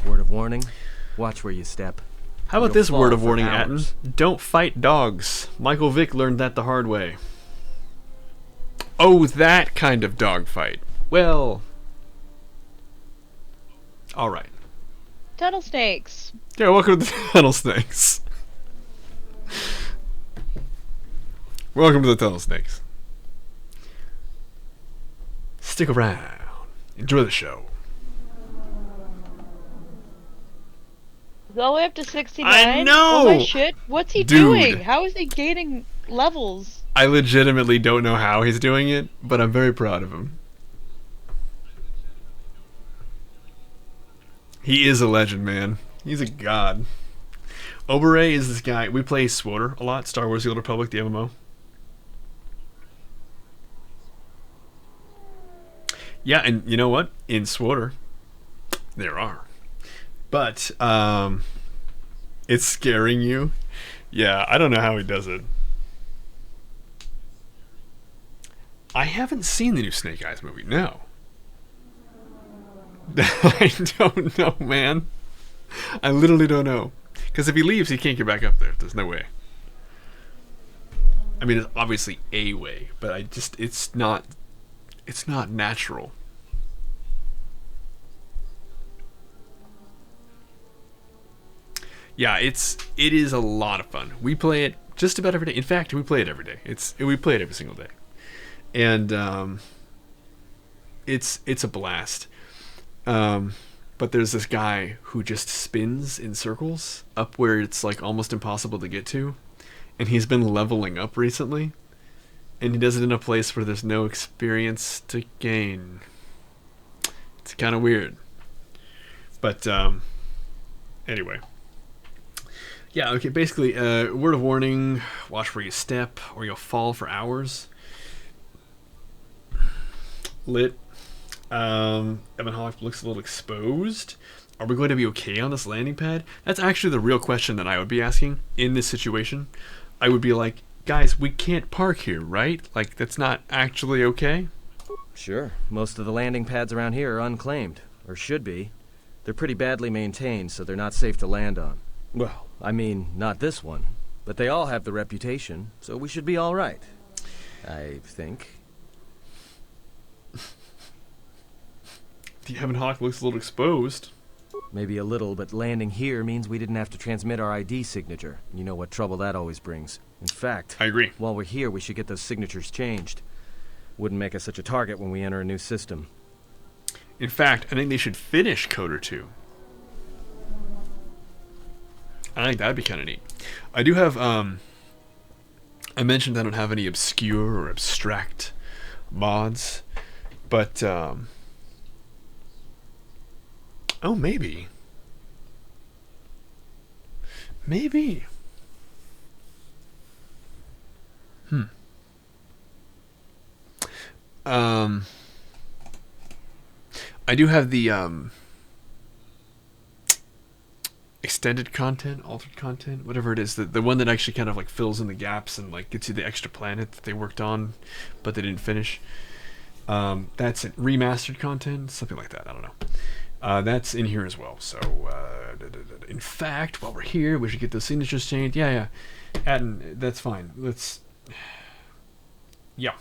Word of warning, watch where you step. How about this word of warning, Atten? Don't fight dogs. Michael Vick learned that the hard way. Oh, that kind of dogfight. Well... Alright. Tunnel snakes. Yeah, welcome to the Tunnel Snakes. Welcome to the Tunnel Snakes. Stick around. Enjoy the show. All the way up to 69? I know! Oh my shit. What's he doing? How is he gaining levels? I legitimately don't know how he's doing it, but I'm very proud of him. He is a legend, man. He's a god. Obere is this guy. We play SWTOR a lot. Star Wars The Old Republic, the MMO. Yeah, and you know what? In SWTOR, there are. But, it's scaring you. Yeah, I don't know how he does it. I haven't seen the new Snake Eyes movie, no. I don't know, man. I literally don't know. Because if he leaves, he can't get back up there. There's no way. I mean, it's obviously a way, but it's not natural. Yeah, it is a lot of fun. We play it just about every day. In fact, we play it every day. We play it every single day. And it's a blast. But there's this guy who just spins in circles up where it's like almost impossible to get to, and he's been leveling up recently, and he does it in a place where there's no experience to gain. It's kind of weird. But anyway. Yeah, okay, basically, word of warning, watch where you step or you'll fall for hours. Lit. Evan Hawk looks a little exposed. Are we going to be okay on this landing pad? That's actually the real question that I would be asking in this situation. I would be like, guys, we can't park here, right? Like, that's not actually okay? Sure. Most of the landing pads around here are unclaimed, or should be. They're pretty badly maintained, so they're not safe to land on. Well, I mean, not this one. But they all have the reputation, so we should be all right. I think. The Evan Hawk looks a little exposed. Maybe a little, but landing here means we didn't have to transmit our ID signature. You know what trouble that always brings. In fact, I agree. While we're here, we should get those signatures changed. Wouldn't make us such a target when we enter a new system. In fact, I think they should finish Coder 2. I think that'd be kind of neat. I do have, I mentioned I don't have any obscure or abstract mods, but, oh, maybe. Maybe. I do have the, extended content, altered content, whatever it is, the one that actually kind of like fills in the gaps and like gets you the extra planet that they worked on, but they didn't finish. That's it. Remastered content, something like that. I don't know. That's in here as well. So, in fact, while we're here, we should get those signatures changed. Yeah. Atten, that's fine. Let's. Yeah.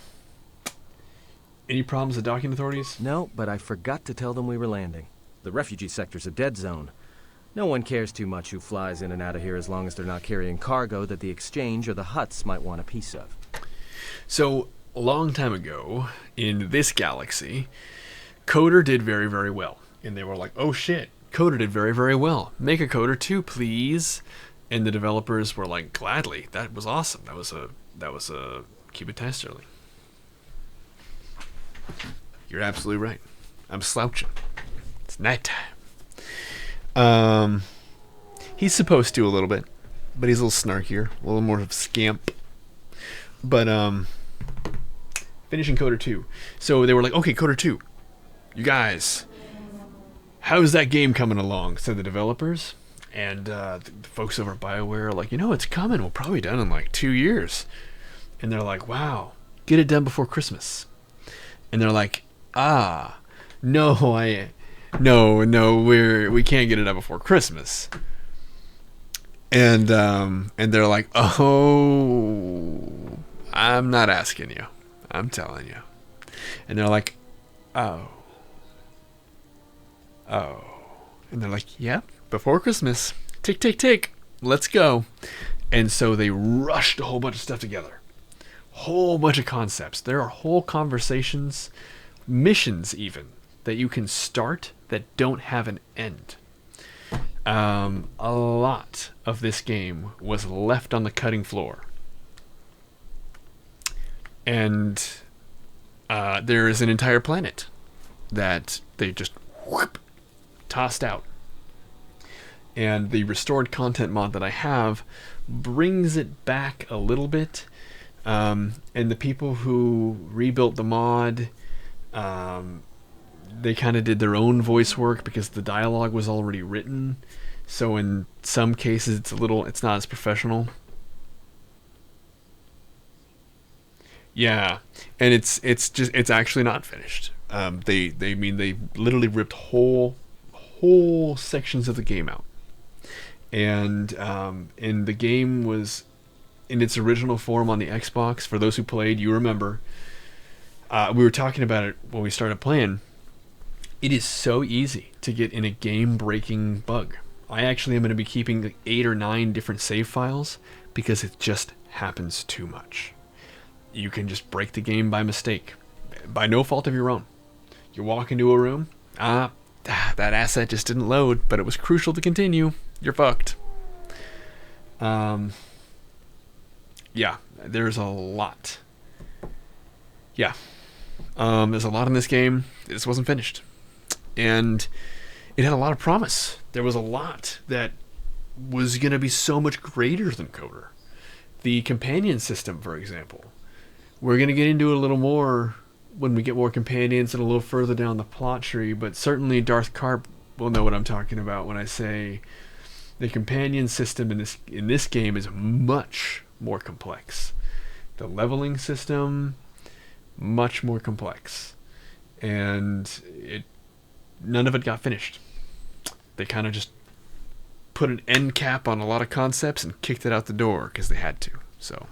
Any problems with docking authorities? No, but I forgot to tell them we were landing. The refugee sector's a dead zone. No one cares too much who flies in and out of here as long as they're not carrying cargo that the Exchange or the Hutts might want a piece of. So, a long time ago, in this galaxy, Coder did very, very well. And they were like, oh shit, Coder did very, very well. Make a Coder 2, please. And the developers were like, gladly. That was awesome. That was a keep it SentSterling. You're absolutely right. I'm slouching. It's nighttime. He's supposed to a little bit, but he's a little snarkier, a little more of a scamp. But finishing Coder 2. So they were like, okay, Coder 2. You guys, how's that game coming along? Said the developers. And the folks over at BioWare are like, it's coming. We'll probably be done in like 2 years. And they're like, wow, get it done before Christmas. And they're like, no, we can't get it done before Christmas. And they're like, oh, I'm not asking you. I'm telling you. And they're like, oh. And they're like, yep, before Christmas. Tick, tick, tick. Let's go. And so they rushed a whole bunch of stuff together. Whole bunch of concepts. There are whole conversations, missions even, that you can start that don't have an end. A lot of this game was left on the cutting floor. And there is an entire planet that they just tossed out. And the restored content mod that I have brings it back a little bit. And the people who rebuilt the mod, they kind of did their own voice work because the dialogue was already written. So in some cases it's not as professional. Yeah, and it's actually not finished. They literally ripped whole sections of the game out. And the game was in its original form on the Xbox. For those who played, you remember. We were talking about it when we started playing. It is so easy to get in a game-breaking bug. I actually am going to be keeping like 8 or 9 different save files because it just happens too much. You can just break the game by mistake, by no fault of your own. You walk into a room, that asset just didn't load, but it was crucial to continue. You're fucked. Yeah, there's a lot. Yeah. There's a lot in this game. This wasn't finished. And it had a lot of promise. There was a lot that was going to be so much greater than Coder. The companion system, for example. We're going to get into it a little more when we get more companions and a little further down the plot tree, but certainly Darth Karp will know what I'm talking about when I say the companion system in this game is much more complex. The leveling system, much more complex. And none of it got finished. They kind of just put an end cap on a lot of concepts and kicked it out the door because they had to. So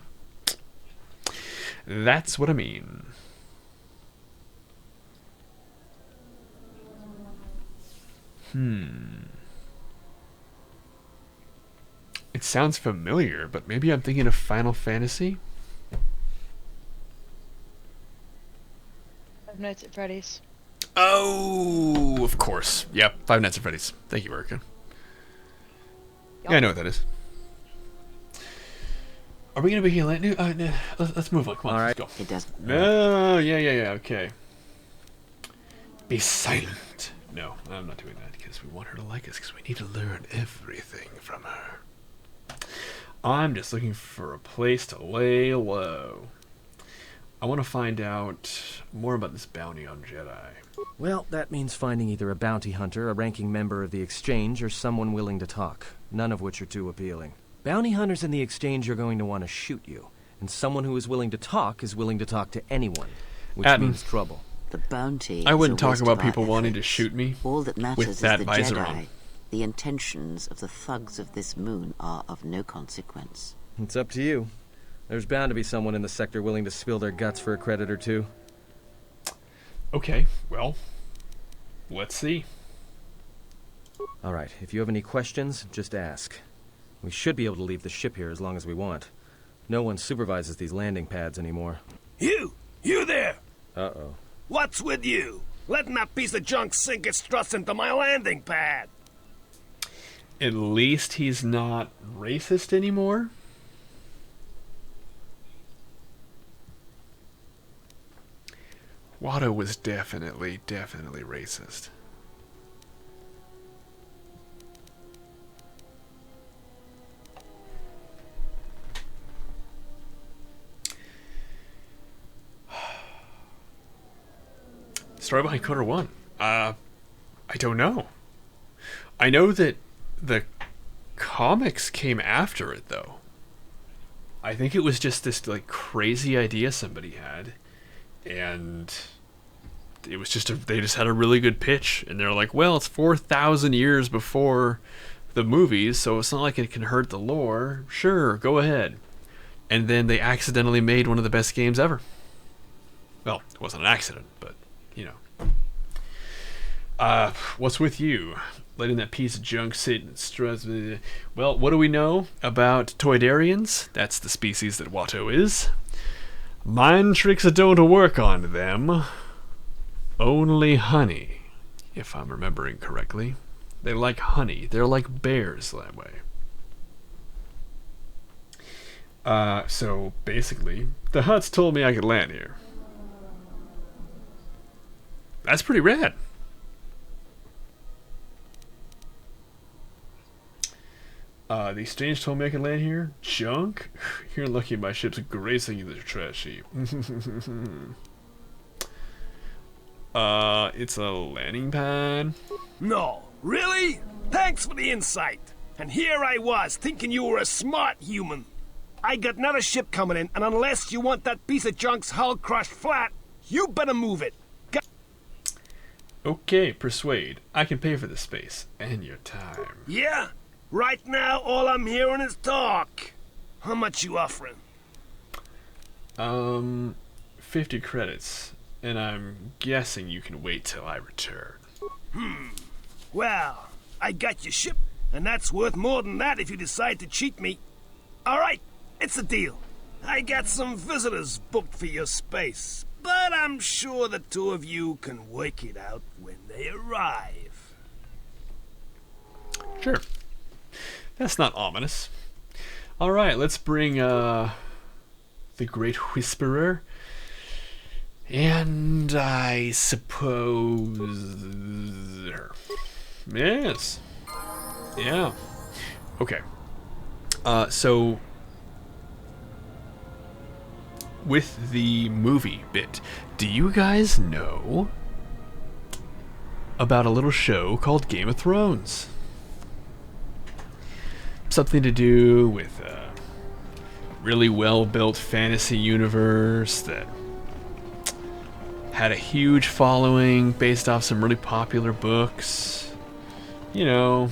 that's what I mean. It sounds familiar, but maybe I'm thinking of Final Fantasy? Five Nights at Freddy's. Oh, of course. Yep, Five Nights at Freddy's. Thank you, Erica. Yep. Yeah, I know what that is. Are we going to be here? Let's move on. Come on, let's go. It doesn't. No, yeah, okay. Be silent. No, I'm not doing that because we want her to like us because we need to learn everything from her. I'm just looking for a place to lay low. I want to find out more about this bounty on Jedi. Well, that means finding either a bounty hunter, a ranking member of the Exchange, or someone willing to talk, none of which are too appealing. Bounty hunters in the Exchange are going to want to shoot you, and someone who is willing to talk to anyone, which means trouble. The bounty. I wouldn't talk about people wanting to shoot me. All that matters with is that the visor Jedi. on. The intentions of the thugs of this moon are of no consequence. It's up to you. There's bound to be someone in the sector willing to spill their guts for a credit or two. Okay, well, let's see. Alright, if you have any questions, just ask. We should be able to leave the ship here as long as we want. No one supervises these landing pads anymore. You! You there! Uh-oh. What's with you? Letting that piece of junk sink its struts into my landing pad! At least he's not racist anymore? Watto was definitely racist. Story behind Coder 1. I don't know. I know that the comics came after it, though. I think it was just this like crazy idea somebody had, and it was just they just had a really good pitch, and they're like, well, it's 4,000 years before the movies, so it's not like it can hurt the lore. Sure, go ahead. And then they accidentally made one of the best games ever. Well, it wasn't an accident, but you know. What's with you? Letting that piece of junk sit and stress. Well, what do we know about Toydarians? That's the species that Watto is. Mind tricks don't work on them. Only honey, if I'm remembering correctly. They like honey. They're like bears that way. So basically, the Hutts told me I could land here. That's pretty rad. The Exchange told me I could land here. Junk? You're lucky my ship's gracing the trash heap. It's a landing pad? No, really? Thanks for the insight. And here I was, thinking you were a smart human. I got another ship coming in, and unless you want that piece of junk's hull crushed flat, you better move it. Okay, persuade. I can pay for the space and your time. Yeah? Right now, all I'm hearing is talk. How much you offering? 50 credits, and I'm guessing you can wait till I return. Well, I got your ship, and that's worth more than that if you decide to cheat me. All right, it's a deal. I got some visitors booked for your space, but I'm sure the two of you can work it out when they arrive. Sure. That's not ominous. Alright, let's bring the Great Whisperer. And I suppose her. Yes. Yeah. Okay. So with the movie bit, do you guys know about a little show called Game of Thrones? Something to do with a really well-built fantasy universe that had a huge following based off some really popular books. You know,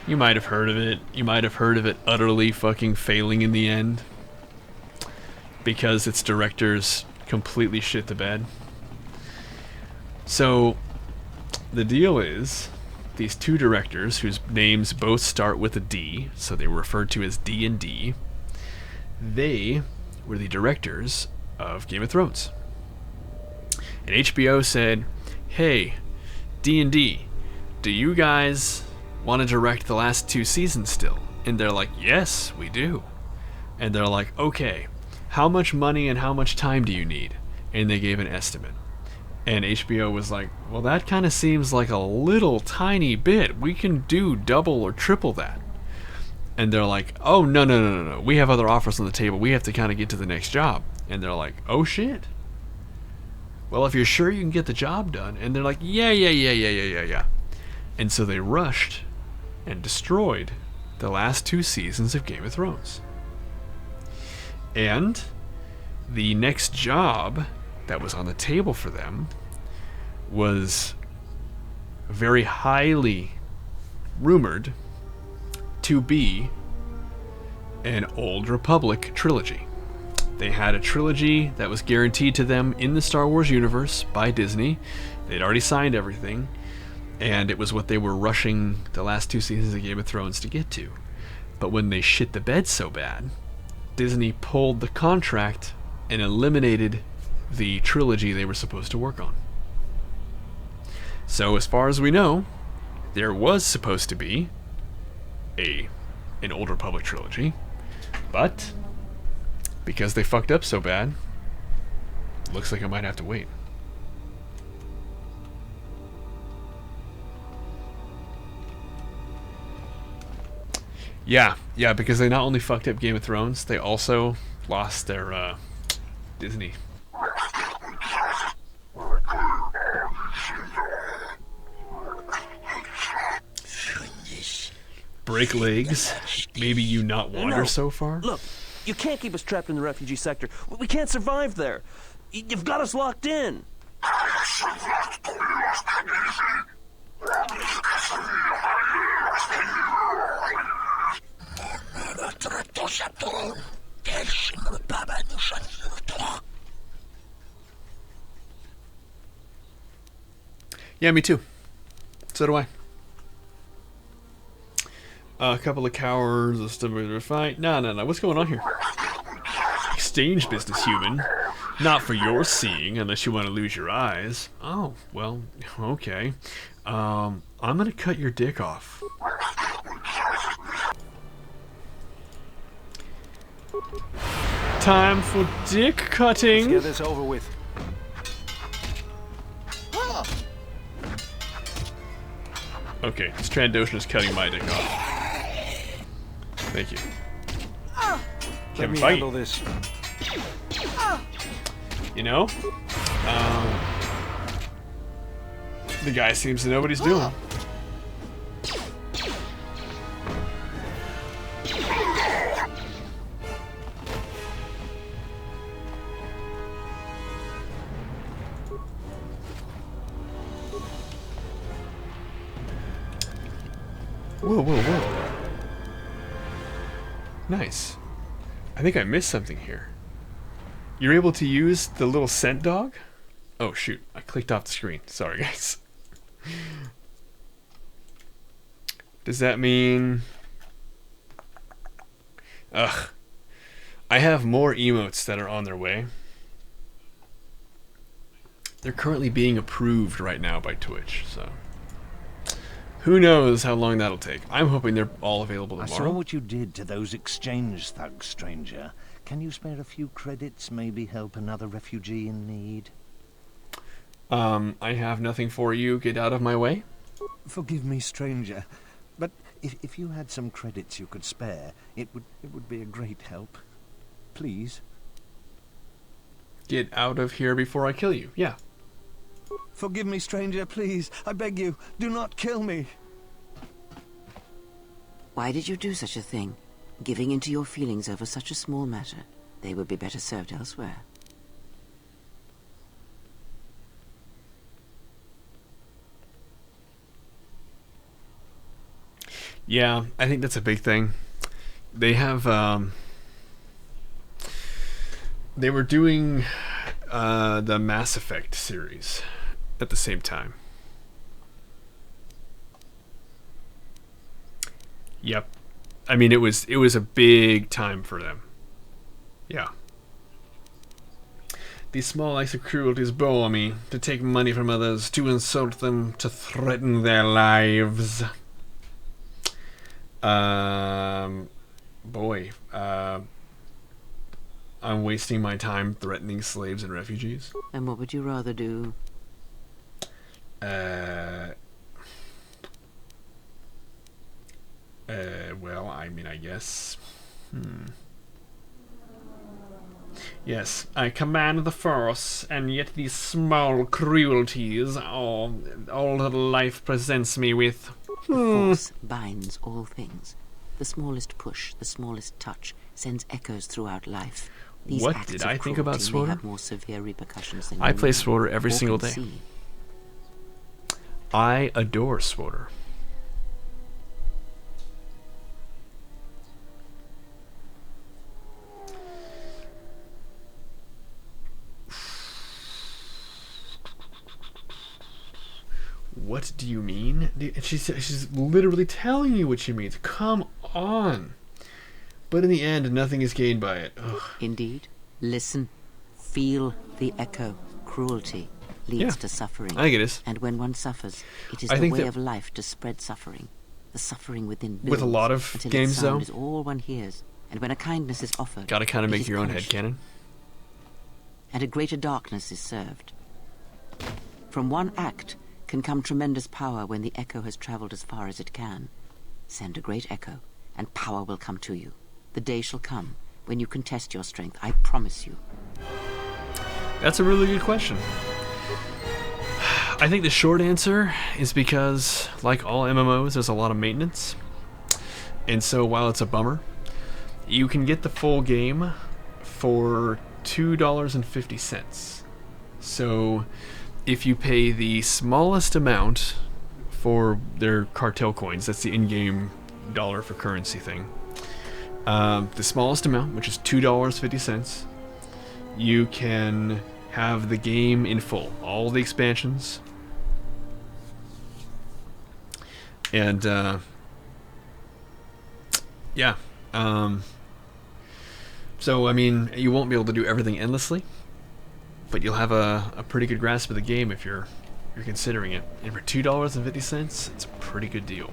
you might have heard of it. You might have heard of it utterly fucking failing in the end because its directors completely shit the bed. So the deal is, these two directors, whose names both start with a D, so they were referred to as D&D, they were the directors of Game of Thrones. And HBO said, hey, D&D, do you guys want to direct the last 2 seasons still? And they're like, yes, we do. And they're like, okay, how much money and how much time do you need? And they gave an estimate. And HBO was like, well, that kind of seems like a little tiny bit. We can do double or triple that. And they're like, oh, no. We have other offers on the table. We have to kind of get to the next job. And they're like, oh, shit. Well, if you're sure you can get the job done. And they're like, yeah. And so they rushed and destroyed the last 2 seasons of Game of Thrones. And the next job that was on the table for them was very highly rumored to be an Old Republic trilogy. They had a trilogy that was guaranteed to them in the Star Wars universe by Disney. They'd already signed everything, And it was what they were rushing the last 2 seasons of Game of Thrones to get to. But when they shit the bed so bad, Disney pulled the contract and eliminated the trilogy they were supposed to work on. So as far as we know, there was supposed to be an Old Republic trilogy, but because they fucked up so bad, looks like I might have to wait. Yeah, because they not only fucked up Game of Thrones, they also lost their Disney. Break legs. Maybe you not wander No. so far. Look, you can't keep us trapped in the refugee sector. We can't survive there. You've got us locked in. Yeah, me too. So do I. A couple of cowards, a stubborn fight. No. What's going on here? Exchange business, human. Not for your seeing, unless you want to lose your eyes. Oh, well, okay. I'm gonna cut your dick off. Time for dick cutting. Let's get this over with. Okay, this Trandoshan is cutting my dick off. Thank you. Let me fight. handle this. You know? The guy seems to know what he's doing. Whoa. Nice. I think I missed something here. You're able to use the little scent dog? Oh shoot, I clicked off the screen. Sorry guys. Does that mean... Ugh. I have more emotes that are on their way. They're currently being approved right now by Twitch, so... Who knows how long that'll take. I'm hoping they're all available I tomorrow. saw what you did to those exchange thugs, stranger. Can you spare a few credits, maybe help another refugee in need? I have nothing for you. Get out of my way. Forgive me, stranger, but if you had some credits you could spare, it would be a great help. Please. Get out of here before I kill you. Yeah. Forgive me, stranger, please. I beg you, do not kill me. Why did you do such a thing? Giving in to your feelings over such a small matter. They would be better served elsewhere. Yeah, I think that's a big thing. They have, they were doing the Mass Effect series at the same time. Yep. I mean, it was a big time for them. Yeah. These small acts of cruelties bore me. To take money from others, to insult them, to threaten their lives. Boy, I'm wasting my time threatening slaves and refugees. And what would you rather do? Well, I mean, I guess. Yes, I command the Force, and yet these small cruelties are all that life presents me with. The Force binds all things. The smallest push, the smallest touch, sends echoes throughout life. These What acts did of I think about cruelty may Swoter? have more severe repercussions than I you play know Swoter every or single day. conceive. I adore Swoter. what do you mean? And she's literally telling you what she means. Come on. But in the end, nothing is gained by it. Ugh. Indeed. Listen. Feel the echo. Cruelty leads to suffering. I think it is. And when one suffers, it is I the think way that of life to spread suffering. The suffering within builds with a lot of until games, its sound though, is all one hears. And when a kindness is offered, gotta kind of it make is your own punished, headcanon. and a greater darkness is served. From one act can come tremendous power when the echo has traveled as far as it can. Send a great echo, and power will come to you. The day shall come when you can test your strength, I promise you. That's a really good question. I think the short answer is because, like all MMOs, there's a lot of maintenance. And so while it's a bummer, you can get the full game for $2.50. So if you pay the smallest amount for their cartel coins, that's the in-game dollar for currency thing, the smallest amount, which is $2.50, you can have the game in full, all the expansions, and yeah. So I mean, you won't be able to do everything endlessly, but you'll have a pretty good grasp of the game if you're considering it. And for $2.50, it's a pretty good deal.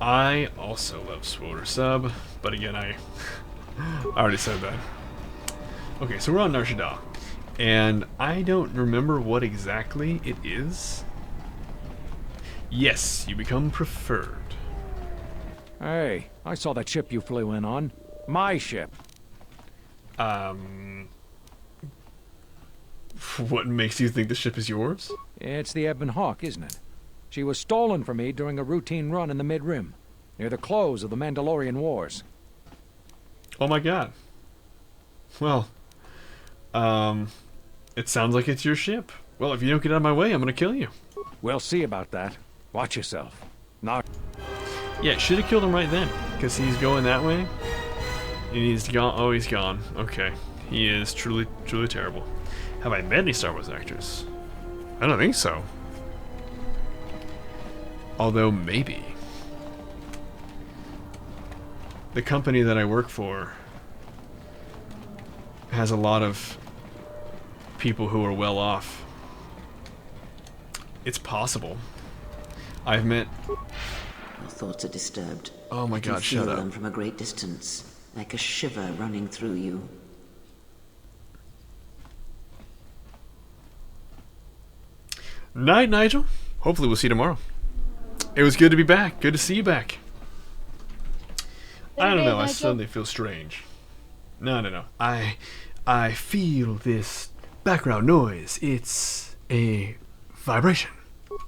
I also love Swoter Sub, but again, I already said that. Okay, so we're on Nar Shaddaa, and I don't remember what exactly it is. Yes, you become preferred. Hey, I saw that ship you flew in on. My ship. What makes you think the ship is yours? It's the Ebon Hawk, isn't it? She was stolen from me during a routine run in the Mid-Rim, near the close of the Mandalorian Wars. Oh my god. Well, it sounds like it's your ship. Well, if you don't get out of my way, I'm gonna kill you. We'll see about that. Watch yourself. Not. Yeah, should have killed him right then, because he's going that way. And he's gone. Oh, he's gone. Okay. He is truly, truly terrible. Have I met any Star Wars actors? I don't think so. Although, maybe. The company that I work for has a lot of people who are well off. It's possible. I've met... Your thoughts are disturbed. Oh my god, shut up. You can feel them from a great distance, like a shiver running through you. Night, Nigel. Hopefully we'll see you tomorrow. It was good to be back. Good to see you back. I don't know, I suddenly feel strange. No. I feel this background noise. It's a vibration.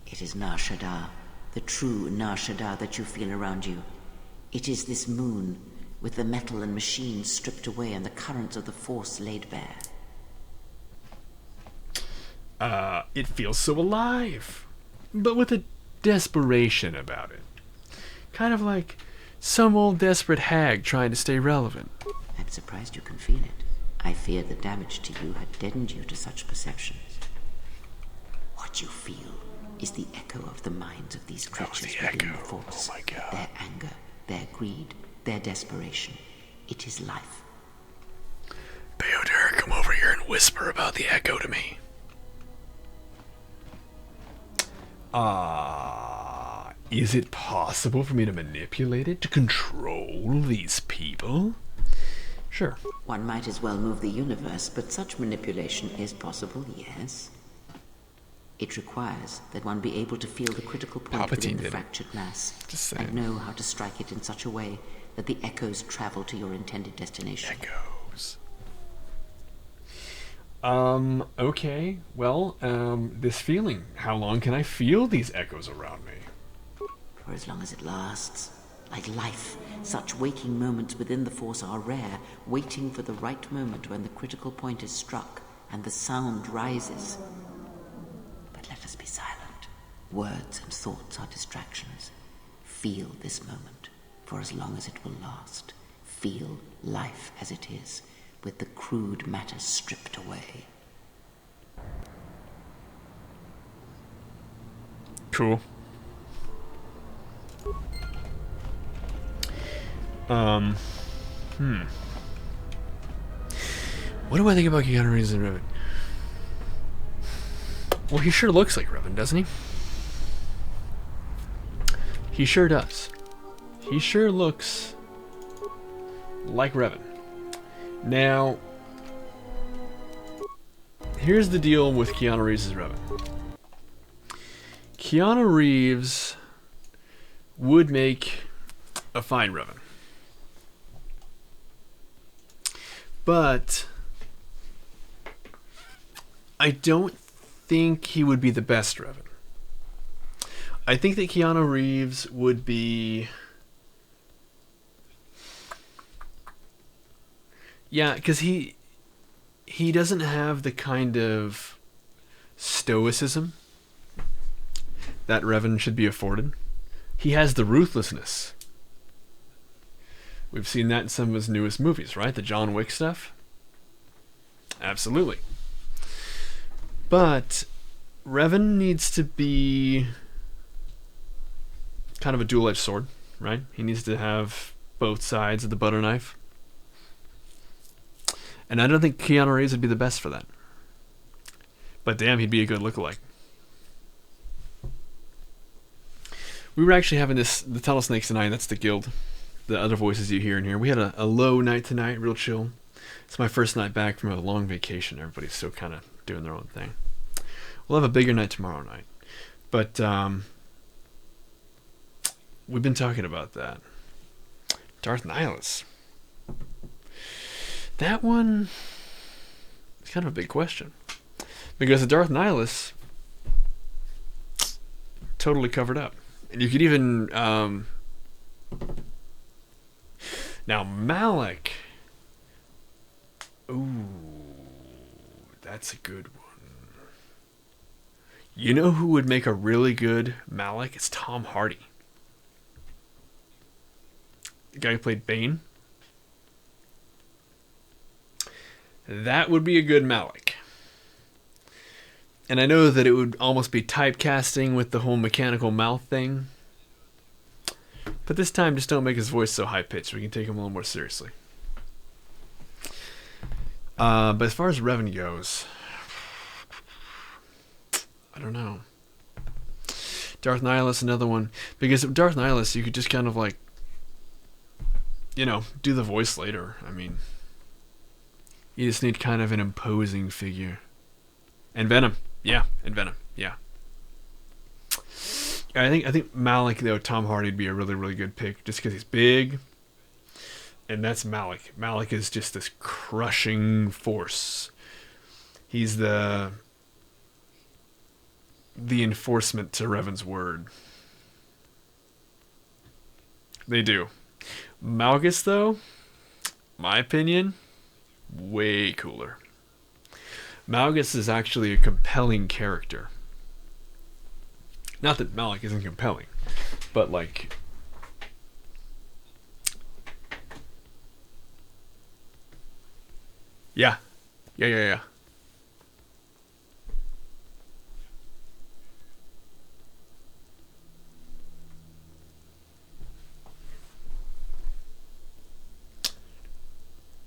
It is Nar Shaddaa, the true Nar Shaddaa that you feel around you. It is this moon, with the metal and machines stripped away and the currents of the Force laid bare. It feels so alive, but with a desperation about it. Kind of like some old desperate hag trying to stay relevant. I'm surprised you can feel it. I fear the damage to you had deadened you to such perceptions. What you feel is the echo of the minds of these creatures within the Force. Oh my god. Their anger, their greed, their desperation. It is life. Beoder, come over here and whisper about the echo to me. Is it possible for me to manipulate it, to control these people? Sure. One might as well move the universe, but such manipulation is possible, yes. It requires that one be able to feel the critical point within the fractured mass, and know how to strike it in such a way that the echoes travel to your intended destination. Echoes. Okay. Well, this feeling. How long can I feel these echoes around me? For as long as it lasts. Like life, such waking moments within the Force are rare, waiting for the right moment when the critical point is struck and the sound rises. But let us be silent. Words and thoughts are distractions. Feel this moment, for as long as it will last. Feel life as it is. with the crude matter stripped away. Cool. What do I think about Keanu Reeves and Revan? Well, he sure looks like Revan, doesn't he? He sure does. He sure looks like Revan. Now, here's the deal with Keanu Reeves as Revan. Keanu Reeves would make a fine Revan. But I don't think he would be the best Revan. I think that Keanu Reeves would be... Yeah, because he doesn't have the kind of stoicism that Revan should be afforded. He has the ruthlessness. We've seen that in some of his newest movies, right? The John Wick stuff. Absolutely. But Revan needs to be kind of a dual-edged sword, right? He needs to have both sides of the butter knife. And I don't think Keanu Reeves would be the best for that. But damn, he'd be a good lookalike. We were actually having the Tunnel Snakes tonight. That's the guild. The other voices you hear in here. We had a low night tonight, real chill. It's my first night back from a long vacation. Everybody's still kind of doing their own thing. We'll have a bigger night tomorrow night. But we've been talking about that. Darth Nihilus. That one is kind of a big question. Because the Darth Nihilus totally covered up. And you could even... now, Malik... Ooh, that's a good one. You know who would make a really good Malik? It's Tom Hardy. The guy who played Bane. That would be a good Malik. And I know that it would almost be typecasting with the whole mechanical mouth thing. But this time, just don't make his voice so high-pitched. We can take him a little more seriously. But as far as Revan goes, I don't know. Darth Nihilus, another one. Because with Darth Nihilus, you could just kind of like, you know, do the voice later. I mean, you just need kind of an imposing figure. And Venom. Yeah, and Venom. Yeah. I think Malik, though, Tom Hardy would be a really, really good pick just because he's big. And that's Malik. Malik is just this crushing force. He's the enforcement to Revan's word. They do. Malgus, though, my opinion, way cooler. Malgus is actually a compelling character. Not that Malik isn't compelling, but like... Yeah. Yeah.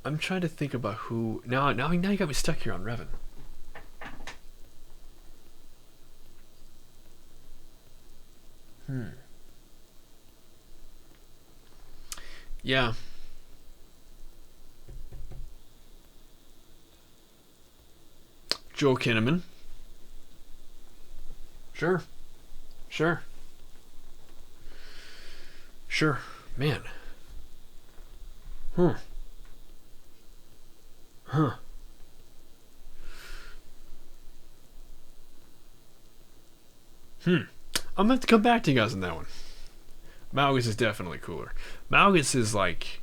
I'm trying to think about who... Now you got me stuck here on Revan. Yeah. Joel Kinnaman. Sure. Man. Huh. I'm going to have to come back to you guys on that one. Malgus is definitely cooler. Malgus is like...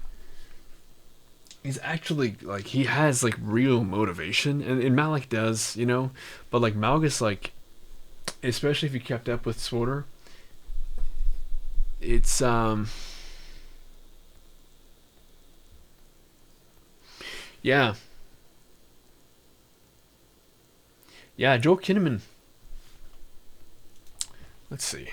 He's actually, like, he has, like, real motivation. And Malik does, you know? But, like, Malgus, like... Especially if you kept up with SWTOR. It's, Yeah. Yeah, Joel Kinnaman. Let's see.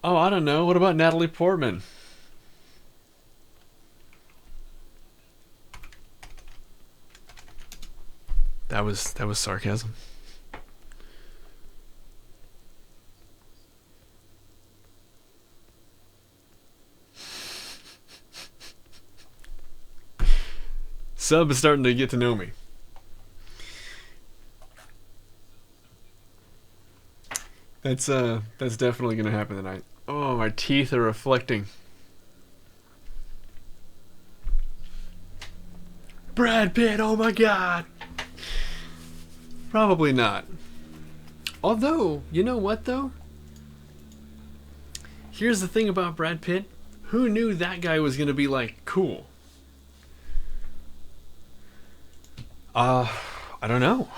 Oh, I don't know. What about Natalie Portman? That was sarcasm. Sub is starting to get to know me. That's definitely gonna happen tonight. Oh, my teeth are reflecting. Brad Pitt, oh my god. Probably not. Although, you know what though? Here's the thing about Brad Pitt. Who knew that guy was gonna be like cool? I don't know.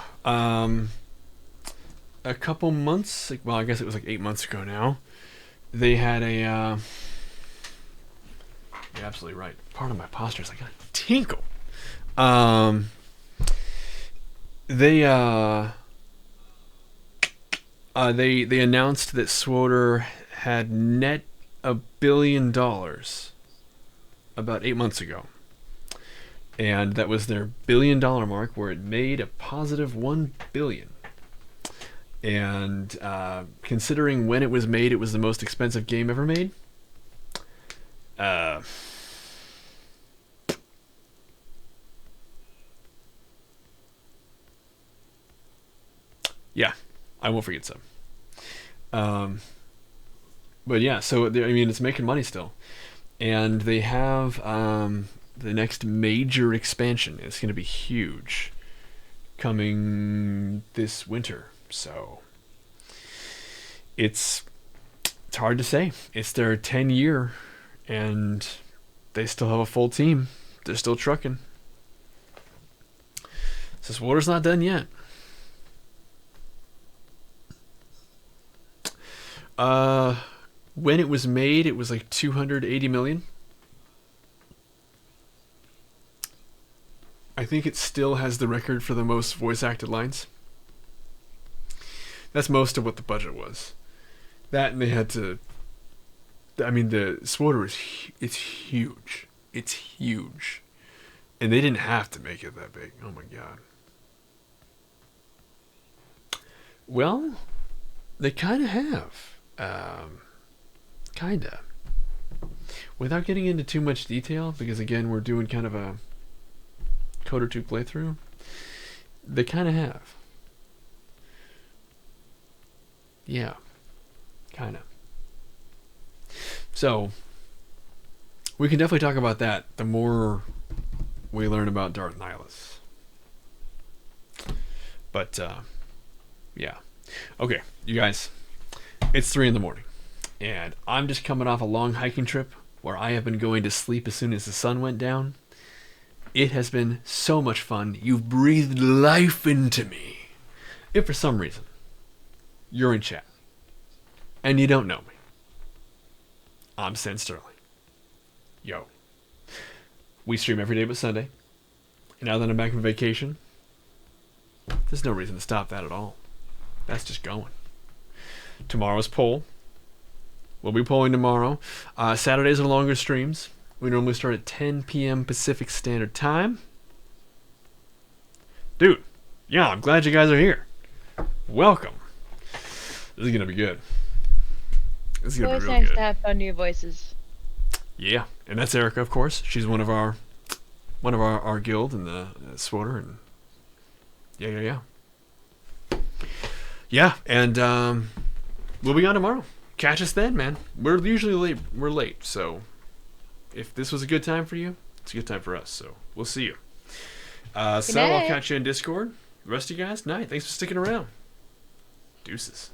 A couple months, well, I guess it was like 8 months ago now. They had a. You're absolutely right. Part of my posture is like a tinkle. They announced that Swoder had net $1 billion about 8 months ago, and that was their $1 billion mark, where it made a positive $1 billion. And considering when it was made, it was the most expensive game ever made. Yeah, I won't forget some. But yeah, so I mean, it's making money still, and they have the next major expansion. It's going to be huge, coming this winter. So it's hard to say. It's their 10-year, and they still have a full team. They're still trucking. So this water's not done yet. When it was made, it was like 280 million. I think it still has the record for the most voice acted lines. That's most of what the budget was. That, and they had to. I mean, the Swoder it's huge. It's huge, and they didn't have to make it that big. Oh my god. Well, they kind of have. Kinda. Without getting into too much detail, because again, we're doing kind of a Coder 2 playthrough. They kind of have. Yeah. Kind of. So, we can definitely talk about that the more we learn about Darth Nihilus. But, yeah. Okay, you guys. It's 3 in the morning. And I'm just coming off a long hiking trip where I have been going to sleep as soon as the sun went down. It has been so much fun. You've breathed life into me. If for some reason you're in chat and you don't know me, I'm SentSterling. Yo. We stream every day but Sunday. And now that I'm back from vacation, there's no reason to stop that at all. That's just going. Tomorrow's poll. We'll be polling tomorrow. Saturdays are longer streams. We normally start at 10 p.m. Pacific Standard Time. Dude, yeah, I'm glad you guys are here. Welcome. This is going to be good. This is going to be really nice good. to have fun new voices. Yeah, and that's Erica, of course. She's one of our guild in the Swoder, and yeah. Yeah, and we'll be on tomorrow. Catch us then, man. We're usually late. We're late, so if this was a good time for you, it's a good time for us. So we'll see you. So I'll catch you in Discord. The rest of you guys, night. Thanks for sticking around. Deuces.